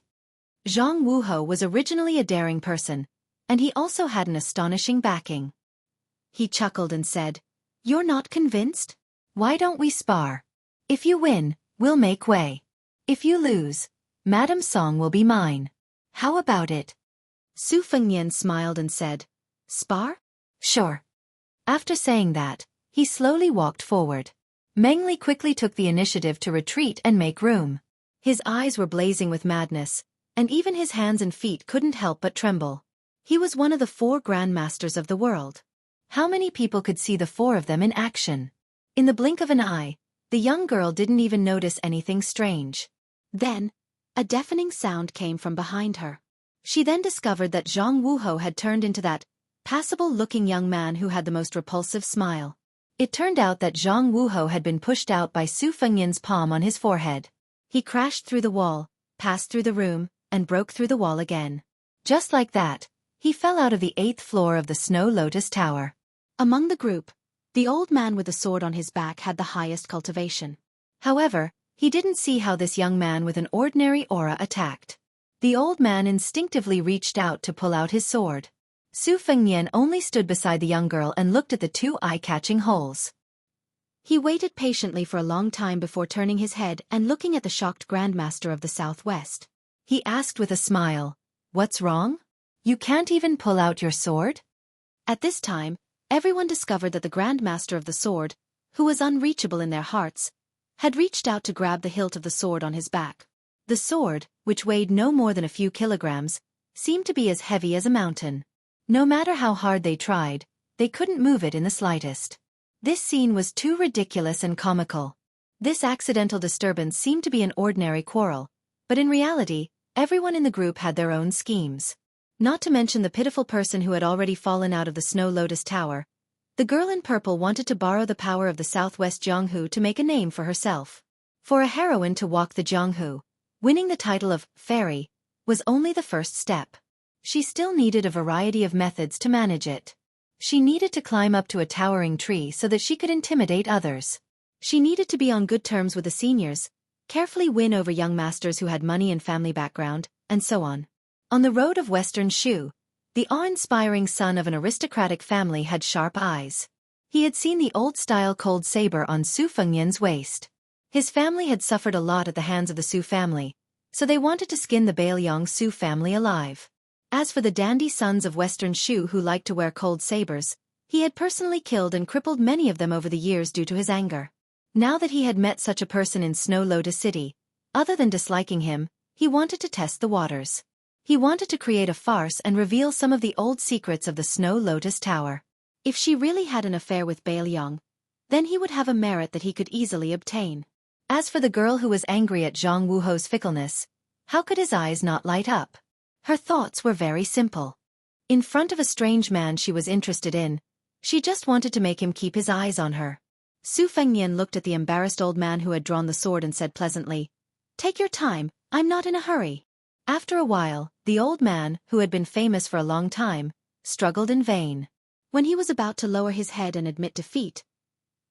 Zhang Wuho was originally a daring person, and he also had an astonishing backing. He chuckled and said, "You're not convinced? Why don't we spar? If you win, we'll make way. If you lose, Madame Song will be mine. How about it?" Su Fengnian smiled and said, "Spar? Sure." After saying that, he slowly walked forward. Meng Li quickly took the initiative to retreat and make room. His eyes were blazing with madness, and even his hands and feet couldn't help but tremble. He was one of the 4 Grand Masters of the world. How many people could see the four of them in action? In the blink of an eye, the young girl didn't even notice anything strange. Then, a deafening sound came from behind her. She then discovered that Zhang Wuho had turned into that passable-looking young man who had the most repulsive smile. It turned out that Zhang Wuho had been pushed out by Su Fengnian's palm on his forehead. He crashed through the wall, passed through the room, and broke through the wall again. Just like that, he fell out of the 8th floor of the Snow Lotus Tower. Among the group, the old man with the sword on his back had the highest cultivation. However, he didn't see how this young man with an ordinary aura attacked. The old man instinctively reached out to pull out his sword. Su Fengnian only stood beside the young girl and looked at the two eye-catching holes. He waited patiently for a long time before turning his head and looking at the shocked Grandmaster of the Southwest. He asked with a smile, "What's wrong? You can't even pull out your sword?" At this time, everyone discovered that the Grandmaster of the Sword, who was unreachable in their hearts, had reached out to grab the hilt of the sword on his back. The sword, which weighed no more than a few kilograms, seemed to be as heavy as a mountain. No matter how hard they tried, they couldn't move it in the slightest. This scene was too ridiculous and comical. This accidental disturbance seemed to be an ordinary quarrel, but in reality, everyone in the group had their own schemes. Not to mention the pitiful person who had already fallen out of the Snow Lotus Tower. The girl in purple wanted to borrow the power of the Southwest Jianghu to make a name for herself. For a heroine to walk the Jianghu, winning the title of fairy, was only the first step. She still needed a variety of methods to manage it. She needed to climb up to a towering tree so that she could intimidate others. She needed to be on good terms with the seniors, carefully win over young masters who had money and family background, and so on. On the road of Western Shu, the awe-inspiring son of an aristocratic family had sharp eyes. He had seen the old-style cold saber on Su Fengnian's waist. His family had suffered a lot at the hands of the Su family, so they wanted to skin the Bailiang Su family alive. As for the dandy sons of Western Shu who liked to wear cold sabers, he had personally killed and crippled many of them over the years due to his anger. Now that he had met such a person in Snow Lotus City, other than disliking him, he wanted to test the waters. He wanted to create a farce and reveal some of the old secrets of the Snow Lotus Tower. If she really had an affair with Bailiang, then he would have a merit that he could easily obtain. As for the girl who was angry at Zhang Wuho's fickleness, how could his eyes not light up? Her thoughts were very simple. In front of a strange man she was interested in, she just wanted to make him keep his eyes on her. Su Fengnian looked at the embarrassed old man who had drawn the sword and said pleasantly, "Take your time, I'm not in a hurry." After a while, the old man, who had been famous for a long time, struggled in vain. When he was about to lower his head and admit defeat,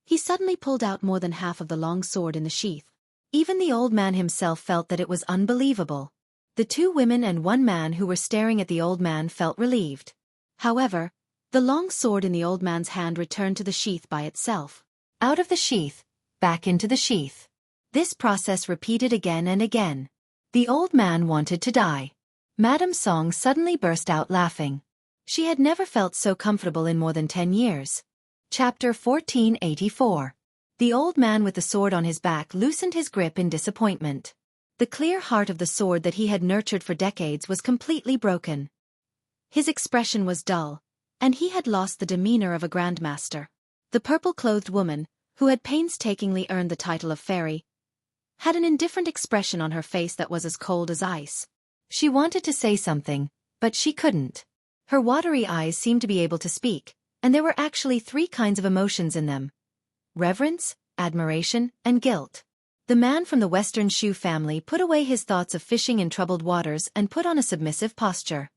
he suddenly pulled out more than half of the long sword in the sheath. Even the old man himself felt that it was unbelievable. The two women and one man who were staring at the old man felt relieved. However, the long sword in the old man's hand returned to the sheath by itself. Out of the sheath, back into the sheath. This process repeated again and again. The old man wanted to die. Madame Song suddenly burst out laughing. She had never felt so comfortable in more than 10 years. Chapter 1484. The old man with the sword on his back loosened his grip in disappointment. The clear heart of the sword that he had nurtured for decades was completely broken. His expression was dull, and he had lost the demeanor of a grandmaster. The purple-clothed woman, who had painstakingly earned the title of fairy, had an indifferent expression on her face that was as cold as ice. She wanted to say something, but she couldn't. Her watery eyes seemed to be able to speak, and there were actually 3 kinds of emotions in them: reverence, admiration, and guilt. The man from the Western Shu family put away his thoughts of fishing in troubled waters and put on a submissive posture.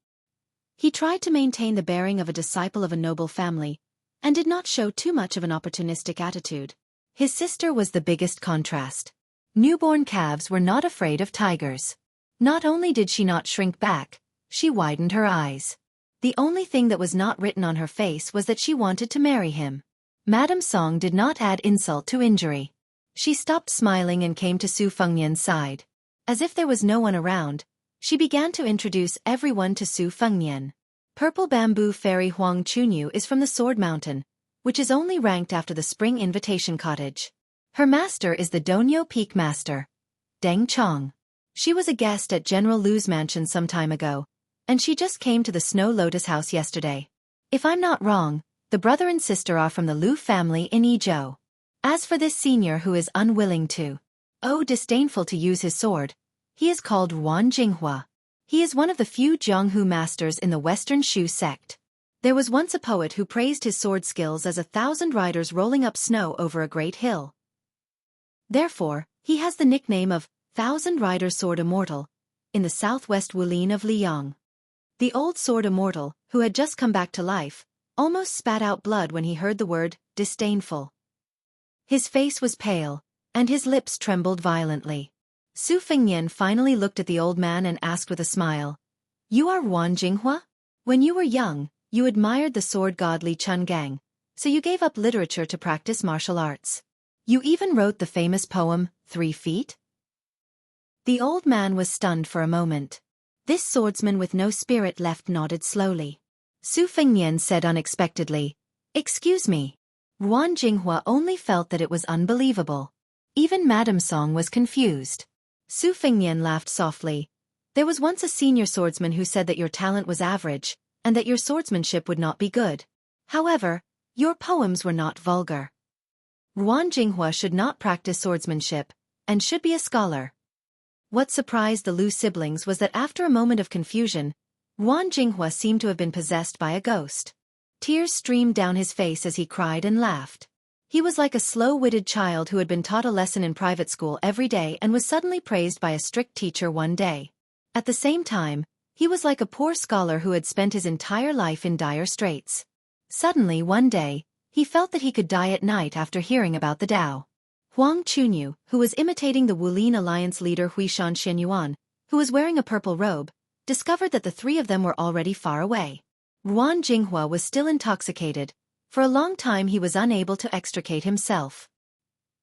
He tried to maintain the bearing of a disciple of a noble family, and did not show too much of an opportunistic attitude. His sister was the biggest contrast. Newborn calves were not afraid of tigers. Not only did she not shrink back, she widened her eyes. The only thing that was not written on her face was that she wanted to marry him. Madame Song did not add insult to injury. She stopped smiling and came to Su Fengnian's side. As if there was no one around, she began to introduce everyone to Su Fengnian. Purple Bamboo Fairy Huang Chunyu is from the Sword Mountain, which is only ranked after the Spring Invitation Cottage. Her master is the Donyo Peak Master, Deng Chong. She was a guest at General Lu's mansion some time ago, and she just came to the Snow Lotus house yesterday. If I'm not wrong, The brother and sister are from the Lu family in Yizhou. As for this senior who is unwilling to, disdainful to use his sword, he is called Ruan Jinghua. He is one of the few Jianghu masters in the Western Shu sect. There was once a poet who praised his sword skills as 1,000 riders rolling up snow over a great hill. Therefore, he has the nickname of Thousand Rider Sword Immortal, in the southwest Wulin of Liang. The old sword immortal, who had just come back to life, almost spat out blood when he heard the word disdainful. His face was pale, and his lips trembled violently. Su Fengnian finally looked at the old man and asked with a smile, "You are Ruan Jinghua? When you were young, you admired the sword god Li Chungang, so you gave up literature to practice martial arts. You even wrote the famous poem, 3 Feet? The old man was stunned for a moment. This swordsman with no spirit left nodded slowly. Su Fengnian said unexpectedly, "Excuse me." Ruan Jinghua only felt that it was unbelievable. Even Madame Song was confused. Su Fengnian laughed softly. "There was once a senior swordsman who said that your talent was average, and that your swordsmanship would not be good. However, your poems were not vulgar. Ruan Jinghua should not practice swordsmanship, and should be a scholar." What surprised the Lu siblings was that after a moment of confusion, Ruan Jinghua seemed to have been possessed by a ghost. Tears streamed down his face as he cried and laughed. He was like a slow-witted child who had been taught a lesson in private school every day and was suddenly praised by a strict teacher one day. At the same time, he was like a poor scholar who had spent his entire life in dire straits. Suddenly one day, he felt that he could die at night after hearing about the Tao. Huang Chunyu, who was imitating the Wulin Alliance leader Huishan Xianyuan, who was wearing a purple robe, discovered that the three of them were already far away. Ruan Jinghua was still intoxicated. For a long time he was unable to extricate himself.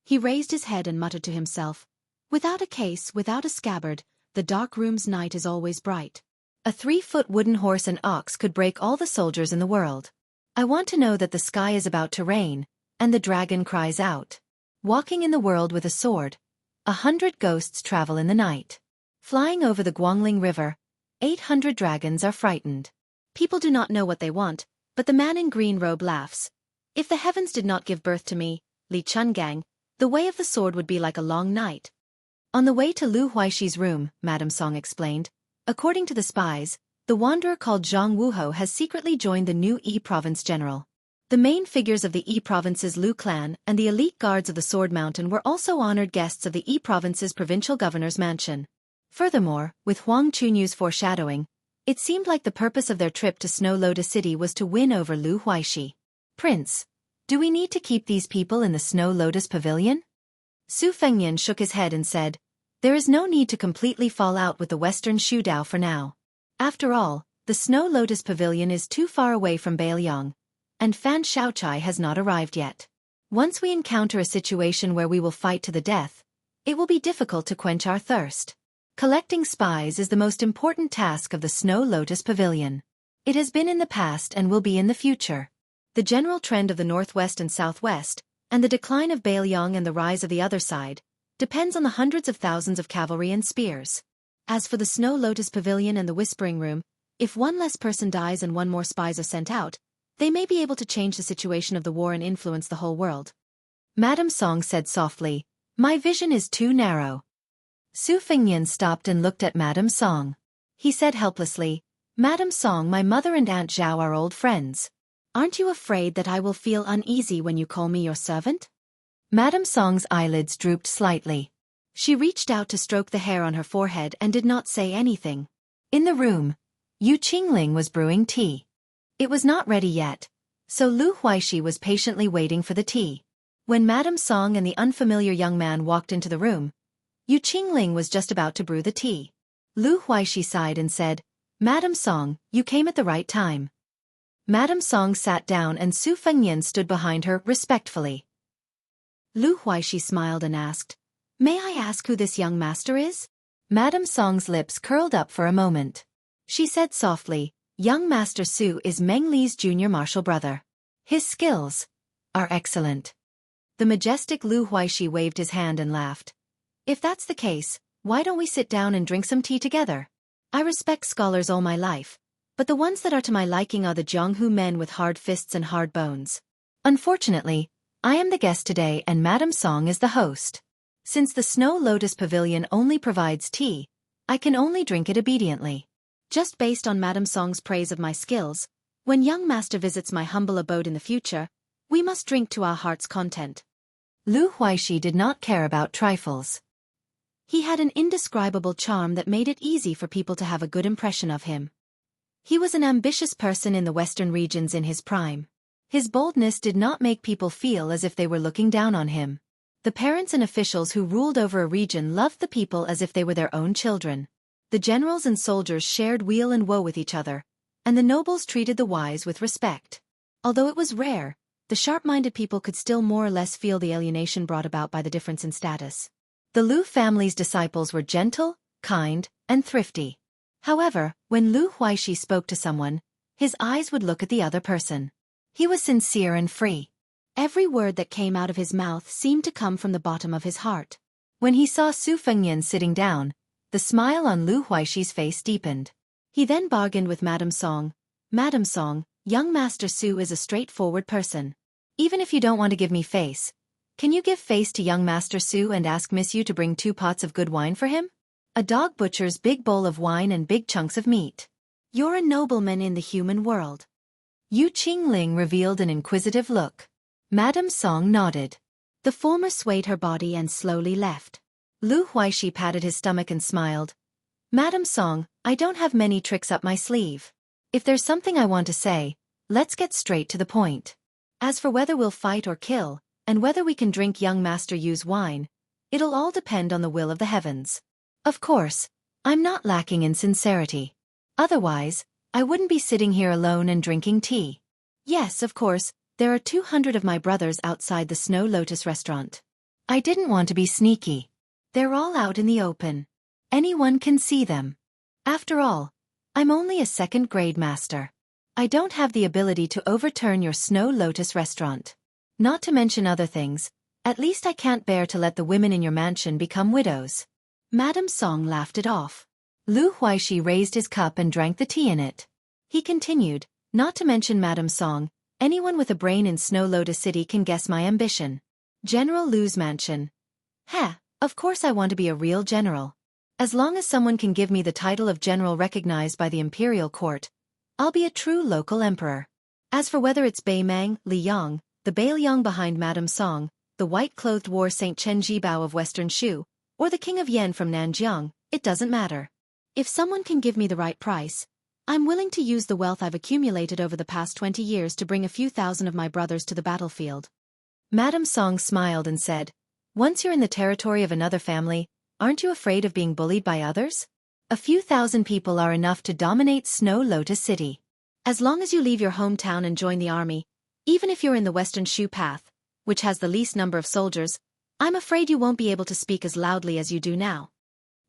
He raised his head and muttered to himself, "Without a case, without a scabbard, the dark room's night is always bright. A 3-foot wooden horse and ox could break all the soldiers in the world. I want to know that the sky is about to rain, and the dragon cries out. Walking in the world with a sword, 100 ghosts travel in the night. Flying over the Guangling River, 800 dragons are frightened. People do not know what they want, but the man in green robe laughs. If the heavens did not give birth to me, Li Chungang, the way of the sword would be like a long night." On the way to Lu Huaishi's room, Madame Song explained, according to the spies, the wanderer called Zhang Wuho has secretly joined the new Yi province general. The main figures of the Yi province's Lu clan and the elite guards of the Sword Mountain were also honored guests of the Yi province's provincial governor's mansion. Furthermore, with Huang Chunyu's foreshadowing, it seemed like the purpose of their trip to Snow Lotus City was to win over Lu Huaishi. "Prince, do we need to keep these people in the Snow Lotus Pavilion?" Su Fengnian shook his head and said, "There is no need to completely fall out with the Western Shu Dao for now. After all, the Snow Lotus Pavilion is too far away from Beiliang, and Fan Shaochai has not arrived yet. Once we encounter a situation where we will fight to the death, it will be difficult to quench our thirst. Collecting spies is the most important task of the Snow Lotus Pavilion. It has been in the past and will be in the future. The general trend of the northwest and southwest, and the decline of Beiliang and the rise of the other side, depends on the hundreds of thousands of cavalry and spears. As for the Snow Lotus Pavilion and the Whispering Room, if one less person dies and one more spies are sent out, they may be able to change the situation of the war and influence the whole world." Madame Song said softly, "My vision is too narrow." Su Fengnian stopped and looked at Madame Song. He said helplessly, "Madame Song, my mother and Aunt Zhao are old friends. Aren't you afraid that I will feel uneasy when you call me your servant?" Madame Song's eyelids drooped slightly. She reached out to stroke the hair on her forehead and did not say anything. In the room, Yu Qingling was brewing tea. It was not ready yet, so Lu Huaishi was patiently waiting for the tea. When Madame Song and the unfamiliar young man walked into the room, Yu Qingling was just about to brew the tea. Lu Huaishi sighed and said, "Madame Song, you came at the right time." Madame Song sat down and Su Fengnian stood behind her respectfully. Lu Huaishi smiled and asked, "May I ask who this young master is?" Madame Song's lips curled up for a moment. She said softly, "Young Master Su is Meng Li's junior martial brother. His skills are excellent." The majestic Lu Huaishi waved his hand and laughed. "If that's the case, why don't we sit down and drink some tea together? I respect scholars all my life, but the ones that are to my liking are the Jianghu men with hard fists and hard bones. Unfortunately, I am the guest today and Madame Song is the host. Since the Snow Lotus Pavilion only provides tea, I can only drink it obediently. Just based on Madame Song's praise of my skills, when young master visits my humble abode in the future, we must drink to our heart's content. Lu Huixi did not care about trifles. He had an indescribable charm that made it easy for people to have a good impression of him. He was an ambitious person in the western regions in his prime. His boldness did not make people feel as if they were looking down on him. The parents and officials who ruled over a region loved the people as if they were their own children. The generals and soldiers shared weal and woe with each other, and the nobles treated the wise with respect. Although it was rare, the sharp-minded people could still more or less feel the alienation brought about by the difference in status. The Lu family's disciples were gentle, kind, and thrifty. However, when Lu Huixi spoke to someone, his eyes would look at the other person. He was sincere and free. Every word that came out of his mouth seemed to come from the bottom of his heart. When he saw Su Fengnian sitting down, the smile on Lu Huixi's face deepened. He then bargained with Madame Song. Madame Song, young Master Su is a straightforward person. Even if you don't want to give me face, can you give face to young Master Su and ask Miss Yu to bring 2 pots of good wine for him? A dog butcher's big bowl of wine and big chunks of meat. You're a nobleman in the human world. Yu Qingling revealed an inquisitive look. Madame Song nodded. The former swayed her body and slowly left. Lu Huixi patted his stomach and smiled. Madame Song, I don't have many tricks up my sleeve. If there's something I want to say, let's get straight to the point. As for whether we'll fight or kill, and whether we can drink young Master Yu's wine, it'll all depend on the will of the heavens. Of course, I'm not lacking in sincerity. Otherwise, I wouldn't be sitting here alone and drinking tea. Yes, of course, there are 200 of my brothers outside the Snow Lotus restaurant. I didn't want to be sneaky. They're all out in the open. Anyone can see them. After all, I'm only a second-grade master. I don't have the ability to overturn your Snow Lotus restaurant. Not to mention other things, at least I can't bear to let the women in your mansion become widows. Madame Song laughed it off. Lu Huixi raised his cup and drank the tea in it. He continued, not to mention Madame Song, anyone with a brain in Snow Lotus City can guess my ambition. General Lu's mansion. Of course I want to be a real general. As long as someone can give me the title of general recognized by the imperial court, I'll be a true local emperor. As for whether it's Bei Mang, Li Yang, the Bailiang behind Madame Song, the white-clothed war Saint Chen Jibao of Western Shu, or the King of Yen from Nanjiang, it doesn't matter. If someone can give me the right price, I'm willing to use the wealth I've accumulated over the past 20 years to bring a few thousand of my brothers to the battlefield. Madame Song smiled and said, once you're in the territory of another family, aren't you afraid of being bullied by others? A few thousand people are enough to dominate Snow Lotus City. As long as you leave your hometown and join the army, even if you're in the Western Shu path, which has the least number of soldiers, I'm afraid you won't be able to speak as loudly as you do now.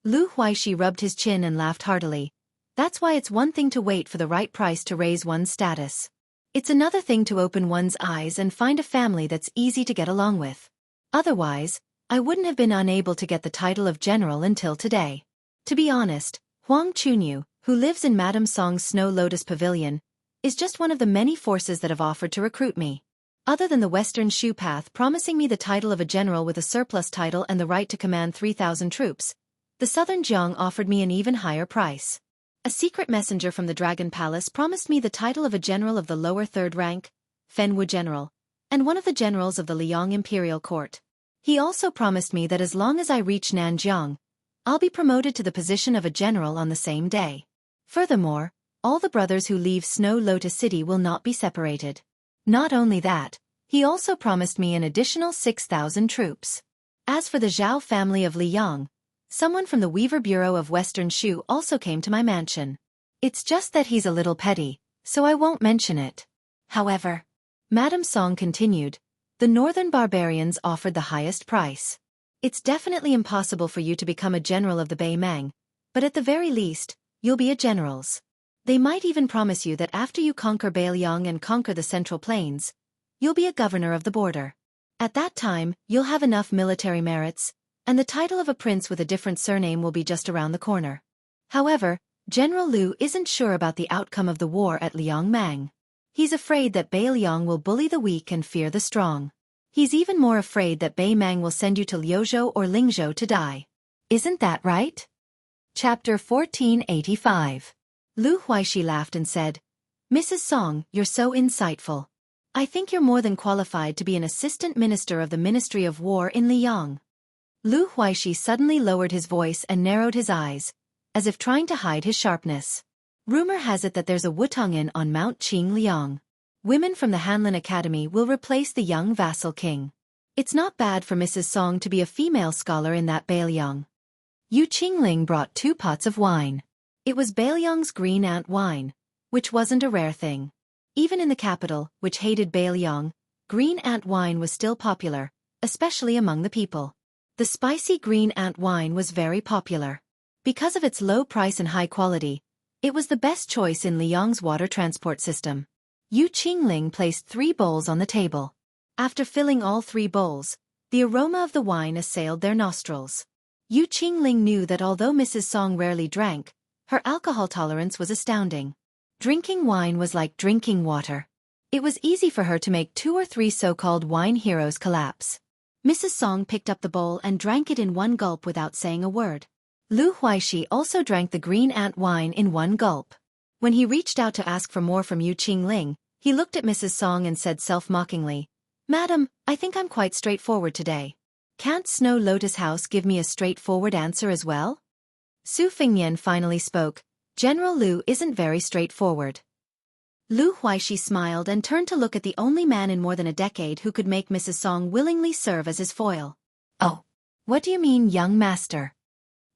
Lu Huixi rubbed his chin and laughed heartily. That's why it's one thing to wait for the right price to raise one's status. It's another thing to open one's eyes and find a family that's easy to get along with. Otherwise, I wouldn't have been unable to get the title of general until today. To be honest, Huang Chunyu, who lives in Madame Song's Snow Lotus Pavilion, is just one of the many forces that have offered to recruit me. Other than the Western Shu path promising me the title of a general with a surplus title and the right to command 3,000 troops, the Southern Jiang offered me an even higher price. A secret messenger from the Dragon Palace promised me the title of a general of the lower 3rd rank, Fenwu General, and one of the generals of the Liang Imperial Court. He also promised me that as long as I reach Nanjiang, I'll be promoted to the position of a general on the same day. Furthermore, all the brothers who leave Snow Lotus City will not be separated. Not only that, he also promised me an additional 6,000 troops. As for the Zhao family of Liang, someone from the Weaver Bureau of Western Shu also came to my mansion. It's just that he's a little petty, so I won't mention it. However, Madame Song continued, the northern barbarians offered the highest price. It's definitely impossible for you to become a general of the Bei Mang, but at the very least, you'll be a general's. They might even promise you that after you conquer Bailiang and conquer the Central Plains, you'll be a governor of the border. At that time, you'll have enough military merits, and the title of a prince with a different surname will be just around the corner. However, General Lu isn't sure about the outcome of the war at Liangmang. He's afraid that Bei Liang will bully the weak and fear the strong. He's even more afraid that Bei Mang will send you to Liuzhou or Lingzhou to die. Isn't that right? Chapter 1485. Lu Huaishi laughed and said, Mrs. Song, you're so insightful. I think you're more than qualified to be an assistant minister of the Ministry of War in Liang. Lu Huaishi suddenly lowered his voice and narrowed his eyes, as if trying to hide his sharpness. Rumor has it that there's a Wutong Inn on Mount Qingliang. Women from the Hanlin Academy will replace the young vassal king. It's not bad for Mrs. Song to be a female scholar in that Beiliang. Yu Qingling brought 2 pots of wine. It was Beiliang's green ant wine, which wasn't a rare thing. Even in the capital, which hated Beiliang, green ant wine was still popular, especially among the people. The spicy green ant wine was very popular. Because of its low price and high quality, it was the best choice in Liang's water transport system. Yu Qingling placed 3 bowls on the table. After filling all 3 bowls, the aroma of the wine assailed their nostrils. Yu Qingling knew that although Mrs. Song rarely drank, her alcohol tolerance was astounding. Drinking wine was like drinking water. It was easy for her to make 2 or 3 so-called wine heroes collapse. Mrs. Song picked up the bowl and drank it in one gulp without saying a word. Lu Huaishi also drank the green ant wine in one gulp. When he reached out to ask for more from Yu Qingling, he looked at Mrs. Song and said self-mockingly, Madam, I think I'm quite straightforward today. Can't Snow Lotus House give me a straightforward answer as well? Su Fingyan finally spoke, General Lu isn't very straightforward. Lu Huaishi smiled and turned to look at the only man in more than a decade who could make Mrs. Song willingly serve as his foil. Oh, what do you mean, young master?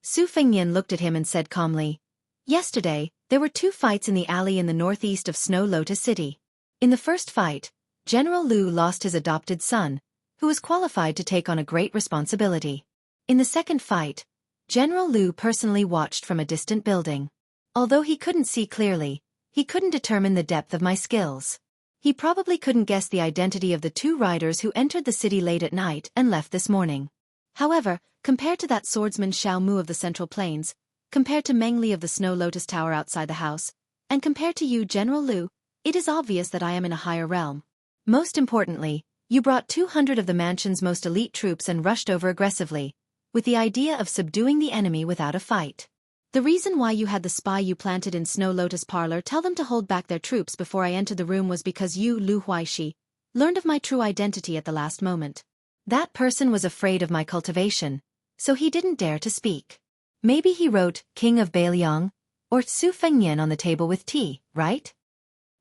Su Fingyan looked at him and said calmly, Yesterday, there were 2 fights in the alley in the northeast of Snow Lotus City. In the first fight, General Lu lost his adopted son, who was qualified to take on a great responsibility. In the second fight, General Lu personally watched from a distant building. Although he couldn't see clearly, he couldn't determine the depth of my skills. He probably couldn't guess the identity of the 2 riders who entered the city late at night and left this morning. However, compared to that swordsman Xiao Mu of the Central Plains, compared to Meng Li of the Snow Lotus Tower outside the house, and compared to you, General Lu, it is obvious that I am in a higher realm. Most importantly, you brought 200 of the mansion's most elite troops and rushed over aggressively, with the idea of subduing the enemy without a fight. The reason why you had the spy you planted in Snow Lotus Parlor tell them to hold back their troops before I entered the room was because you, Lu Huaishi, learned of my true identity at the last moment. That person was afraid of my cultivation, so he didn't dare to speak. Maybe he wrote, King of Beiliang, or Su Fengyan on the table with tea, right?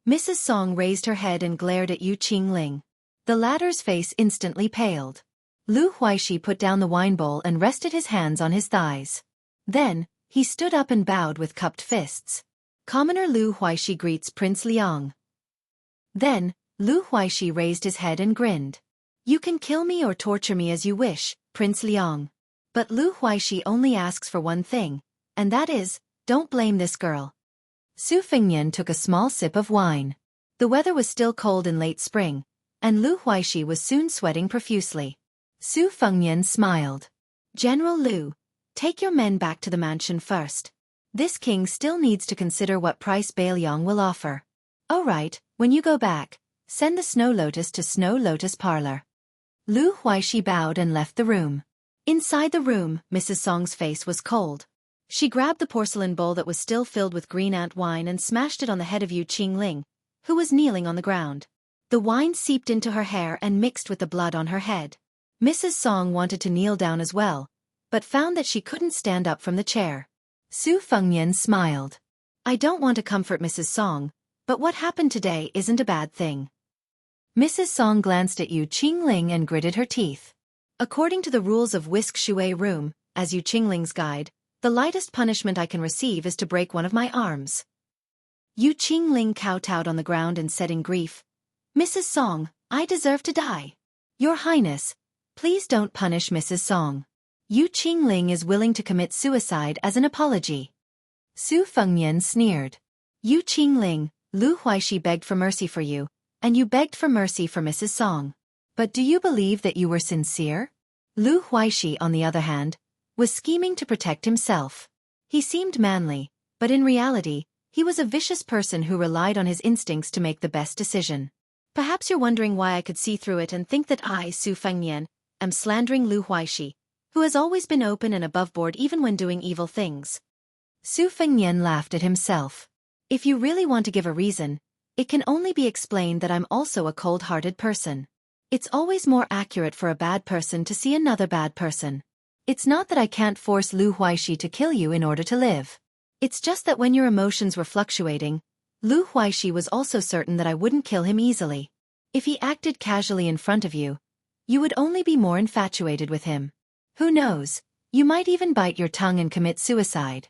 Mrs. Song raised her head and glared at Yu Qingling. The latter's face instantly paled. Lu Huaishi put down the wine bowl and rested his hands on his thighs. Then, he stood up and bowed with cupped fists. Commoner Lu Huaishi greets Prince Liang. Then, Lu Huaishi raised his head and grinned. You can kill me or torture me as you wish, Prince Liang. But Lu Huaishi only asks for one thing, and that is, don't blame this girl. Su Fingyan took a small sip of wine. The weather was still cold in late spring, and Lu Huaishi was soon sweating profusely. Su Fengyan smiled. General Lu, take your men back to the mansion first. This king still needs to consider what price Beiliang will offer. All right, when you go back, send the Snow Lotus to Snow Lotus Parlor. Lu Huaishi bowed and left the room. Inside the room, Mrs. Song's face was cold. She grabbed the porcelain bowl that was still filled with green ant wine and smashed it on the head of Yu Qingling, who was kneeling on the ground. The wine seeped into her hair and mixed with the blood on her head. Mrs. Song wanted to kneel down as well, but found that she couldn't stand up from the chair. Su Fengyan smiled. I don't want to comfort Mrs. Song, but what happened today isn't a bad thing. Mrs. Song glanced at Yu Qingling and gritted her teeth. According to the rules of Whisk Shui Room, as Yu Qingling's guide, the lightest punishment I can receive is to break one of my arms. Yu Qingling kowtowed on the ground and said in grief, Mrs. Song, I deserve to die. Your Highness, please don't punish Mrs. Song. Yu Qingling is willing to commit suicide as an apology. Su Fengyan sneered. Yu Qingling, Lu Huaishi begged for mercy for you, and you begged for mercy for Mrs. Song. But do you believe that you were sincere? Lu Huaishi, on the other hand, was scheming to protect himself. He seemed manly, But in reality, he was a vicious person who relied on his instincts to make the best decision. Perhaps you're wondering why I could see through it and think that I, Su Fengnian, am slandering Lu Huaishi, who has always been open and aboveboard even when doing evil things. Su Fengnian laughed at himself. If you really want to give a reason, it can only be explained that I'm also a cold-hearted person. It's always more accurate for a bad person to see another bad person. It's not that I can't force Lu Huaishi to kill you in order to live. It's just that when your emotions were fluctuating, Lu Huaishi was also certain that I wouldn't kill him easily. If he acted casually in front of you, you would only be more infatuated with him. Who knows, you might even bite your tongue and commit suicide.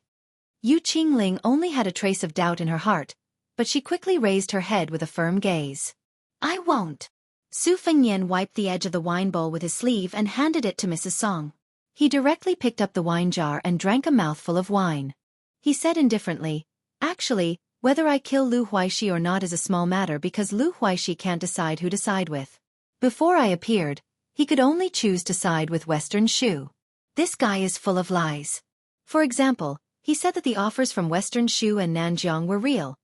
Yu Qingling only had a trace of doubt in her heart, but she quickly raised her head with a firm gaze. I won't. Su Fengnian wiped the edge of the wine bowl with his sleeve and handed it to Mrs. Song. He directly picked up the wine jar and drank a mouthful of wine. He said indifferently, actually, whether I kill Lu Huaishi or not is a small matter because Lu Huaishi can't decide who to side with. Before I appeared, he could only choose to side with Western Shu. This guy is full of lies. For example, he said that the offers from Western Shu and Nanjiang were real,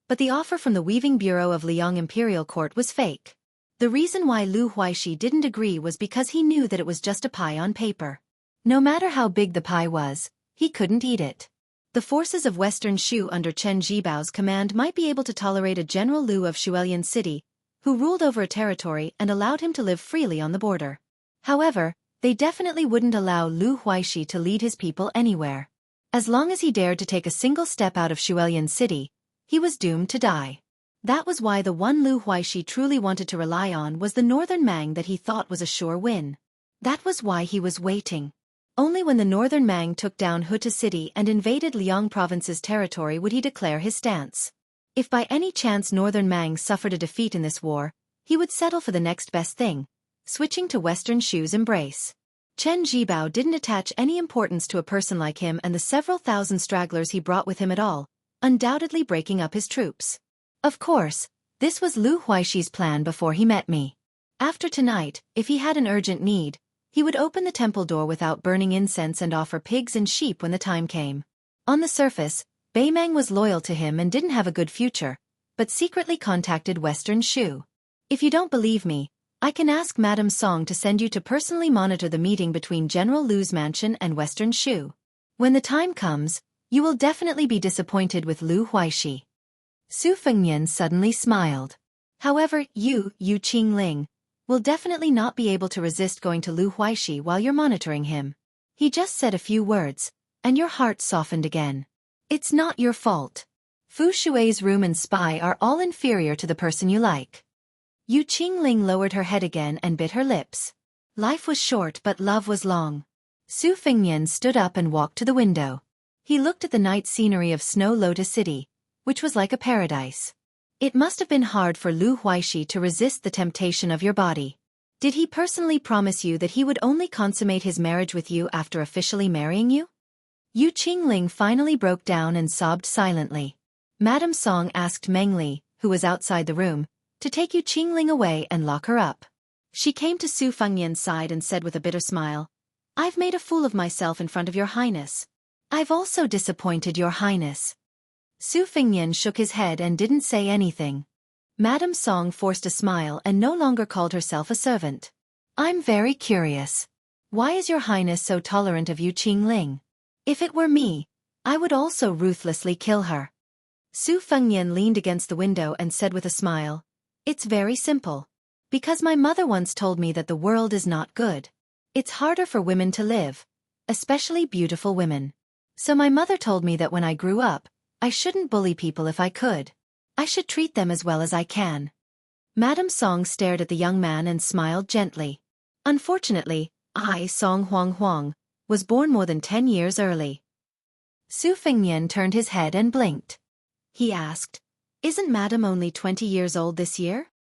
but the offer from the Weaving Bureau of Liang Imperial Court was fake. The reason why Lu Huaishi didn't agree was because he knew that it was just a pie on paper. No matter how big the pie was, he couldn't eat it. The forces of Western Shu under Chen Jibao's command might be able to tolerate a General Lu of Shuelian City, who ruled over a territory and allowed him to live freely on the border. However, they definitely wouldn't allow Lu Huaishi to lead his people anywhere. As long as he dared to take a single step out of Shuelian City, he was doomed to die. That was why the one Lu Huaishi truly wanted to rely on was the Northern Mang that he thought was a sure win. That was why he was waiting. Only when the Northern Mang took down Huta City and invaded Liang Province's territory would he declare his stance. If by any chance Northern Mang suffered a defeat in this war, he would settle for the next best thing, switching to Western Shu's embrace. Chen Jibao didn't attach any importance to a person like him and the several thousand stragglers he brought with him at all, undoubtedly breaking up his troops. Of course, this was Lu Huaishi's plan before he met me. After tonight, if he had an urgent need, he would open the temple door without burning incense and offer pigs and sheep when the time came. On the surface, Beimang was loyal to him and didn't have a good future, but secretly contacted Western Shu. If you don't believe me, I can ask Madame Song to send you to personally monitor the meeting between General Lu's mansion and Western Shu. When the time comes, you will definitely be disappointed with Lu Huaishi. Su Fengnian suddenly smiled. However, Yu Qingling, will definitely not be able to resist going to Lu Huaishi while you're monitoring him. He just said a few words, and your heart softened again. It's not your fault. Fu Shui's room and spy are all inferior to the person you like. Yu Qingling lowered her head again and bit her lips. Life was short but love was long. Su Fengnian stood up and walked to the window. He looked at the night scenery of Snow Lotus City, which was like a paradise. It must have been hard for Lu Huaishi to resist the temptation of your body. Did he personally promise you that he would only consummate his marriage with you after officially marrying you? Yu Qingling finally broke down and sobbed silently. Madame Song asked Meng Li, who was outside the room, to take Yu Qingling away and lock her up. She came to Su Fengnian's side and said with a bitter smile, I've made a fool of myself in front of your highness. I've also disappointed your highness. Su Fengnian shook his head and didn't say anything. Madame Song forced a smile and no longer called herself a servant. I'm very curious. Why is your highness so tolerant of Yu Qingling? If it were me, I would also ruthlessly kill her. Su Fengnian leaned against the window and said with a smile, It's very simple. Because my mother once told me that the world is not good. It's harder for women to live, especially beautiful women. So my mother told me that when I grew up, I shouldn't bully people if I could. I should treat them as well as I can. Madame Song stared at the young man and smiled gently. Unfortunately, I, Song Huang, was born more than 10 years early. Su Fengnian turned his head and blinked. He asked, Isn't Madame only 20 years old this year?